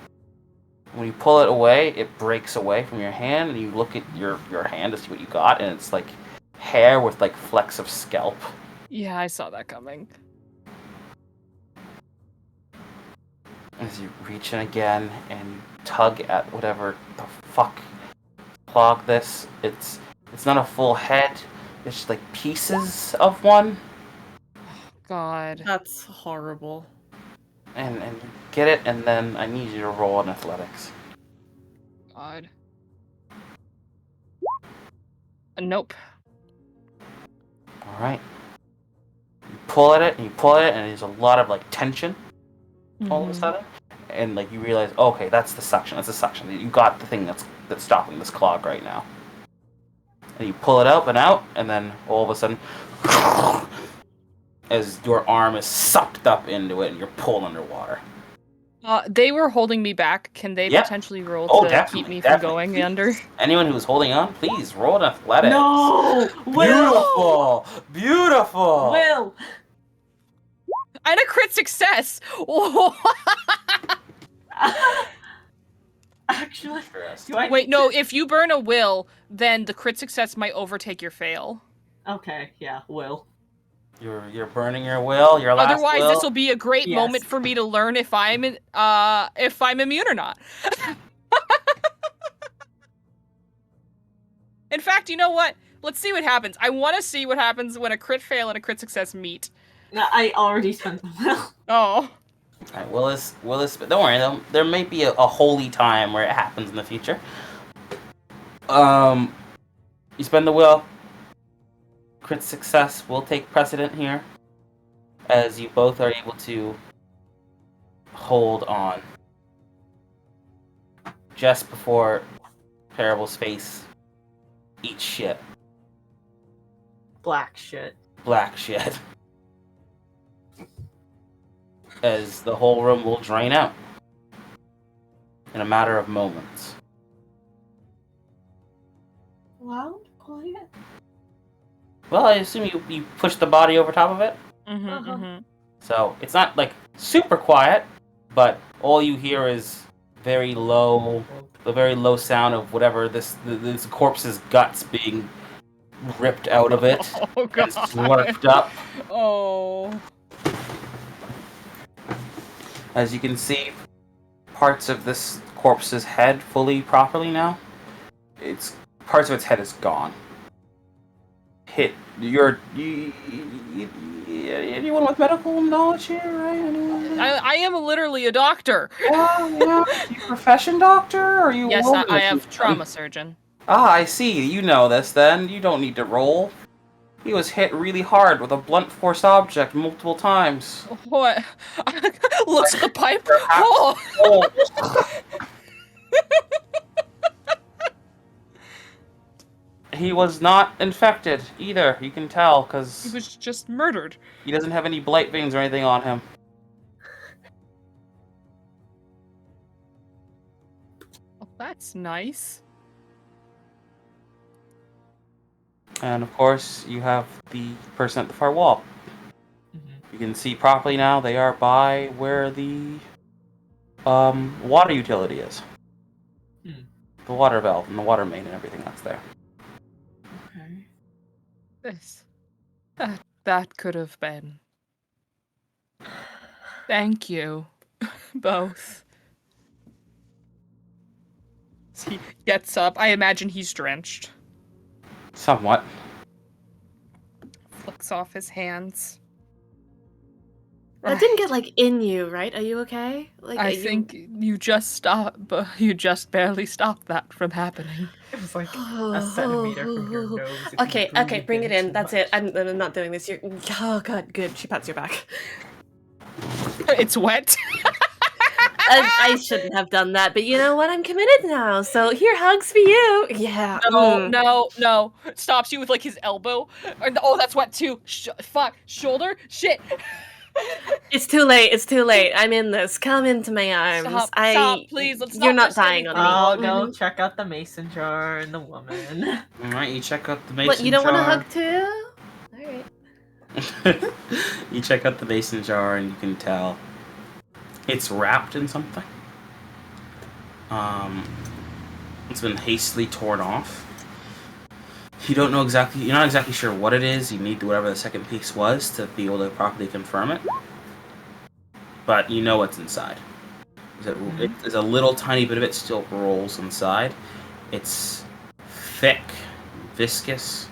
When you pull it away, it breaks away from your hand, and you look at your hand to see what you got, and it's like hair with like flecks of scalp. Yeah, I saw that coming. As you reach in again and tug at whatever the fuck clogged this, it's not a full head. It's just like pieces of one, God. That's horrible. and you get it, and then I need you to roll on athletics. God. Nope. All right. You pull at it, and you pull at it, and there's a lot of like tension all of a Mhm. sudden, and like you realize, okay, that's the suction. That's the suction. You got the thing that's stopping this clog right now. And you pull it up and out, and then all of a sudden, as your arm is sucked up into it, and you're pulled underwater. They were holding me back. Can they Yeah. potentially roll Oh, to definitely, keep me from definitely. going Please. under? Anyone who's holding on, please roll an athletics. No! Will! Beautiful, beautiful. Will! And a crit success! Actually, Interesting. do I Wait, need no, to- if you burn a will, then the crit success might overtake your fail. Okay, yeah, Will. You're burning your will. Your last Otherwise, will. this will be a great Yes. moment for me to learn if I'm immune or not. In fact, you know what? Let's see what happens. I want to see what happens when a crit fail and a crit success meet. No, I already spent the Will. Oh. Alright, Willis, don't worry, there may be a holy time where it happens in the future. You spend the will. Crit success will take precedent here, as you both are able to hold on. Just before Parable's face eats shit. Black shit. Black shit. As the whole room will drain out in a matter of moments. Well, quiet? Well, I assume you push the body over top of it. Mm-hmm. So it's not like super quiet, but all you hear is the very low sound of whatever this corpse's guts being ripped out of it Oh and god. slurped up. Oh. As you can see, parts of this corpse's head properly now. Parts of its head is gone. Anyone with medical knowledge here, right? Anyone? I am literally a doctor. Yeah. Are you a profession doctor? Or are you? Yes, a woman I that have you- trauma surgeon. Ah, I see. You know this then. You don't need to roll. He was hit really hard with a blunt force object multiple times. What? Looks at the pipe. Perhaps- Oh. Oh. He was not infected either. You can tell He because was just murdered. he doesn't have any blight veins or anything on him. Oh, that's nice. And of course, you have the person at the far wall. You can see properly now. They are by where the water utility is. The water valve and the water main and everything that's there. Okay. That could have been. Thank you, both. He gets up. I imagine he's drenched. Somewhat. Flicks off his hands. That didn't get like in you, right? Are you okay? Like, I think you just stopped, but you just barely stopped that from happening. It was like a centimeter from your nose. if you Okay, breathed bring it in in. too That's much. it. I'm not doing this. Oh god, good. She pats your back. It's wet. I shouldn't have done that, but you know what? I'm committed now. So here, hugs for you. Yeah. No. Stops you with like his elbow. Oh, that's wet too. Fuck. Shoulder. Shit. It's too late. It's too late. I'm in this. Come into my arms. Stop, please. Let's You're not not risk dying on me. I'll go check out the mason jar and the woman. Alright, you check out the mason What? You don't want to jar. hug too? All right. You check out the mason jar and you can tell it's wrapped in something. It's been hastily torn off. You're not exactly sure what it is. You need whatever the second piece was to be able to properly confirm it. But you know what's inside. There's a little tiny bit of it still rolls inside. It's thick, viscous,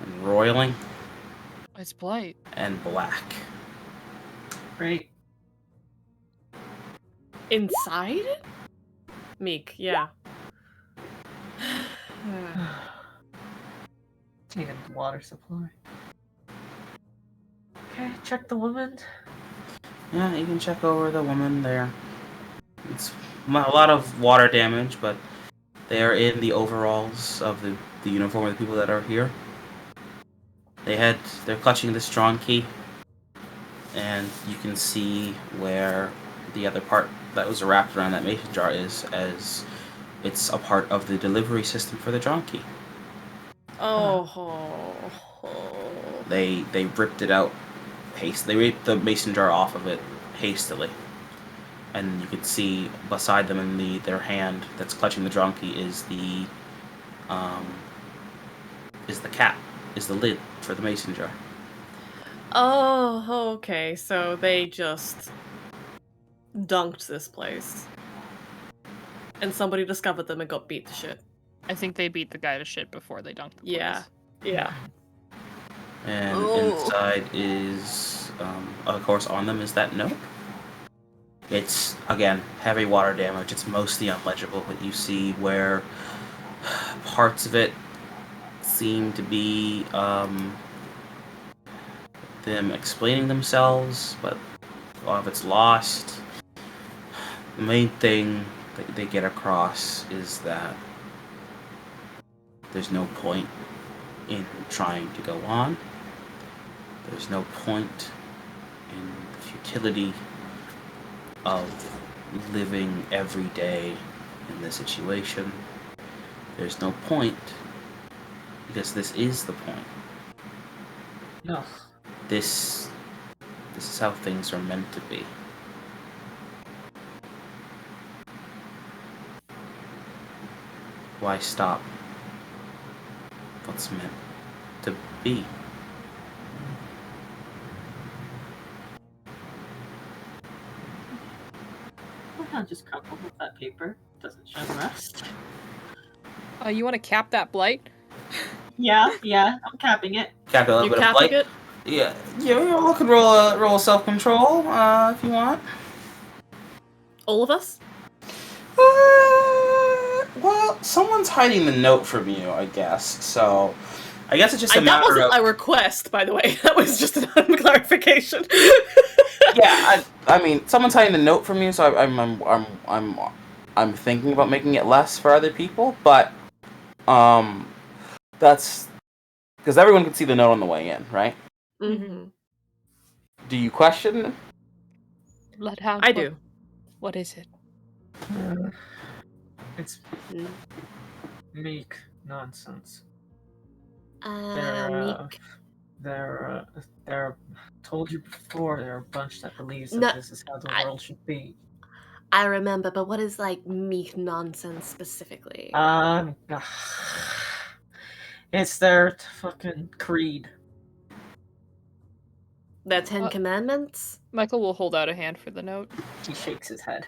and roiling, It's blight. and black. Right. Inside? Meek, yeah. And water supply. Okay, check the woman. Yeah, you can check over the woman there. It's a lot of water damage, but they are in the overalls of the uniform of the people that are here. They're clutching the strong key, and you can see where the other part that was wrapped around that mason jar is, as it's a part of the delivery system for the strong key. They ripped it out. They ripped the mason jar off of it hastily, and you can see beside them in their hand that's clutching the drum key is the cap, is the lid for the mason jar. Oh, okay. So they just dunked this place. And somebody discovered them and got beat to shit. I think they beat the guy to shit before they dunked the place. Yeah. And Oh. inside is, of course, on them is that note. It's, again, heavy water damage. It's mostly unlegible, but you see where parts of it seem to be them explaining themselves, but a lot of it's lost. The main thing that they get across is that there's no point in trying to go on. There's no point in the futility of living every day in this situation. There's no point. Because this is the point. No. This is how things are meant to be. Why stop what's meant to be? Why not just couple with that paper? Doesn't show the rest. You want to cap that blight? Yeah, I'm capping it. Cap a little You bit of capping blight. it? Yeah, you all can roll self-control if you want. All of us? Well, someone's hiding the note from you, I guess. So, I guess it's just a That matter wasn't of. a request, by the way. That was just an clarification. Yeah, I mean, someone's hiding the note from you, so I'm thinking about making it less for other people, but that's because everyone can see the note on the way in, right? Mm-hmm. Do you question? Bloodhound. I do. What is it? It's meek nonsense. Meek. They're told you before, they're a bunch that believes that No, this is how the world should be. I remember, but what is like meek nonsense specifically? It's their fucking creed. The Ten Commandments? Michael will hold out a hand for the note. He shakes his head.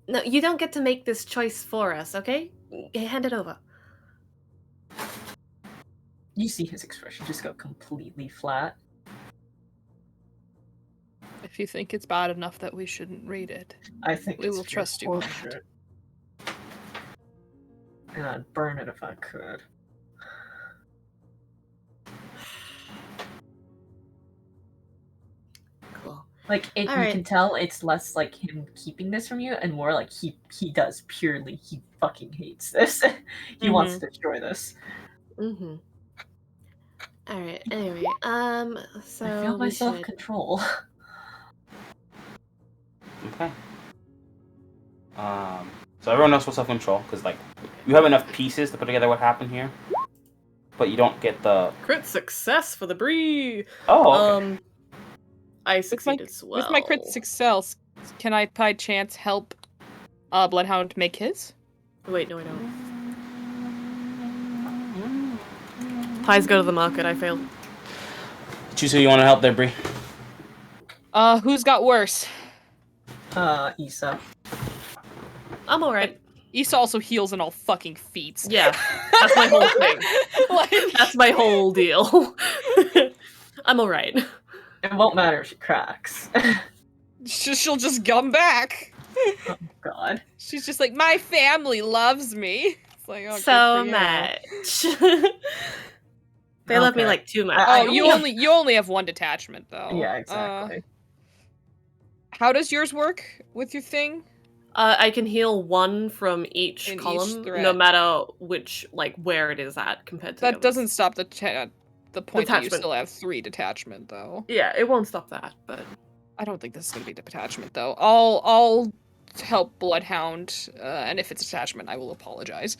No, you don't get to make this choice for us, okay? Hand it over. You see his expression just go completely flat. If you think it's bad enough that we shouldn't read it, I think we it's will pure trust you on horseshit. it. And I'd burn it if I could. Cool. Like, you can tell it's less like him keeping this from you and more like he does purely, he fucking hates this. He wants to destroy this. Mm-hmm. Alright, anyway, so I feel my we self-control. Okay. So everyone knows what self-control, because like you have enough pieces to put together what happened here, but you don't get the Crit success for the Bree. Oh, okay. I succeeded as well. With my crit success, can I by chance help Bloodhound make his? Wait, no, I don't. Pies go to the market. I failed. Choose who you want to help there, Bree. Who's got worse? Issa. I'm alright. Issa also heals in all fucking feats. Yeah, that's my whole thing. That's my whole deal. I'm alright. It won't matter if she cracks. She'll just come back. Oh god. She's just like, my family loves me. It's like, oh, so good for much. They love me like too much. Oh, you only have one detachment though. Yeah, exactly. How does yours work with your thing? I can heal one from each In each column, thread. no matter which, where it is at compared to the That others. doesn't stop the point that you Detachment. still have 3 detachment though. Yeah, it won't stop that, but I don't think this is gonna be detachment though. I'll help Bloodhound, and if it's attachment, I will apologize.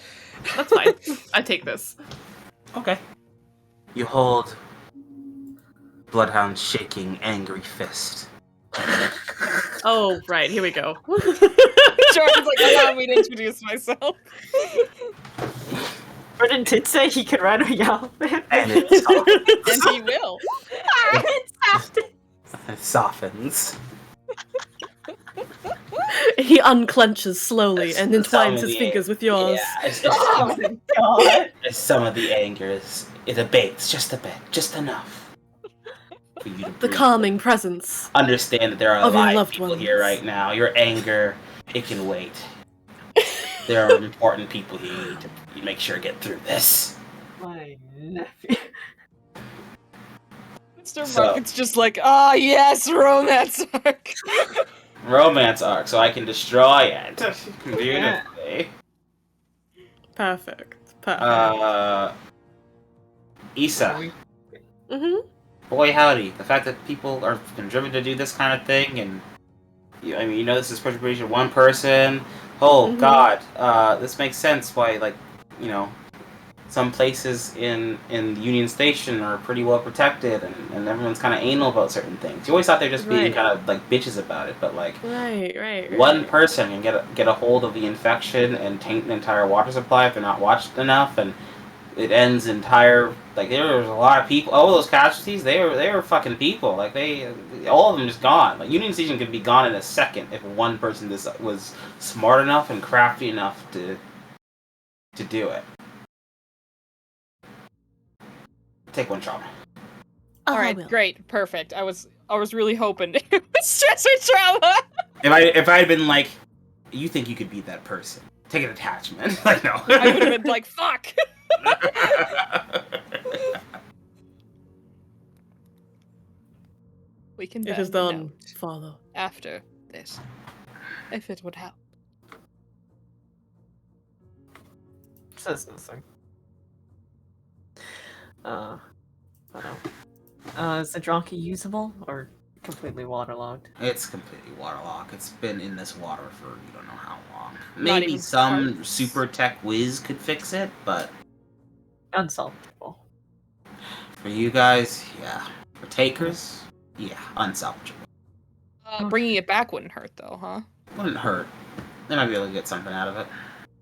that's fine. I take this. Okay. You hold Bloodhound's shaking, angry fist. Oh, right, here we go. Jordan's like, allow me to introduce myself. Jordan did say he could ride a Yalvin. And it softens. And he will. It softens. He unclenches slowly and entwines his Some of fingers with yours. Yeah, it's Oh my god. some of the anger it abates just a bit, just enough. For you to The breathe. calming presence. Understand that there are of your alive loved people ones. here right now. Your anger, it can wait. There are important people here you need to make sure get through this. My nephew. Mr. So- Market's just like, ah, yes, romance arc. Romance arc, so I can destroy it. Beautifully. Perfect. Issa. Mm-hmm. Boy howdy, the fact that people are been driven to do this kind of thing, and you know this is persecution of one person, Oh Mhm. God, this makes sense. Why, like, you know, some places in Union Station are pretty well protected, and everyone's kind of anal about certain things. You always thought they're just being Right. kind of like bitches about it, but like Right. one person can get a hold of the infection and taint the entire water supply if they're not watched enough, and it ends entire. Like there was a lot of people. All those casualties, they were fucking people. Like all of them just gone. Like Union Station could be gone in a second if one person was smart enough and crafty enough to do it. Take one trauma. Oh, All I right, will. great, perfect. I was really hoping it was stress or trauma. If I had been like, you think you could beat that person? Take an attachment. Like no. I would have been like, fuck. We can It is bend the done, note Father. after this, if it would help. Says nothing. I don't know. Is the donkey usable or completely waterlogged? It's completely waterlogged. It's been in this water for you don't know how long. Not Maybe even some parts? super tech whiz could fix it, but Unsalvageable. for you guys, yeah. For takers, yeah, unsalvageable. Bringing it back wouldn't hurt though, huh? Wouldn't hurt. They might be able to get something out of it.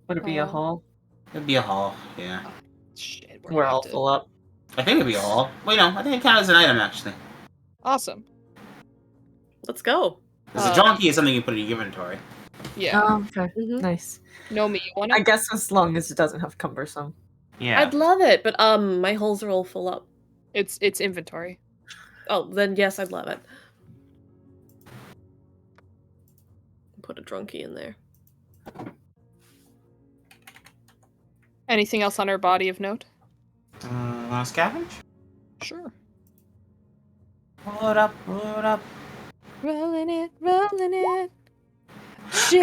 Would it be a haul? It'd be a haul, yeah. Shit, We're all full up. I think it'd be a haul. Well, you know, I think it counts as an item actually. Awesome. Let's go. Because a donkey is something you put in your inventory. Yeah. Oh, okay. Mhm. Nice. No, me. You want I guess as long as it doesn't have cumbersome. Yeah. I'd love it, but my holes are all full up. It's inventory. Oh, then yes, I'd love it. Put a drunkie in there. Anything else on our body of note? Wanna scavenge? Sure. Roll it up, roll it up. Rolling it. Shit.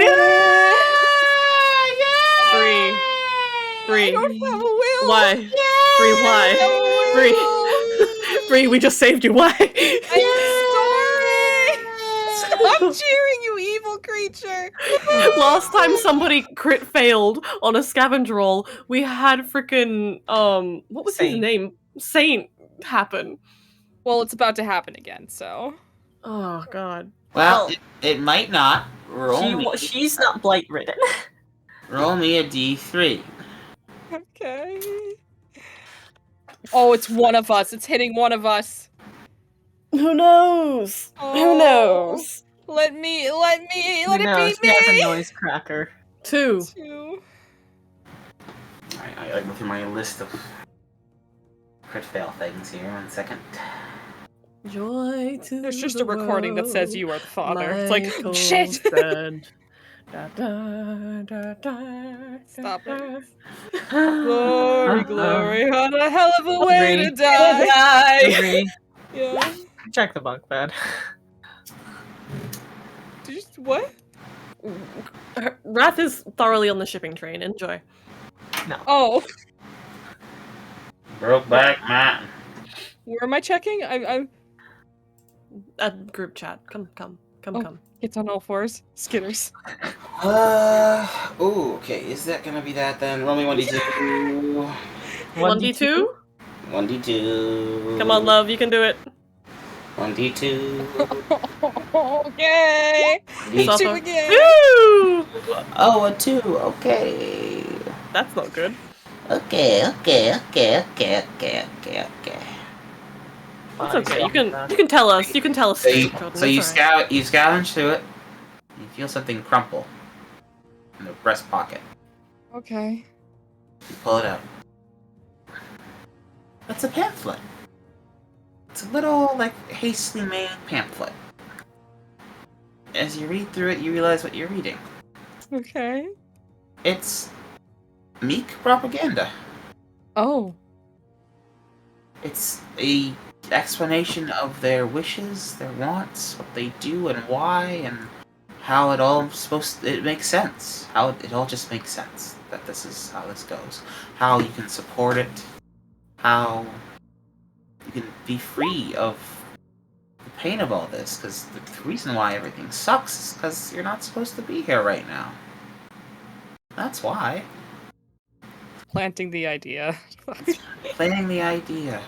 Bree. I don't have a will. Why? Bree, why? Bree. Bree, we just saved you. Why? I'm sorry. Stop cheering, you evil creature. Last time somebody crit failed on a scavenge roll, we had frickin' what was his Saint. name? Saint happen. Well, it's about to happen again, so. Oh god. Well, it might not. She's not blight ridden. Roll me a d3. Okay. Oh, it's one of us. It's hitting one of us. Who knows? Oh. Who knows? Let it be She has a me. noise cracker. 2. I gotta go through my list of crit fail things here. 1 second. Joy to There's just the a recording that says world, you are the father. It's like, Michael shit. said, da, da, da, da, Stop da, it. Glory, what a hell of a way to Agree. die. Agree. Yeah. Check the bunk bed. Just what? Wrath is thoroughly on the shipping train. Enjoy. No. Oh, Brokeback Mountain. where am I checking? I'm. Group chat. Come. Oh. It's on all fours. Skitters. Ooh, okay. Is that gonna be that then? Roll me 1d2. 1d2? 1d2. Come on, love. You can do it. 1d2. Okay. Suffer. 2 again. Woo! Oh, a 2. Okay. That's not good. Okay. It's okay. You can tell us. You can tell us. So you, Jordan. so you It's all right. scavenge through it. You feel something crumple in the breast pocket. Okay. You pull it out. It's a pamphlet. It's a little, like, hastily made pamphlet. As you read through it, you realize what you're reading. Okay. It's meek propaganda. Oh. It's a explanation of their wishes, their wants, what they do and why, and how it all it makes sense. How it all just makes sense that this is how this goes. How you can support it. How you can be free of the pain of all this. Because the reason why everything sucks is because you're not supposed to be here right now. That's why. Planting the idea. Planning the idea.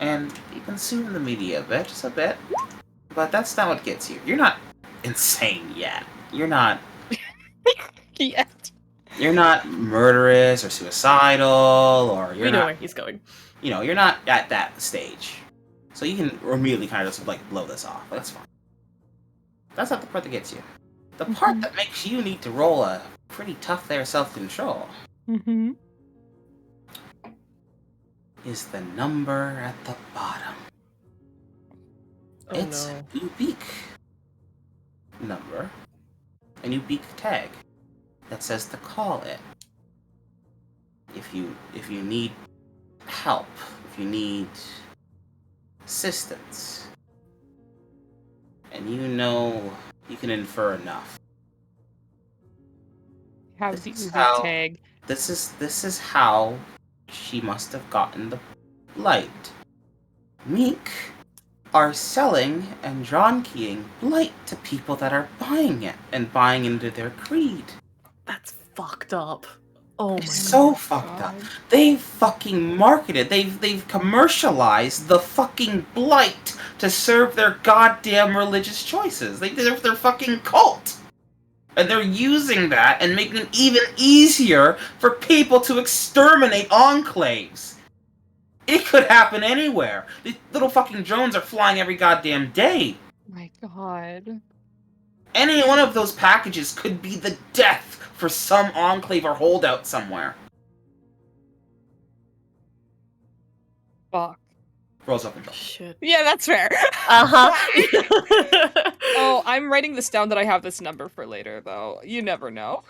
And you consume the media a bit, just a bit. But that's not what gets you. You're not insane yet. You're not Yet. You're not murderous or suicidal, or you're We know not. where he's going. You know, you're not at that stage. So you can immediately kind of just like blow this off. That's fine. That's not the part that gets you. The part that makes you need to roll a pretty tough there self-control Mm-hmm. is the number at the bottom. Oh It's no. a Ubik number, an Ubik tag that says to call it. If you need help, if you need assistance, and you know you can infer enough. How's the This is Uber how- tag? This is how she must have gotten the blight. Meek are selling and drawn keying blight to people that are buying it and buying into their creed. That's fucked up. Oh my It's so fucked up. God. They've fucking marketed, they've commercialized the fucking blight to serve their goddamn religious choices. They're fucking cult. And they're using that and making it even easier for people to exterminate enclaves. It could happen anywhere. These little fucking drones are flying every goddamn day. My God. Any one of those packages could be the death for some enclave or holdout somewhere. Fuck. Rolls up and down. shit. Yeah, that's fair. Uh-huh. Oh, I'm writing this down that I have this number for later, though. You never know.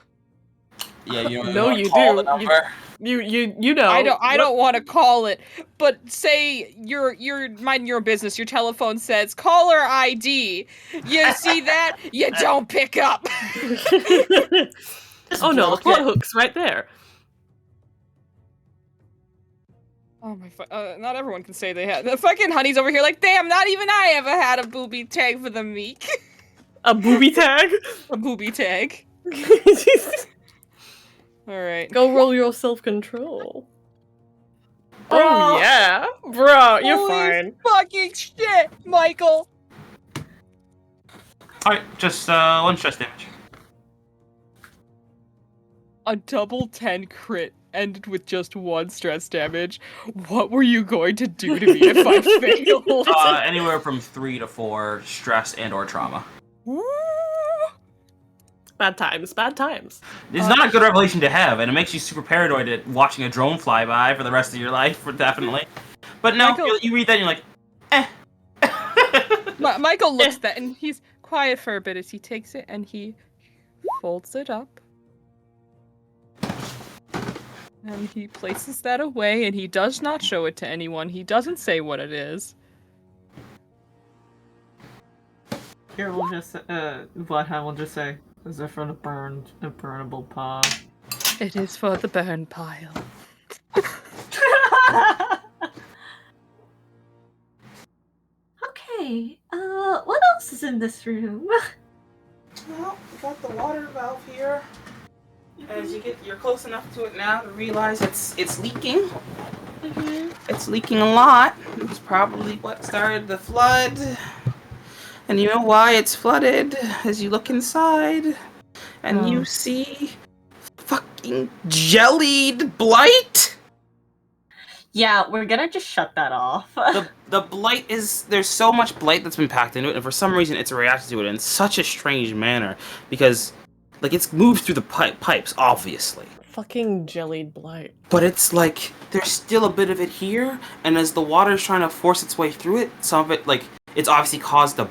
Yeah, you don't No, wanna you call do. the number. You know. I don't want to call it, but say you're minding your own business. Your telephone says caller ID. You see that? You don't pick up. Oh no, the block plot it. hook's right there. Oh my! Not everyone can say they had. The fucking honey's over here like, damn! Not even I ever had a booby tag for the meek. A booby tag? A booby tag. All right. Go roll your self-control. Bro. Oh yeah. Bro, you're Holy fine. fucking shit, Michael. Alright, just one stress damage. A double 10 crit ended with just 1 stress damage. What were you going to do to me if I failed? Anywhere from 3 to 4 stress and or trauma. Woo! Bad times, bad times. It's not a good revelation to have, and it makes you super paranoid at watching a drone fly by for the rest of your life, definitely. But no, Michael- you read that and you're like, eh. Michael looks at that and he's quiet for a bit as he takes it and he folds it up. And he places that away and he does not show it to anyone. He doesn't say what it is. Here we'll just Vladhan will just say, "Is it for a burnable pod?" It is for the burn pile. Okay, what else is in this room? Well, we got the water valve here. As you're close enough to it now to realize it's leaking. It's leaking a lot. It was probably what started the flood. And you know why it's flooded? As you look inside, and you see fucking jellied blight. Yeah, we're gonna just shut that off. The blight is, there's so much blight that's been packed into it, and for some reason it's reacted to it in such a strange manner because, like, it's moved through the pipes, obviously. Fucking jellied blight. But it's like there's still a bit of it here, and as the water's trying to force its way through it, some of it, like, it's obviously caused the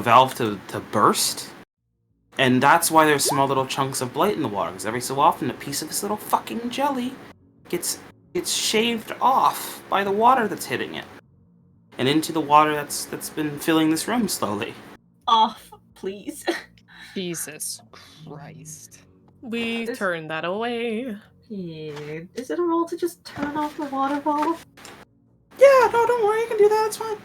valve to burst. And that's why there's small little chunks of blight in the water, because every so often a piece of this little fucking jelly gets shaved off by the water that's hitting it. And into the water that's been filling this room slowly. Off, please. Jesus Christ. We turned that away. Yeah. Is it a roll to just turn off the water valve? Yeah, no, don't worry, you can do that, it's fine.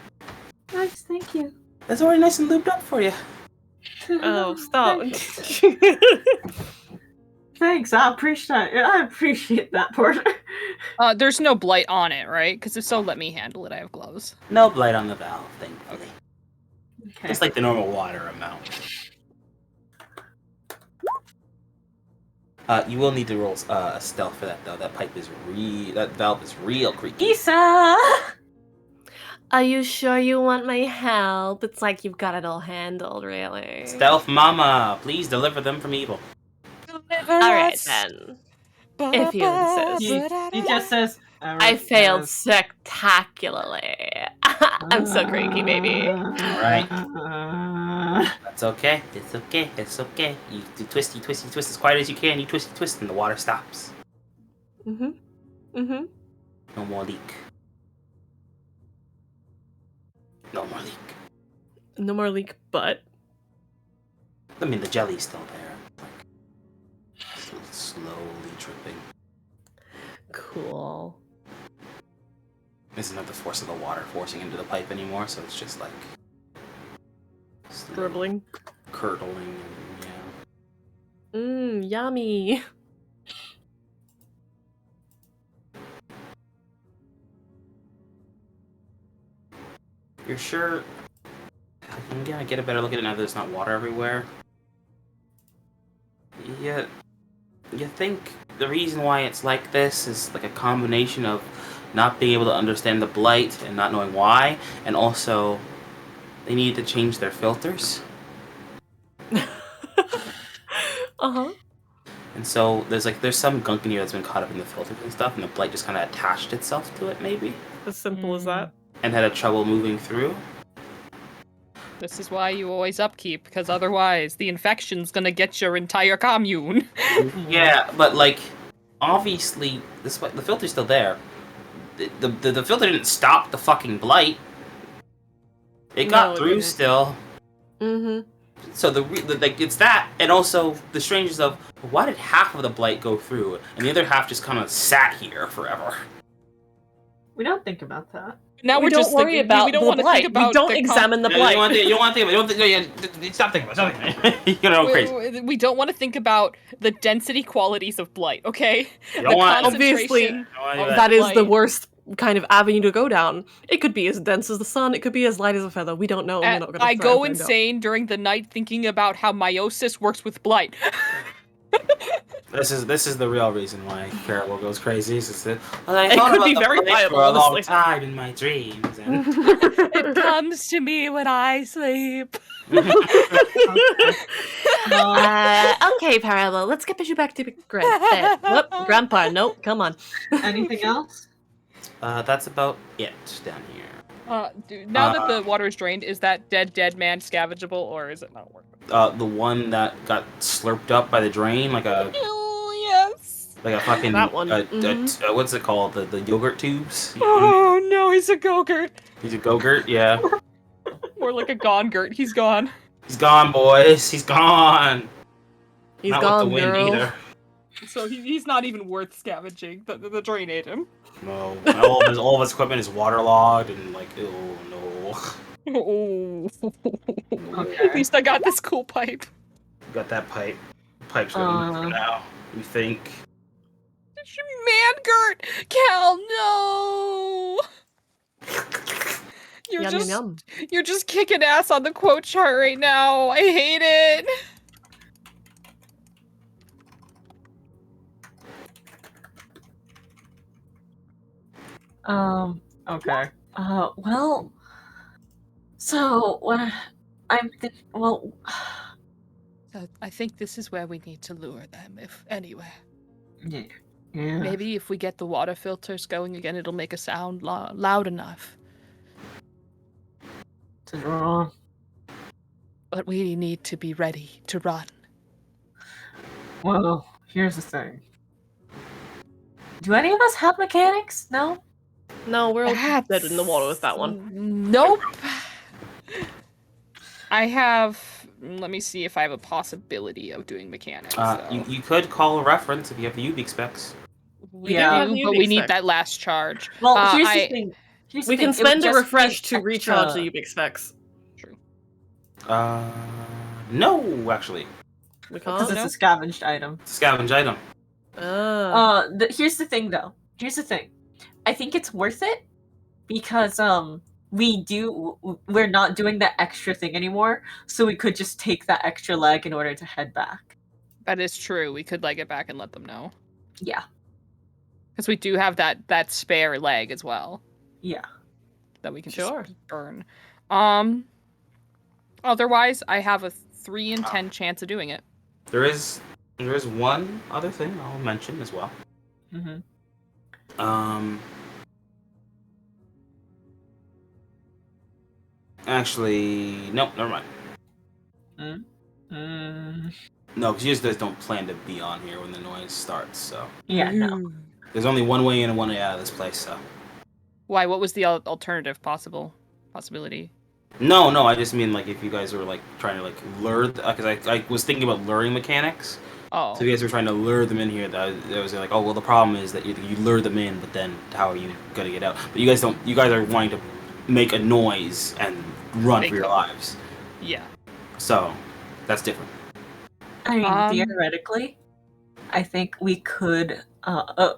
Nice, thank you. It's already nice and lubed up for you. Oh, stop. Thanks, I appreciate that, Porter. There's no blight on it, right? Because if so, let me handle it. I have gloves. No blight on the valve, thankfully. Okay. Just like the normal water amount. You will need to roll a stealth for that, though. That valve is real creaky. Issa! Are you sure you want my help? It's like you've got it all handled, really. Stealth mama, please deliver them from evil. Alright then. If you insist. He just says, I failed spectacularly. I'm so creaky, baby. Alright. That's okay. It's okay. It's okay. You do twist as quiet as you can. You twist, and the water stops. Mm-hmm. Mm-hmm. No more leak. No more leak. No more leak, but... I mean, the jelly's still there. Like, slowly dripping. Cool. Isn't that the force of the water forcing into the pipe anymore? So it's just like... Dribbling. Curdling, yeah. Yummy. You're sure? I'm gonna get a better look at it now that there's not water everywhere. Yeah, you think the reason why it's like this is like a combination of not being able to understand the blight and not knowing why, and also they need to change their filters. Uh-huh. And so there's some gunk in here that's been caught up in the filters and stuff, and the blight just kind of attached itself to it, maybe, As simple as that. and had a trouble moving through. This is why you always upkeep, because otherwise the infection's gonna get your entire commune. Yeah, but like, obviously, the filter's still there. The filter didn't stop the fucking blight. It got No, it through didn't. still. Mm-hmm. So it's that, and also the strangeness of why did half of the blight go through, and the other half just kind of sat here forever. we don't think about that. Now We we're don't just worry thinking, about we don't the want to blight. think about We don't the examine the You blight. don't want to think about it. Stop thinking about it. You're going crazy. we don't want to think about the density qualities of blight, okay? You The don't want. Obviously, concentration don't wanna do of that. that is the blight. worst kind of avenue to go down. It could be as dense as the sun. It could be as light as a feather. We don't know. And we're not gonna I try go and find out. insane during the night thinking about how meiosis works with blight. This is the real reason why Carol goes crazy. I It thought could about be the very blight viable, for a long honestly. time in my dreams. And... It comes to me when I sleep. Okay, Parable. Let's get you back to Whoop, Grandpa. Nope. Come on. Anything else? That's about it down here. Dude, now that the water is drained, is that dead man scavengeable, or is it not working? The one that got slurped up by the drain, like a Yes. fucking That one. what's it called? The yogurt tubes. Oh no, he's a go-gurt. He's a go-gurt, yeah. More like a gone-gurt. He's gone. He's gone, boys. He's gone. He's Not gone, with the wind girl. either. So he's not even worth scavenging. The drain ate him. No, all of his equipment is waterlogged and like, oh no. Oh. Okay. At least I got this cool pipe. Got that pipe. Pipe's good enough for now. You think? Mangurt! Cal, no! You're Yum, just yum, you're just kicking ass on the quote chart right now. I hate it. Okay. Well. So what? Well. I think this is where we need to lure them, if anywhere. Yeah. Maybe if we get the water filters going again, it'll make a sound loud enough. But we need to be ready to run. Well, here's the thing. Do any of us have mechanics? No. No, we're all dead in the water with that one. Nope. I have. Let me see if I have a possibility of doing mechanics. You could call a reference if you have the Ubik specs. We Yeah. do, but we need that last charge. Well, here's the thing. We can spend a refresh to recharge the Ubik specs. True. No, actually. We Because can't. it's a scavenged item. Scavenge item. Here's the thing, though. Here's the thing. I think it's worth it because we're not doing that extra thing anymore, so we could just take that extra leg in order to head back. That is true. We could leg it back and let them know. Yeah. Because we do have that spare leg as well. Yeah. That we can Sure. just burn. Otherwise, I have a 3 in 10 chance of doing it. There is one other thing I'll mention as well. Mm-hmm. Actually, nope, never mind. No, because you guys don't plan to be on here when the noise starts, so. Yeah, no. There's only one way in and one way out of this place, so. Why? What was the alternative possibility? No, I just mean, like, if you guys were, like, trying to, like, lure... Because I was thinking about luring mechanics. Oh. So if you guys were trying to lure them in here, that was like, oh, well, the problem is that you lure them in, but then how are you going to get out? But you guys don't... You guys are wanting to make a noise and run for your lives. Yeah. So, that's different. I mean, theoretically, I think we could...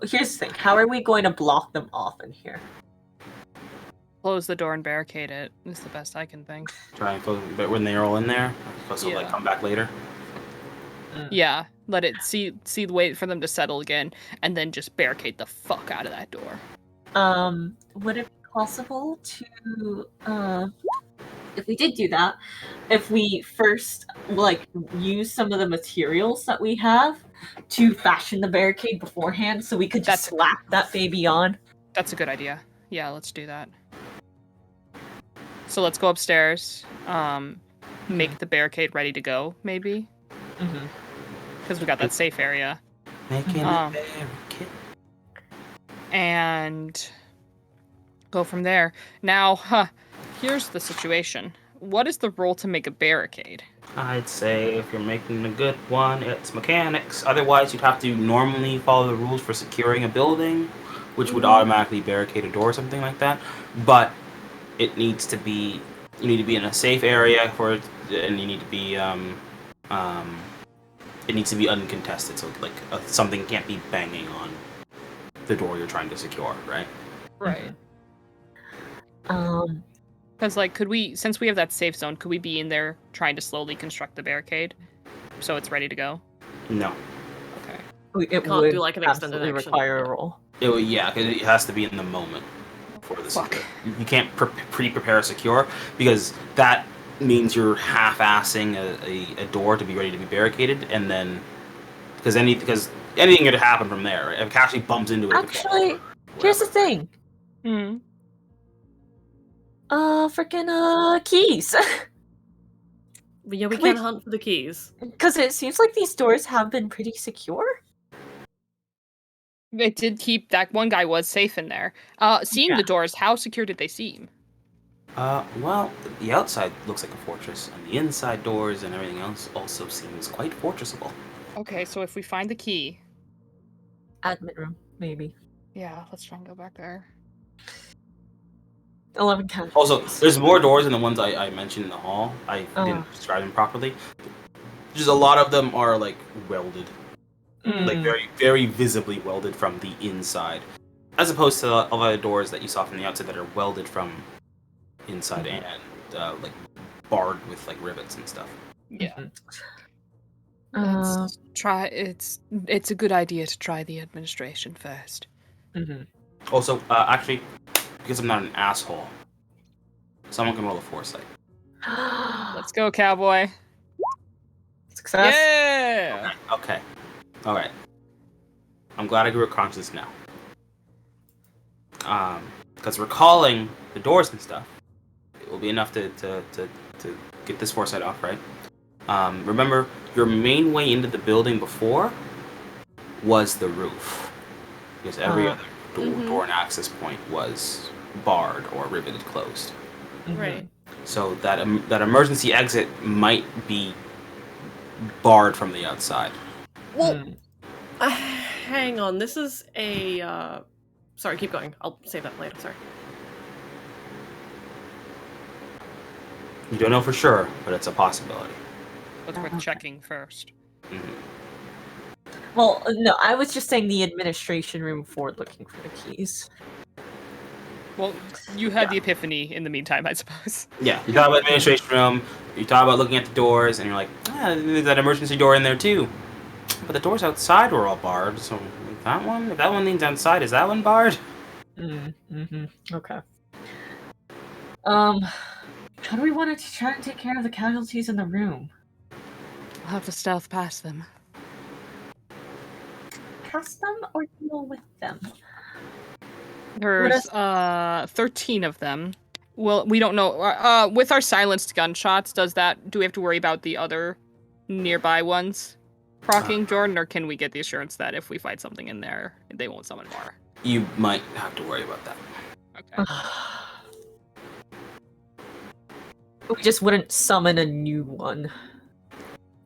here's the thing. How are we going to block them off in here? Close the door and barricade it. Is the best I can think. Try and close, but when they're all in there, supposed to like come back later. Yeah, let it wait for them to settle again, and then just barricade the fuck out of that door. Would it be possible to, if we did do that, if we first like use some of the materials that we have to fashion the barricade beforehand, so we could just slap that baby on? That's a good idea. Yeah, let's do that. So let's go upstairs, make the barricade ready to go, maybe? Because we got that safe area. Making a barricade. And go from there. Now, here's the situation. What is the role to make a barricade? I'd say if you're making a good one, it's mechanics. Otherwise, you'd have to normally follow the rules for securing a building, which would automatically barricade a door or something like that. But it needs to be, you need to be in a safe area for it, and you need to be, it needs to be uncontested, so like something can't be banging on the door you're trying to secure, right? Right. Because, like, could we, since we have that safe zone, could we be in there trying to slowly construct the barricade so it's ready to go? No. Okay. It Can't would do, like, an extended absolutely action. require a roll. Yeah, because it has to be in the moment for the secure. You can't pre-prepare a secure, because that means you're half-assing a door to be ready to be barricaded, and then because anything could happen from there. Right? If it actually bumps into it. Actually, here's the thing. Keys. Yeah, we can hunt for the keys. Because it seems like these doors have been pretty secure. It did keep, that one guy was safe in there. Seeing the doors, how secure did they seem? Well, the outside looks like a fortress, and the inside doors and everything else also seems quite fortressable. Okay, so if we find the key... Admin room, maybe. Yeah, let's try and go back there. 11 candles. Also, there's more doors than the ones I mentioned in the hall. I didn't describe them properly. Just a lot of them are, like, welded. Like, very, very visibly welded from the inside. As opposed to the other doors that you saw from the outside that are welded from inside and, like, barred with, like, rivets and stuff. Yeah. Let's try, it's a good idea to try the administration first. Also, actually, because I'm not an asshole, someone can roll a foresight. Let's go, cowboy. Success. Yeah! Okay. Alright. I'm glad I grew a conscience now. Because recalling the doors and stuff, it will be enough to get this foresight off, right? Remember, your main way into the building before was the roof. Because every other door and access point was barred or riveted closed. Right. So that emergency exit might be barred from the outside. Well, hang on. This is a. Sorry, keep going. I'll save that later. Sorry. You don't know for sure, but it's a possibility. But worth checking first. Well, no, I was just saying the administration room for looking for the keys. Well, you had the epiphany in the meantime, I suppose. Yeah, you talk about administration room. You talk about looking at the doors, and you're like, there's that emergency door in there too. But the doors outside were all barred. So if that one leans outside, is that one barred? Okay. How do we want to try and take care of the casualties in the room? We'll have to stealth past them. Past them or deal with them? There's 13 of them. Well, we don't know. With our silenced gunshots, do we have to worry about the other nearby ones proccing, Jordan, or can we get the assurance that if we fight something in there, they won't summon more? You might have to worry about that. Okay. We just wouldn't summon a new one.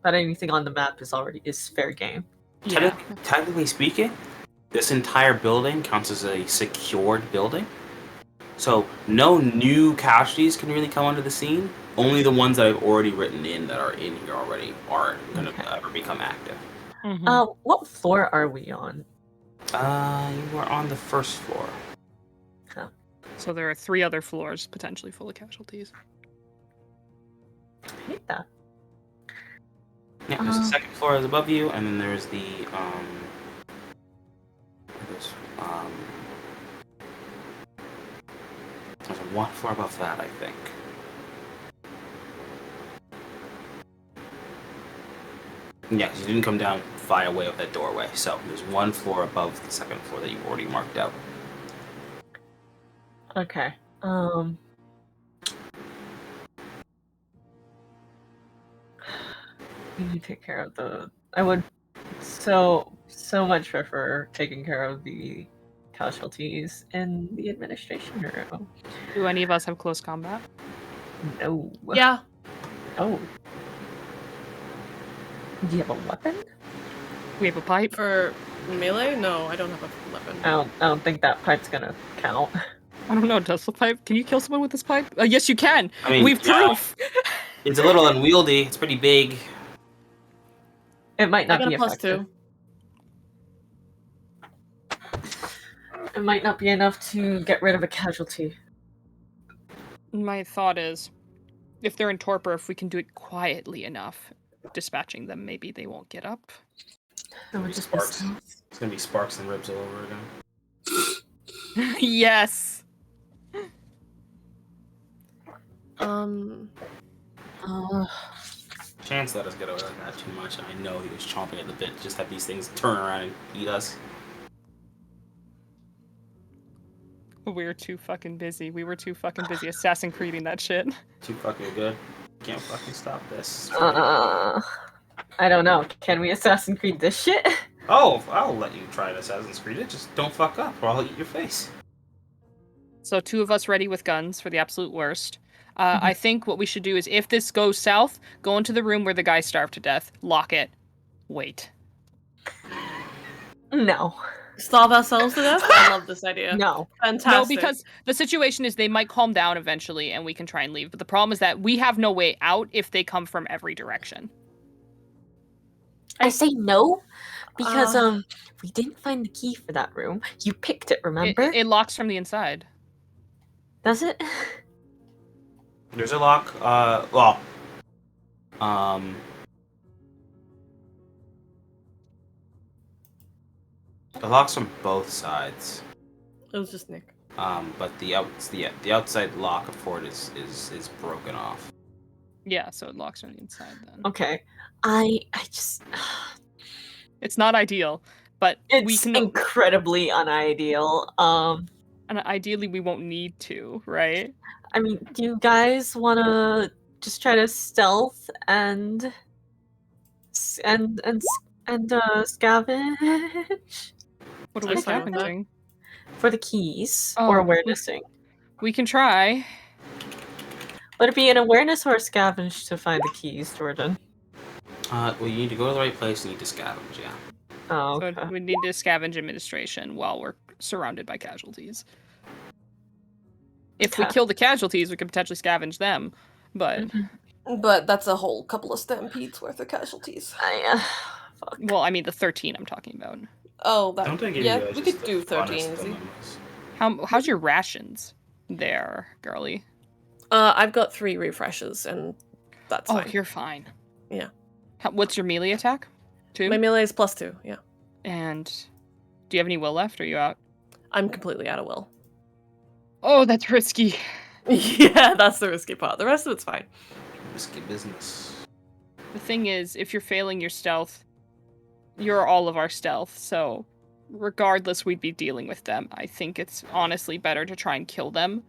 But anything on the map is fair game. Technically speaking, this entire building counts as a secured building. So no new casualties can really come onto the scene. Only the ones that I've already written in that are in here already aren't going to ever become active. What floor are we on? You are on the first floor. Oh. So there are 3 other floors potentially full of casualties. I hate that. Yeah, there's the second floor is above you, and then there's the there's one floor above that, I think. Yeah, because you didn't come down far away of that doorway, so there's one floor above the second floor that you've already marked out. Okay. You take care of the. I would so much prefer taking care of the casualties in the administration room. Do any of us have close combat? No. Yeah. Oh. Do you have a weapon? We have a pipe. For melee? No, I don't have a weapon. I don't think that pipe's gonna count. I don't know. Does the pipe? Can you kill someone with this pipe? Yes, you can. I mean, we've proof. It's a little unwieldy. It's pretty big. It might not I got be a plus effective. 2. It might not be enough to get rid of a casualty. My thought is, if they're in torpor, if we can do it quietly enough, dispatching them, maybe they won't get up. It would just Sparks. It's gonna be sparks and ribs all over again. Yes. Chance let us get away with that too much. I know he was chomping at the bit to just have these things turn around and eat us. We were too fucking busy. Assassin Creeding that shit. Too fucking good. Can't fucking stop this. I don't know. Can we Assassin's Creed this shit? Oh, I'll let you try to Assassin's Creed it. Just don't fuck up or I'll eat your face. So 2 of us ready with guns for the absolute worst. I think what we should do is, if this goes south, go into the room where the guy starved to death, lock it, wait. No. Starve ourselves to death? I love this idea. No. Fantastic. No, because the situation is they might calm down eventually and we can try and leave. But the problem is that we have no way out if they come from every direction. I say no because we didn't find the key for that room. You picked it, remember? It locks from the inside. Does it? There's a lock. The lock's from both sides. It was just Nick. But the outside lock for it is broken off. Yeah, so it locks from the inside then. Okay. I just It's not ideal, but it's we can incredibly unideal. And ideally we won't need to, right? I mean, do you guys want to just try to stealth and scavenge? What are we scavenging? For the keys Oh, or awarenessing. We can try. Would it be an awareness or a scavenge to find the keys, Jordan? Well, you need to go to the right place. You need to scavenge. Yeah. Oh, okay. So we need to scavenge administration while we're surrounded by casualties. If we kill the casualties, we could potentially scavenge them, but But that's a whole couple of stampedes worth of casualties. Fuck. Well, I mean the 13 I'm talking about. Oh, that. Don't I give Yeah, you guys we just could the do 13 funnest easy. dilemmas? How's your rations there, girly? I've got 3 refreshes, and that's Oh, fine. you're fine. Yeah. What's your melee attack? 2? My melee is +2, yeah. And do you have any will left? Or are you out? I'm completely out of will. Oh, that's risky. Yeah, that's the risky part. The rest of it's fine. Risky business. The thing is, if you're failing your stealth, you're all of our stealth, so regardless, we'd be dealing with them. I think it's honestly better to try and kill them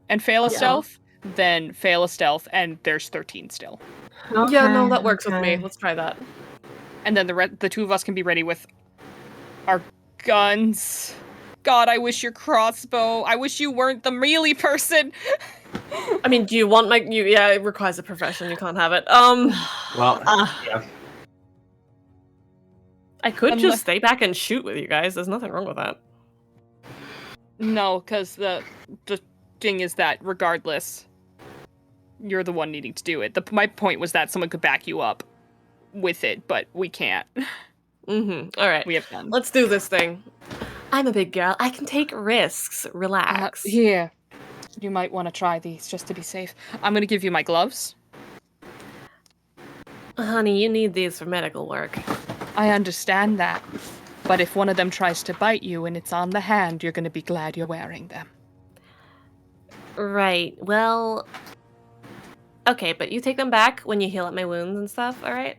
and fail a Yeah. stealth than fail a stealth and there's 13 still. Yeah, no, that works with me. Let's try that. And then the 2 of us can be ready with our guns. God, I wish your crossbow. I wish you weren't the melee person. I mean, do you want my... Yeah, it requires a profession. You can't have it. Well, yeah. I could Unless- just stay back and shoot with you guys. There's nothing wrong with that. No, because the thing is that regardless, you're the one needing to do it. My point was that someone could back you up with it, but we can't. Mm-hmm. All right. We have guns. Let's do this thing. I'm a big girl. I can take risks. Relax. Here. You might want to try these just to be safe. I'm going to give you my gloves. Honey, you need these for medical work. I understand that. But if one of them tries to bite you and it's on the hand, you're going to be glad you're wearing them. Right. Well... Okay, but you take them back when you heal up my wounds and stuff, alright?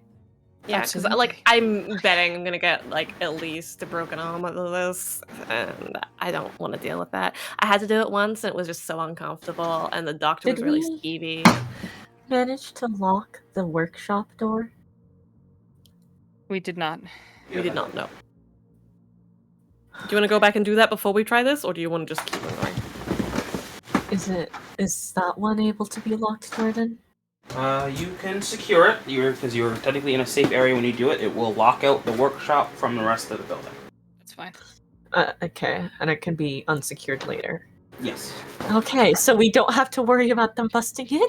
Yeah, because, like, I'm betting I'm gonna get, like, at least a broken arm out of this, and I don't want to deal with that. I had to do it once, and it was just so uncomfortable, and the doctor was Did really we- skeevy. Manage to lock the workshop door? We did not. We did not know. Do you want to go back and do that before we try this, or do you want to just keep on going? Is that one able to be locked, Jordan? You can secure it. Because you're technically in a safe area when you do it. It will lock out the workshop from the rest of the building. That's fine. Okay, and it can be unsecured later. Yes. Okay, so we don't have to worry about them busting in?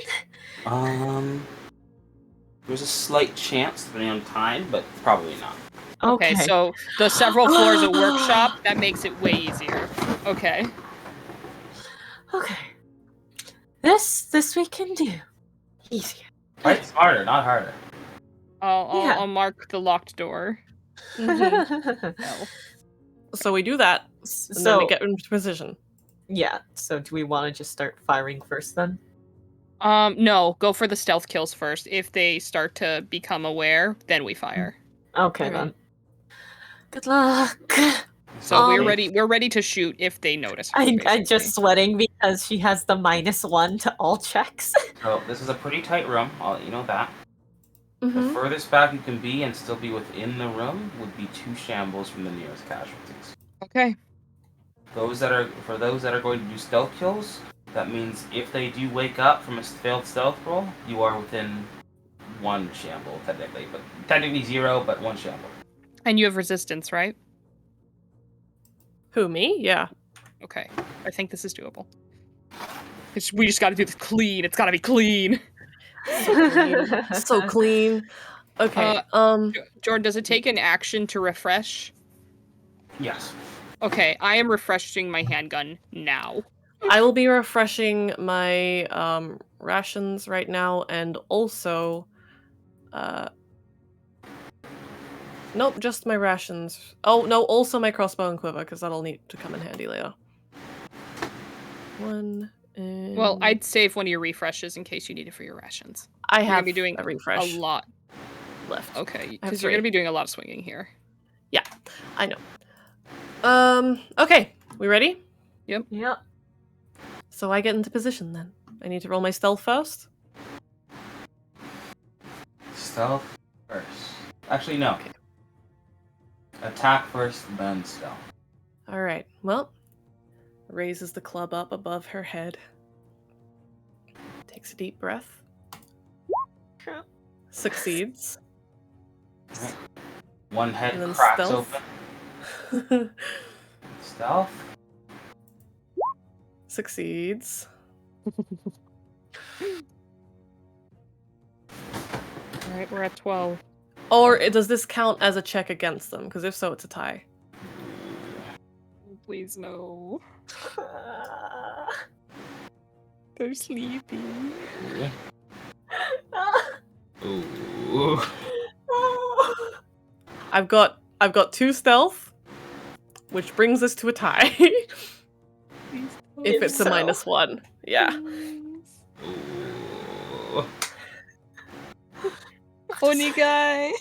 There's a slight chance, depending on time, but probably not. Okay, so the several floors of workshop, that makes it way easier. Okay. Okay. This we can do. Easier. Right? Smarter, not harder. I'll mark the locked door. Mhm. So we do that, and then we get into position. Yeah, so do we want to just start firing first then? No, go for the stealth kills first. If they start to become aware, then we fire. Okay, then. Good luck. So we're ready to shoot if they notice her, I'm basically. just sweating because she has the -1 to all checks. So this is a pretty tight room. I'll let you know that. The Mhm. furthest back you can be and still be within the room would be 2 shambles from the nearest casualties. Okay. For those that are going to do stealth kills, that means if they do wake up from a failed stealth roll, you are within 1 shamble technically, but technically 0, but 1 shamble. And you have resistance, right? Who, me? Yeah. Okay. I think this is doable. We just gotta do this clean. It's gotta be clean. So clean. Okay. Jordan, does it take an action to refresh? Yes. Okay, I am refreshing my handgun now. I will be refreshing my rations right now, and also, nope, just my rations. Oh no, also my crossbow and quiver, because that'll need to come in handy later. One. And... Well, I'd save one of your refreshes in case you need it for your rations. I You're gonna have be doing a refresh a lot left. Okay, I have because you're gonna 3. be doing a lot of swinging here. Yeah, I know. Okay, we ready? Yep. Yep. So I get into position then. I need to roll my stealth first. Stealth first. Actually, no. Okay. Attack first, then stealth. All right. Well, raises the club up above her head. Takes a deep breath. Succeeds. Right. One head And then cracks stealth. open. Stealth. Succeeds. Alright, we're at 12. Or does this count as a check against them? Because if so, it's a tie. Please no. They're sleepy. Ooh. I've got 2 stealth, which brings us to a tie. If it's a -1. Yeah. Ooh. Funny guy.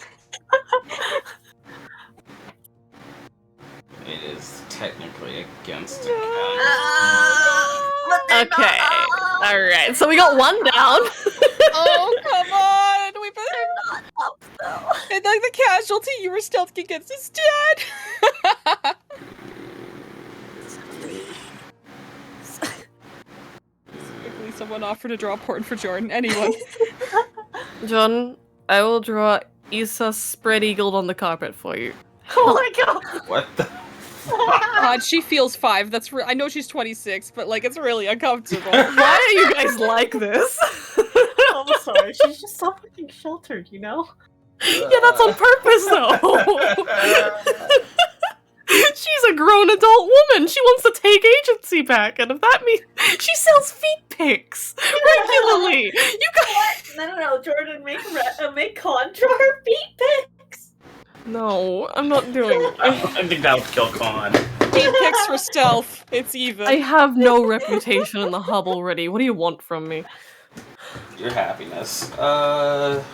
It is technically against a Okay. Alright, so we got 1 down. Oh, come on! We better not up, though. And like the casualty you were stealthing against is dead! Quickly, someone offer to draw porn for Jordan. Anyone. John, I will draw Issa spread eagled on the carpet for you. Oh my god! What the? God, she feels 5. That's I know she's 26, but like it's really uncomfortable. Why are you guys like this? I'm sorry, she's just so fucking sheltered, you know? Yeah, that's on purpose though. She's a grown adult woman. She wants to take agency back, and if that means she sells feet pics regularly. You guys. No, Jordan, make Contra her feet pics. No, I'm not doing it. I think that would kill Con. 8 picks for stealth. It's even. I have no reputation in the hub already. What do you want from me? Your happiness. Alright,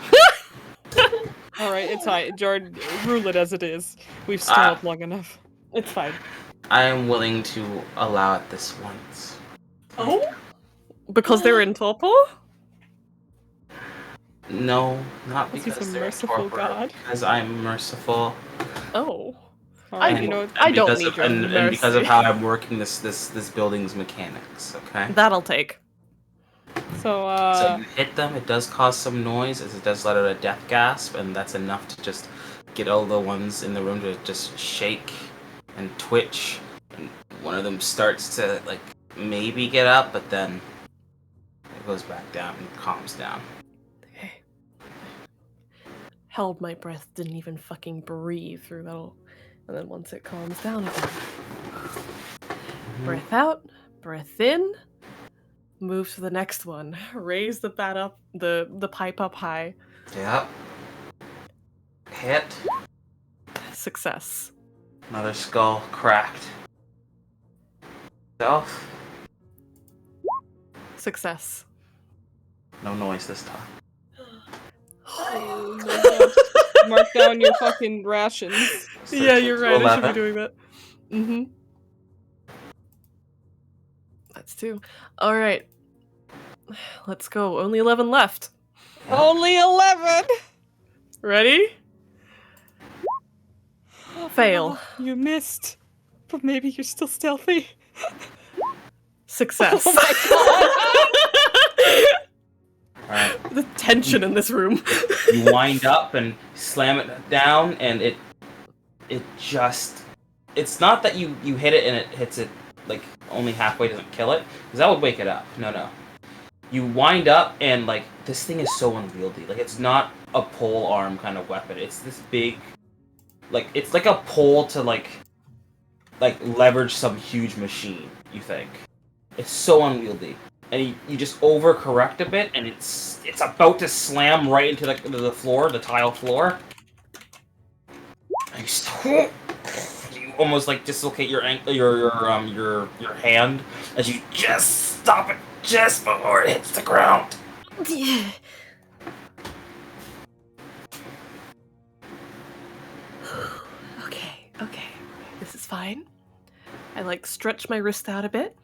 it's fine. Jordan, rule it as it is. We've stalled long enough. It's fine. I am willing to allow it this once. Oh? Because they're in torpor? No, not He's because a they're merciful torpor, god. because I'm merciful. Oh. Alright, you know, I don't because need of, your and because of mercy. how I'm working this building's mechanics. Okay. That'll take. so So you hit them, it does cause some noise, as it does let out a death gasp, and that's enough to just get all the ones in the room to just shake and twitch. And one of them starts to like maybe get up, but then it goes back down and calms down. Okay. Held my breath, didn't even fucking breathe through that all. And then once it calms down again. Breath out, breath in. Move to the next one. Raise the bat up, the pipe up high. Yep. Hit. Success. Another skull cracked. Stealth. Success. No noise this time. mark down your fucking rations. Yeah, you're right. I should be 11. doing that. Mm-hmm. That's 2. All right. Let's go. Only 11 left. Only 11! Ready? Fail. You missed. But maybe you're still stealthy. Success. Oh my god! Alright. The tension in this room. You wind up and slam it down, and it just... It's not that you hit it and it hits it, like, only halfway, doesn't kill it, because that would wake it up. No. You wind up, and, like, this thing is so unwieldy. Like, it's not a pole arm kind of weapon. It's this big... Like, it's like a pole to, like leverage some huge machine, you think. It's so unwieldy. And you just overcorrect a bit, and it's about to slam right into the floor, the tile floor. And you almost like dislocate your ankle, your hand as you just stop it just before it hits the ground. Yeah. Okay. This is fine. I like stretch my wrist out a bit.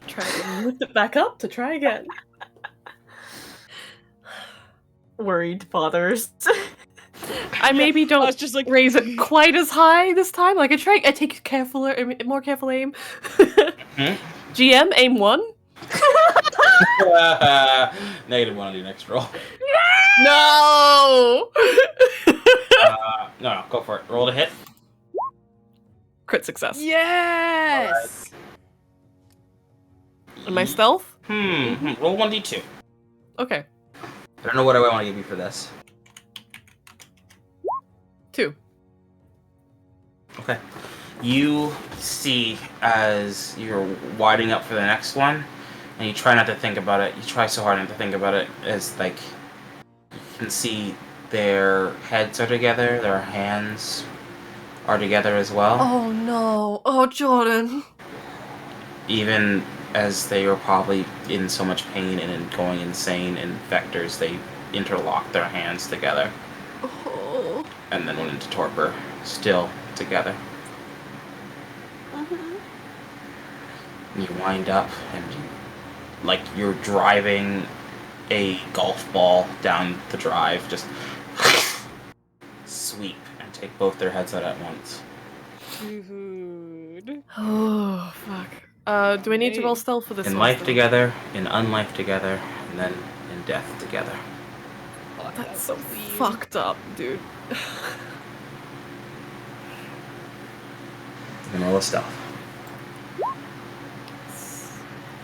Try to lift it back up to try again. Worried fathers. I maybe don't was just like raise it quite as high this time. Like I take more careful aim. GM, aim 1. -1 on your next roll. No! No, go for it. Roll to hit. Crit success. Yes! And my stealth? Roll 1d2. Okay. I don't know what I want to give you for this. 2. Okay. You see as you're winding up for the next one, and you try not to think about it. You try so hard not to think about it. As like you can see, their heads are together, their hands are together as well. Oh no! Oh, Jordan. Even as they were probably in so much pain and going insane in vectors, they interlocked their hands together Oh. and then went into torpor, still together. You wind up and like you're driving a golf ball down the drive, just sweep and take both their heads out at once. Dude. Oh, fuck. Do I need to roll stealth for this In one life still? together, in unlife together, and then in death together. Fuck, That's so weird. fucked up, dude. And roll a stealth.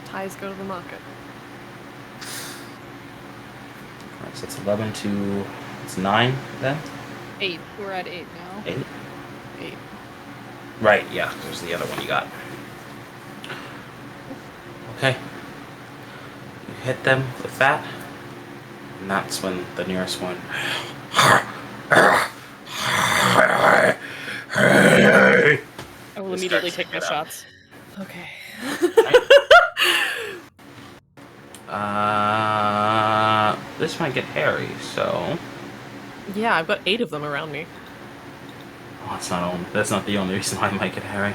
Ties go to the market. Alright, so it's 11 to... it's 9 then? 8. We're at 8 now. 8? 8. Right, yeah, there's the other one you got. Okay. You hit them with that, and that's when the nearest one... I will immediately take my shots. Okay. This might get hairy, so... Yeah, I've got 8 of them around me. Oh, that's not the only reason why it might get hairy.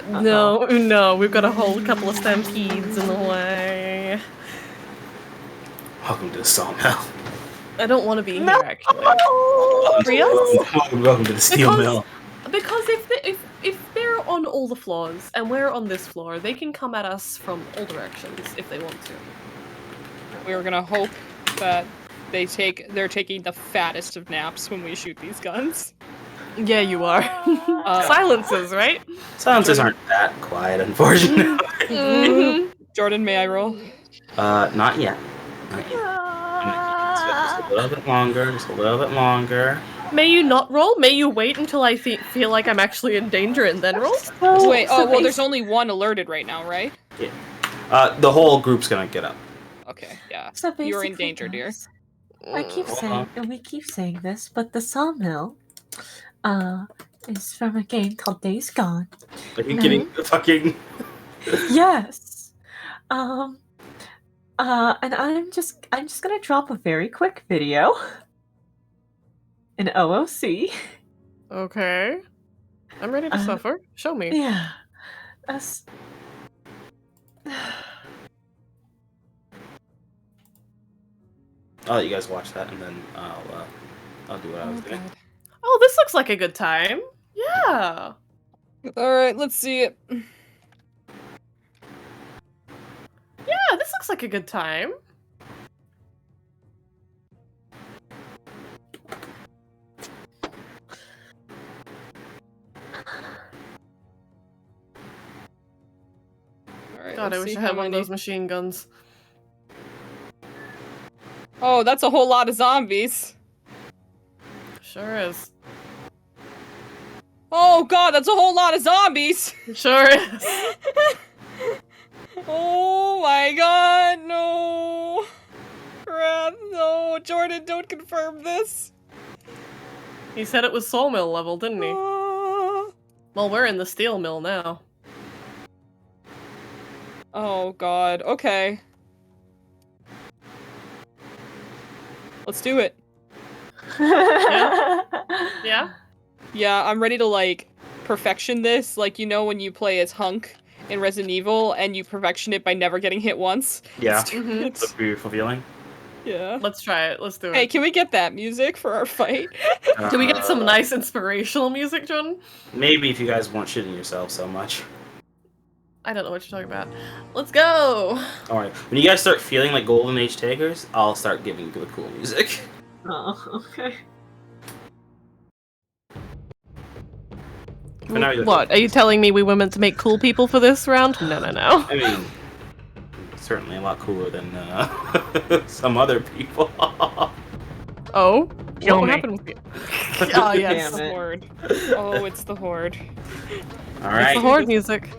No, we've got a whole couple of stampedes in the way. Welcome to the sawmill. I don't want to be here, actually. Real? Welcome to the steel mill. Because if they're on all the floors and we're on this floor, they can come at us from all directions if they want to. We were gonna hope that they're taking the fattest of naps when we shoot these guns. Yeah, you are. Silences, right? Silences aren't that quiet, unfortunately. Jordan, may I roll? Not yet. Not yet. Just a little bit longer, just a little bit longer. May you not roll? May you wait until I feel like I'm actually in danger and then roll? Wait, well, there's only one alerted right now, right? Yeah. The whole group's gonna get up. Okay, yeah. So You're in basically, danger, dear. guys, I keep Hold saying, on. and we keep saying this, but the sawmill, is from a game called Days Gone. Are you kidding? The fucking... Yes. And I'm just gonna drop a very quick video. An OOC. Okay. I'm ready to suffer. Show me. Yeah. That's... I'll let you guys watch that, and then I'll do what I was doing. Oh, this looks like a good time. Yeah. Alright, let's see it. Yeah, this looks like a good time. Alright, God, I let's wish see I how had one of many- those machine guns. Oh, that's a whole lot of zombies. Sure is. Oh god, that's a whole lot of zombies! Sure is. Oh my god, no! Crap, no, Jordan, don't confirm this. He said it was sawmill level, didn't he? Well, we're in the steel mill now. Oh god, okay. Let's do it. Yeah? Yeah, I'm ready to, like, perfection this. Like, you know when you play as Hunk in Resident Evil and you perfection it by never getting hit once? Yeah. Mhm. It's a beautiful feeling. Yeah. Let's try it. Let's do it. Hey, can we get that music for our fight? Do we get some nice inspirational music, Jordan? Maybe if you guys weren't shitting yourselves so much. I don't know what you're talking about. Let's go! Alright, when you guys start feeling like Golden Age takers, I'll start giving you the cool music. Oh, okay. For now, you're- What? Are you telling me we were meant to make cool people for this round? No. I mean, certainly a lot cooler than some other people. Oh, Kill what me. happened with you? Oh yes, Damn it. Horde. Oh, it's the Horde. All it's right. the horde music.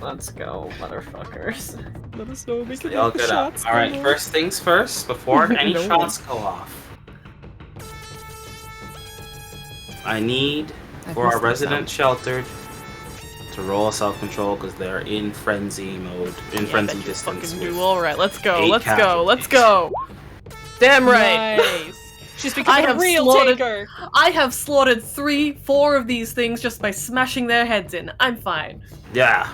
Let's go, motherfuckers. Let us know we can All get the good up. shots. All right. going. First things first. Before any No. shots go off, I need I've for our missed that resident sheltered to roll a self-control because they're in frenzy mode, in frenzy that you distance. fucking with- do. All right, let's go. 8 Let's go. Let's casualties. go. Damn right. Nice. She's become I a have real slaughtered- taker. I have slaughtered 3-4 of these things just by smashing their heads in. I'm fine. Yeah.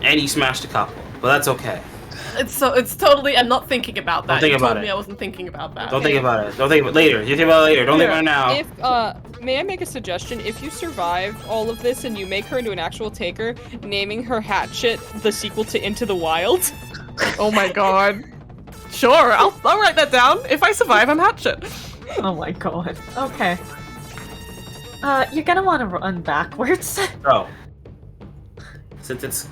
And you smashed a couple, but that's okay. It's totally. I'm not thinking about that. Don't think You about told it. me I wasn't thinking about that. Don't think about it. Don't think about it later. You think about it later. Don't think about it now. If may I make a suggestion? If you survive all of this and you make her into an actual taker, naming her Hatchet the sequel to Into the Wild. Oh my god. Sure, I'll write that down. If I survive, I'm Hatchet. Oh my god. Okay. You're gonna want to run backwards. So, since it's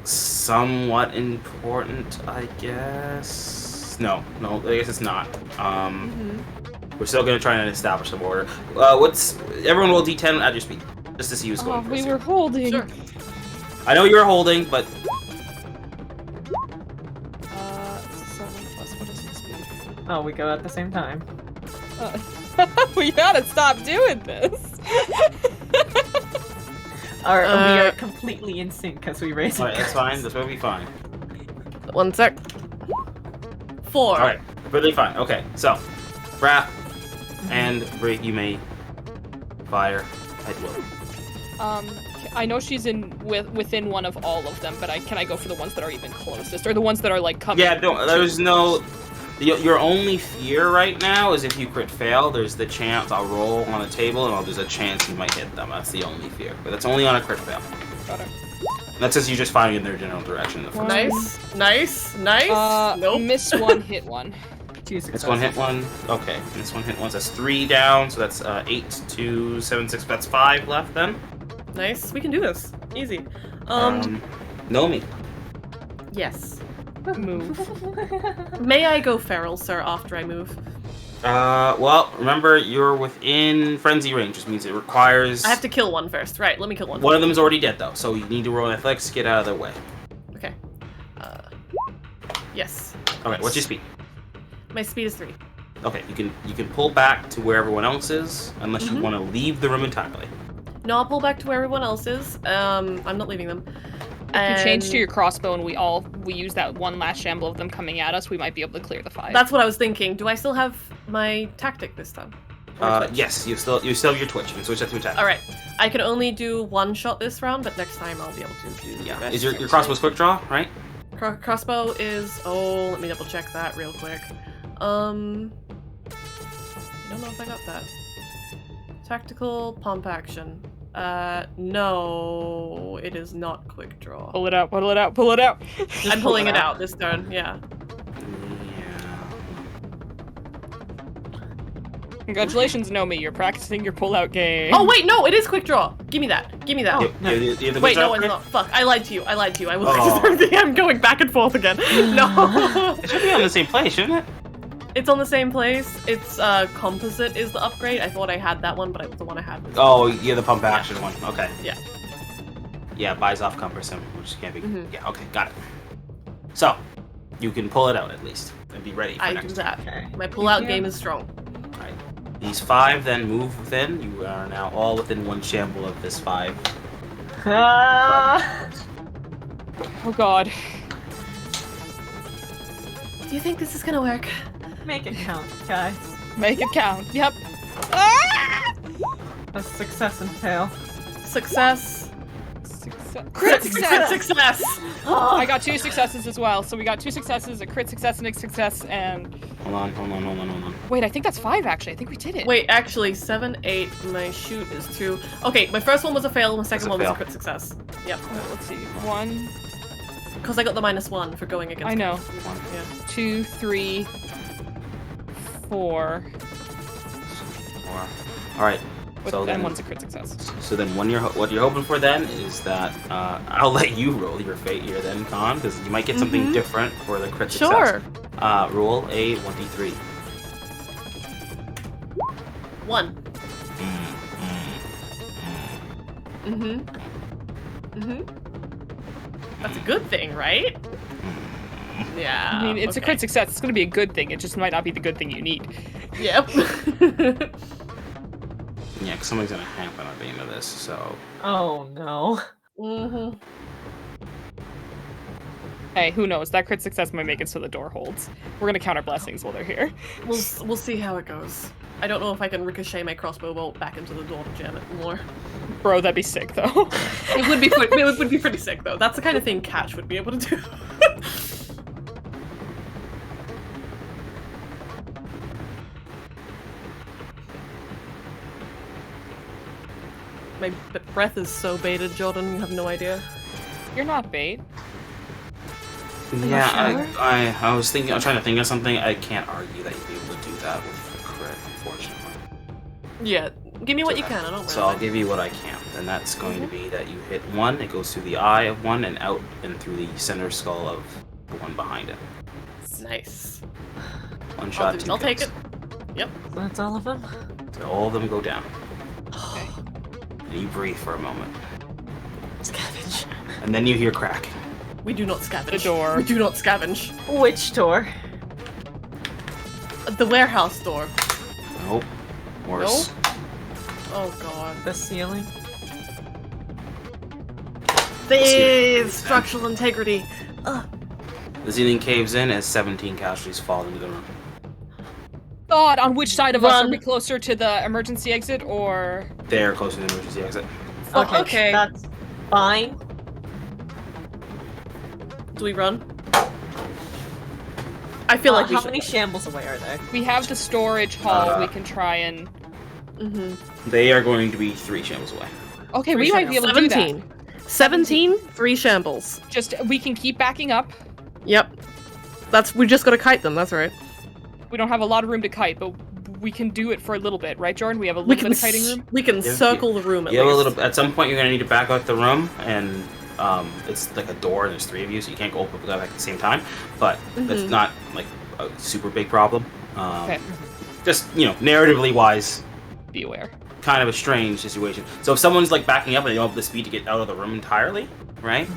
somewhat important, I guess. No, I guess it's not. We're still gonna try and establish some order. Everyone roll D10 at your speed, just to see who's going Oh, first. we here. were holding. Sure. I know you were holding, but 7 plus what is my speed? Oh, we go at the same time. We gotta stop doing this. We are completely in sync because we raised alright, that's fine. This will be fine. 1 sec. 4. Alright, really fine. Okay, so, Raph and Brig, you may fire at will. I know she's within one of all of them, but can I go for the ones that are even closest, or the ones that are like coming? Yeah, no, there's no. Your only fear right now is if you crit fail, there's the chance I'll roll on a table and there's a chance you might hit them. That's the only fear. But that's only on a crit fail. Got it. That's just you just firing in their general direction. In the first Nice. Nope. Miss one, hit one. This one hit one. Okay, this one hit one. So that's 3 down. So that's 8 to 7, 6. That's 5 left then. Nice. We can do this. Easy. Nomi. Yes. Move. May I go feral, sir, after I move? Well, remember you're within frenzy range, which means it requires. I have to kill one first. Right, let me kill one. One of them is already dead though, so you need to roll athletics to get out of their way. Okay. Yes. Okay, what's your speed? My speed is 3. Okay, you can pull back to where everyone else is, unless you want to leave the room entirely. No, I'll pull back to where everyone else is. I'm not leaving them. If you change to your crossbow and we use that one last shamble of them coming at us, we might be able to clear the 5. That's what I was thinking. Do I still have my tactic this time? Yes, you still have your twitch. You can switch that to attack. All right. I can only do 1 shot this round, but next time I'll be able to do. Yeah. the Is your rest. crossbow's quick draw, right? Crossbow is. Oh, let me double check that real quick. I don't know if I got that. Tactical pump action. No, it is not quick draw. Pull it out, pull it out, pull it out. I'm pulling it out this turn. Yeah. Congratulations, Nomi. You're practicing your pull-out game. Oh wait, no, it is quick draw. Give me that. Give me that. You have the Wait, quick no, draw? it's not. Fuck, I lied to you. I will Oh. I'm going back and forth again. No. It should be on the same place, shouldn't it? It's on the same place. It's composite is the upgrade. I thought I had that one, but the one I had was Oh, yeah, the pump action one. Okay. Yeah. Yeah, buys off cumbersome, which can't be. Mhm. Yeah. Okay, got it. So, you can pull it out at least and be ready for I next do time. that. My pull-out game is strong. Alright. These 5 then move within. You are now all within 1 shamble of this 5. Oh god. Do you think this is gonna work? Make it count, guys. Make it count. Yep. A success and fail. Success. Crit success. Success. I got 2 successes as well. So we got 2 successes, a crit success, and a success, and... Hold on. Wait, I think that's 5 actually. I think we did it. Wait, actually, 7, 8. My shoot is 2. Okay, my first one was a fail. My second a one was a fail. crit success. Yep. Let's see. 1. Because I got the -1 for going against. I know. Yeah. 2, 3, 4. 4. Alright. So then then, one's a crit success. so then, what you're hoping for then is that I'll let you roll your fate here then, Con, because you might get something different for the crit success. Sure. Roll a 1d3. 1. That's a good thing, right? Yeah. I mean, it's a crit success. It's going to be a good thing. It just might not be the good thing you need. Yep. Yeah, because something's gonna happen at the end of this. So. Oh no. Hey, who knows? That crit success might make it so the door holds. We're going to count our blessings while they're here. We'll see how it goes. I don't know if I can ricochet my crossbow bolt back into the door to jam it more. Bro, that'd be sick though. It would be pretty sick though. That's the kind of thing Catch would be able to do. My breath is so baited, Jordan. You have no idea. You're not bait. Yeah, I was thinking. I'm trying to think of something. I can't argue that you'd be able to do that with the crit, unfortunately. Yeah, give me what you can. I don't. So I'll give you what I can, and that's going to be that you hit one. It goes through the eye of one and out and through the center skull of the one behind it. Nice. One shot. I'll take it. Yep. That's all of them? So all of them go down. Okay. And you breathe for a moment. Scavenge. And then you hear cracking. We do not scavenge. The door. We do not scavenge. Which door? The warehouse door. Nope. Worse. Nope. Oh god. The ceiling? The structural integrity. The ceiling caves in as 17 casualties fall into the room. God, on which side of us? Run. Are we closer to the emergency exit or? They're close to the emergency exit. Okay. That's fine. Do we run? I feel like we how should. many shambles away are they? We have the storage hall. We can try and. They are going to be 3 shambles away. Okay, we might be able to do that. 17. 17, 3 shambles. Just we can keep backing up. Yep. We just gotta kite them, that's right. We don't have a lot of room to kite, but we can do it for a little bit, right, Jordan? We have a little bit of kiting room. We can circle the room at You have least. a little. At some point, you're going to need to back out the room, and it's like a door, and there's 3 of you, so you can't go open that at the same time. But it's not like a super big problem. Okay. Just narratively wise, Be aware. kind of a strange situation. So if someone's like backing up and they don't have the speed to get out of the room entirely, right?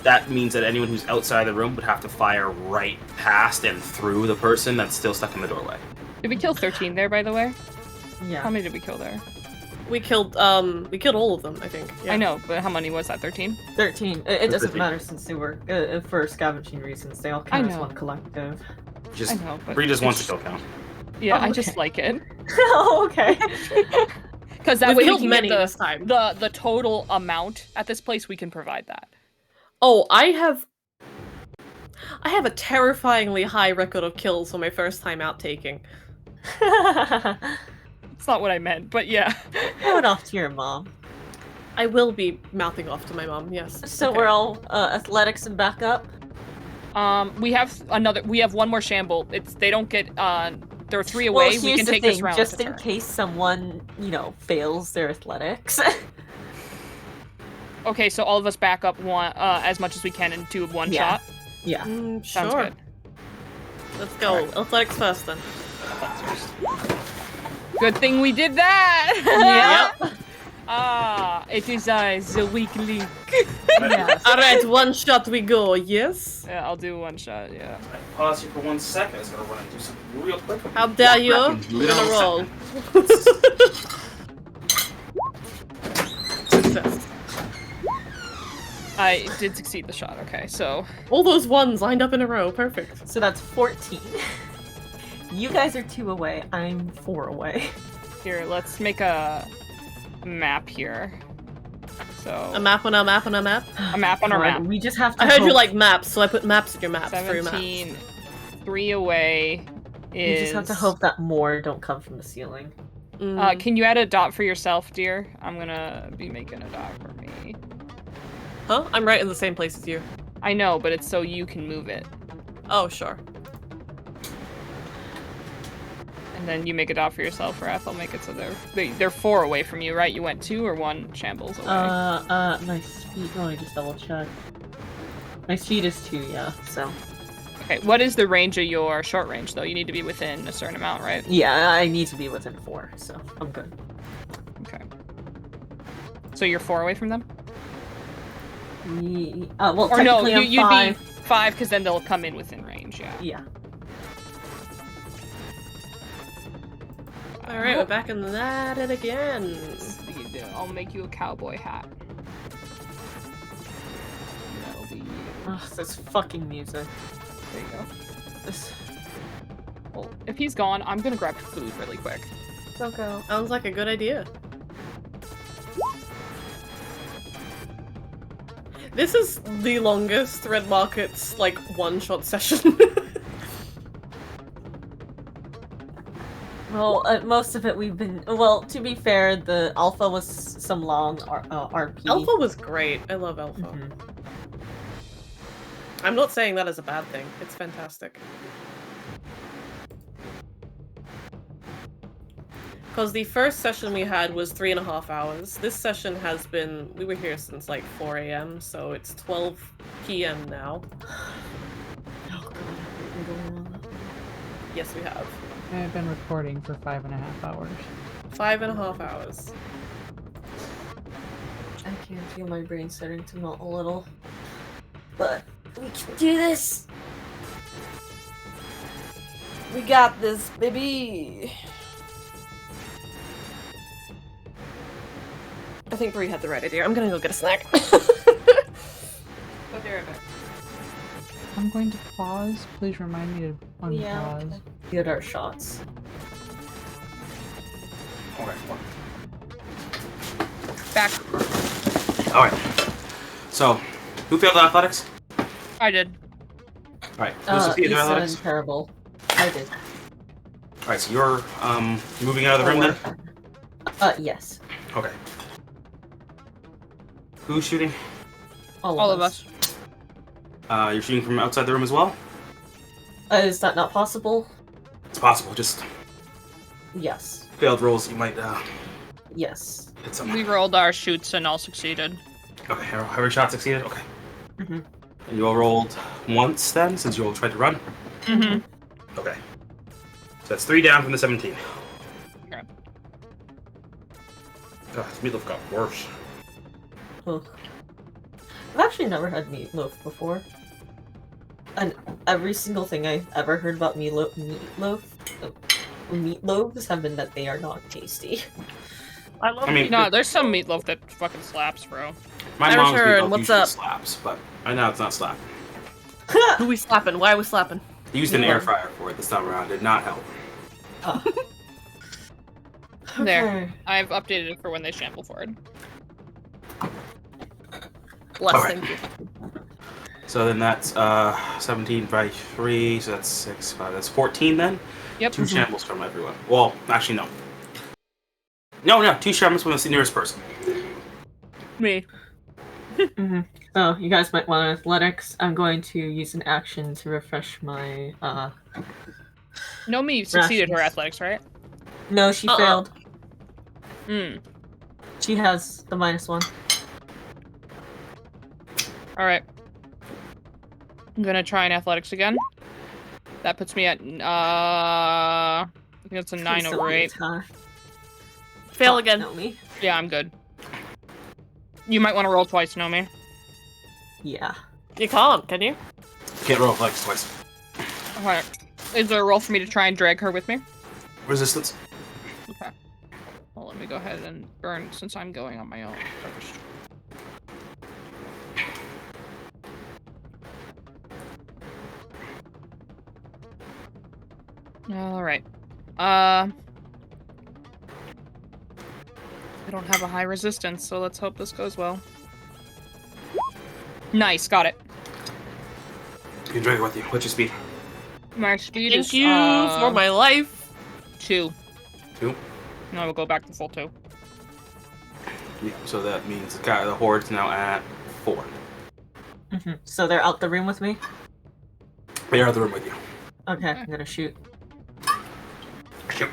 That means that anyone who's outside the room would have to fire right past and through the person that's still stuck in the doorway. Did we kill 13 there, by the way? Yeah. How many did we kill there? We killed all of them, I think. Yeah. I know, but how many was that? 13? 13. It doesn't 13. matter since they were, for scavenging reasons, they all count as one collective. Just I know, but Bree just wants to kill count. Yeah, Oh, I just okay. like it. Oh, okay. Because that We've way we killed can many get this time. the total amount at this place. We can provide that. Oh, I have a terrifyingly high record of kills for my first time out taking. It's not what I meant, but yeah. Throw it off to your mom. I will be mouthing off to my mom, yes. So Okay. we're all athletics and backup? We have one more shamble. They don't get there are 3 away. Well, We here's can the take thing, this round. just to in turn. case someone, fails their athletics. Okay, so all of us back up one as much as we can and do one Yeah. shot. Yeah. Sounds Sure. good. Let's go. Athletics first then. Good thing we did that. Yep. It is the weak link. Yes. Alright, one shot we go, yes? Yeah, I'll do one shot. Yeah. Pause you for 1 second. I was gonna run and do something real quick. How dare you? We're gonna roll. Success. I did succeed the shot. Okay, so All those ones lined up in a row, perfect. So that's 14. You guys are 2 away. I'm 4 away. here, let's make a map here. So A map on a map on a map? a map on our God, map. We just have to I heard you hope- like maps, so I put maps in your maps for your maps. 17. 3 away We is. just have to hope that more don't come from the ceiling. Can you add a dot for yourself, dear? I'm gonna be making a dot for me. Huh? I'm right in the same place as you. I know, but it's so you can move it. Oh, sure. And And then you make a dot for yourself, Wrath. I'll make it so they're 4 away from you, right? You went 2 or 1 shambles away? My speed. Let me just double check. My speed is 2, yeah. So. Okay. What is the range of your short range, though? You need to be within a certain amount, right? Yeah, I need to be within 4, so I'm good. Okay. So you're 4 away from them? Well, or no, technically I'm you'd 5. be 5 because then they'll come in within range. Yeah. Yeah. All right, we're back in at it again. I'll make you a cowboy hat. That'll be. Ugh, this fucking music. There you go. This. Well, if he's gone, I'm gonna grab food really quick. Don't go. Sounds like a good idea. This is the longest Red Market's, like, one-shot session. Well, most of it we've been. Well, to be fair, the alpha was some long RP. Alpha was great. I love Alpha. Mm-hmm. I'm not saying that as a bad thing. It's fantastic. Because the first session we had was 3.5 hours. This session has been... We were here since like 4 a.m., so it's 12 p.m. now. Oh, God. Yes, we have. I've been recording for 5.5 hours. 5.5 hours. I can feel my brain starting to melt a little. But we can do this! We got this, baby! I think Bree had the right idea. I'm gonna go get a snack. But there I'm going to pause. Please remind me to unpause. Get our shots. Okay. Back. Alright. So, who failed athletics? I did. Alright, who succeeded in athletics? Issa and Terrible. I did. Alright, so you're moving out of the room then? Yes. Okay. Who's shooting? All of us. You're shooting from outside the room as well? Is that not possible? It's possible, just Yes. failed rolls, you might Yes. hit someone. We rolled our shoots and all succeeded. Okay, every shot succeeded? Okay. Mm-hmm. And you all rolled once then, since you all tried to run? Mm-hmm. Okay. So that's 3 down from the 17. Okay. God, this meatloaf got worse. Ugh. I've actually never had meatloaf before. And every single thing I've ever heard about meatloaves have been that they are not tasty. I love No, there's some meatloaf that fucking slaps, bro. My mom's return, meatloaf what's usually up? slaps, but right now it's not slapping. Who we slapping? Why are we slapping? I used an air fryer for it this time around. Did not help. There. I've updated it for when they shamble forward. Bless, Alright. thank you. So then that's 17 by 3, so that's 6, 5, that's 14 then? Yep. 2 shambles from everyone. Well, actually no. No, 2 shambles from the nearest person. Me. Mm-hmm. So, you guys might want athletics. I'm going to use an action to refresh my, Nomi succeeded her rations. athletics, right? No, she failed. Hmm. She has the -1. Alright. I'm gonna try an athletics again. That puts me at, I think that's a 9 over 8. Fail again. Nomi. Yeah, I'm good. You might want to roll twice, Nomi. Yeah. You can't, can you? Can't roll flex twice. Alright. Is there a roll for me to try and drag her with me? Resistance. Okay. Well, let me go ahead and burn since I'm going on my own first. Alright. I don't have a high resistance, so let's hope this goes well. Nice, got it. You can drag it with you. What's your speed? My speed Thank is, you for my life. 2. 2? No, we'll go back to full 2. Yeah, so that means the horde's now at 4. Mm-hmm. So they're out the room with me? They are in the room with you. Okay, I'm gonna shoot. Shoot.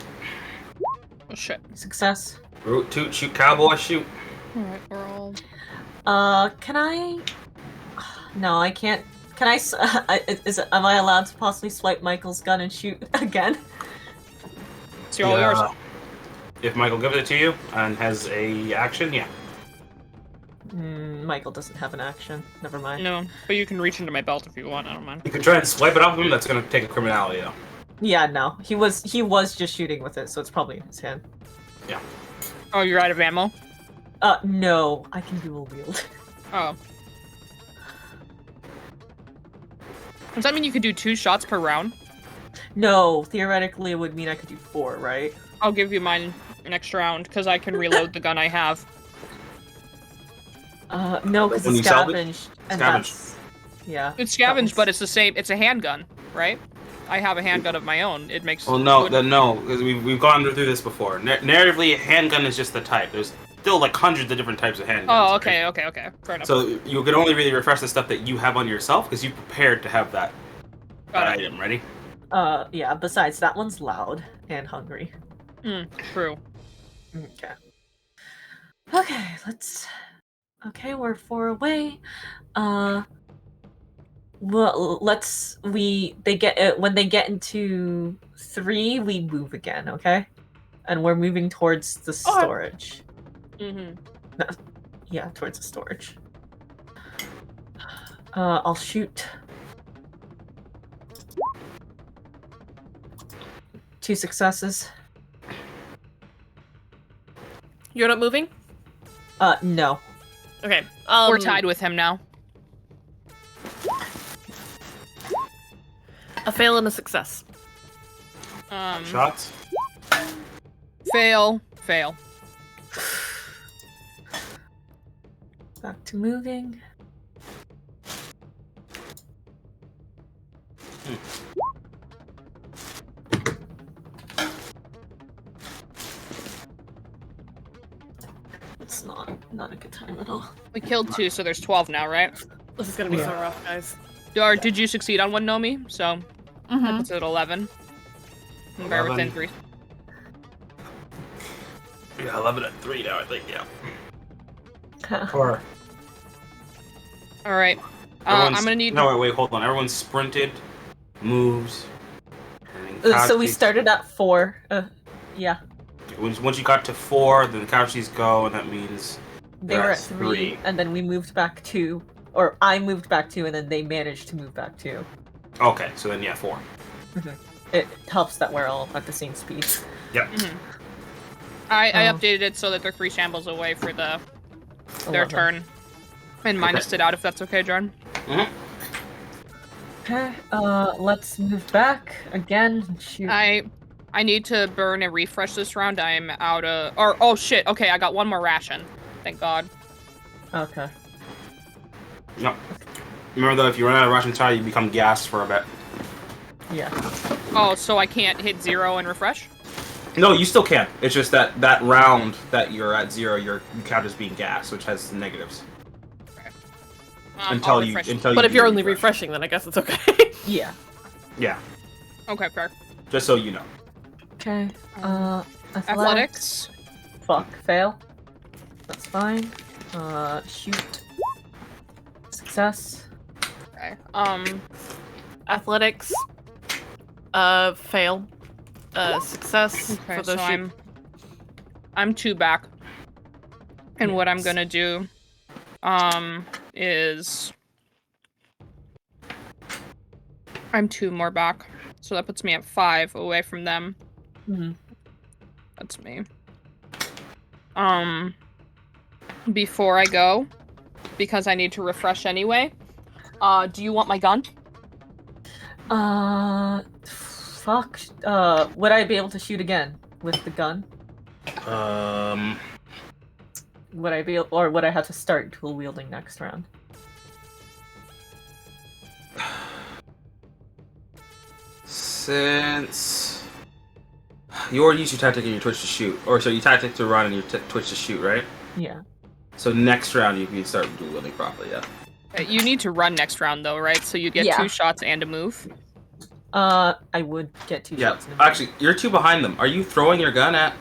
Oh shit. Success. Root, toot, shoot, cowboy, shoot. Alright, we're all... Can I... No, I can't. Can am I allowed to possibly swipe Michael's gun and shoot again? It's all yours. If Michael gives it to you and has a action, yeah. Michael doesn't have an action. Never mind. No, but you can reach into my belt if you want, I don't mind. You can try and swipe it off him, that's gonna take a criminality, though. Yeah, no. He was just shooting with it, so it's probably in his hand. Yeah. Oh, you're out of ammo? No. I can dual wield. Oh. Does that mean you could do 2 shots per round? No, theoretically it would mean I could do 4, right? I'll give you mine next round, because I can reload the gun I have. No, because it's scavenged. Scavenged. Yeah. It's scavenged, but it's the same. It's a handgun, right? I have a handgun of my own. It makes. Well, no, because we've gone through this before. Narratively, handgun is just the type. There's still like hundreds of different types of handguns. Oh, okay, right? okay. Fair enough. So you can only really refresh the stuff that you have on yourself because you prepared to have that item ready. Yeah. Besides, that one's loud and hungry. True. Okay. Okay, let's. Okay, we're 4 away. Well, when they get into 3, we move again, okay? And we're moving towards the storage. Mm-hmm. No, yeah, towards the storage. I'll shoot. 2 successes. You're not moving? No. Okay. We're tied with him now. A fail and a success. Shots? Fail. Back to moving. It's not a good time at all. We killed 2, so there's 12 now, right? This is gonna be so rough, guys. Or did you succeed on one Nomi? So that puts it at 11. And bear 11. within 3. Yeah, 11 and 3 now, I think, yeah. 4. Alright. I'm gonna need... No, wait, hold on. Everyone sprinted, moves. So we started at 4. Yeah. Once you got to 4, then the couchies go, and that means they were at 3, and then we moved back 2. Or I moved back 2, and then they managed to move back 2. Okay, so then yeah, 4. It helps that we're all at the same speed. Yep. I updated it so that they're 3 shambles away for their 11. turn. And minused it out if that's okay, Jordan. Okay, let's move back again. Shoot. I need to burn and refresh this round. I'm out of... oh shit, okay, I got 1 more ration. Thank God. Okay. No. Remember though, if you run out of ration tire, you become gassed for a bit. Yeah. Oh, so I can't hit 0 and refresh? No, you still can. It's just that round that you're at 0, you count as being gassed, which has negatives. Okay. Until you. But if you're only refreshing, then I guess it's okay. Yeah. Yeah. Okay, fair. Just so you know. Okay. Athletics. Fuck. Fail. That's fine. Shoot. Success. Okay. Athletics. Fail. Success Okay, for those so shoot. I'm 2 back. And what I'm gonna do, is I'm 2 more back, so that puts me at 5 away from them. That's me. Before I go, because I need to refresh anyway. Do you want my gun? Fuck. Would I be able to shoot again with the gun? Would I be, or would I have to start dual wielding next round? Since you already used your tactic and your twitch to shoot, or so your tactic to run and your twitch to shoot, right? Yeah. So next round you can start dual wielding properly, yeah. You need to run next round though, right? So you get 2 shots and a move. I would get 2 Yeah. shots in. Actually, you're 2 behind them. Are you throwing your gun at?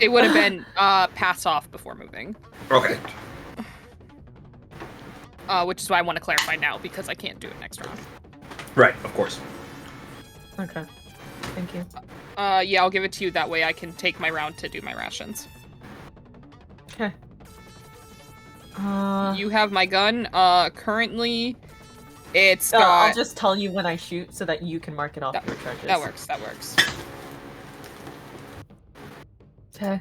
It would have been passed off before moving. Okay. Which is why I want to clarify now because I can't do it next round. Right. Of course. Okay. Thank you. Yeah, I'll give it to you. That way I can take my round to do my rations. Okay. You have my gun. Currently, it's got... I'll just tell you when I shoot so that you can mark it off your charges. That works. That works. Okay.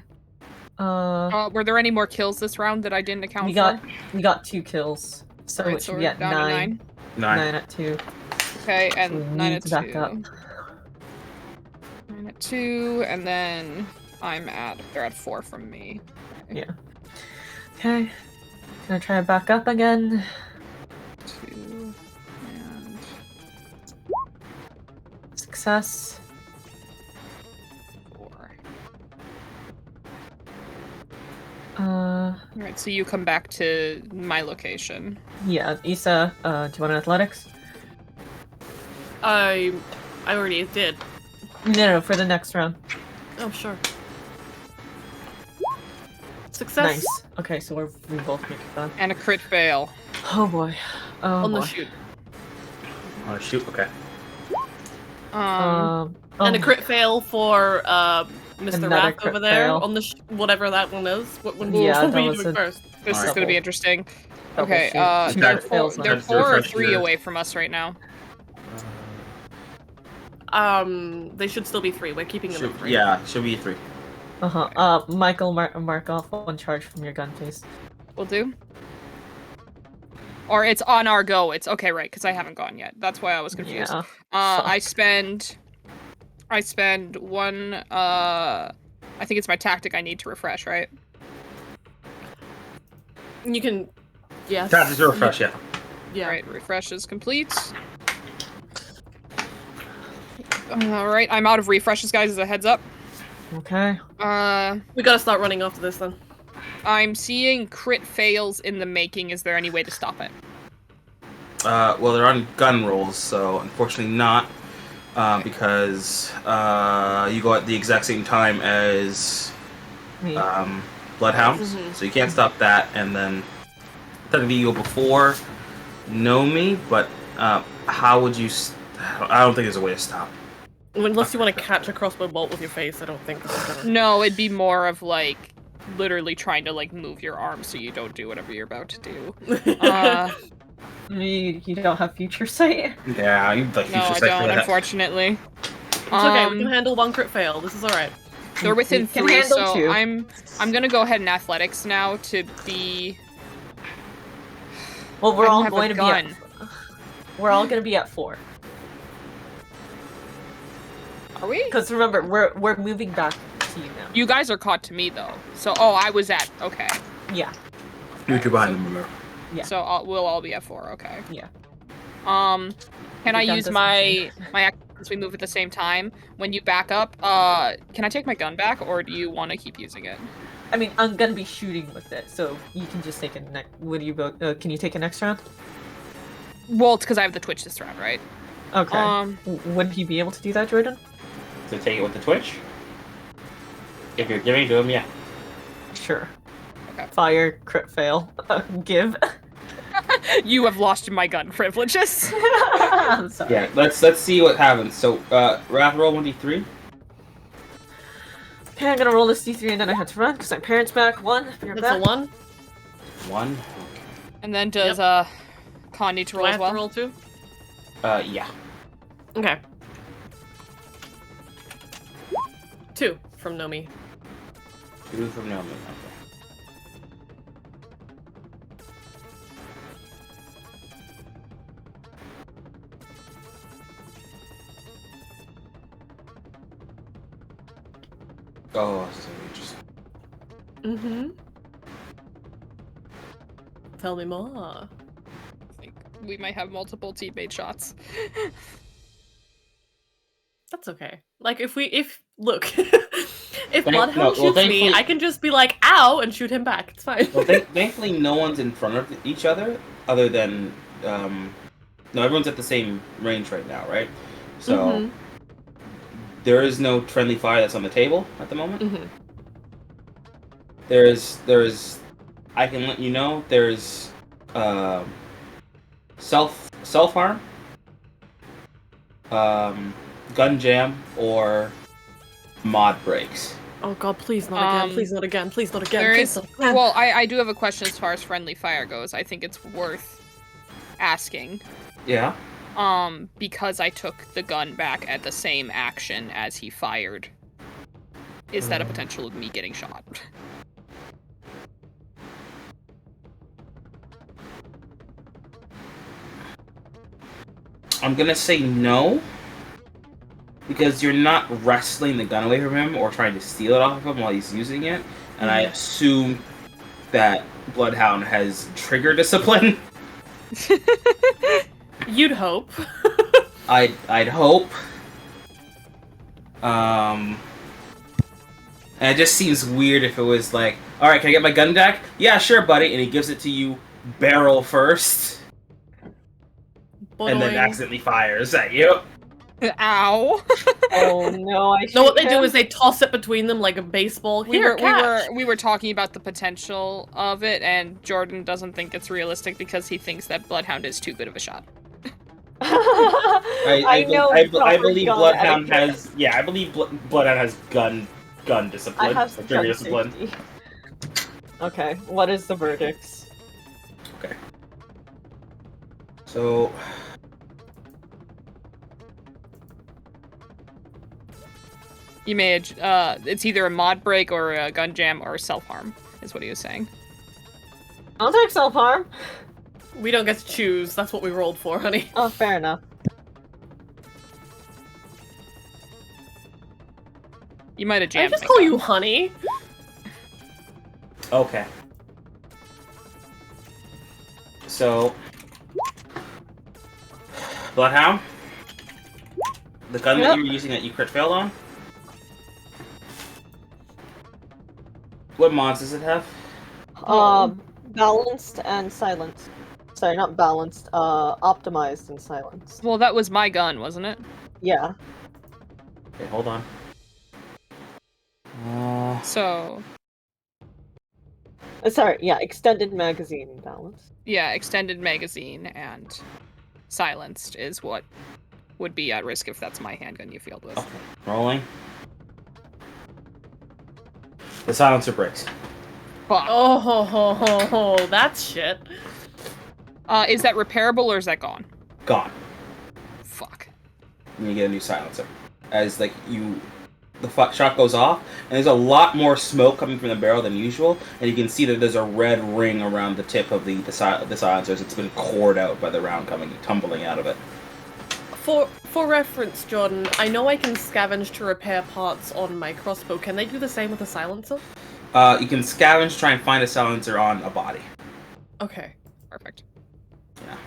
Were there any more kills this round that I didn't account for? We got 2 kills. So Right, it should we're be at down to 9. 9. 9 at 2. Okay, and So we 9 need at to 2. back up. 9 at 2, and then they're at 4 from me. Yeah. Okay. Gonna try to back up again. 2 and Success. 4. Uh, Alright, so you come back to my location. yeah, Issa, do you want athletics? I already did. No, for the next round. Oh, sure. Success. Nice. Okay, so we both make it done. And a crit fail. Oh boy. Oh On boy. the shoot. On a shoot. Okay. And a crit fail for Mr. Another Wrath crit over there fail. on the whatever that one is. What one Yeah, will that we was doing a- first? This is Alright. going to be interesting. Double Okay, shoot. they're Two fails on they're it. 4 or Refresh 3 your- away from us right now. They should still be 3. We're keeping them at 3. Yeah, should be 3. Michael, mark off 1 charge from your gun, please. Will do. Or it's on our go. It's okay, right? Because I haven't gone yet. That's why I was confused. Yeah. I spend 1. I think it's my tactic I need to refresh, right? You can. Yes. Tactics to refresh. Yeah. Yeah. All right, refresh is complete. All right, I'm out of refreshes, guys. As a heads up. Okay. We gotta start running after this then. I'm seeing crit fails in the making. Is there any way to stop it? Well, they're on gun rolls, so unfortunately not. Because you go at the exact same time as Me. Bloodhounds, so you can't stop that. And then technically you go before Nomi, but how would you? I don't think there's a way to stop. Unless you want to catch a crossbow bolt with your face, I don't think this is gonna. No, it'd be more of like literally trying to like move your arm so you don't do whatever you're about to do. You don't have future sight? Yeah, you like No, I don't, unfortunately. It's okay. We can handle 1 crit fail. This is all right. They're within We can 3, handle so 2. I'm gonna go ahead and athletics now to be. Well, we're I don't all have a going to be gun. at. We're all going to be at 4. Are we? Because remember, we're moving back to you now. You guys are caught to me though. So I was at okay. Yeah. You're 2 behind them, remember? Yeah. So we'll all be at 4. Okay. Yeah. Can I Your gun use doesn't my action since we move at the same time? When you back up, can I take my gun back, or do you want to keep using it? I mean, I'm gonna be shooting with it, so you can just take a next. What do you vote? Can you take a next round? Well, it's because I have the Twitch this round, right? Okay. Wouldn't he be able to do that, Jordan? To take it with the Twitch? If you're giving to him, yeah. Sure. Okay. Fire, crit fail, give. You have lost my gun privileges. I'm sorry. Yeah, let's see what happens. So, Wrath roll 1d3. Okay, I'm gonna roll this d3 and then I had to run because my parents back. 1. You're It's back. a 1. 1. And then does Con need to Do roll I as have well? to roll 2? Yeah. Okay. 2 from Nomi. 2 from Nomi. Okay. Oh, so you just Mm-hmm. Tell me more. I think we might have multiple teammate shots. That's okay. Like if look, if Thank- Bloodhound no, well, shoots me, thankfully- I can just be like, "Ow!" and shoot him back. It's fine. Well, thankfully, no one's in front of each other, other than no, everyone's at the same range right now, right? So there is no friendly fire that's on the table at the moment. There's I can let you know there's self harm, gun jam, or mod breaks. Oh god, please not again, please not again, please not again, There please is, not again. well, I do have a question as far as friendly fire goes. I think it's worth asking. Yeah. Because I took the gun back at the same action as he fired. Is that a potential of me getting shot? I'm gonna say no. Because you're not wrestling the gun away from him or trying to steal it off of him while he's using it. And I assume that Bloodhound has trigger discipline. You'd hope. I'd hope. And it just seems weird if it was like, alright, can I get my gun back? Yeah, sure, buddy. And he gives it to you barrel first. And then accidentally fires at you. Ow. Oh no, I No, what they do is they toss it between them like a baseball. We were talking about the potential of it, and Jordan doesn't think it's realistic because he thinks that Bloodhound is too good of a shot. I believe Bloodhound has. Yeah, I believe Bloodhound has gun discipline. I have some trigger gun discipline. safety. Okay, what is the verdict? Okay. So. You may, it's either a mod break or a gun jam or self-harm, is what he was saying. I'll take self-harm. We don't get to choose. That's what we rolled for, honey. Oh, fair enough. You might have I jammed. just call you honey. Okay. So. Bloodhound? The gun that you were using that you crit failed on? What mods does it have? Balanced and silenced. Sorry, not balanced. Optimized and silenced. Well, that was my gun, wasn't it? Yeah. Okay, hold on. So. Sorry, yeah, extended magazine balanced. Yeah, extended magazine and silenced is what would be at risk if that's my handgun you field with. Okay. Rolling. The silencer breaks. Fuck. Oh, that's shit. Is that repairable or is that gone? Gone. Fuck. And you get a new silencer. As like the shot goes off, and there's a lot more smoke coming from the barrel than usual, and you can see that there's a red ring around the tip of the silencer as it's been cored out by the round tumbling out of it. For reference, Jordan, I know I can scavenge to repair parts on my crossbow. Can they do the same with a silencer? You can scavenge, try and find a silencer on a body. Okay. Perfect. Yeah.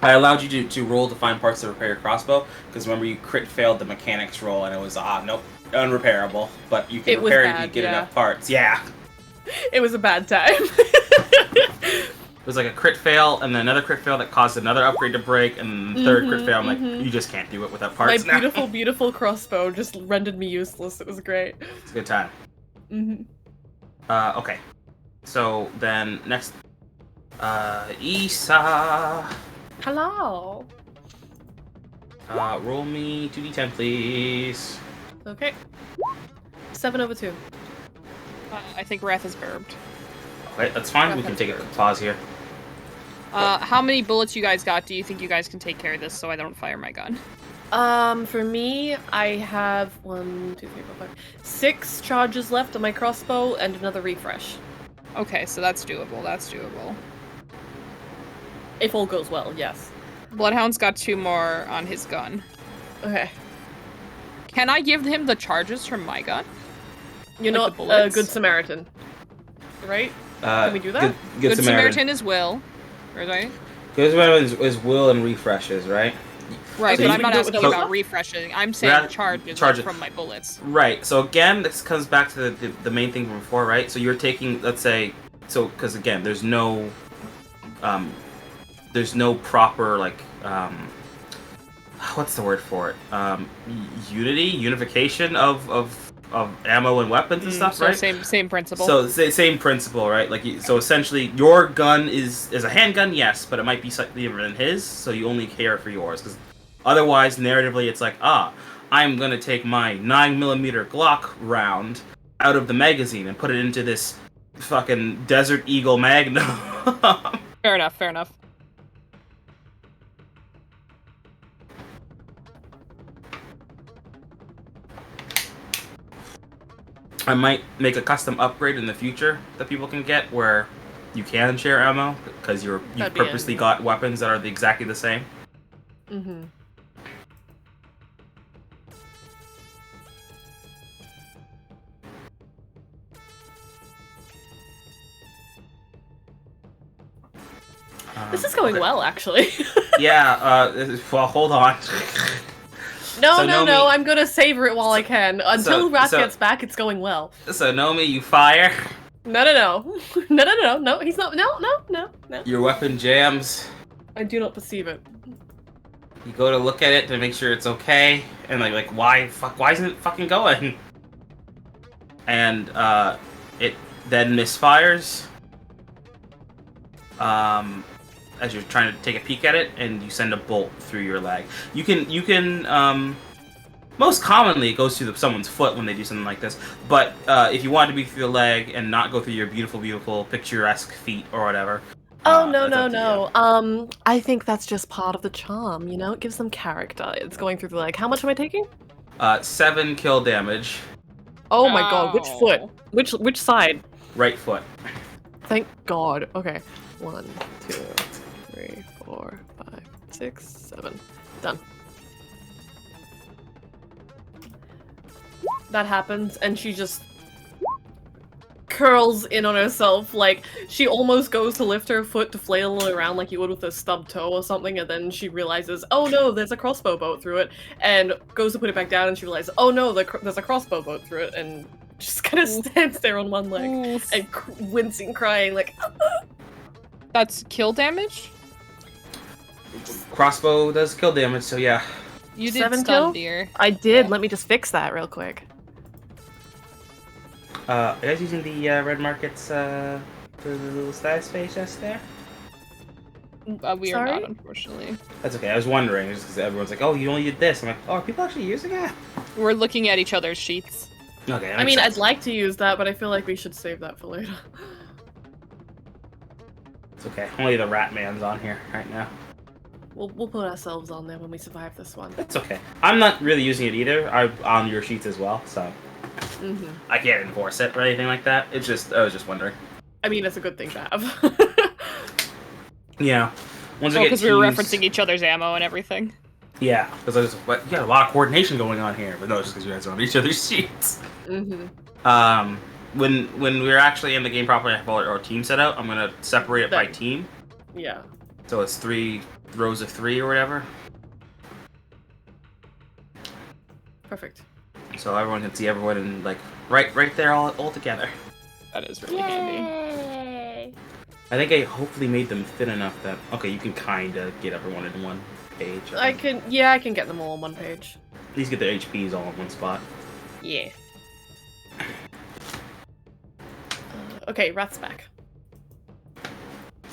I allowed you to roll to find parts to repair your crossbow, because remember you crit failed the mechanics roll, and it was, nope, unrepairable. But you can repair it if you get enough parts. Yeah. It was a bad time. It was like a crit fail, and then another crit fail that caused another upgrade to break, and the third crit fail, I'm like, you just can't do it without parts My beautiful, beautiful crossbow just rendered me useless. It was great. It's a good time. Okay. So, then, next, Isa. Hello. Roll me 2d10, please. Okay. 7 over 2. I think Wrath is burbed. Okay, that's fine. We can take a pause here. How many bullets you guys got? Do you think you guys can take care of this so I don't fire my gun? For me, I have 1, 2, 3, 4, 5, 6 charges left on my crossbow and another refresh. Okay, so that's doable. That's doable. If all goes well, yes. Bloodhound's got 2 more on his gun. Okay. Can I give him the charges from my gun? You're like not a good Samaritan, right? Can we do that? Good Samaritan is Will, right? Good Samaritan is Will and refreshes, right? Right, So but you I'm not can asking do- about refreshing. I'm saying charges from my bullets. Right. So again, this comes back to the main thing from before, right? So you're taking, let's say, so because again, there's no proper like what's the word for it? Unification of ammo and weapons and stuff, so right? Same principle. So same principle, right? Like so essentially, your gun is a handgun, yes, but it might be slightly different than his, so you only care for yours because otherwise, narratively, it's like I'm gonna take my 9mm Glock round out of the magazine and put it into this fucking Desert Eagle Magnum. Fair enough. I might make a custom upgrade in the future that people can get where you can share ammo because you've purposely got weapons that are exactly the same. Mm-hmm. This is going well, actually. Yeah, well, hold on. No, I'm gonna savor it while I can. Until Wrath gets back, it's going well. So, Nomi, you fire. No, he's not. No. Your weapon jams. I do not perceive it. You go to look at it to make sure it's okay, and like why isn't it fucking going? And it then misfires. As you're trying to take a peek at it, and you send a bolt through your leg. You can most commonly it goes through someone's foot when they do something like this, but if you want it to be through the leg and not go through your beautiful picturesque feet or whatever. Oh, no. I think that's just part of the charm, you know? It gives them character. It's going through the leg. How much am I taking? 7 kill damage. Oh my god, which foot? Which side? Right foot. Thank god. Okay. 1, 2, 3, 4, 5, 6, 7. Done. That happens, and she just curls in on herself, like, she almost goes to lift her foot to flail it around like you would with a stubbed toe or something, and then she realizes, oh no, there's a crossbow bolt through it, and goes to put it back down, and she realizes, oh no, there's a crossbow bolt through it, and just kind of stands there on one leg, and wincing, crying, like, That's kill damage? Crossbow does kill damage, so yeah. You did 7 stun, kill? dear. I did, let me just fix that real quick. Are you guys using the Red Market's the little status page that's there? We are not, unfortunately. That's okay, I was wondering, just because everyone's like, oh, you only did this. I'm like, oh, are people actually using it? We're looking at each other's sheets. Okay, I mean, I'd like to use that, but I feel like we should save that for later. It's okay, only the Rat Man's on here right now. We'll put ourselves on there when we survive this one. It's okay. I'm not really using it either. I'm on your sheets as well, so Mm-hmm. I can't enforce it or anything like that. It's just I was just wondering. I mean, it's a good thing to have. Yeah. Because we were referencing each other's ammo and everything. Yeah, because I was like, you got a lot of coordination going on here, but no, it's just because you guys are on each other's sheets. Mm-hmm. When we're actually in the game properly, I have our team set out. I'm gonna separate it by team. Yeah. So it's 3 rows of 3 or whatever. Perfect. So everyone can see everyone and like right there all together. That is really handy. I think I hopefully made them thin enough that you can kind of get everyone in one page. I can get them all on one page. At least get their HPs all in one spot. Yeah. Okay, Wrath's back.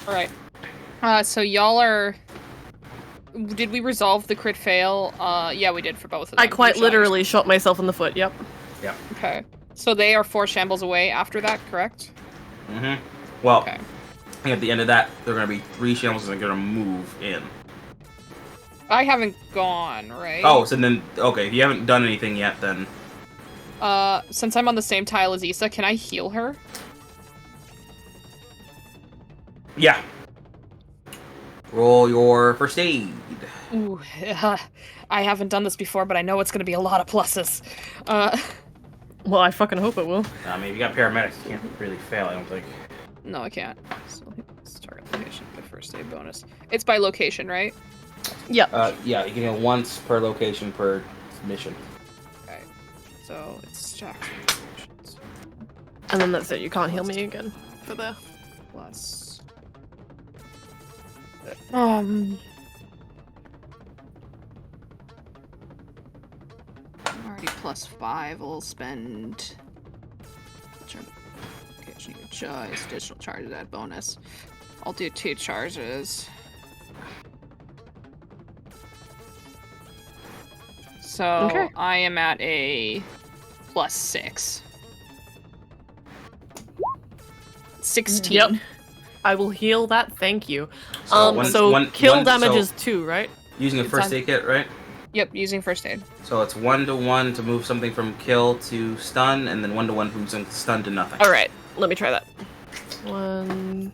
Alright. So y'all are... Did we resolve the crit fail? Yeah, we did for both of them. I quite literally shot myself in the foot, yep. Yep. Okay. So they are 4 shambles away after that, correct? Mm-hmm. Well, at the end of that, they're going to be 3 shambles and they're going to move in. I haven't gone, right? Oh, so then, okay, if you haven't done anything yet, then... Since I'm on the same tile as Issa, can I heal her? Yeah. Roll your first aid. Ooh, I haven't done this before, but I know it's going to be a lot of pluses. Well, I fucking hope it will. I mean, if you got paramedics, you can't really fail, I don't think. No, I can't. So, start location, the first aid bonus. It's by location, right? Yeah. Yeah, you can heal once per location per mission. Okay. So, it's Jackson. And then that's it, you can't heal me again for the plus. I'm already +5. We'll spend. Additional charges, add bonus. I'll do 2 charges. So Okay. I am at a +6. 16. Yep. I will heal that. Thank you. So one- kill one- damage so- is 2, right? Using a It's first on- aid kit, right? Yep, using first aid. So it's 1-to-1 to move something from kill to stun, and then 1-to-1 from stun to nothing. All right. Let me try that. 1,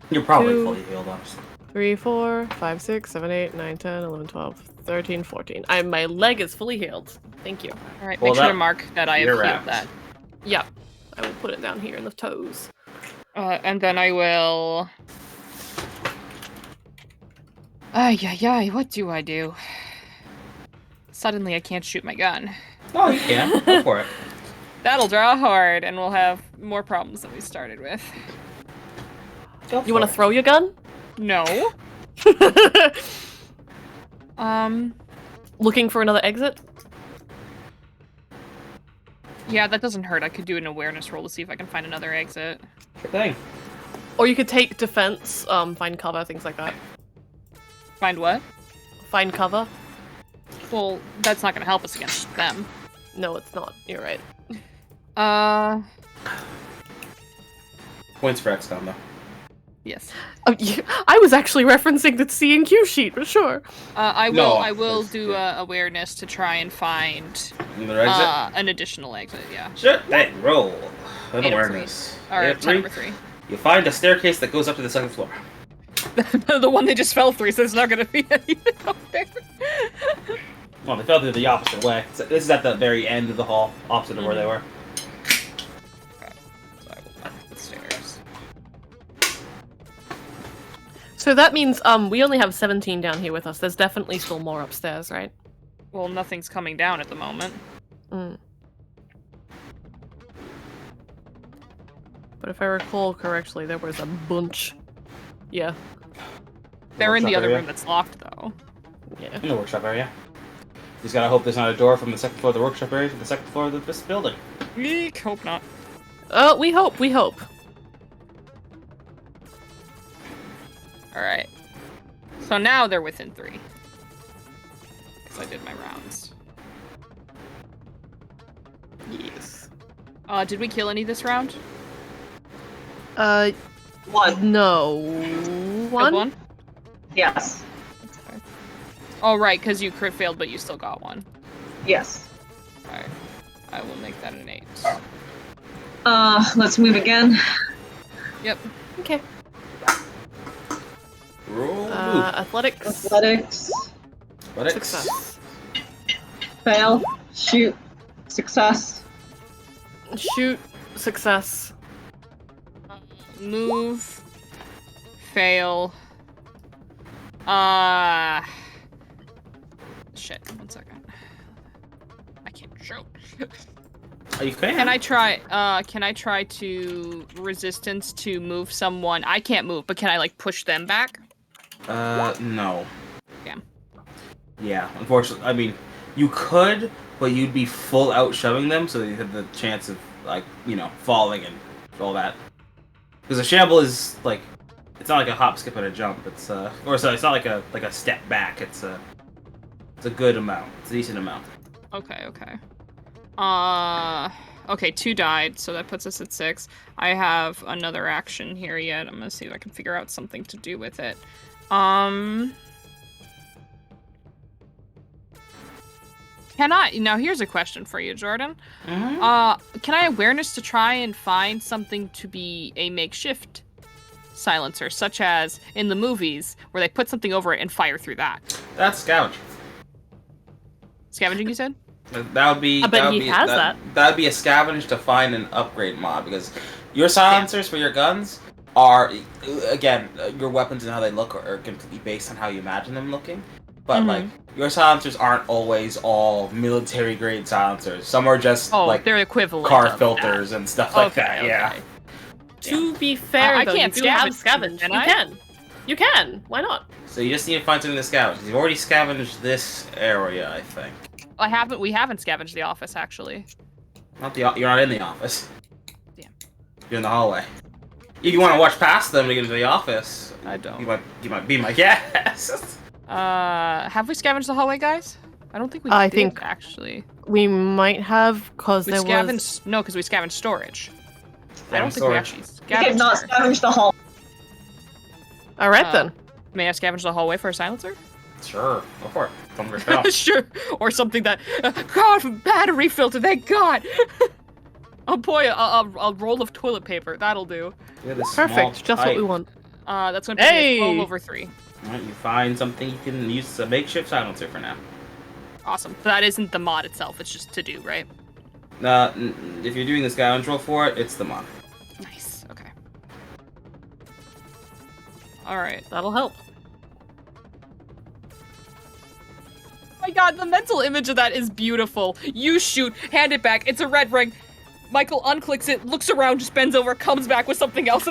You're probably 2, fully healed, honestly. 3, 4, 5, 6, 7, 8, 9, 10, 11, 12, 13, 14. My leg is fully healed. Thank you. All right, Well, make sure to that- mark that I have you're healed wrapped. that. Yep. I will put it down here in the toes. And then I will. Ay, what do I do? Suddenly I can't shoot my gun. Oh, you can. Go for it. That'll draw hard, and we'll have more problems than we started with. You want to throw your gun? No. Looking for another exit? Yeah, that doesn't hurt. I could do an awareness roll to see if I can find another exit. Sure thing. Or you could take defense, find cover, things like that. Find what? Find cover? Well, that's not going to help us against them. No, it's not. You're right. Points for XCOM, though. Yes. I was actually referencing the C&Q sheet, for sure. I No, will that's- do awareness to try and find Another exit? an additional exit, yeah. Sure. Hey, roll. An 8 of awareness. 3. Or You have 10 over 3. You find a staircase that goes up to the second floor. The one they just fell through, so there's not going to be anything up there. Well, they fell through the opposite way. So this is at the very end of the hall, opposite of where they were. Okay. So I will mark the stairs. So that means we only have 17 down here with us. There's definitely still more upstairs, right? Well, nothing's coming down at the moment. Mm. But if I recall correctly, there was a bunch. Yeah. They're in the Workshop other area? room that's locked, though. Yeah. In the workshop area. Just gotta hope there's not a door from the second floor of the workshop area to the second floor of this building. Eek, hope not. We hope, we hope. Alright. So now they're within 3. Because I did my rounds. Yes. Did we kill any this round? One. No. Killed One? one? Yes. Oh, right, because you crit failed, but you still got one. Yes. Alright. I will make that an 8. Let's move again. Yep. Okay. Roll move. Athletics. Athletics. Athletics. Success. Fail. Shoot. Success. Shoot. Success. Move. Fail. Shit. 1 second. I can't shoot. You can. Can I try to resistance to move someone? I can't move, but can I like push them back? No. Okay. Yeah, unfortunately, I mean, you could, but you'd be full out shoving them, so you have the chance of, like, you know, falling and all that. Because a shamble is, like, it's not like a hop, skip, and a jump. It's, or sorry, it's not like a step back. It's a good amount. It's a decent amount. Okay. Okay, 2 died, so that puts us at 6. I have another action here yet. I'm gonna see if I can figure out something to do with it. Can I? Now here's a question for you, Jordan. Mm-hmm. Can I awareness to try and find something to be a makeshift silencer, such as in the movies where they put something over it and fire through that? That's scavenge. Scavenging, you said? That would be. I bet that would he be, has that. That'd be a scavenge to find an upgrade mod, because your silencers for your guns are, again, your weapons and how they look are completely based on how you imagine them looking. But like, your silencers aren't always all military grade silencers. Some are just like they're equivalent car of filters and stuff like that. Yeah. To be fair, I though, can't you do have scavenge, scavenge. can You I? can. You can. Why not? So you just need to find something to scavenge. You've already scavenged this area, I think. We haven't scavenged the office, actually. You're not in the office. Damn. You're in the hallway. If you want to watch past them to get into the office, I don't. You might be my guest. Have we scavenged the hallway, guys? I don't think we I did, think actually. We might have, because We there scavenged... was... No, because we scavenged storage. I don't think storage. we actually You have scavenged not her. scavenged the hall. Alright then. May I scavenge the hallway for a silencer? Sure, go for it. Come yourself. Sure. Or something that... God, battery filter, thank God! Oh boy, a roll of toilet paper. That'll do. Perfect, just what we want. That's going to be a 12/3. Alright, you find something you can use as a makeshift silencer for now. Awesome. That isn't the mod itself, it's just to do, right? If you're doing the scavenge roll for it, it's the mod. Nice, okay. Alright. That'll help. Oh my god, the mental image of that is beautiful. You shoot, hand it back, it's a red ring. Michael unclicks it, looks around, just bends over, comes back with something else.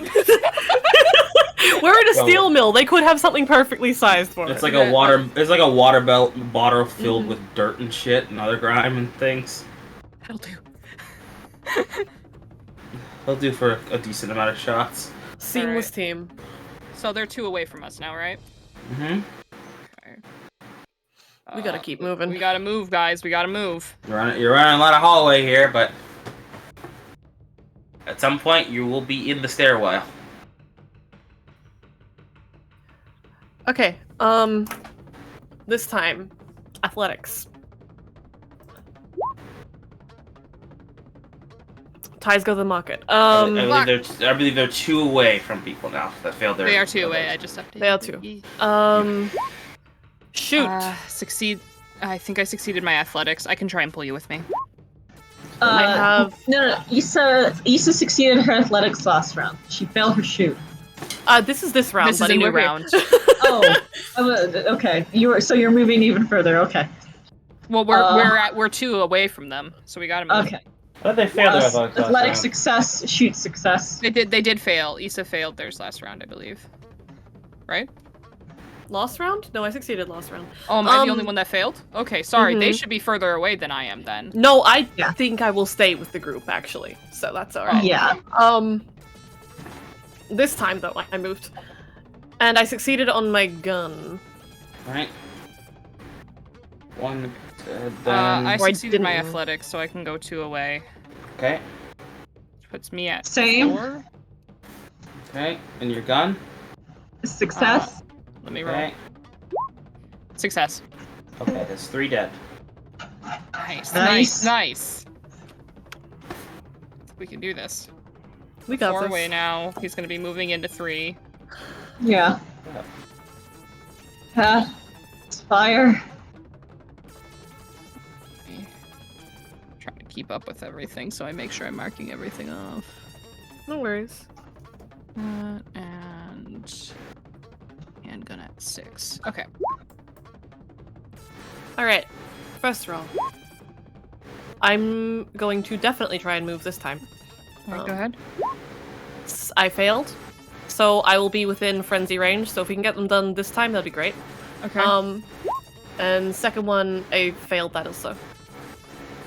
We're in a steel mill. They could have something perfectly sized for It's it. like a water. It's like a water bottle filled with dirt and shit and other grime and things. That'll do. They'll do for a decent amount of shots. Seamless team. So they're 2 away from us now, right? Mm-hmm. Okay. We gotta keep moving. We gotta move, guys. We gotta move. You're running a lot of hallway here, but at some point you will be in the stairwell. Okay, this time, athletics. Ties go to the market. I believe they're 2 away from people now that failed their. They are 2 away. I just updated. They are 2. Shoot. Succeed. I think I succeeded my athletics. I can try and pull you with me. I have. No. Issa succeeded her athletics last round. She failed her shoot. This is this round. This is a new round. Okay. You're moving even further. Okay. Well, we're 2 away from them, so we gotta move. Okay. How did they fail their athletics last athletic round? success, shoot success. They did fail. Issa failed theirs last round, I believe. Right? Last round? No, I succeeded last round. Oh, am I the only one that failed? Okay, sorry. They should be further away than I am then. No, I think I will stay with the group actually, so that's alright. Yeah. This time though, I moved, and I succeeded on my gun. Right. One. I Or I succeeded my didn't. athletics, so I can go 2 away. Okay. Which puts me at Same. 4. Okay. And your gun. Success. Let me roll. Okay. Success. Okay. There's 3 dead. Nice. We can do this. We got 4 this. away now. He's gonna be moving into 3. Yeah. It's fire. Trying to keep up with everything, so I make sure I'm marking everything off. No worries. And handgun at 6. Okay. Alright, first roll. I'm going to definitely try and move this time. Alright, go ahead. I failed, so I will be within frenzy range, so if we can get them done this time, that'd be great. Okay. And second one, I failed that also.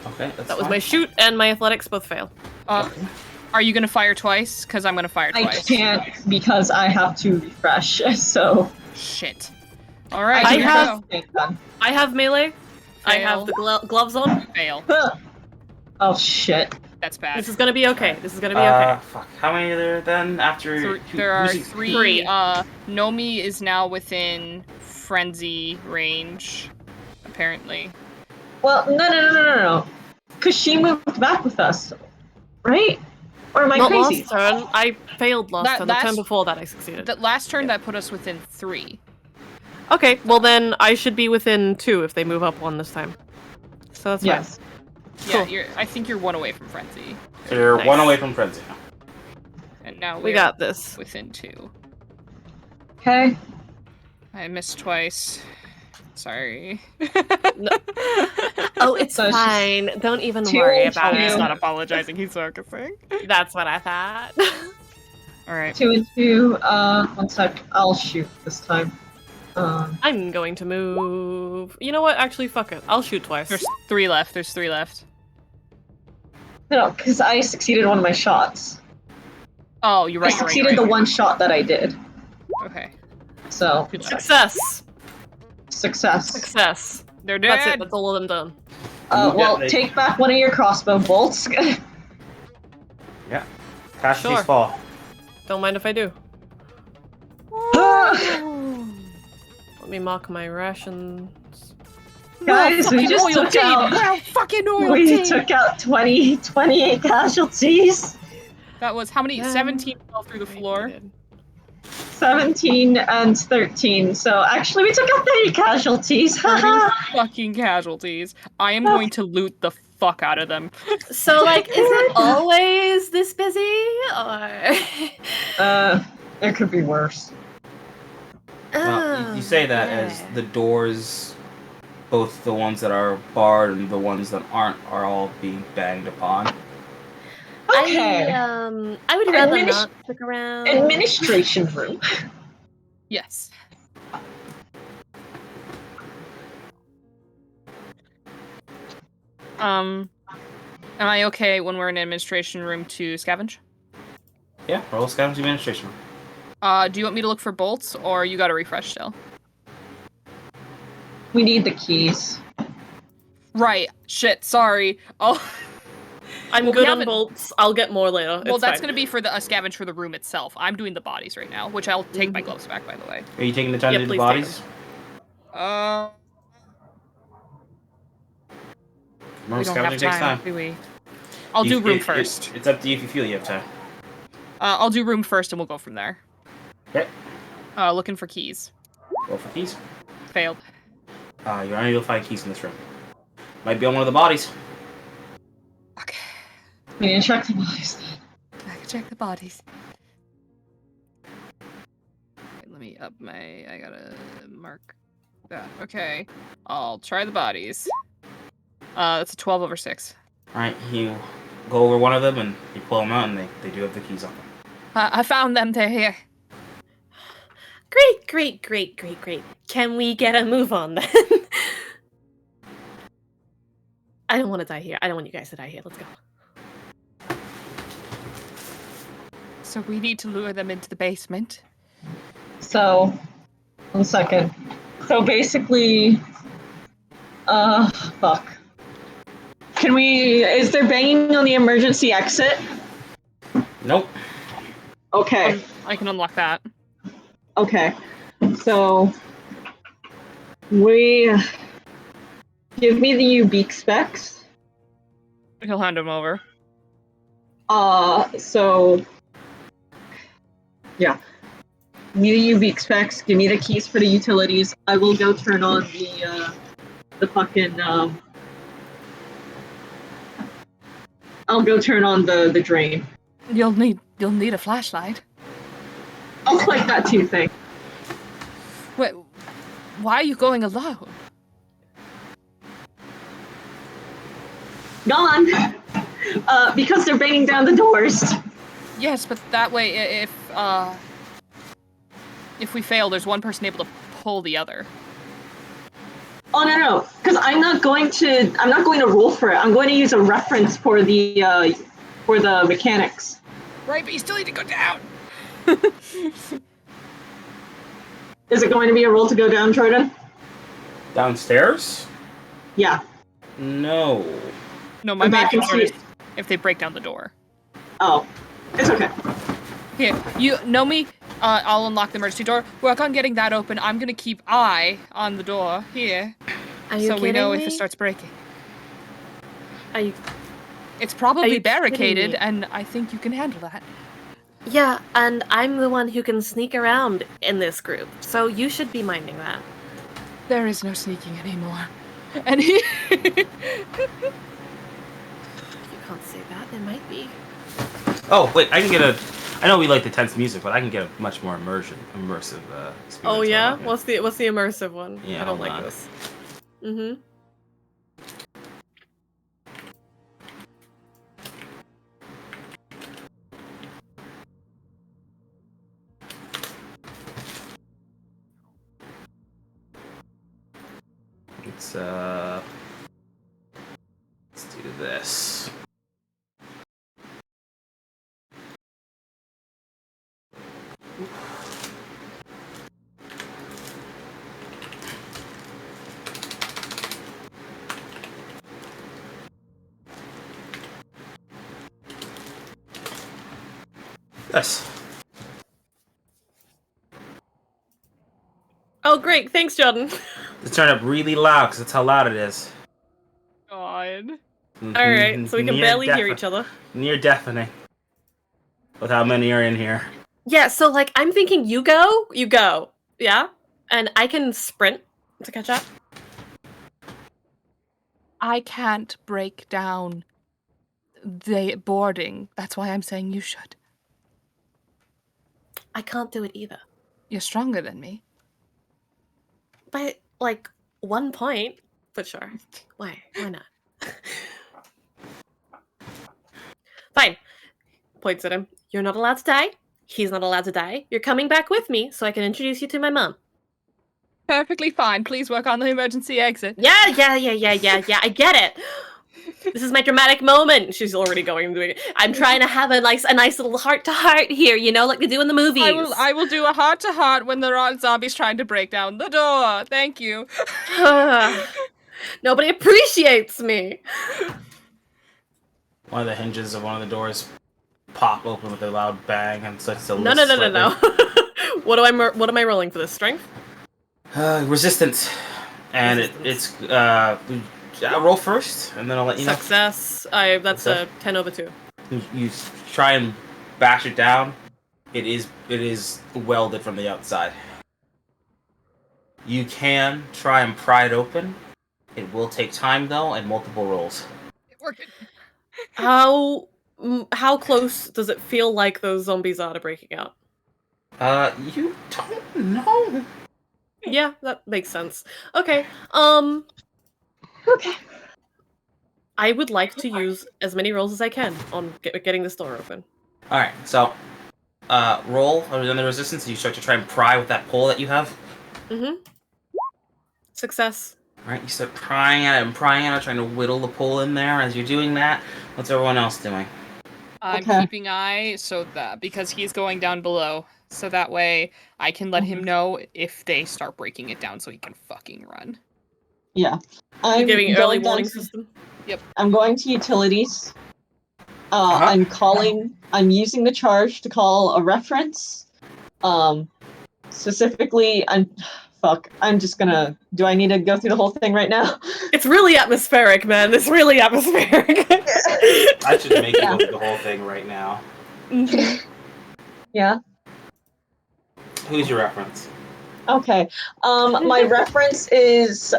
Okay, that's That was fine. my shoot and my athletics both fail. Are you gonna fire twice? Because I'm gonna fire I twice. can't because I have to refresh. So. Shit. All right. I here we have- go. I have melee. I Fail. have the gloves on. Fail. Oh shit. That's bad. This is gonna be okay. This is gonna be okay. Fuck. How many are there then after? There are who's- 3. Nomi is now within frenzy range, apparently. Well, no. Because she moved back with us, right? Or am I Not crazy? last turn. I failed last turn. The turn before that, I succeeded. The last turn that put us within 3. Okay, well then I should be within 2 if they move up 1 this time. So that's Yes. fine. Yeah, Cool. I think you're 1 away from frenzy. So you're Nice. 1 away from frenzy now. And now We got this. within 2. Okay. I missed twice. Sorry. Oh, it's So it's just fine. Don't even 2 worry and about 2. it. He's not apologizing, he's focusing. That's what I thought. Alright. 2 and 2. One sec. I'll shoot this time. I'm going to move. You know what? Actually, fuck it. I'll shoot twice. There's 3 left. There's 3 left. No, because I succeeded one of my shots. Oh, you're right. I succeeded the one shot that I did. Okay. So Success. Success. Success. They're dead. That's it. That's all of them done. Well, take back one of your crossbow bolts. Yeah. Casualties Sure. fall. Don't mind if I do. Let me mark my rations. Guys, we just took out. We took out 28 casualties. That was how many? 17 fell through the floor. 17 and 13. So actually, we took out 30 casualties. 30 fucking casualties. I am going to loot the fuck out of them. So, like, is it always this busy, or? It could be worse. Well, you say that as the doors, both the ones that are barred and the ones that aren't, are all being banged upon. Okay. I would rather not stick around. Administration room. Yes. Am I okay when we're in administration room to scavenge? Yeah, roll scavenge administration. Do you want me to look for bolts, or you got a refresh still? We need the keys. Right. Shit. Sorry. Oh. I'm Well, good we on haven't- bolts. I'll get more later. Well, It's that's fine. going to be for the scavenge for the room itself. I'm doing the bodies right now, which I'll take my gloves back, by the way. Are you taking the time Yeah, to do the please take bodies? We Remember, don't have scavenging takes time, time. do we? I'll do room first. It's up to you if you feel you have time. I'll do room first, and we'll go from there. Okay. Looking for keys. Go for keys. Failed. You're unable to find keys in this room. Might be on one of the bodies. We need to check the bodies. I can check the bodies. Wait, let me up my... I gotta mark that. Okay. I'll try the bodies. That's a 12 over 6. Alright, you go over one of them and you pull them out and they do have the keys on them. I found them. They're here. Great. Can we get a move on then? I don't want to die here. I don't want you guys to die here. Let's go. So we need to lure them into the basement. So, 1 second. So basically, fuck. Can we? Is there banging on the emergency exit? Nope. Okay. I can unlock that. Okay. So we give me the Ubeak specs. He'll hand them over. So yeah. Give me the Ubeak specs. Give me the keys for the utilities. I will go turn on the fucking I'll go turn on the drain. You'll need a flashlight. I'll click that too thing. Wait, why are you going alone? Gone. Because they're banging down the doors. Yes, but that way, if we fail, there's one person able to pull the other. Oh no, because I'm not going to roll for it. I'm going to use a reference for the mechanics. Right, but you still need to go down. Is it going to be a roll to go down, Jordan? Downstairs? Yeah. No. No, my main concern is if they break down the door. Oh, it's okay. Here, you know me. I'll unlock the emergency door. Work on getting that open. I'm gonna keep eye on the door here, so we know if it starts breaking. It's probably barricaded, and I think you can handle that. Yeah, and I'm the one who can sneak around in this group, so you should be minding that. There is no sneaking anymore. And he... You can't say that. There might be. Oh, wait, I can get a... I know we like the tense music, but I can get a much more immersive experience. Oh yeah? on it. What's the immersive one? Yeah, I don't hold like on. this. Mm-hmm. let's do this. Yes. Oh, great. Thanks, Jordan. Let's turn up really loud because that's how loud it is. God. Alright, so we can barely hear each other. Near deafening. With how many are in here. Yeah, so like I'm thinking you go, yeah? And I can sprint to catch up. I can't break down the boarding. That's why I'm saying you should. I can't do it either. You're stronger than me. By like 1 point, but sure. Why not? Fine. Points at him. You're not allowed to die. He's not allowed to die. You're coming back with me so I can introduce you to my mom. Perfectly fine. Please work on the emergency exit. Yeah. I get it. This is my dramatic moment. She's already going and doing it. I'm trying to have a nice little heart-to-heart here, you know, like they do in the movies. I will do a heart-to-heart when there are zombies trying to break down the door. Thank you. Nobody appreciates me. One of the hinges of one of the doors pop open with a loud bang and starts to No. What am I rolling for this? Strength? Resistance. And it's roll first, and then I'll let you know. Success. That's a 10 over 2. You try and bash it down. It is welded from the outside. You can try and pry it open. It will take time though, and multiple rolls. It worked. How close does it feel like those zombies are to breaking out? You don't know. Yeah, that makes sense. Okay. Okay. I would like to use as many rolls as I can on getting this door open. All right, so roll on the resistance. You start to try and pry with that pole that you have. Mm-hmm. Success. All right, you start prying at it, trying to whittle the pole in there. As you're doing that, what's everyone else doing? I'm keeping eye because he's going down below, so that way I can let him know if they start breaking it down, so he can fucking run. Yeah. I'm giving early warning system. Yep. I'm going to utilities. I'm using the charge to call a reference. Specifically, I'm just gonna. Do I need to go through the whole thing right now? It's really atmospheric, man. It's really atmospheric. I should make you go through the whole thing right now. Yeah. Who's your reference? Okay. My reference is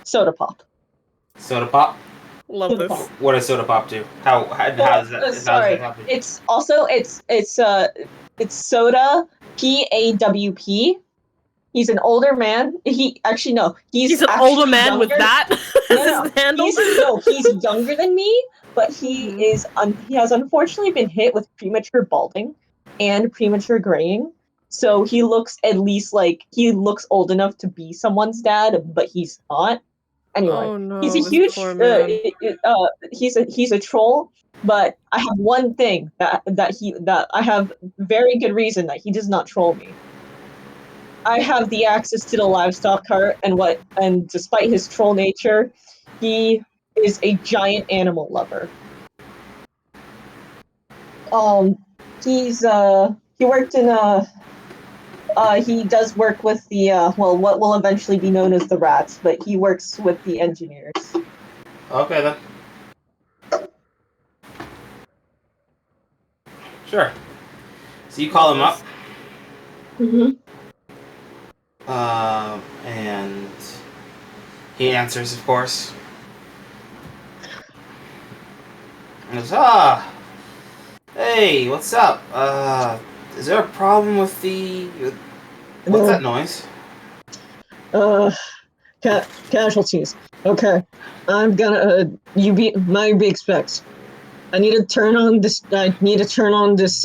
Soda Pop. Soda Pop? Love this. What does Soda Pop do? How does that? Sorry, it's Soda PAWP. He's an older man. He's an older man younger. with that. He's younger than me, but he has unfortunately been hit with premature balding and premature graying. So he looks old enough to be someone's dad, but he's not. Anyway, oh, no, he's a huge. He's a troll. But I have one thing that I have very good reason that he does not troll me. I have the access to the livestock cart, and despite his troll nature, he is a giant animal lover. He worked in he does work with the what will eventually be known as the rats, but he works with the engineers. Okay then. Sure. So you call him up. Mm-hmm. And he answers, of course. And goes, hey, what's up? Is there a problem with what's that noise? Casualties. Okay. I'm gonna, my big specs. I need to turn on this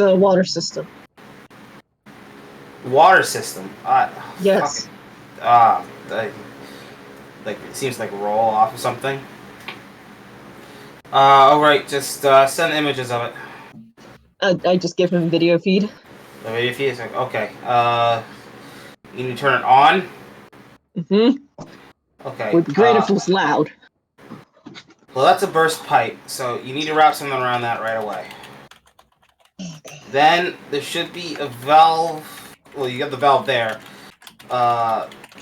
water system. Water system? Yes. Like it seems like roll off or something. Alright, just send images of it. I just give him video feed. The video feed is like, okay. You need to turn it on. Mm-hmm. Okay. Would be great if it was loud. Well, that's a burst pipe, so you need to wrap something around that right away. Then there should be a valve. Well, you got the valve there.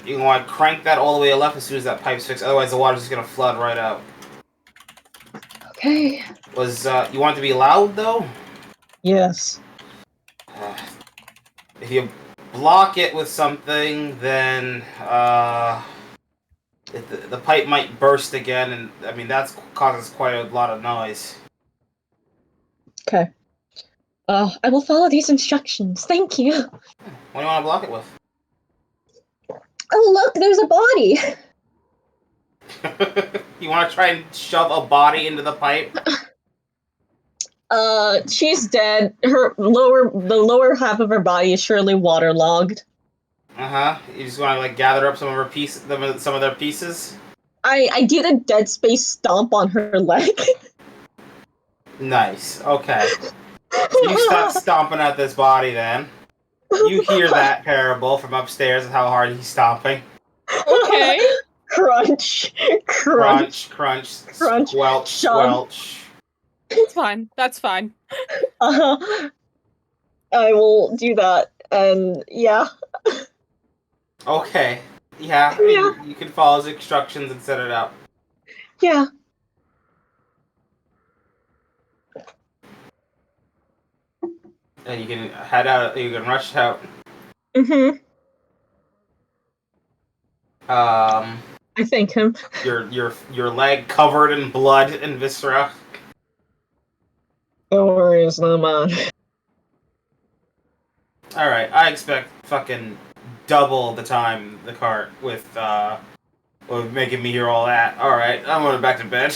You want to crank that all the way to left as soon as that pipe's fixed. Otherwise, the water's just gonna flood right out. Okay. You want it to be loud though? Yes. If you block it with something, then the pipe might burst again, and I mean that causes quite a lot of noise. Okay. I will follow these instructions. Thank you. What do you want to block it with? Oh, look, there's a body. You want to try and shove a body into the pipe? She's dead. The lower half of her body is surely waterlogged. You just want to like gather up some of their pieces. I do the Dead Space stomp on her leg. Nice. Okay. You stop stomping at this body then. You hear that parable from upstairs of how hard he's stomping. Okay. Crunch. Crunch. Crunch. Squelch. Squelch. It's fine. That's fine. I will do that, and yeah. Okay. Yeah. You can follow his instructions and set it up. Yeah. And you can head out. You can rush out. Mm-hmm. I thank him. Your leg covered in blood and viscera. Don't worry, it's not mine. Alright, I expect fucking double the time the cart with making me hear all that. Alright, I'm going back to bed.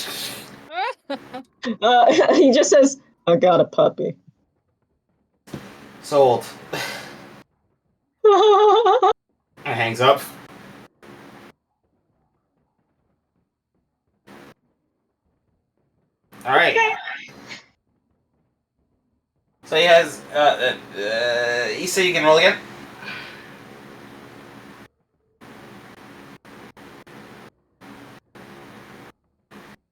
He just says, I got a puppy. Sold. And hangs up. Alright. So he has, Issa, you can roll again.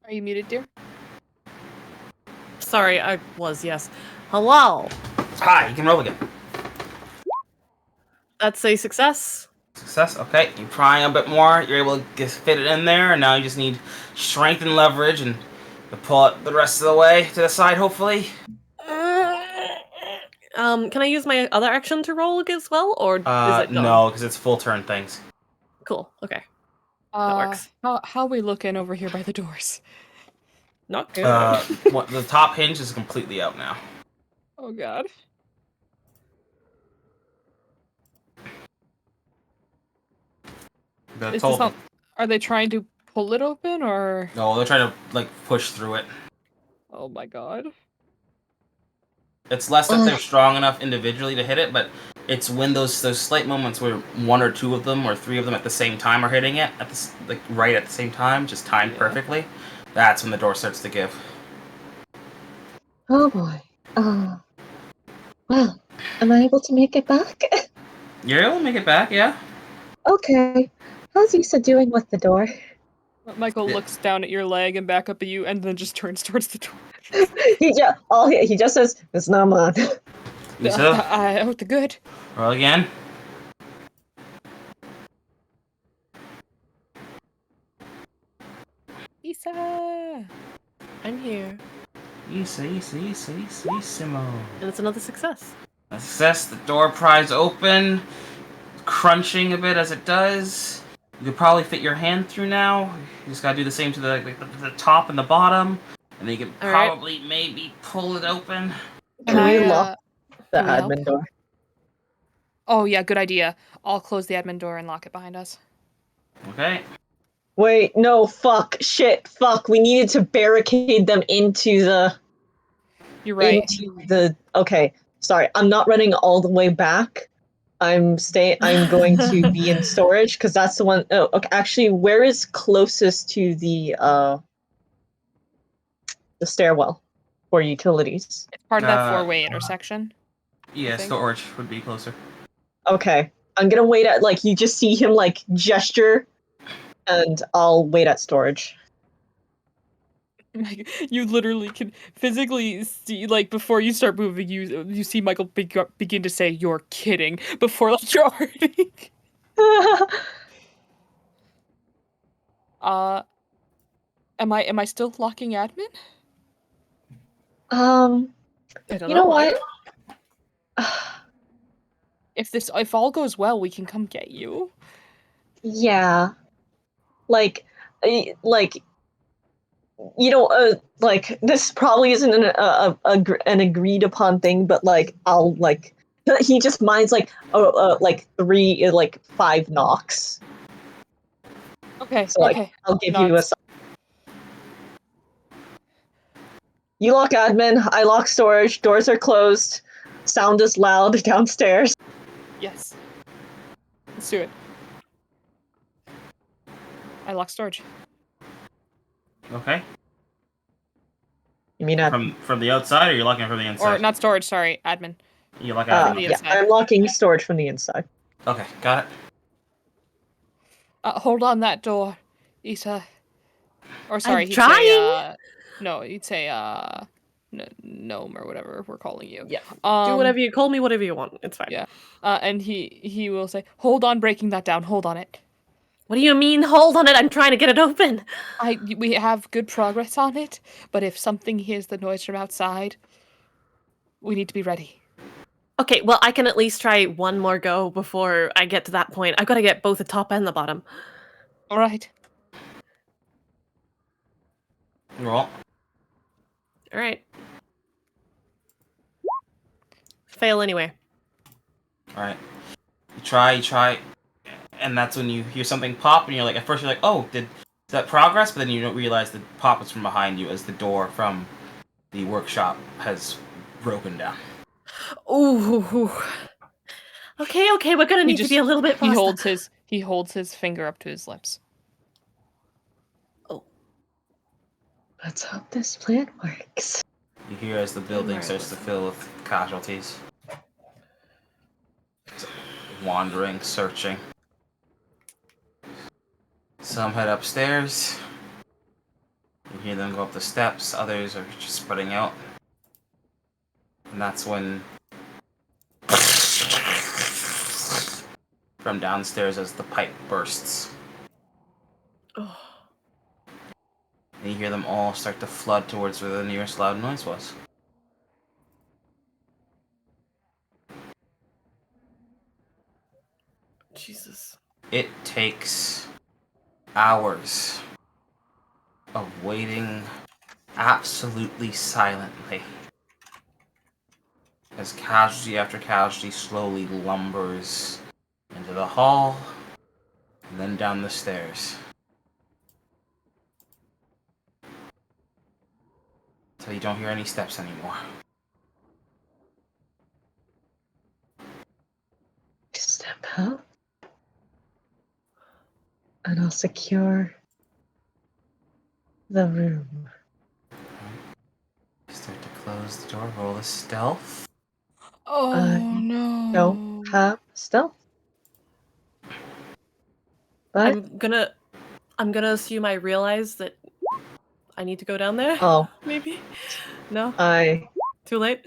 Are you muted, dear? Sorry, I was, yes. Hello. Hi, you can roll again. That's a success. Success, okay. You're trying a bit more, you're able to fit it in there, and now you just need strength and leverage, and to pull it the rest of the way to the side, hopefully. Can I use my other action to roll as well, or is it done? No, because it's full turn things. Cool, okay. That works. How we looking over here by the doors? Not good. The top hinge is completely out now. Oh god. Are they trying to pull it open, or? No, they're trying to like push through it. Oh my god. It's less that they're strong enough individually to hit it, but it's when those slight moments where one or two of them or three of them at the same time are hitting it at the right at the same time, just timed perfectly. That's when the door starts to give. Oh boy. Well, am I able to make it back? You're able to make it back, yeah. Okay. How's Issa doing with the door? Michael looks down at your leg and back up at you, and then just turns towards the door. He just says, "It's not mine." Issa? I hope the good. Roll again. Issa! I'm here. Issimo. And it's another success. A success, the door pries open, crunching a bit as it does. You could probably fit your hand through now. You just gotta do the same to the top and the bottom. And then you can probably maybe pull it open. Can we lock the admin door? Oh yeah, good idea. I'll close the admin door and lock it behind us. Okay. Wait, no, fuck, shit, fuck. We needed to barricade them into the... You're right. Okay, sorry. I'm not running all the way back. I'm going to be in storage because that's the one oh okay, actually, where is closest to the stairwell for utilities? It's part of that four-way intersection. Yeah, storage would be closer. Okay. I'm gonna wait at you just see him gesture, and I'll wait at storage. You literally can physically see, before you start moving, you see Michael begin to say, "You're kidding," before you're already. Am I still locking admin? You know what? If all goes well, we can come get you. Yeah. This probably isn't an agreed upon thing, but I'll he just minds 5 knocks. Okay. So okay. I'll give you a. You lock admin. I lock storage. Doors are closed. Sound is loud downstairs. Yes. Let's do it. I lock storage. Okay. You mean from the outside, or you're locking it from the inside? Or not storage, sorry, admin. You lock admin. From the inside. I'm locking storage from the inside. Okay, got it. Hold on that door, Ita. Or sorry, I'm he'd trying. say, no, he'd say, gnome or whatever we're calling you. Yeah. Do whatever you call me, whatever you want. It's fine. Yeah. And he will say, hold on breaking that down, hold on it. What do you mean, hold on it? I'm trying to get it open. We have good progress on it, but if something hears the noise from outside, we need to be ready. Okay, well, I can at least try one more go before I get to that point. I've got to get both the top and the bottom. All right. Roll. All right. Fail anyway. All right. You try, and that's when you hear something pop, and you're like, at first you're like, oh, is that progress? But then you don't realize the pop is from behind you as the door from the workshop has broken down. Ooh. Okay, we're gonna need to be a little bit faster. He holds his finger up to his lips. Oh. Let's hope this plan works. You hear as the building starts to fill with casualties. Wandering, searching. Some head upstairs. You hear them go up the steps, others are just spreading out. And that's when from downstairs as the pipe bursts. Oh. And you hear them all start to flood towards where the nearest loud noise was. Jesus. It takes hours of waiting absolutely silently as casualty after casualty slowly lumbers into the hall and then down the stairs. Until you don't hear any steps anymore. Step up. And I'll secure the room. Start to close the door. Roll a stealth. Oh no. Don't have stealth. But I'm gonna assume I realize that I need to go down there. Oh. Maybe? No? Too late?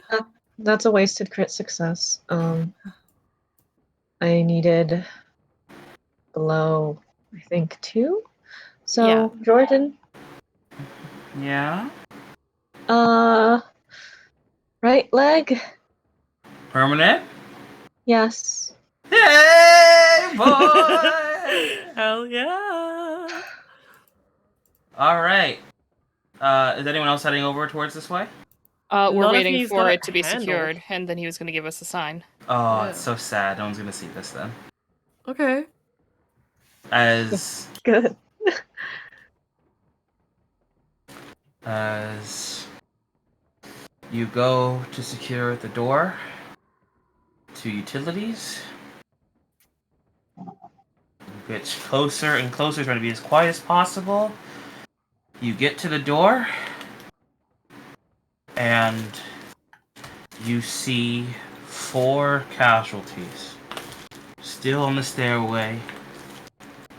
That's a wasted crit success. I needed below, I think, 2. So, Yeah. Jordan? Yeah? Right leg? Permanent? Yes. Hey, boy! Hell yeah! Alright. Is anyone else heading over towards this way? We're Not if waiting he's for got it to be handled. secured, and then he was going to give us a sign. Oh, Yeah. it's so sad. No one's gonna see this then. Okay. As Good. you go to secure the door to utilities, Get closer and closer, trying to be as quiet as possible. You get to the door, and you see 4 casualties still on the stairway,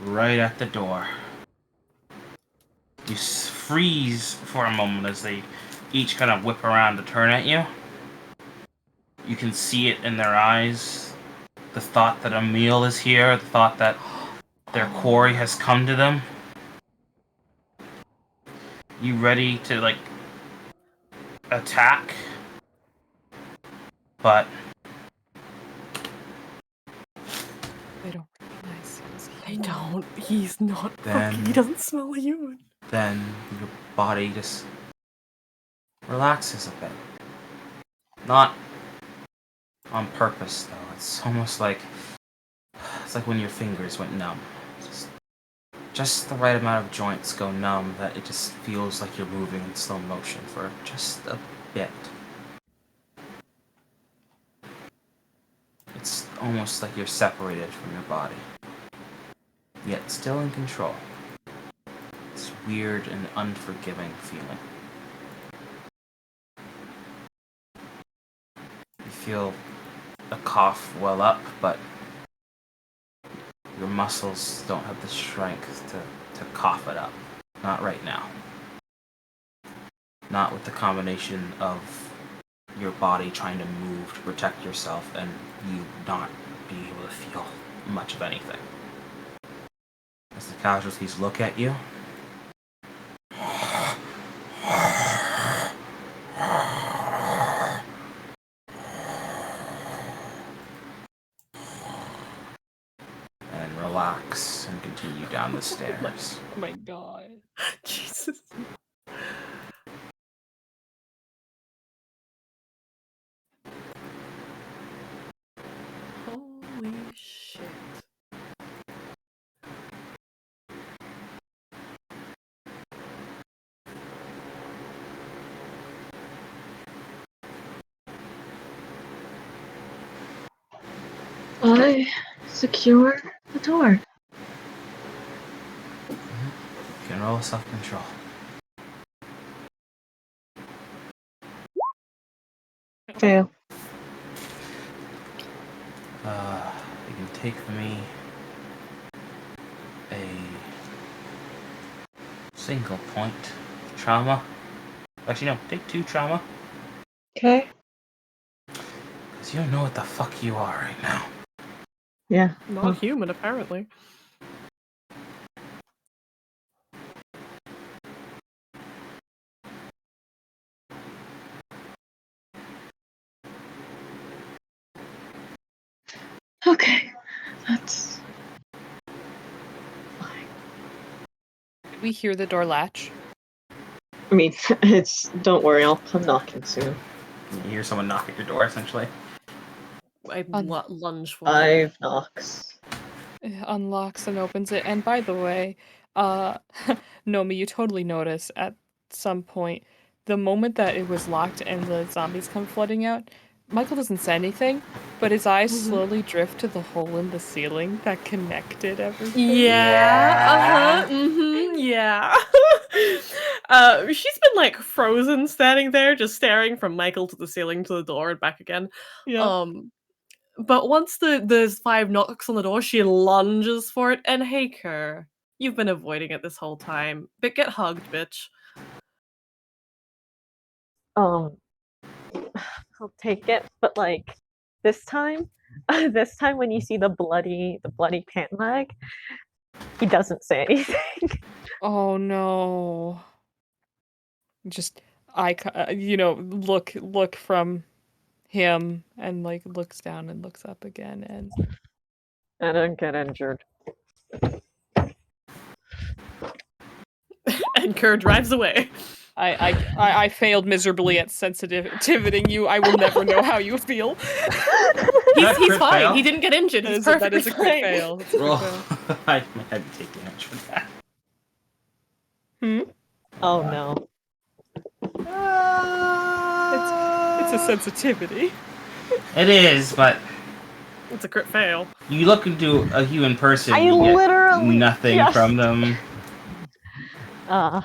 right at the door. You freeze for a moment as they each kind of whip around to turn at you. You can see it in their eyes. The thought that a meal is here, the thought that their quarry has come to them. You ready to, like, attack? But They don't recognize him. They don't. He's not Then- fucking. He doesn't smell human. then your body just relaxes a bit. Not on purpose, though. It's almost like it's like when your fingers went numb. Just the right amount of joints go numb that it just feels like you're moving in slow motion for just a bit. It's almost like you're separated from your body, yet still in control. It's weird and unforgiving feeling. You feel a cough well up, but your muscles don't have the strength to cough it up. Not right now. Not with the combination of your body trying to move to protect yourself and you not being able to feel much of anything. As the casualties look at you, and relax and continue down the stairs. Oh my god. Jesus. Holy shit. I secure the door. You can roll self-control. Fail. You can take from me a single point trauma. Actually, no, take 2 trauma. Okay. Because you don't know what the fuck you are right now. Yeah. Not human, apparently. Okay. That's fine. Did we hear the door latch? I mean, it's. Don't worry, I'll come knocking soon. You hear someone knock at your door, essentially. I lunge for 5 knocks. It unlocks and opens it. And by the way, Nomi, you totally notice at some point the moment that it was locked and the zombies come flooding out, Michael doesn't say anything, but his eyes slowly drift to the hole in the ceiling that connected everything. Yeah. Yeah. She's been like frozen, standing there, just staring from Michael to the ceiling to the door and back again. Yeah. But once there's 5 knocks on the door, she lunges for it. And hey, Kerr, you've been avoiding it this whole time. But get hugged, bitch. I'll take it, but like this time when you see the bloody pant leg, he doesn't say anything. Oh no. Just look from him and like looks down and looks up again and I don't get injured. And Kerr drives away. I failed miserably at sensitiviting you. I will never know how you feel. He's fine. Fail? He didn't get injured. He's perfectly that is a crit fine. fail. That's a crit Roll. fail. I had to take damage for that. Oh no. It's a sensitivity. It is, but It's a crit fail. you look into a human person. I you get literally literally. nothing Yes. from them. Oh,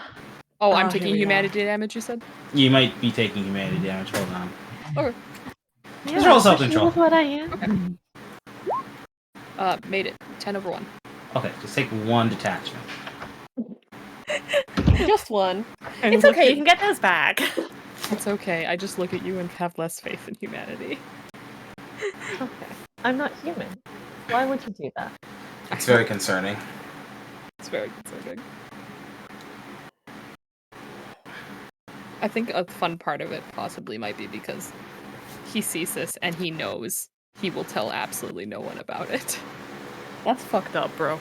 I'm Oh, taking here we humanity damage, you said? You might be taking humanity damage. Hold on. Okay. Yeah, Let's roll especially self-control. with what I am. Made it. 10 over 1. Okay, just take 1 detachment. Just one. I It's look okay. You at- can get those back. It's okay. I just look at you and have less faith in humanity. Okay. I'm not human. Why would you do that? It's very concerning. It's very concerning. I think a fun part of it possibly might be because he sees this and he knows he will tell absolutely no one about it. That's fucked up, bro.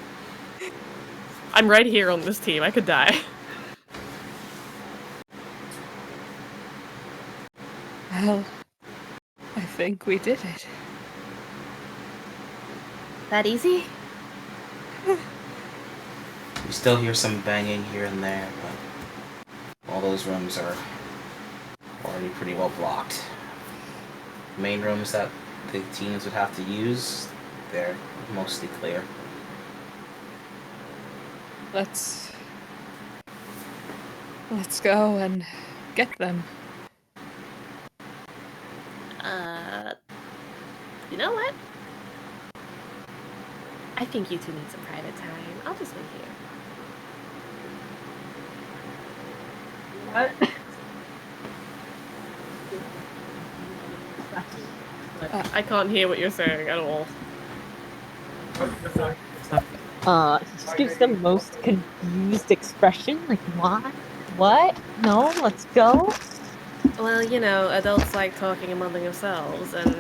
I'm right here on this team. I could die. Well, I think we did it. That easy? You still hear some banging here and there, but all those rooms are already pretty well blocked. Main rooms that the teams would have to use, they're mostly clear. Let's go and get them. You know what? I think you two need some private time. I'll just wait here. What? I can't hear what you're saying at all. He just gives the most confused expression. Like, what? What? No, let's go. Well, you know, adults like talking among themselves, and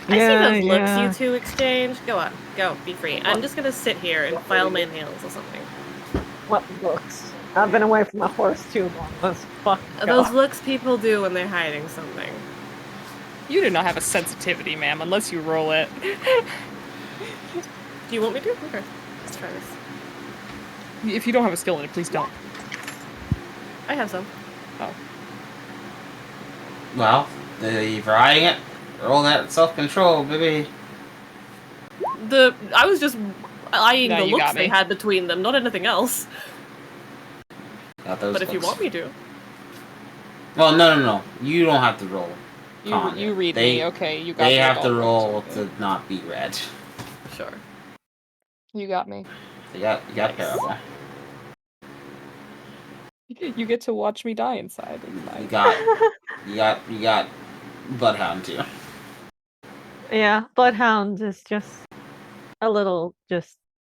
I see those looks you two exchange. Go on, go, be free. I'm just gonna sit here and file my nails or something. What looks? I've been away from my horse too long. Let's fucking go. Those looks people do when they're hiding something. You do not have a sensitivity, ma'am, unless you roll it. Do you want me to? Okay, let's try this. If you don't have a skill in it, please don't. I have some. Oh. Well, you're riding it. Roll that self-control, baby. I was just eyeing No, the you looks got they me. had between them, not anything else. Got those But if you looks. want me to. Well, no. You don't have to roll. You read me, okay, you got They me have to all roll right. to not be read. Sure. You got me. You got parable. You get to watch me die inside. You got Bloodhound too. Yeah, Bloodhound is just a little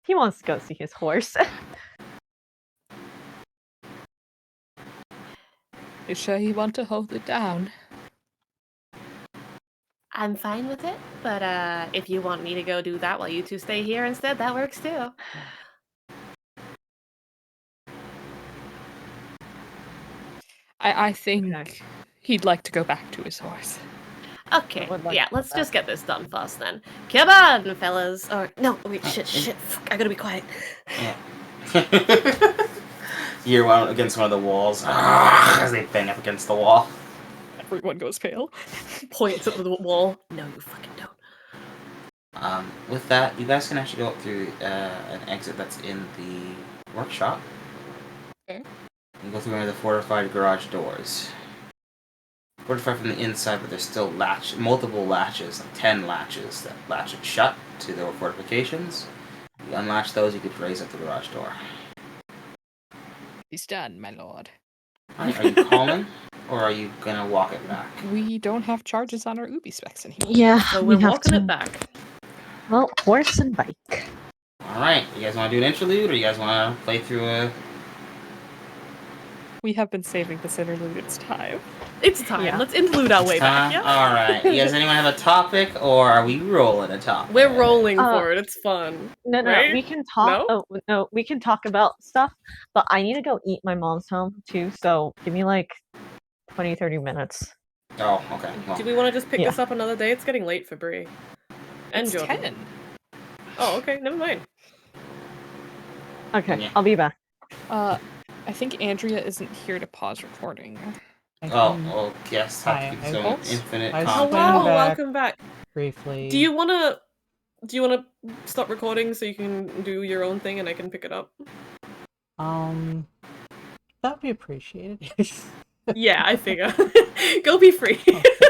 he wants to go see his horse. You sure you want to hold it down? I'm fine with it, but if you want me to go do that while you two stay here instead, that works too. I think he'd like to go back to his horse. Okay, would like yeah, to let's go just get this done fast then. Come on, fellas. Or no, wait, shit, fuck, I gotta be quiet. Yeah. You're one against one of the walls as they bang up against the wall. Everyone goes pale. Points at the wall. No, you fucking don't. With that, you guys can actually go up through an exit that's in the workshop. Okay. You go through one of the fortified garage doors. Fortified from the inside, but there's still multiple latches, like 10 latches that latch it shut to the fortifications. You unlatch those, you could raise up the garage door. He's done, my lord. Alright, are you calling, or are you gonna walk it back? We don't have charges on our Ubi specs anymore. Yeah, So we we're have walking to. it back. Well, horse and bike. Alright, you guys want to do an interlude, or you guys want to play through a... We have been saving this interlude. It's time. It's time. Yeah. Let's interlude our way back, yeah? Alright, you guys anyone have a topic, or are we rolling a topic? We're rolling for it. It's fun. No, right? we can talk. No? Oh, no, we can talk about stuff, but I need to go eat my mom's home too. So give me like 20-30 minutes. Oh, okay. Well, Do we want to just pick Yeah. this up another day? It's getting late for Bree. And It's Jordan. 10. Oh, okay. Never mind. Okay, Yeah. I'll be back. I think Andrea isn't here to pause recording. oh, well, yes, Hi, have to I keep will- some infinite I Oh, Welcome wow. back. Welcome back. Briefly. Do you want to Do you want to stop recording so you can do your own thing and I can pick it up? That'd be appreciated. Yeah, I figure. Go be free. Oh,